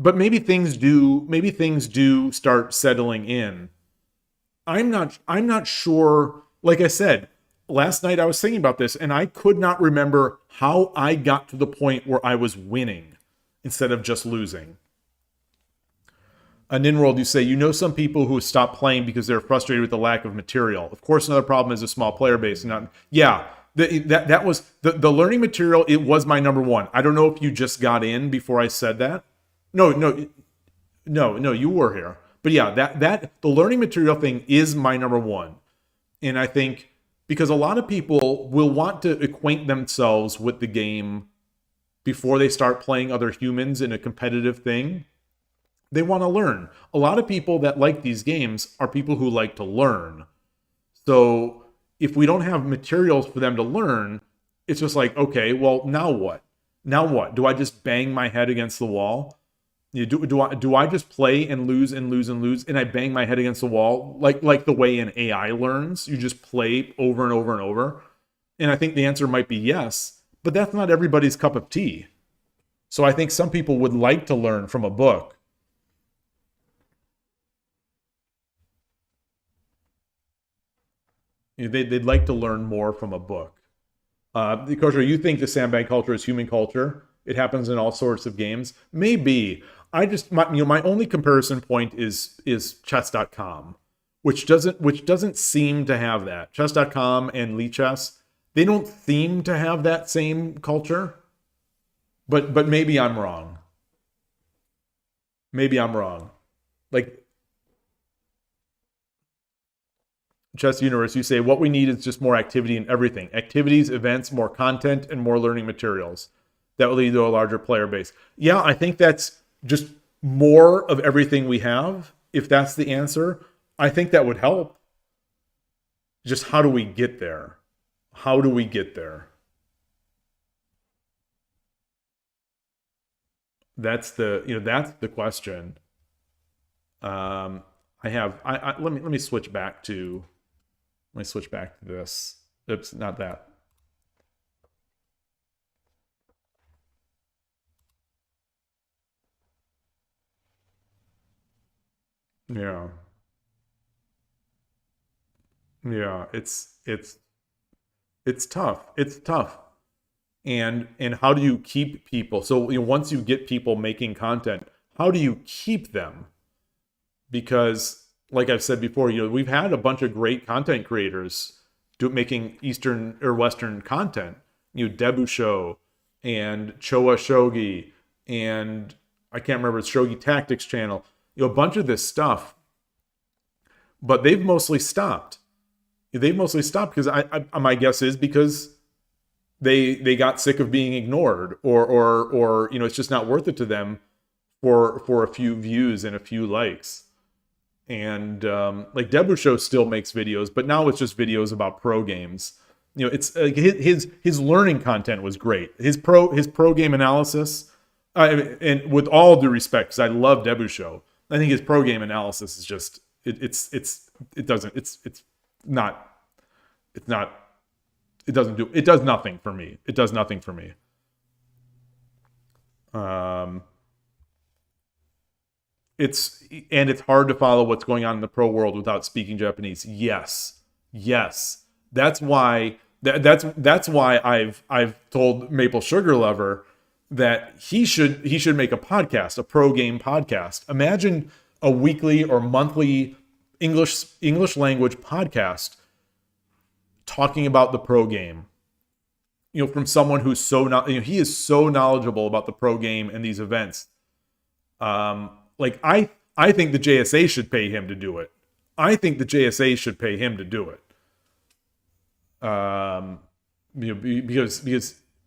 But maybe things do start settling in. I'm not sure. Like I said, last night I was thinking about this and I could not remember how I got to the point where I was winning instead of just losing. Ninworld, you say, some people who stop playing because they're frustrated with the lack of material. Of course, another problem is a small player base. Yeah, That was the learning material. It was my number one. I don't know if you just got in before I said that. No, you were here. But yeah, that the learning material thing is my number one. And I think because a lot of people will want to acquaint themselves with the game before they start playing other humans in a competitive thing. They want to learn. A lot of people that like these games are people who like to learn. So if we don't have materials for them to learn, it's just like, okay, well, now what? Now what? Do I just bang my head against the wall? Do I just play and lose and lose and lose, and I bang my head against the wall like the way an AI learns? You just play over and over and over. And I think the answer might be yes, but that's not everybody's cup of tea. So I think some people would like to learn from a book. They'd like to learn more from a book. Kosher, you think the sandbag culture is human culture? It happens in all sorts of games. Maybe. My only comparison point is chess.com, which doesn't seem to have that. Chess.com and Lichess, they don't seem to have that same culture. But maybe I'm wrong. Maybe I'm wrong. Like Chess Universe, you say what we need is just more activity in everything. Activities, events, more content, and more learning materials. That will lead to a larger player base. Yeah, I think that's just more of everything we have. If that's the answer, I think that would help. Just how do we get there? How do we get there? That's the question. Let me switch back to this. Oops, not that. Yeah. Yeah, it's tough. It's tough. And how do you keep people? So once you get people making content, how do you keep them? Because like I've said before, we've had a bunch of great content creators making Eastern or Western content. Debu Show and Choa Shogi and I can't remember, it's Shogi Tactics channel. A bunch of this stuff, but they've mostly stopped. They've mostly stopped because my guess is because they got sick of being ignored, or it's just not worth it to them for a few views and a few likes. And like Debu Show still makes videos, but now it's just videos about pro games. It's his learning content was great. His pro game analysis, and with all due respect, because I love Debu Show, I think his pro game analysis is just it does nothing for me. It does nothing for me. It's hard to follow what's going on in the pro world without speaking Japanese. Yes. That's why I've told Maple Sugar Lover that he should make a podcast, a pro game podcast. Imagine a weekly or monthly English language podcast talking about the pro game. From someone who's he is so knowledgeable about the pro game and these events. Like I think the JSA should pay him to do it. I think the JSA should pay him to do it.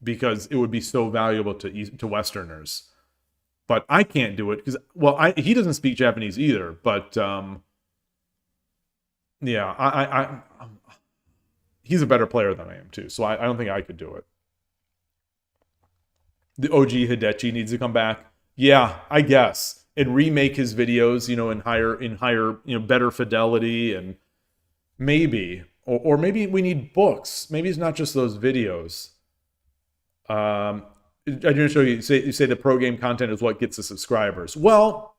Because it would be so valuable to Westerners. But I can't do it because he doesn't speak Japanese either. But yeah, he's a better player than I am too. So I don't think I could do it. The OG Hidechi needs to come back. Yeah, I guess. And remake his videos, in higher, better fidelity, and maybe, or maybe we need books. Maybe it's not just those videos. I'm going to show you. You say the pro game content is what gets the subscribers. Well,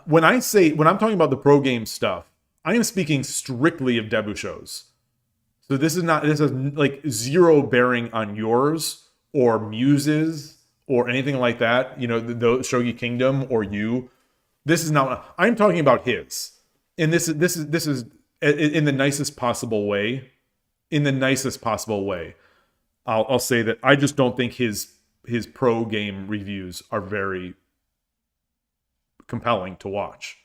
when I'm talking about the pro game stuff, I am speaking strictly of Debu shows. So this has like zero bearing on yours or Muses or anything like that. The Shogi Kingdom or you. This is not. I'm talking about his, and this is in the nicest possible way. In the nicest possible way, I'll say that I just don't think his pro game reviews are very compelling to watch.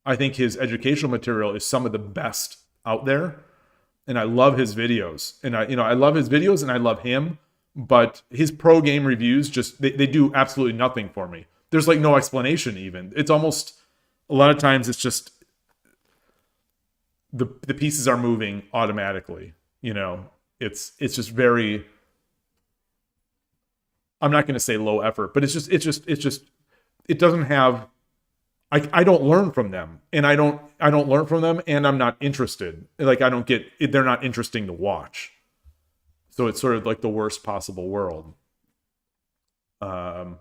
I think his educational material is some of the best out there, and I love his videos. And I love his videos and I love him, but his pro game reviews just they do absolutely nothing for me. There's like no explanation even. It's almost a lot of times it's just the pieces are moving automatically. It's just very, I'm not going to say low effort, but it doesn't have, I don't learn from them, and I don't learn from them, and I'm not interested. Like, I don't get it. They're not interesting to watch. So it's sort of like the worst possible world. Hey,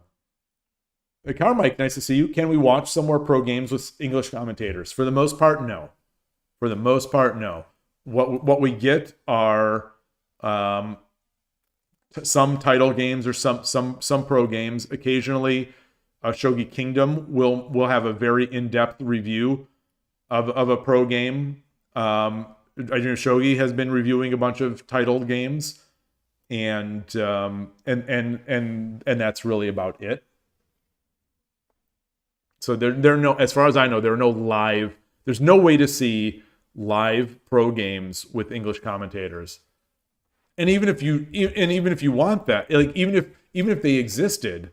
Carmike, nice to see you. Can we watch some more pro games with English commentators? For the most part, no. For the most part, no. What we get are some title games or some pro games. Occasionally, Shogi Kingdom will have a very in-depth review of a pro game. I know Shogi has been reviewing a bunch of titled games, and that's really about it. So there are no, as far as I know, there are no live. There's no way to see live pro games with English commentators. And even if you want that, like even if they existed,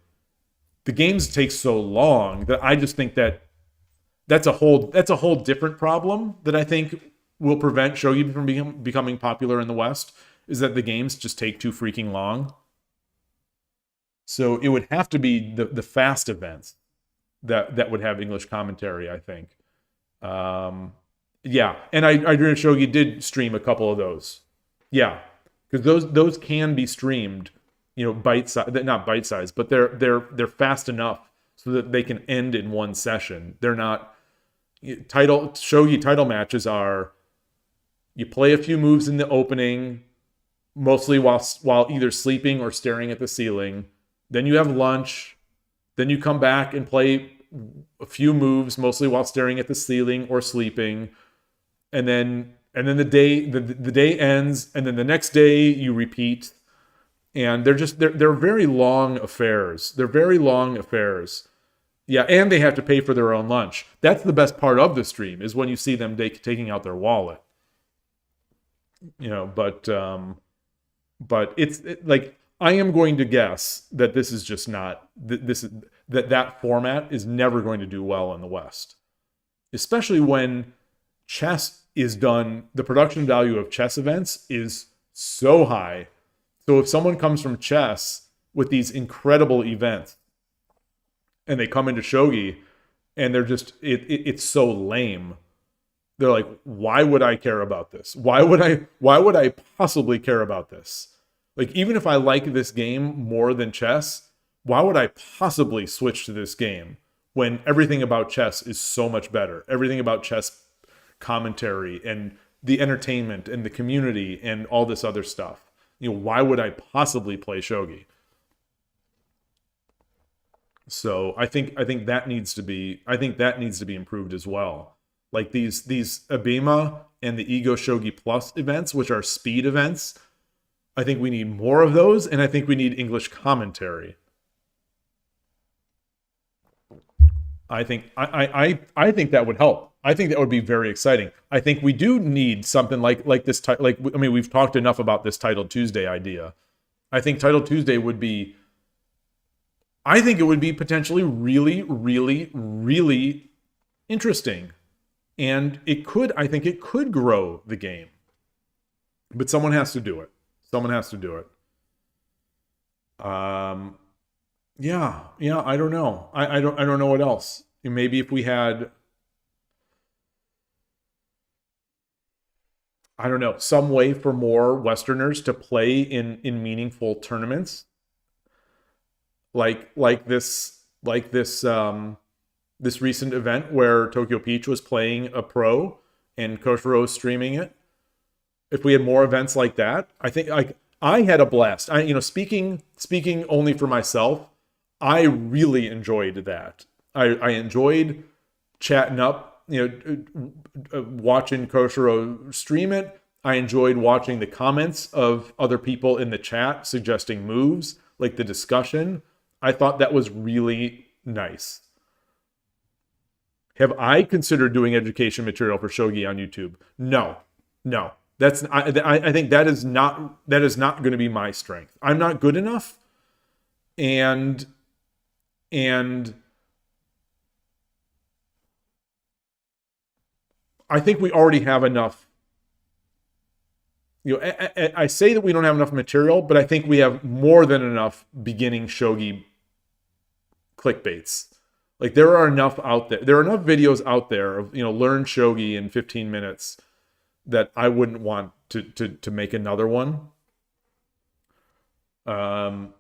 the games take so long that I just think that's a whole different problem that I think will prevent shogi from becoming popular in the West, is that the games just take too freaking long. So it would have to be the fast events that would have English commentary, I think. Yeah, and I Shogi did stream a couple of those. Yeah, because those can be streamed, bite size, not bite size, but they're fast enough so that they can end in one session. They're not shogi title matches are, you play a few moves in the opening, mostly while either sleeping or staring at the ceiling. Then you have lunch. Then you come back and play a few moves, mostly while staring at the ceiling or sleeping. And then the day ends, and then the next day you repeat. And they're very long affairs. They're very long affairs. Yeah, and they have to pay for their own lunch. That's the best part of the stream, is when you see them taking out their wallet. But it's like, I am going to guess that this is just not, that format is never going to do well in the West, especially when chess is done. The production value of chess events is so high. So if someone comes from chess with these incredible events and they come into shogi and they're just, it's so lame. They're like, why would I care about this? Why would I possibly care about this? Like, even if I like this game more than chess, why would I possibly switch to this game when everything about chess is so much better? Everything about chess commentary and the entertainment and the community and all this other stuff. Why would I possibly play shogi? So I think that needs to be improved as well. Like these Abema and the Ego Shogi Plus events, which are speed events, I think we need more of those, and I think we need English commentary. I think that would help. I think that would be very exciting. I think we do need something like this. We've talked enough about this Title Tuesday idea. I think Title Tuesday would be. I think it would be potentially really, really, really interesting, and I think it could grow the game. But someone has to do it. Someone has to do it. Yeah. I don't know. I don't know what else. Maybe if we had, I don't know, some way for more Westerners to play in meaningful tournaments, like this recent event where Tokyo Peach was playing a pro and Koshiro was streaming it. If we had more events like that, I think I had a blast. Speaking only for myself, I really enjoyed that. I enjoyed chatting up watching Koshiro stream it. I enjoyed watching the comments of other people in the chat suggesting moves, like the discussion. I thought that was really nice. Have I considered doing education material for Shogi on YouTube? No. I think that is not going to be my strength. I'm not good enough, and I think we already have enough. I say that we don't have enough material, but I think we have more than enough beginning Shogi clickbaits. Like there are enough out there. There are enough videos out there of, learn Shogi in 15 minutes that I wouldn't want to make another one. So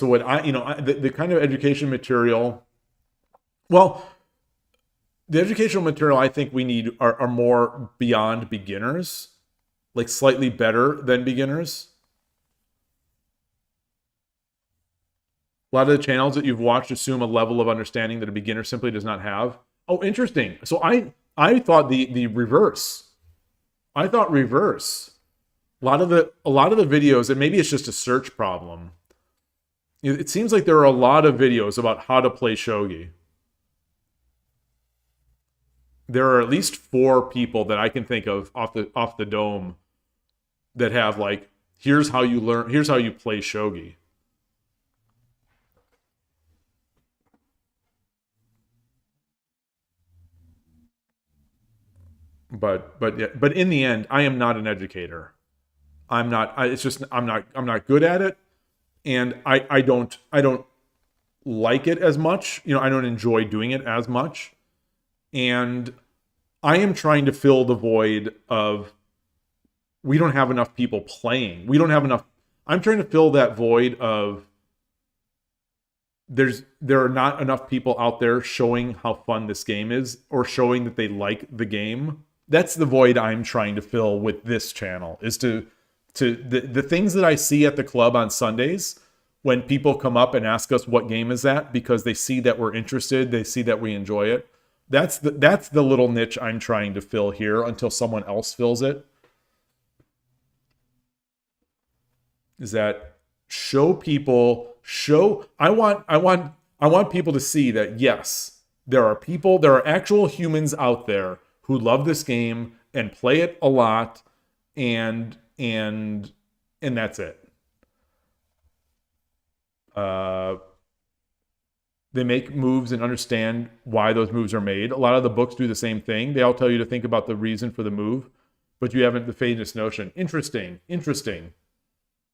what the kind of education material, well, the educational material I think we need are more beyond beginners, like slightly better than beginners. A lot of the channels that you've watched assume a level of understanding that a beginner simply does not have. Oh, interesting. So I thought the reverse. I thought reverse. A lot of the videos, and maybe it's just a search problem. It seems like there are a lot of videos about how to play shogi. There are at least 4 people that I can think of off the dome that have like, here's how you play shogi. But in the end, I am not an educator. I'm not good at it, and I don't like it as much. I don't enjoy doing it as much, and I am trying to fill the void of we don't have enough people playing. We don't have enough. I'm trying to fill that void of there are not enough people out there showing how fun this game is or showing that they like the game. That's the void I'm trying to fill with this channel, is to the things that I see at the club on Sundays when people come up and ask us what game is that because they see that we're interested, they see that we enjoy it. That's the little niche I'm trying to fill here until someone else fills it. Is that I want people to see that yes, there are actual humans out there who love this game and play it a lot, and that's it. They make moves and understand why those moves are made. A lot of the books do the same thing. They all tell you to think about the reason for the move, but you haven't the faintest notion. Interesting.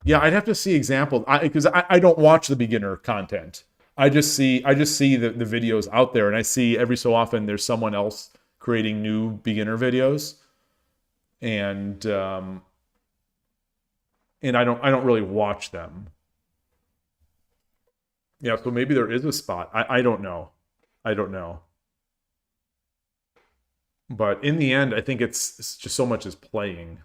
Yeah, I'd have to see examples because I don't watch the beginner content. I just see the videos out there, and I see every so often there's someone else creating new beginner videos, and I don't really watch them. Yeah, so maybe there is a spot. I don't know. But in the end, I think it's just so much as playing.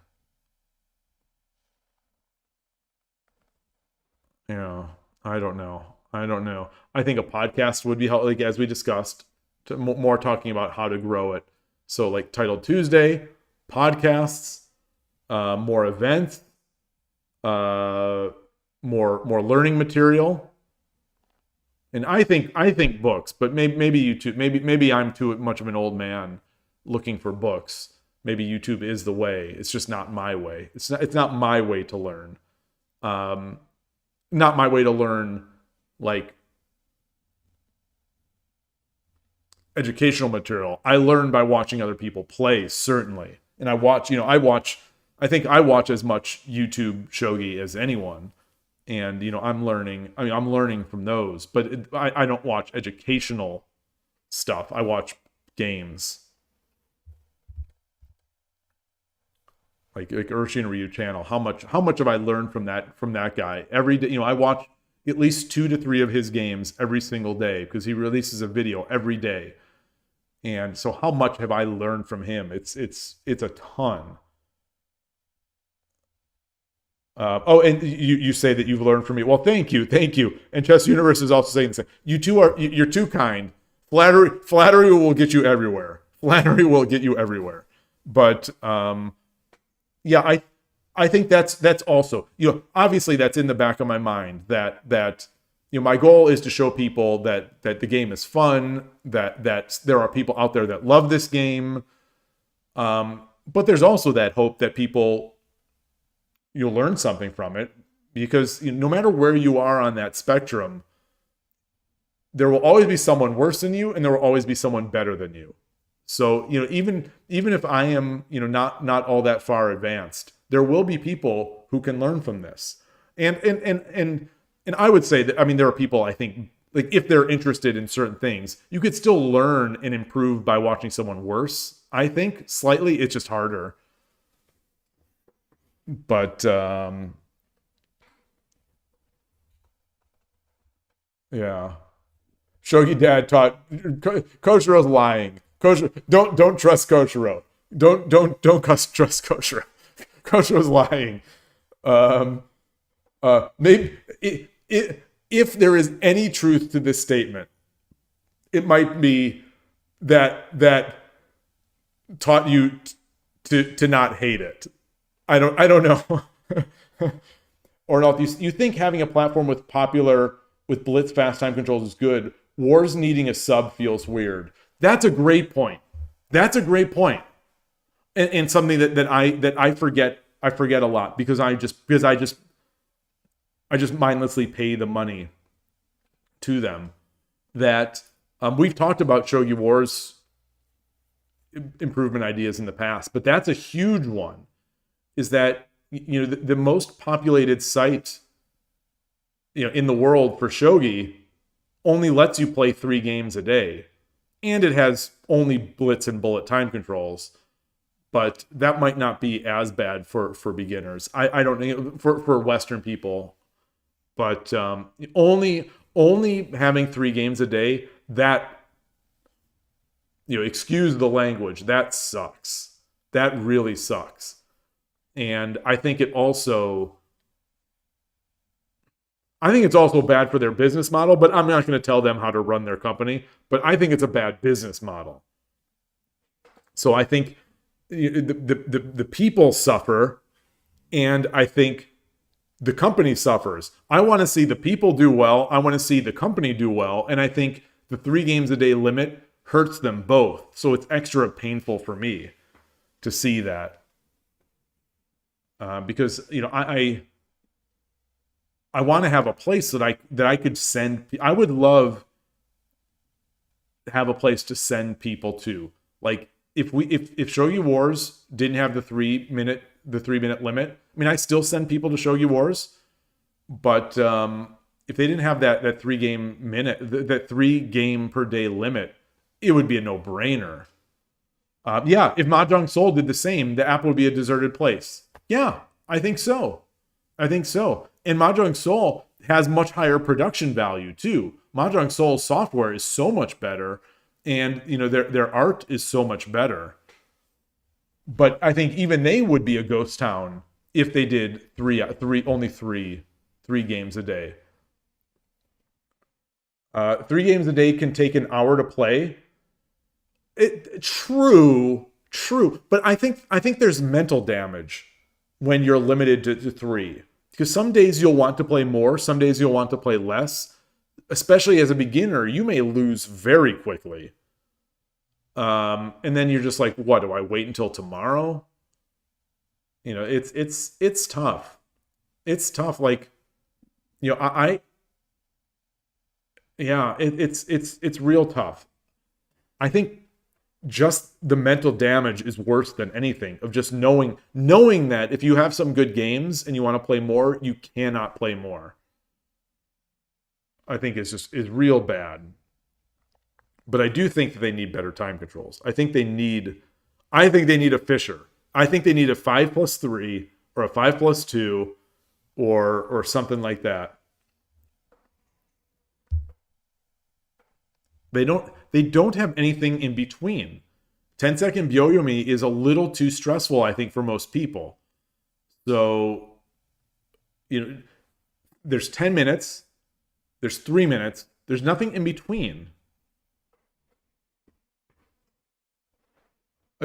I don't know. I think a podcast would be how, like as we discussed, more talking about how to grow it. So like Titled Tuesday, podcasts, more events, more learning material. And I think books, but maybe YouTube, maybe I'm too much of an old man looking for books. Maybe YouTube is the way. It's just not my way. It's not my way to learn. Not my way to learn like educational material. I learn by watching other people play, certainly. And I watch as much YouTube shogi as anyone. And, I'm learning from those, but I don't watch educational stuff. I watch games. Like Urshin Ryu channel. How much have I learned from that guy? Every day, I watch at least 2 to 3 of his games every single day because he releases a video every day. And so how much have I learned from him? It's a ton. And you say that you've learned from me. Well, thank you. And Chess Universe is also saying the same. You're too kind. Flattery will get you everywhere. Flattery will get you everywhere. But yeah, I think that's also, obviously that's in the back of my mind that my goal is to show people that the game is fun, that there are people out there that love this game. But there's also that hope that you'll learn something from it, because no matter where you are on that spectrum, there will always be someone worse than you, and there will always be someone better than you. So, even if I am, not all that far advanced, there will be people who can learn from this. And I would say that, there are people, I think, like, if they're interested in certain things, you could still learn and improve by watching someone worse. I think slightly, it's just harder. But yeah. Shogi Dad taught Koshiro's lying. Don't trust Koshiro. Don't trust Koshiro. Koshiro's lying. Maybe if there is any truth to this statement, it might be that taught you to not hate it. I don't know. Or not. You think having a platform with blitz fast time controls is good. Wars needing a sub feels weird. That's a great point. And something that I forget a lot, because I just mindlessly pay the money to them. That we've talked about Shogi Wars improvement ideas in the past, but that's a huge one. Is that the most populated site in the world for Shogi only lets you play 3 games a day, and it has only blitz and bullet time controls. But that might not be as bad for beginners. I don't think for Western people. But only having 3 games a day, that, excuse the language, that sucks. That really sucks. And I think it's also bad for their business model, but I'm not going to tell them how to run their company. But I think it's a bad business model. So I think the people suffer, and I think the company suffers. I want to see the people do well. I want to see the company do well. And I think the 3 games a day limit hurts them both. So it's extra painful for me to see that. Because I want to have a place that I could send. I would love to have a place to send people to. Like, if Shogi Wars didn't have the 3-minute limit, I still send people to Shogi Wars. But if they didn't have that 3 game per day limit, it would be a no-brainer. Yeah, if Mahjong Soul did the same, the app would be a deserted place. Yeah, I think so. And Mahjong Soul has much higher production value too. Mahjong Soul's software is so much better, and their art is so much better. But I think even they would be a ghost town if they did only three games a day. 3 games a day can take an hour to play. True. But I think there's mental damage when you're limited to 3. Because some days you'll want to play more, some days you'll want to play less. Especially as a beginner, you may lose very quickly. And then you're just like, what, do I wait until tomorrow? It's tough. It's tough. Like, it's real tough. I think just the mental damage is worse than anything, of just knowing that if you have some good games and you want to play more, you cannot play more. I think is real bad. But I do think that they need better time controls. I think they need a Fisher. I think they need a 5+3 or a 5+2 or something like that. They don't have anything in between. 10-second Byoyomi is a little too stressful, I think, for most people. So, there's 10 minutes, there's 3 minutes, there's nothing in between.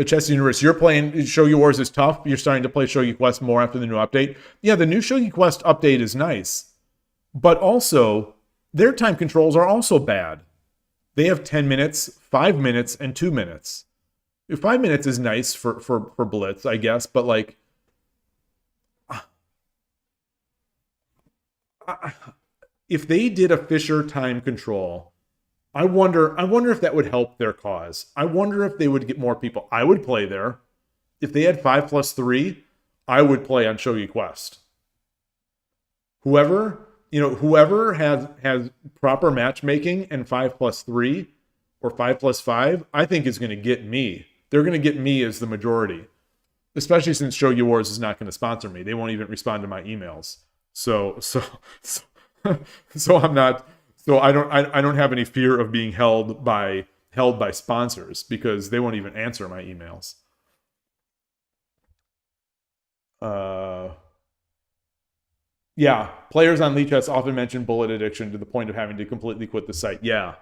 Chess Universe, you're playing Shogi Wars is tough. You're starting to play Shogi Quest more after the new update. Yeah, the new Shogi Quest update is nice. But also, their time controls are also bad. They have 10 minutes, 5 minutes, and 2 minutes. 5 minutes is nice for Blitz, I guess, but like... if they did a Fisher time control... I wonder if that would help their cause. I wonder if they would get more people. I would play there. If they had 5+3, I would play on Shogi Quest. Whoever has proper matchmaking and 5+3 or 5+5, I think is going to get me. They're going to get me as the majority. Especially since Shogi Wars is not going to sponsor me. They won't even respond to my emails. So I'm not... So I don't have any fear of being held by sponsors because they won't even answer my emails. Yeah, players on Lichess often mention bullet addiction to the point of having to completely quit the site. Yeah.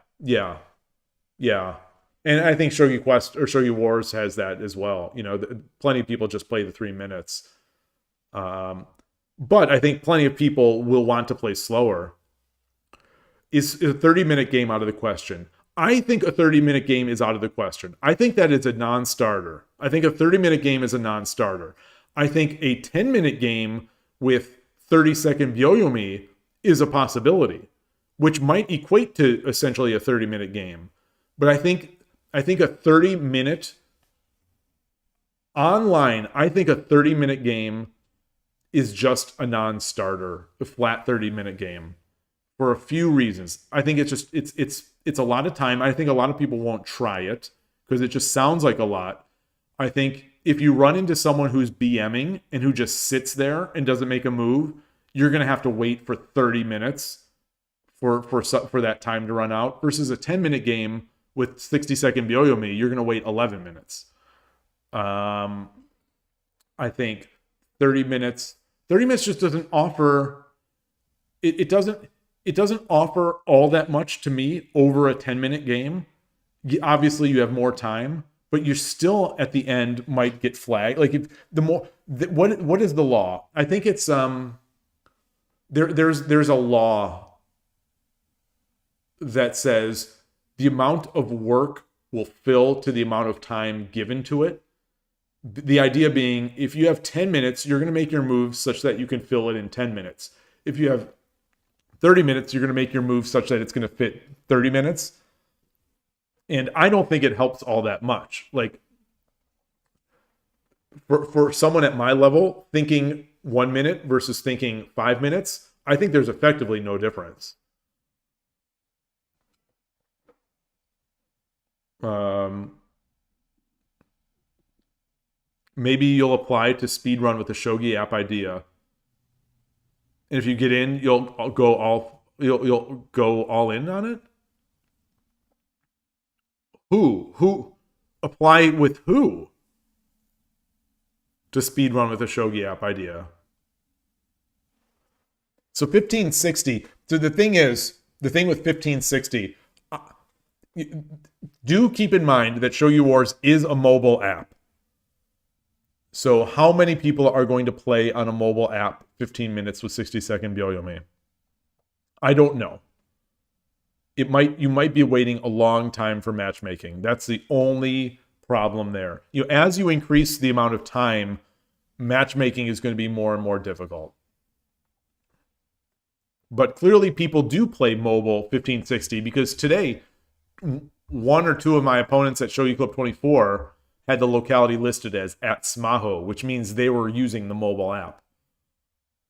And I think Shogi Quest or Shogi Wars has that as well. Plenty of people just play the 3 minutes. But I think plenty of people will want to play slower. Is a 30-minute game out of the question? I think a 30-minute game is out of the question. I think that is a non-starter. I think a 30-minute game is a non-starter. I think a 10-minute game with 30-second Byoyomi is a possibility, which might equate to essentially a 30-minute game. But I think a 30-minute online, I think a 30-minute game is just a non-starter, a flat 30-minute game. For a few reasons. I think it's a lot of time. I think a lot of people won't try it because it just sounds like a lot. I think if you run into someone who's BMing and who just sits there and doesn't make a move, you're going to have to wait for 30 minutes for that time to run out versus a 10-minute game with 60-second Byoyomi, you're going to wait 11 minutes. I think 30 minutes just doesn't offer it doesn't offer all that much to me over a 10-minute game. Obviously, you have more time, but you still at the end might get flagged. Like what is the law? I think it's there's a law that says the amount of work will fill to the amount of time given to it. The idea being, if you have 10 minutes, you're going to make your moves such that you can fill it in 10 minutes. If you have 30 minutes, you're going to make your move such that it's going to fit 30 minutes. And I don't think it helps all that much. Like, for someone at my level, thinking 1 minute versus thinking 5 minutes, I think there's effectively no difference. Maybe you'll apply to speedrun with the Shogi app idea. And if you get in, you'll go all in on it? Who? Apply with who? To speedrun with a Shogi app idea. So 1560. So the thing with 1560, do keep in mind that Shogi Wars is a mobile app. So how many people are going to play on a mobile app 15 minutes with 60-second Byoyomi? I don't know. You might be waiting a long time for matchmaking. That's the only problem there. As you increase the amount of time, matchmaking is going to be more and more difficult. But clearly people do play mobile 1560 because today, one or two of my opponents at Shogi Club 24 had the locality listed as @Smaho, which means they were using the mobile app.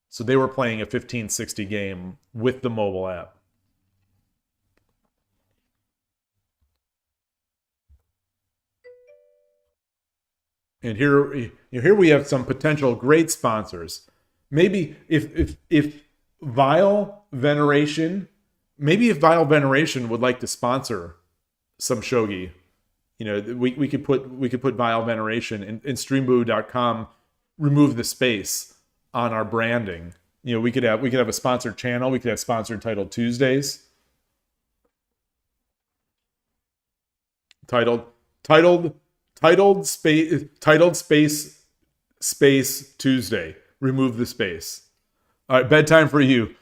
So they were playing a 1560 game with the mobile app. And here we have some potential great sponsors. Maybe if Vile Veneration, would like to sponsor some shogi, we could put Vile Veneration and streamboo.com remove the space on our branding. We could have a sponsored channel. We could have sponsored titled Tuesdays. Titled titled space Tuesday. Remove the space. All right, bedtime for you.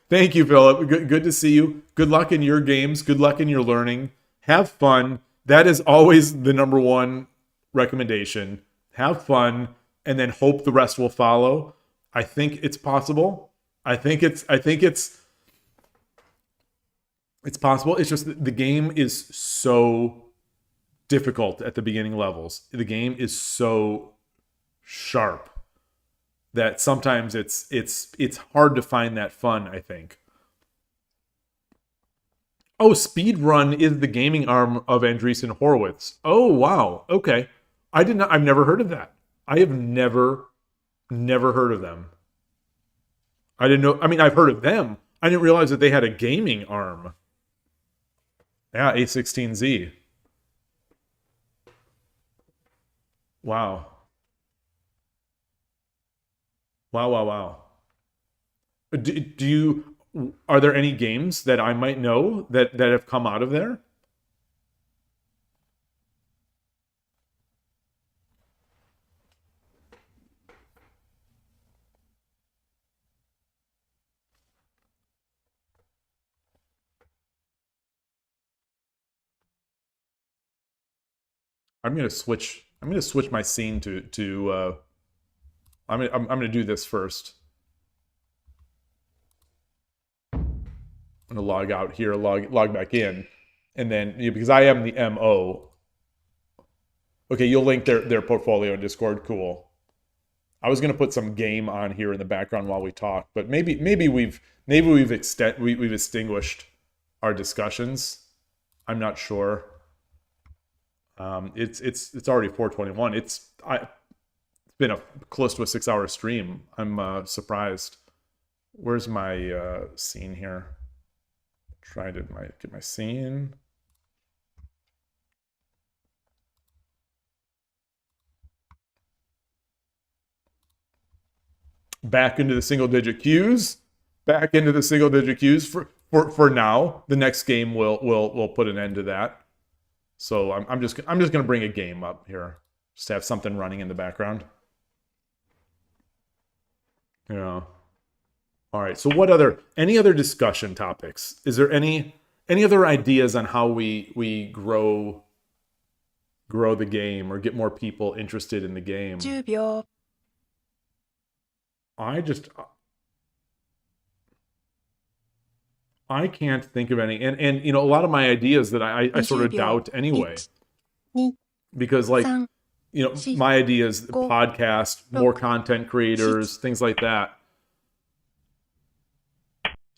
Thank you, Philip. Good to see you. Good luck in your games. Good luck in your learning. Have fun. That is always the number one recommendation. Have fun, and then hope the rest will follow. I think it's possible. I think it's possible. It's just the game is so difficult at the beginning levels. The game is so sharp that sometimes it's hard to find that fun, I think. Oh, Speedrun is the gaming arm of Andreessen Horowitz. Oh, wow. Okay. I've never heard of that. I have never heard of them. I didn't know. I mean, I've heard of them. I didn't realize that they had a gaming arm. Yeah, A16Z. Wow. Wow. Are there any games that I might know that have come out of there? I'm gonna switch my scene to I'm gonna do this first. I'm gonna log out here, log back in, and then because I am the MO. Okay, you'll link their portfolio in Discord. Cool. I was gonna put some game on here in the background while we talk, but maybe we've extinguished our discussions. I'm not sure. It's already 4:21. It's been close to a 6-hour stream. I'm surprised. Where's my scene here? Try to get my scene. Back into the single digit queues. Back into the single digit queues for now. The next game will put an end to that. So I'm just gonna bring a game up here, just to have something running in the background. Yeah. All right. So any other discussion topics? Is there any other ideas on how we grow the game or get more people interested in the game? 10秒 I can't think of any, and a lot of my ideas that I sort of doubt anyway, 2 because like 3 my ideas, Go. podcast, more content creators, things like that.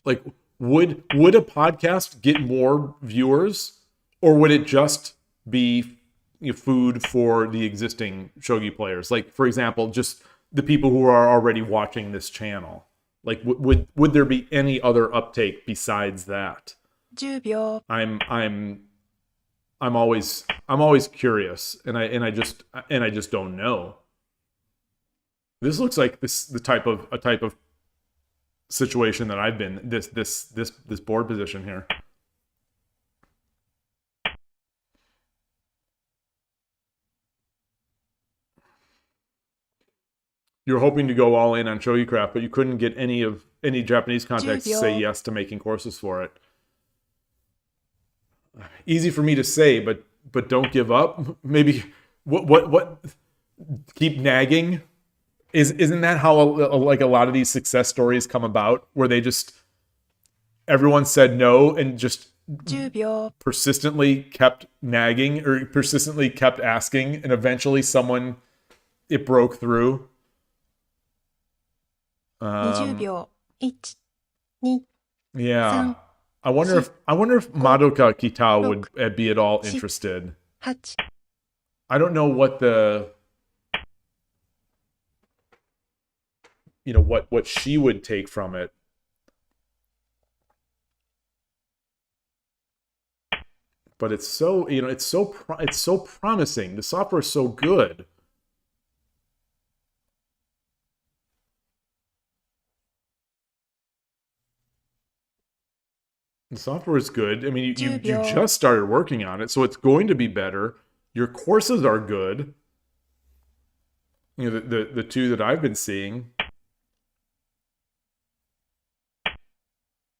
Like, would a podcast get more viewers, or would it just be food for the existing shogi players? Like, for example, just the people who are already watching this channel. Like, would there be any other uptake besides that? 10秒 I'm always curious, and I just don't know. This looks like a type of situation that I've been this board position here. You're hoping to go all in on ShogiCraft, but you couldn't get any Japanese contacts to say yes to making courses for it. Easy for me to say, but don't give up. Maybe what keep nagging. Isn't that how like a lot of these success stories come about, where they just everyone said no and just 10秒 persistently kept nagging or persistently kept asking, and eventually it broke through. 20秒 1 2 Yeah. I wonder if Madoka Kitao would be at all interested. 8 I don't know what what she would take from it. But it's so, it's so promising. The software is so good. The software is good. I mean, you just started working on it, so it's going to be better. Your courses are good. You know, the two that I've been seeing.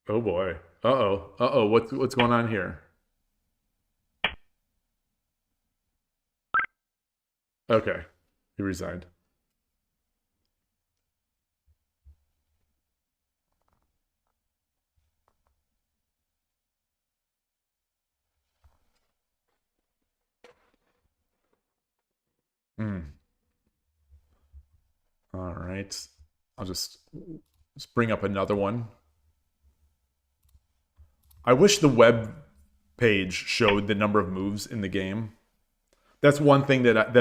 Oh boy. Uh-oh. Uh-oh. What's going on here? Okay. He resigned. All right. I'll just bring up another one. I wish the web page showed the number of moves in the game. That's one thing that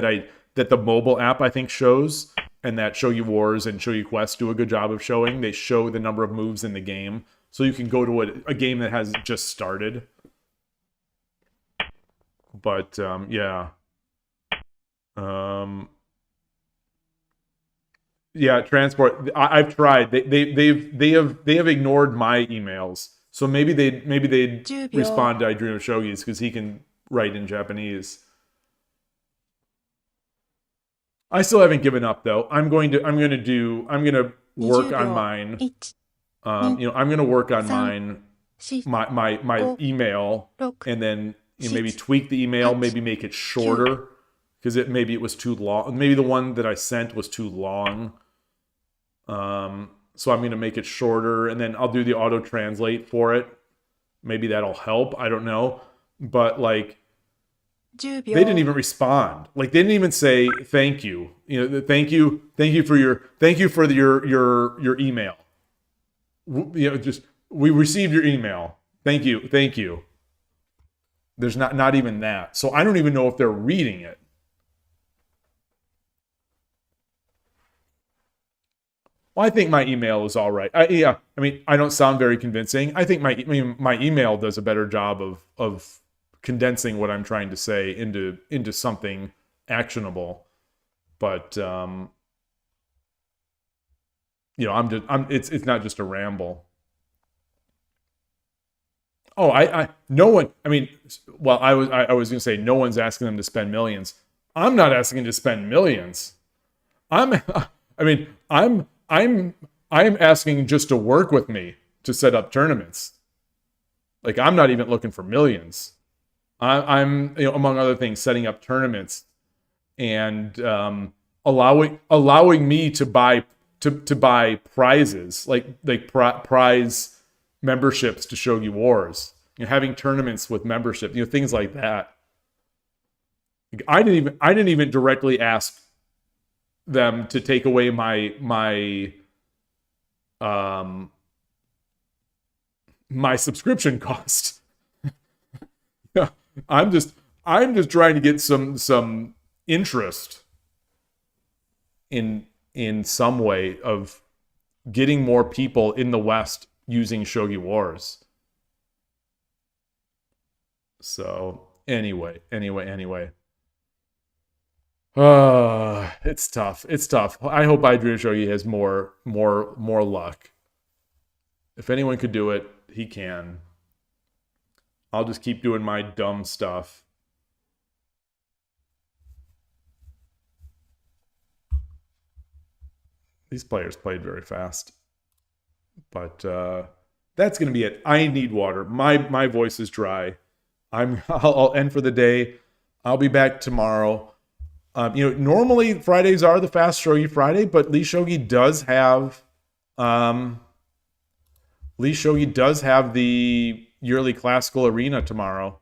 the mobile app I think shows, and that Shogi Wars and Shogi Quest do a good job of showing. They show the number of moves in the game, so you can go to a game that has just started. But yeah. Yeah, transport. I've tried. They have ignored my emails. So maybe they'd respond to I Dream of Shogi's because he can write in Japanese. I still haven't given up though. I'm gonna work on mine. I'm gonna work on mine. My email, and then maybe tweak the email, maybe make it shorter because maybe it was too long. Maybe the one that I sent was too long. So I'm going to make it shorter, and then I'll do the auto translate for it. Maybe that'll help. I don't know. But like, they didn't even respond. Like, they didn't even say thank you. You know, thank you for your email. You know, just we received your email. Thank you. There's not even that. So I don't even know if they're reading it. Well, I think my email is all right. I mean, I don't sound very convincing. I think my email does a better job of condensing what I'm trying to say into something actionable. But it's not just a ramble. Oh, no one. I mean, well, I was going to say no one's asking them to spend millions. I'm not asking to spend millions. I'm asking just to work with me to set up tournaments. Like, I'm not even looking for millions. I'm among other things, setting up tournaments and allowing me to buy prizes, like prize memberships to Shogi Wars. Having tournaments with membership, things like that. I didn't even directly ask them to take away my subscription cost. I'm just trying to get some interest in some way of getting more people in the West using Shogi Wars. So anyway. It's tough. I hope I Dream of Shogi has more luck. If anyone could do it, he can. I'll just keep doing my dumb stuff. These players played very fast. But that's going to be it. I need water. My voice is dry. I'll end for the day. I'll be back tomorrow. Normally Fridays are the Fast Shogi Friday, but Lee Shogi does have the yearly classical arena tomorrow.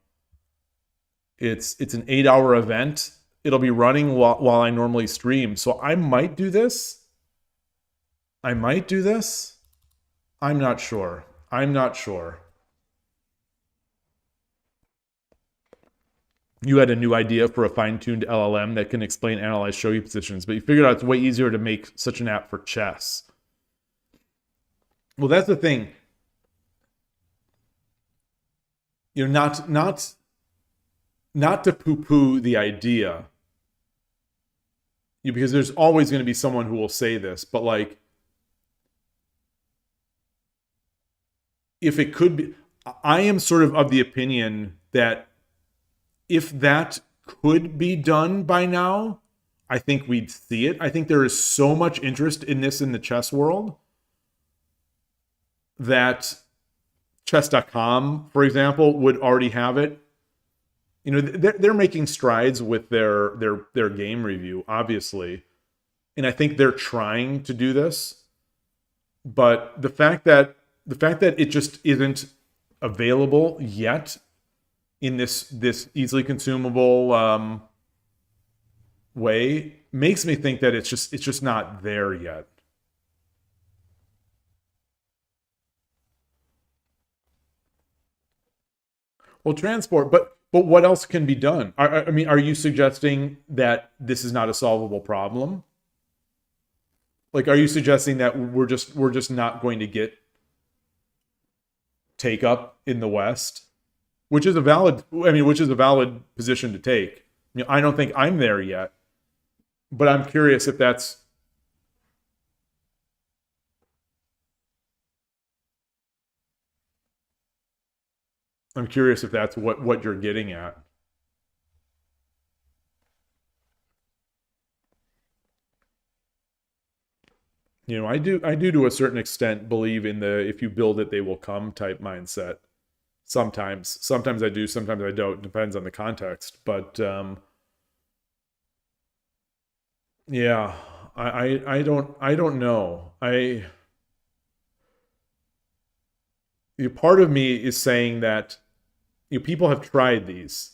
It's an 8-hour event. It'll be running while I normally stream. So I might do this. I'm not sure. You had a new idea for a fine-tuned LLM that can explain, analyze shogi positions, but you figured out it's way easier to make such an app for chess. Well, that's the thing. Not to poo-poo the idea, because there's always going to be someone who will say this, but like, if it could be, I am sort of the opinion that if that could be done by now, I think we'd see it. I think there is so much interest in this in the chess world that chess.com, for example, would already have it. You know, they're making strides with their game review, obviously. And I think they're trying to do this. But the fact that it just isn't available yet in this easily consumable way makes me think that it's just not there yet. Well, transport, but what else can be done? I mean, are you suggesting that this is not a solvable problem? Like, are you suggesting that we're just not going to get take up in the West, which is a valid position to take. You know, I don't think I'm there yet, but I'm curious if that's what you're getting at. You know, I do to a certain extent believe in the if you build it, they will come type mindset. Sometimes I do, sometimes I don't. Depends on the context. But yeah, I don't know. Part of me is saying that people have tried these.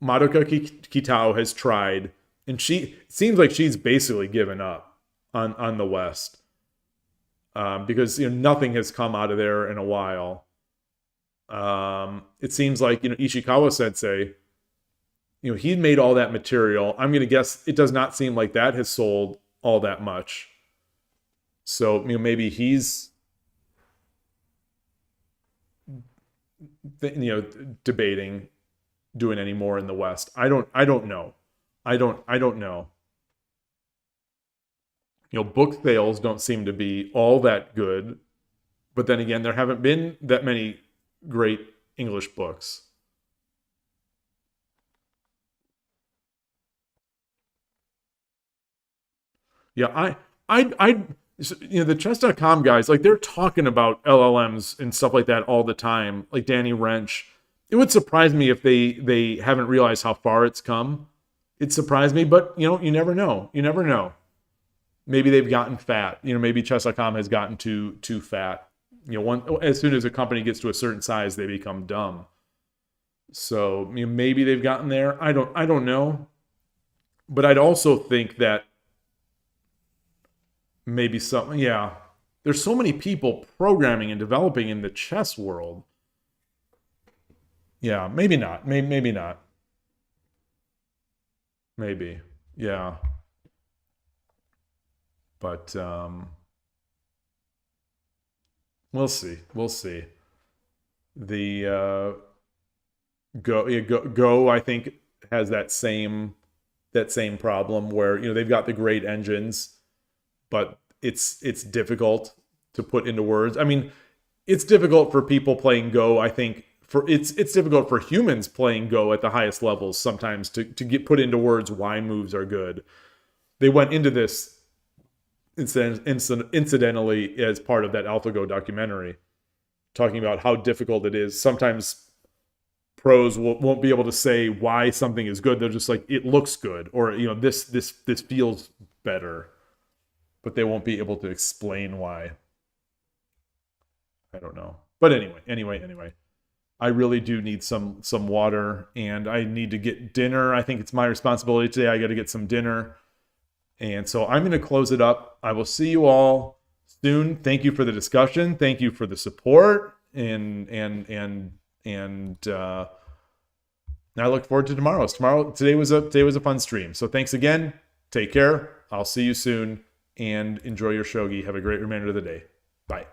Madoka Kitao has tried, and it seems like she's basically given up on the West. Because nothing has come out of there in a while. It seems like Ishikawa Sensei, he made all that material. I'm gonna guess it does not seem like that has sold all that much. So maybe he's debating doing any more in the West. I don't know. I don't know. Book sales don't seem to be all that good. But then again, there haven't been that many great English books. Yeah, the chess.com guys, like, they're talking about LLMs and stuff like that all the time, like Danny Wrench. It would surprise me if they haven't realized how far it's come. It surprised me, but you never know. You never know. Maybe they've gotten fat. Maybe chess.com has gotten too fat. As soon as a company gets to a certain size, they become dumb. So maybe they've gotten there. I don't know. But I'd also think that maybe something. Yeah, there's so many people programming and developing in the chess world. Yeah, maybe not. Maybe not. Maybe. Yeah. But we'll see. We'll see. The Go, I think, has that same problem where they've got the great engines, but it's difficult to put into words. I mean, it's difficult for people playing Go. I think it's difficult for humans playing Go at the highest levels sometimes to get put into words why moves are good. They went into this incidentally as part of that AlphaGo documentary, talking about how difficult it is. Sometimes pros won't be able to say why something is good. They're just like, it looks good, or this feels better, but they won't be able to explain why. I don't know. But anyway, I really do need some water, and I need to get dinner. I think it's my responsibility today. I got to get some dinner. And so I'm going to close it up. I will see you all soon. Thank you for the discussion. Thank you for the support. And I look forward to tomorrow's. Today was a fun stream. So thanks again. Take care. I'll see you soon, and enjoy your shogi. Have a great remainder of the day. Bye.